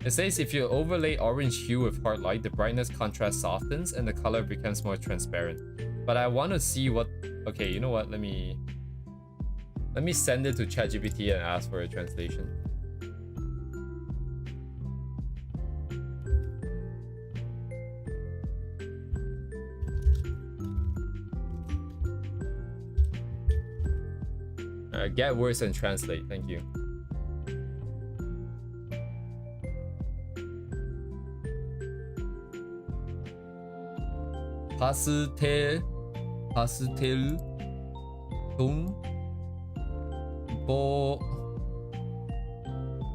It says if you overlay orange hue with hard light, the brightness contrast softens and the color becomes more transparent. But I want to see what... Okay, you know what? Let me send it to ChatGPT and ask for a translation. Get words and translate. Thank you. 파스텔 동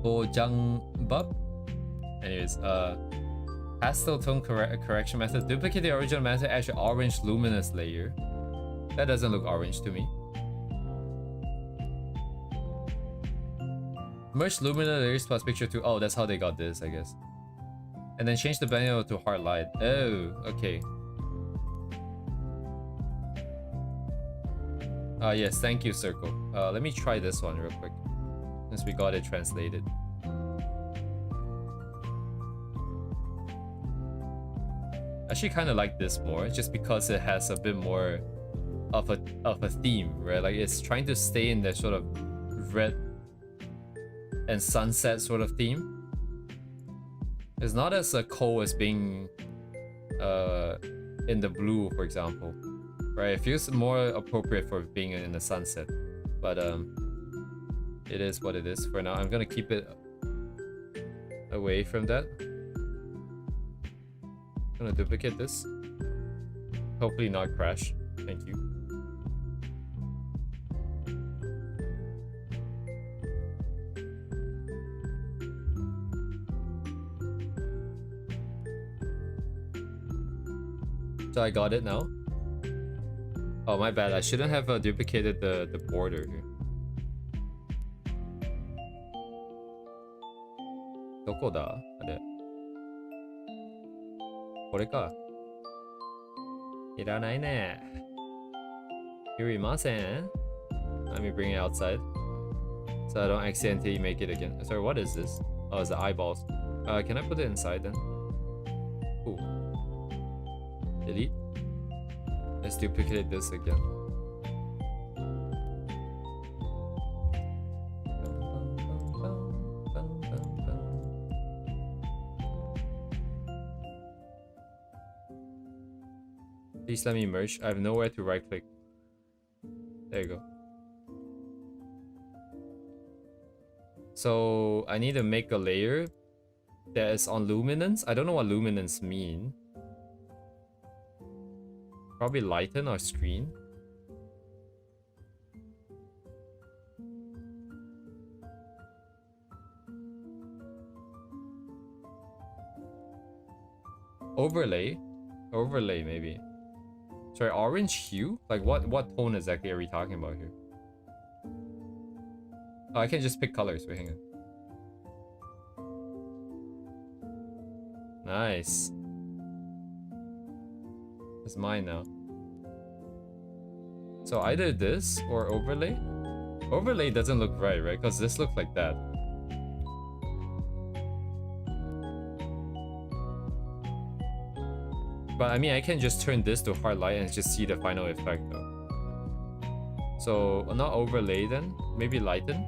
보장법. Anyways, pastel tone correction method. Duplicate the original method, add an orange luminous layer. That doesn't look orange to me. Merge luminous layers plus picture to... Oh, that's how they got this, I guess. And then change the blending to hard light. Oh, okay. Yes, thank you, Circle. Let me try this one real quick, since we got it translated. actually kind of like this more, just because it has a bit more of a theme, right? Like it's trying to stay in that sort of red and sunset sort of theme. It's not as cold as being in the blue, for example, right? It feels more appropriate for being in the sunset, but it is what it is for now. I'm gonna keep it away from that. I'm gonna duplicate this. Hopefully not crash. Thank you. So I got it now. Oh, my bad. I shouldn't have duplicated the border here. どこだ？あれ。これか。いらないね。いりません。Let me bring it outside, so I don't accidentally make it again. Sorry, what is this? Oh, it's the eyeballs. Can I put it inside then? Ooh. Delete. Let's duplicate this again. Please let me merge. I have nowhere to right click. There you go. So I need to make a layer that is on luminance. I don't know what luminance mean. Probably lighten our screen. Overlay maybe. Sorry, orange hue? Like what tone exactly are we talking about here? Oh, I can just pick colors. Wait, hang on. Nice. It's mine now. So either this or overlay. Overlay doesn't look right? Because this looks like that. But I mean, I can just turn this to hard light and just see the final effect though. So not overlay then, maybe lighten.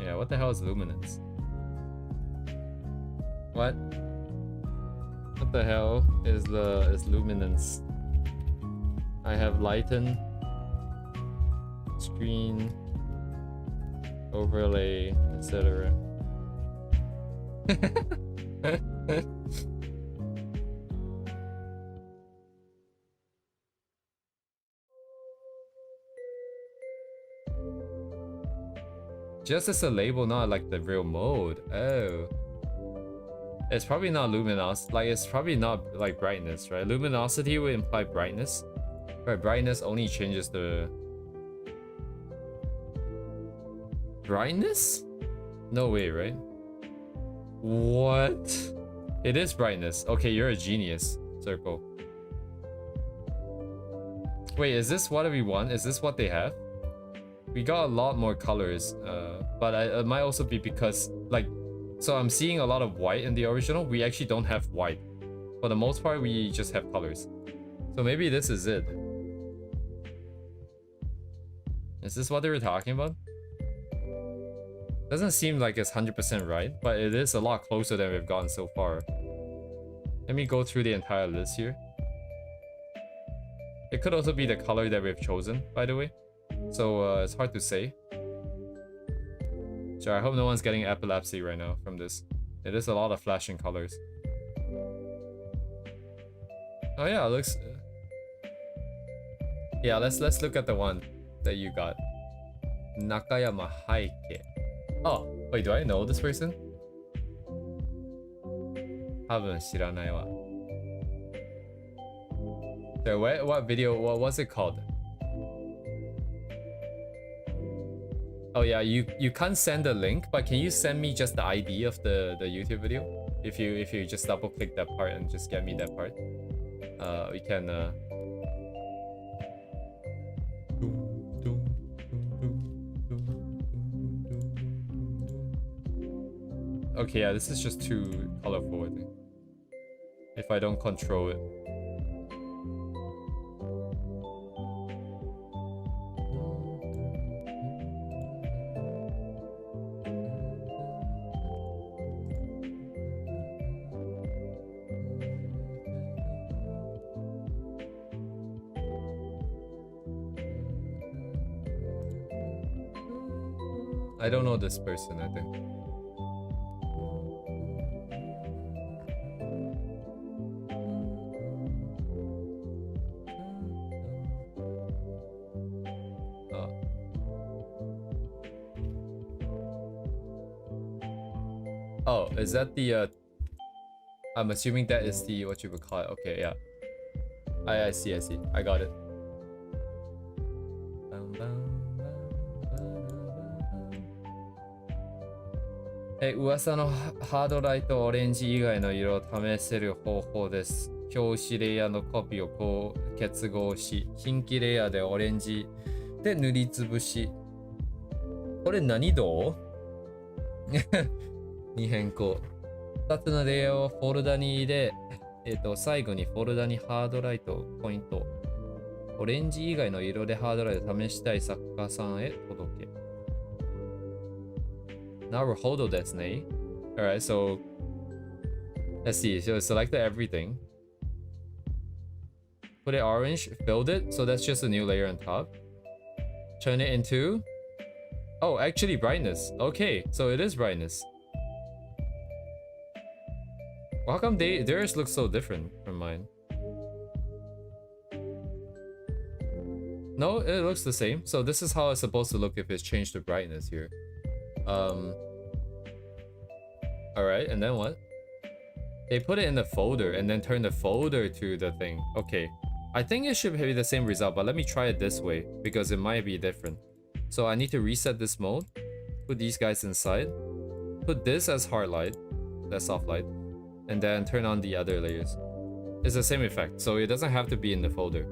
Yeah, what the hell is luminance? What? What the hell is luminance? I have lighten, screen, overlay, etc. Just as a label, not like the real mode. Oh. It's probably not luminosity. Like, it's probably not like brightness, right? Luminosity would imply brightness. Right, brightness only changes the... Brightness? No way, right? What? It is brightness. Okay, you're a genius, Circle. Wait, is this what we want? Is this what they have? We got a lot more colors, but it might also be because, like... So I'm seeing a lot of white in the original. We actually don't have white. For the most part, we just have colors. So maybe this is it. Is this what they were talking about? Doesn't seem like it's 100% right, but it is a lot closer than we've gotten so far. Let me go through the entire list here. It could also be the color that we've chosen, by the way. So it's hard to say. Sure, I hope no one's getting epilepsy right now from this. It is a lot of flashing colors. Oh yeah, it looks... Yeah, let's look at the one that you got. Nakayama Haike. Oh, wait, do I know this person? 多分知らないわ. So what video, what was it called? Oh yeah, you can't send the link, but can you send me just the ID of the YouTube video? If you just double click that part and just get me that part. We can Okay, yeah, this is just too colorful, I think. If I don't control it. I don't know this person, I think. Oh, is that the I'm assuming that is the what you would call it. Okay, yeah. I see, I got it. Hey, 噂のハードライトオレンジ以外の色を試せる方法です。表紙レイヤーのコピーをこう結合し、近畿レイヤーでオレンジで塗りつぶし。これ何度に変更。2つのレイヤーをフォルダに入れ、最後にフォルダにハードライトポイント。オレンジ以外の色でハードライト試したい作家さんへ届け。なるほどですね。Alright, so let's see. So select everything. Put it orange, build it. So that's just a new layer on top. Turn it into. Oh, actually brightness. Okay, so it is brightness. Well, how come theirs looks so different from mine? No, it looks the same. So this is how it's supposed to look if it's changed to brightness here. Alright, and then what? They put it in the folder and then turn the folder to the thing. Okay. I think it should be the same result, but let me try it this way because it might be different. So I need to reset this mode. Put these guys inside. Put this as hard light. That's soft light. And then turn on the other layers. It's the same effect, so it doesn't have to be in the folder.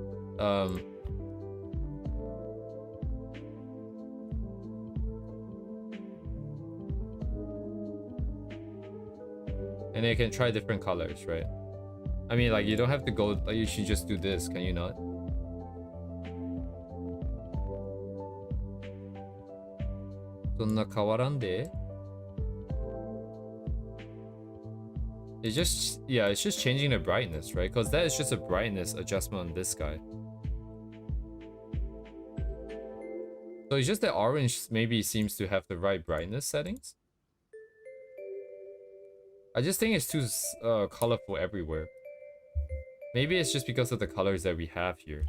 And you can try different colors, right? I mean, like, you don't have to go, like, you should just do this, can you not? It's just, yeah, it's just changing the brightness, right? Because that is just a brightness adjustment on this guy. So it's just that orange maybe seems to have the right brightness settings. I just think it's too colorful everywhere. Maybe it's just because of the colors that we have here.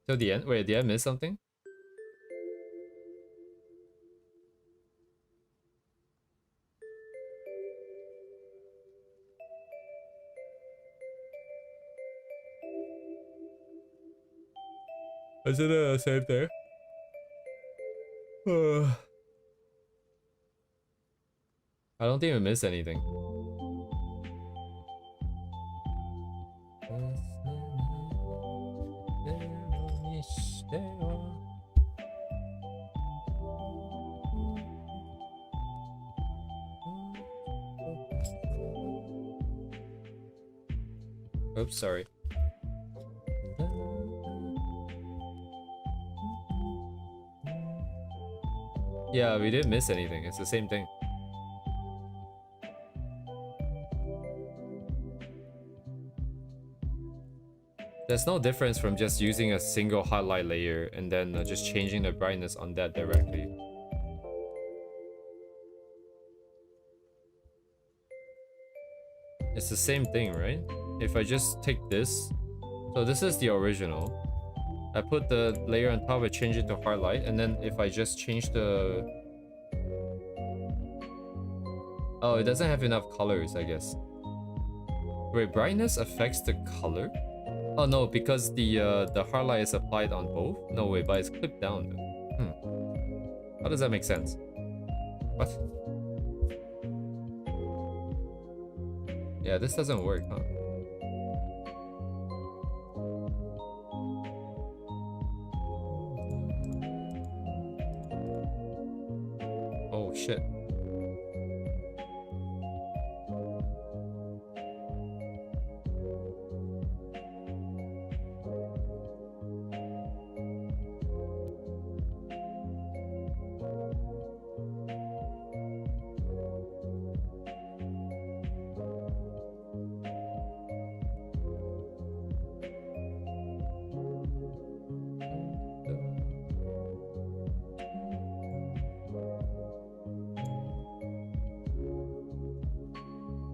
So the end? Wait, did I miss something? Is it a save there? I don't think we missed anything. Oops, sorry. Yeah, we didn't miss anything. It's the same thing. There's no difference from just using a single highlight layer and then just changing the brightness on that directly. It's the same thing, right? If I just take this, so this is the original. I put the layer on top, I change it to hard light, and then if I just change the... Oh, it doesn't have enough colors, I guess. Wait, brightness affects the color? Oh no, because the hard light is applied on both? No, wait, but it's clipped down. How does that make sense? What? Yeah, this doesn't work, huh? shit.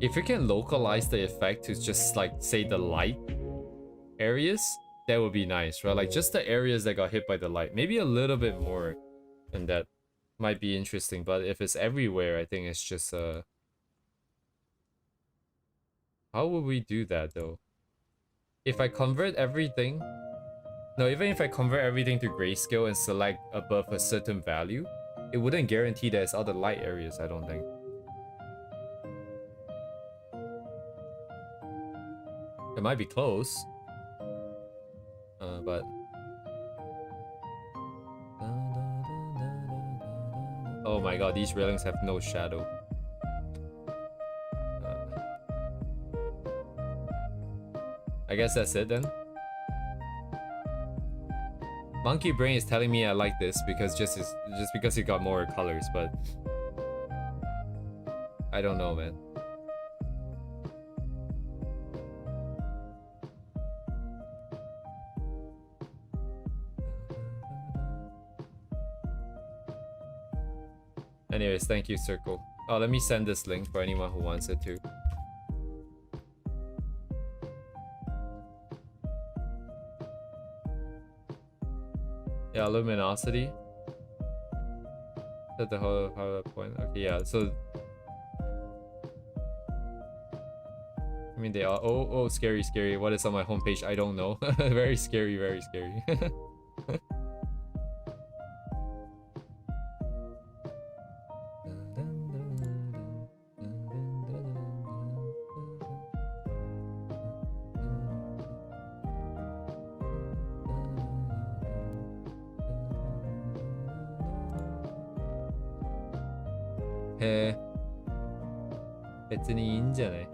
If you can localize the effect to just like say the light areas, that would be nice, right? Like just the areas that got hit by the light. Maybe a little bit more than that might be interesting, but if it's everywhere, I think it's just how would we do that though? If I convert everything, no, even if I convert everything to grayscale and select above a certain value, it wouldn't guarantee there's other light areas, I don't think. It might be close, but oh my god, these railings have no shadow. I guess that's it then. Monkey Brain is telling me I like this because just because it got more colors, but I don't know, man. Anyways, thank you, Circle. Oh, let me send this link for anyone who wants it too. Yeah, luminosity. At the whole point. Okay, yeah. So, I mean, they are. Oh, scary, scary. What is on my homepage? I don't know. Very scary, very scary. 해. 別にいいんじゃない?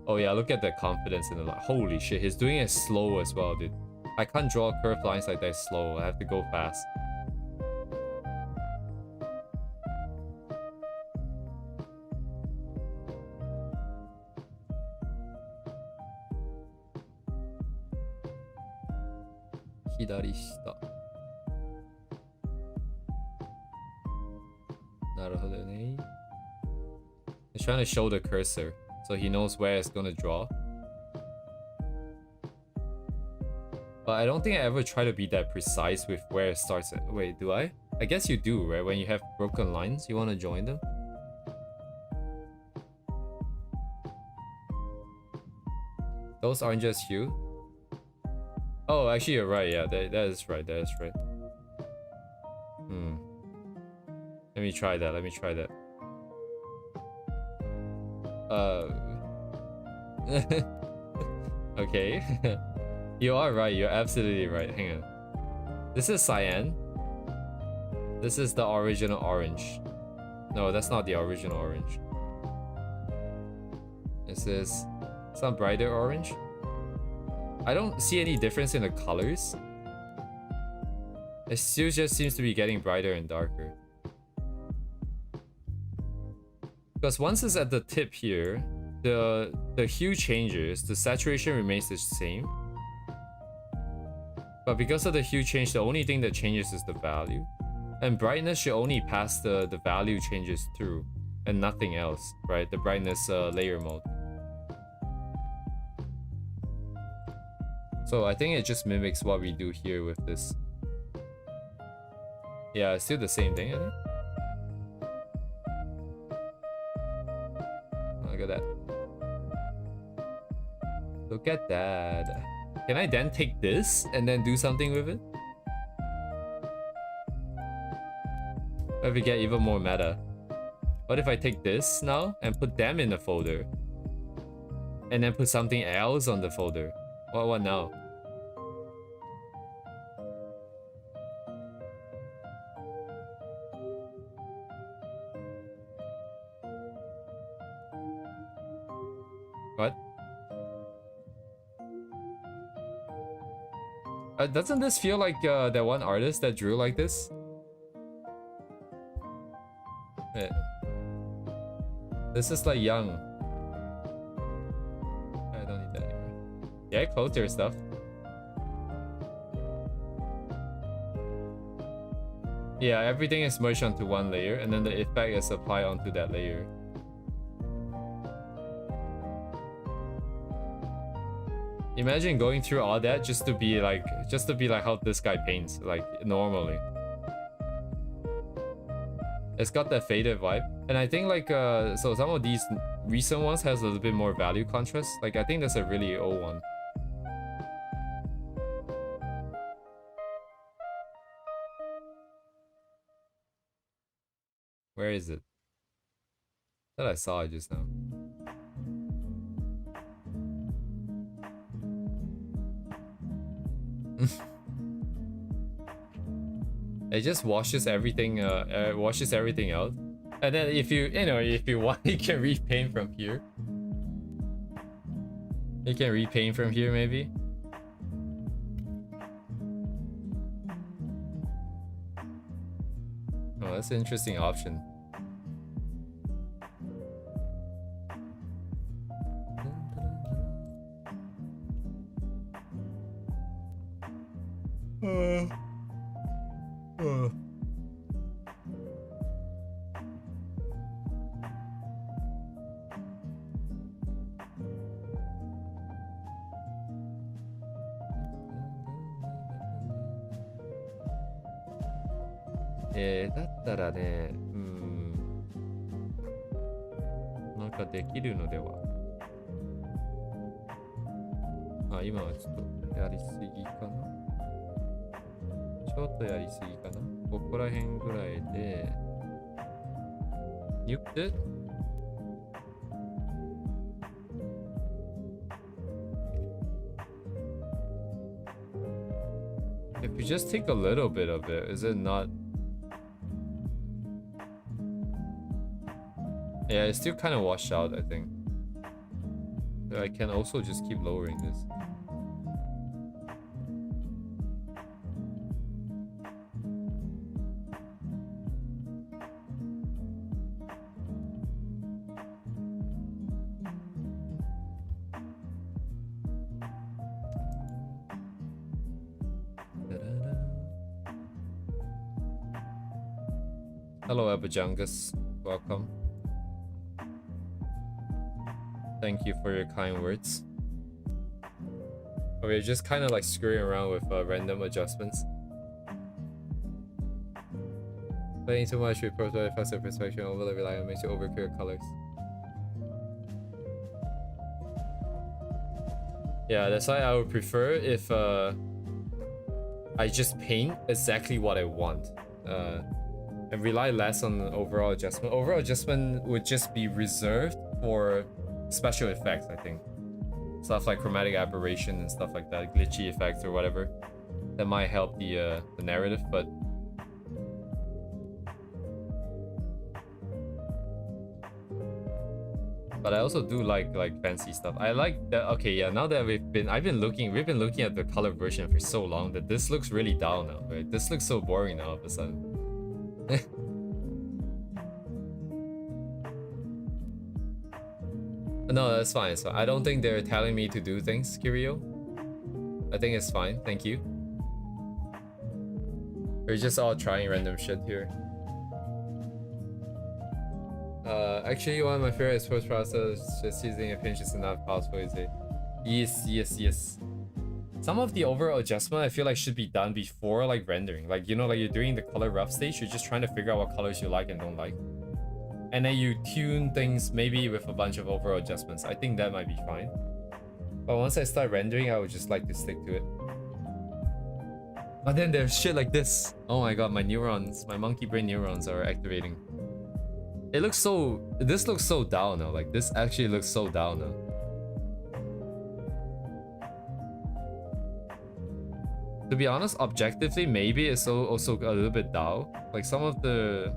Oh yeah, look at the confidence in the line. Holy shit, he's doing it slow as well, dude. I can't draw curved lines like that slow. I have to go fast. Hidarishita. Naruhodo ne. He's trying to show the cursor so he knows where it's gonna draw. But I don't think I ever try to be that precise with where it starts. Wait, do I? I guess you do, right? When you have broken lines, you want to join them? Those aren't just you. Oh, actually, you're right. Yeah, that is right. That is right. Let me try that. Let me try that. Okay. You are right. You're absolutely right. Hang on. This is cyan. This is the original orange. No, that's not the original orange. This is some brighter orange. I don't see any difference in the colors. It still just seems to be getting brighter and darker. Because once it's at the tip here, the hue changes, the saturation remains the same. But because of the hue change, the only thing that changes is the value. And brightness should only pass the value changes through and nothing else, right? The brightness layer mode. So I think it just mimics what we do here with this. Yeah, it's still the same thing, I think. Oh, look at that. Look at that. Can I then take this and then do something with it? What if we get even more meta? What if I take this now and put them in a folder? And then put something else on the folder? What now? What? Doesn't this feel like that one artist that drew like this? Wait. This is like young. I don't need that anymore. Yeah, closer stuff. Yeah, everything is merged onto one layer, and then the effect is applied onto that layer. Imagine going through all that just to be like how this guy paints, like normally. It's got that faded vibe, and I think like so some of these recent ones has a little bit more value contrast. Like I think that's a really old one. Where is it? That I saw it just now. It just washes everything out, and then if you want, you can repaint from here. You can repaint from here maybe. Oh, that's an interesting option.だったらね、なんかできるのでは。あ、今はちょっとやりすぎかな。ちょっとやりすぎかな。ここら辺ぐらいで。Nuke it? If you just take a little bit of it, is it not? Yeah, it's still kind of washed out, I think. So I can also just keep lowering this. Hello, Abajangus. Welcome. Thank you for your kind words. We're just kind of like screwing around with random adjustments. Playing too much with prototype faster perspective overlay reliant makes you overclear colors. Yeah, that's why I would prefer if I just paint exactly what I want. And rely less on overall adjustment. Overall adjustment would just be reserved for special effects, I think. Stuff like chromatic aberration and stuff like that, glitchy effects or whatever. That might help the narrative, but I also do like fancy stuff. I like that. Okay, yeah. Now that we've been looking at the color version for so long that this looks really dull now. Right? This looks so boring now all of a sudden. No, that's fine. So I don't think they're telling me to do things, Kirio. I think it's fine. Thank you. We're just all trying random shit here. Actually, one of my favorite is post-process. Just using a pinch is not possible, is it? Yes. Some of the overall adjustment I feel like should be done before like rendering. Like, you know, like you're doing the color rough stage, you're just trying to figure out what colors you like and don't like. And then you tune things maybe with a bunch of overall adjustments. I think that might be fine. But once I start rendering, I would just like to stick to it. But then there's shit like this. Oh my god, my neurons, my monkey brain neurons are activating. It looks so, this looks so dull now. Like this actually looks so dull now. To be honest, objectively, maybe it's also a little bit dull. Like some of the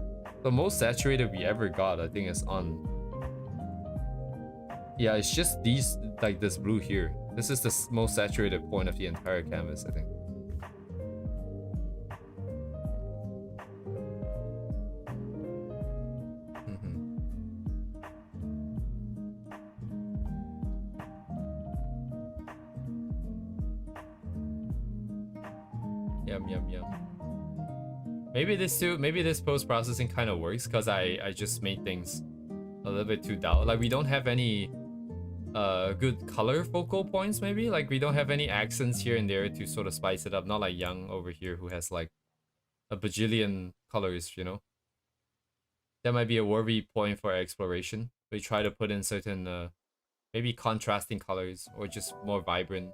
most saturated we ever got, I think is on. Yeah, it's just these, like this blue here. This is the most saturated point of the entire canvas, I think. Yum, yum, yum. Maybe this post-processing kind of works because I just made things a little bit too dull. Like we don't have any good color focal points, maybe? Like we don't have any accents here and there to sort of spice it up. Not like Young over here who has like a bajillion colors, you know? That might be a worthy point for exploration. We try to put in certain maybe contrasting colors or just more vibrant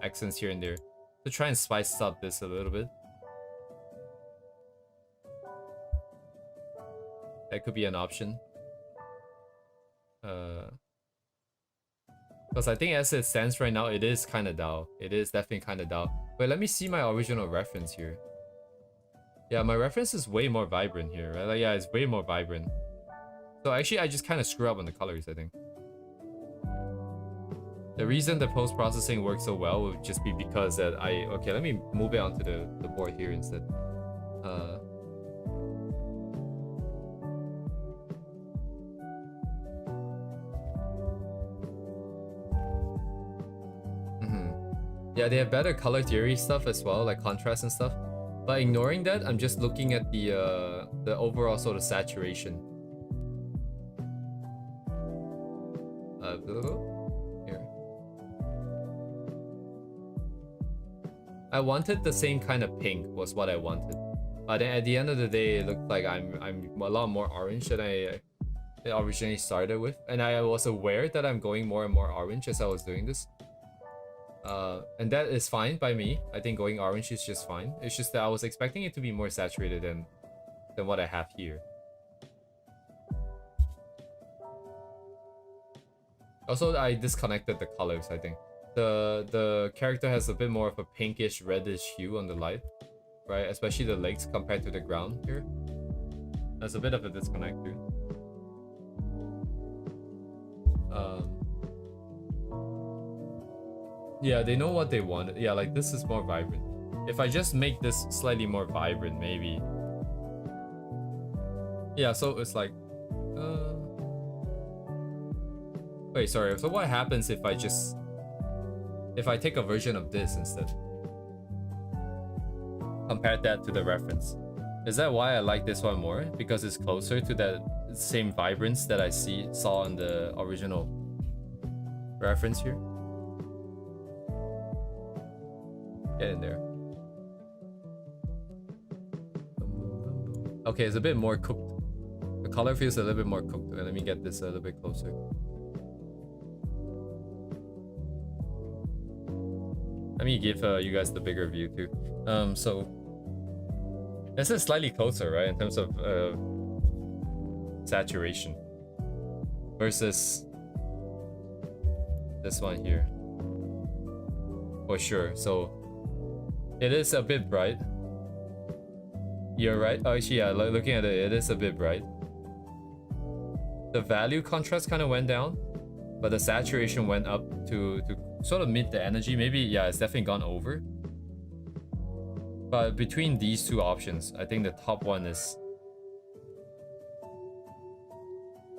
accents here and there to try and spice up this a little bit. That could be an option. Because I think as it stands right now, it is kind of dull. It is definitely kind of dull. Wait, let me see my original reference here. Yeah, my reference is way more vibrant here, right? Like, yeah, it's way more vibrant. So actually, I just kind of screw up on the colors, I think. The reason the post-processing works so well would just be because that okay, let me move it onto the board here instead. Yeah, they have better color theory stuff as well, like contrast and stuff. But ignoring that, I'm just looking at the overall sort of saturation. Here. I wanted the same kind of pink was what I wanted. But then at the end of the day, it looked like I'm a lot more orange than I originally started with. And I was aware that I'm going more and more orange as I was doing this. And that is fine by me. I think going orange is just fine. It's just that I was expecting it to be more saturated than what I have here. Also, I disconnected the colors, I think. The character has a bit more of a pinkish reddish hue on the light, right? Especially the legs compared to the ground here. There's a bit of a disconnect here. Yeah, they know what they want. Yeah, like this is more vibrant. If I just make this slightly more vibrant, maybe. Yeah, so it's like... Wait, sorry. So what happens if I just... If I take a version of this instead? Compare that to the reference. Is that why I like this one more? Because it's closer to that same vibrance that I saw in the original reference here? Get in there. Okay, it's a bit more cooked. The color feels a little bit more cooked. Let me get this a little bit closer. Let me give you guys the bigger view too. So this is slightly closer, right, in terms of saturation versus this one here. For sure. So it is a bit bright. You're right. Oh, actually, yeah, looking at it, it is a bit bright. The value contrast kind of went down, but the saturation went up to sort of meet the energy. Maybe, yeah, it's definitely gone over. But between these two options, I think the top one is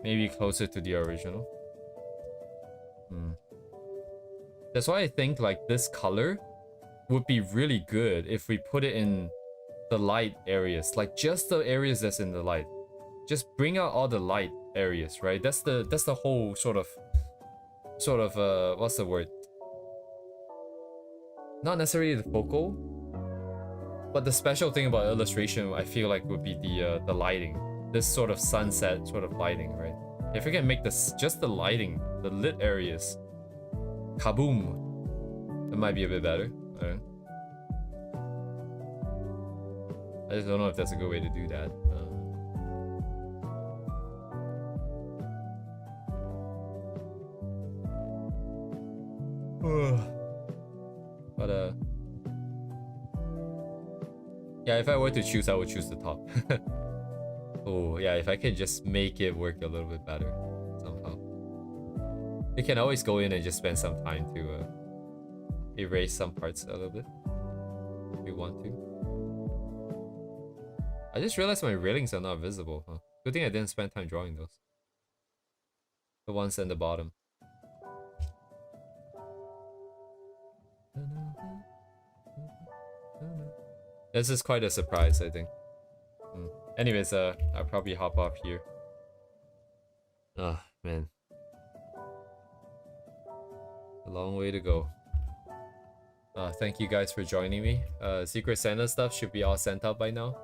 maybe closer to the original. That's why I think like this color would be really good if we put it in the light areas, like just the areas that's in the light. Just bring out all the light areas, right? That's the whole sort of what's the word? Not necessarily the focal, but the special thing about illustration, I feel like, would be the lighting. This sort of sunset sort of lighting, right? If we can make this just the lighting, the lit areas, kaboom, it might be a bit better. Right? I just don't know if that's a good way to do that. But yeah, if I were to choose, I would choose the top. Oh yeah, if I could just make it work a little bit better somehow. You can always go in and just spend some time to erase some parts a little bit if you want to. I just realized my railings are not visible, huh? Good thing I didn't spend time drawing those. The ones in the bottom. This is quite a surprise, I think. Anyways, I'll probably hop off here. Ah, man. A long way to go. Thank you guys for joining me. Secret Santa stuff should be all sent out by now.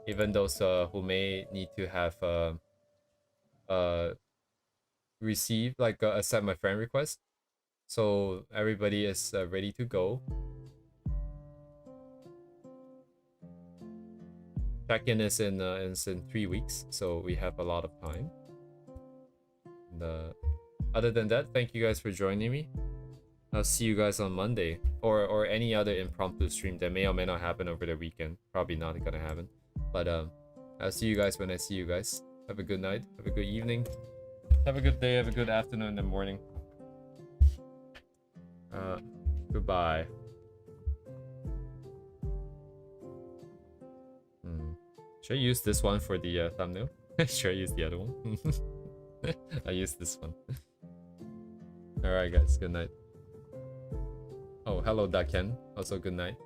Even those who may need to have receive, like, accept my friend request. So everybody is ready to go. Check-in is in 3 weeks, so we have a lot of time. And, other than that, thank you guys for joining me. I'll see you guys on Monday, or any other impromptu stream that may or may not happen over the weekend. Probably not gonna happen, but I'll see you guys when I see you guys. Have a good night, have a good evening, have a good day, have a good afternoon and morning. Goodbye. Should I use this one for the thumbnail? Should I use the other one? I use this one. Alright guys, good night. Oh, hello Daken. Also good night.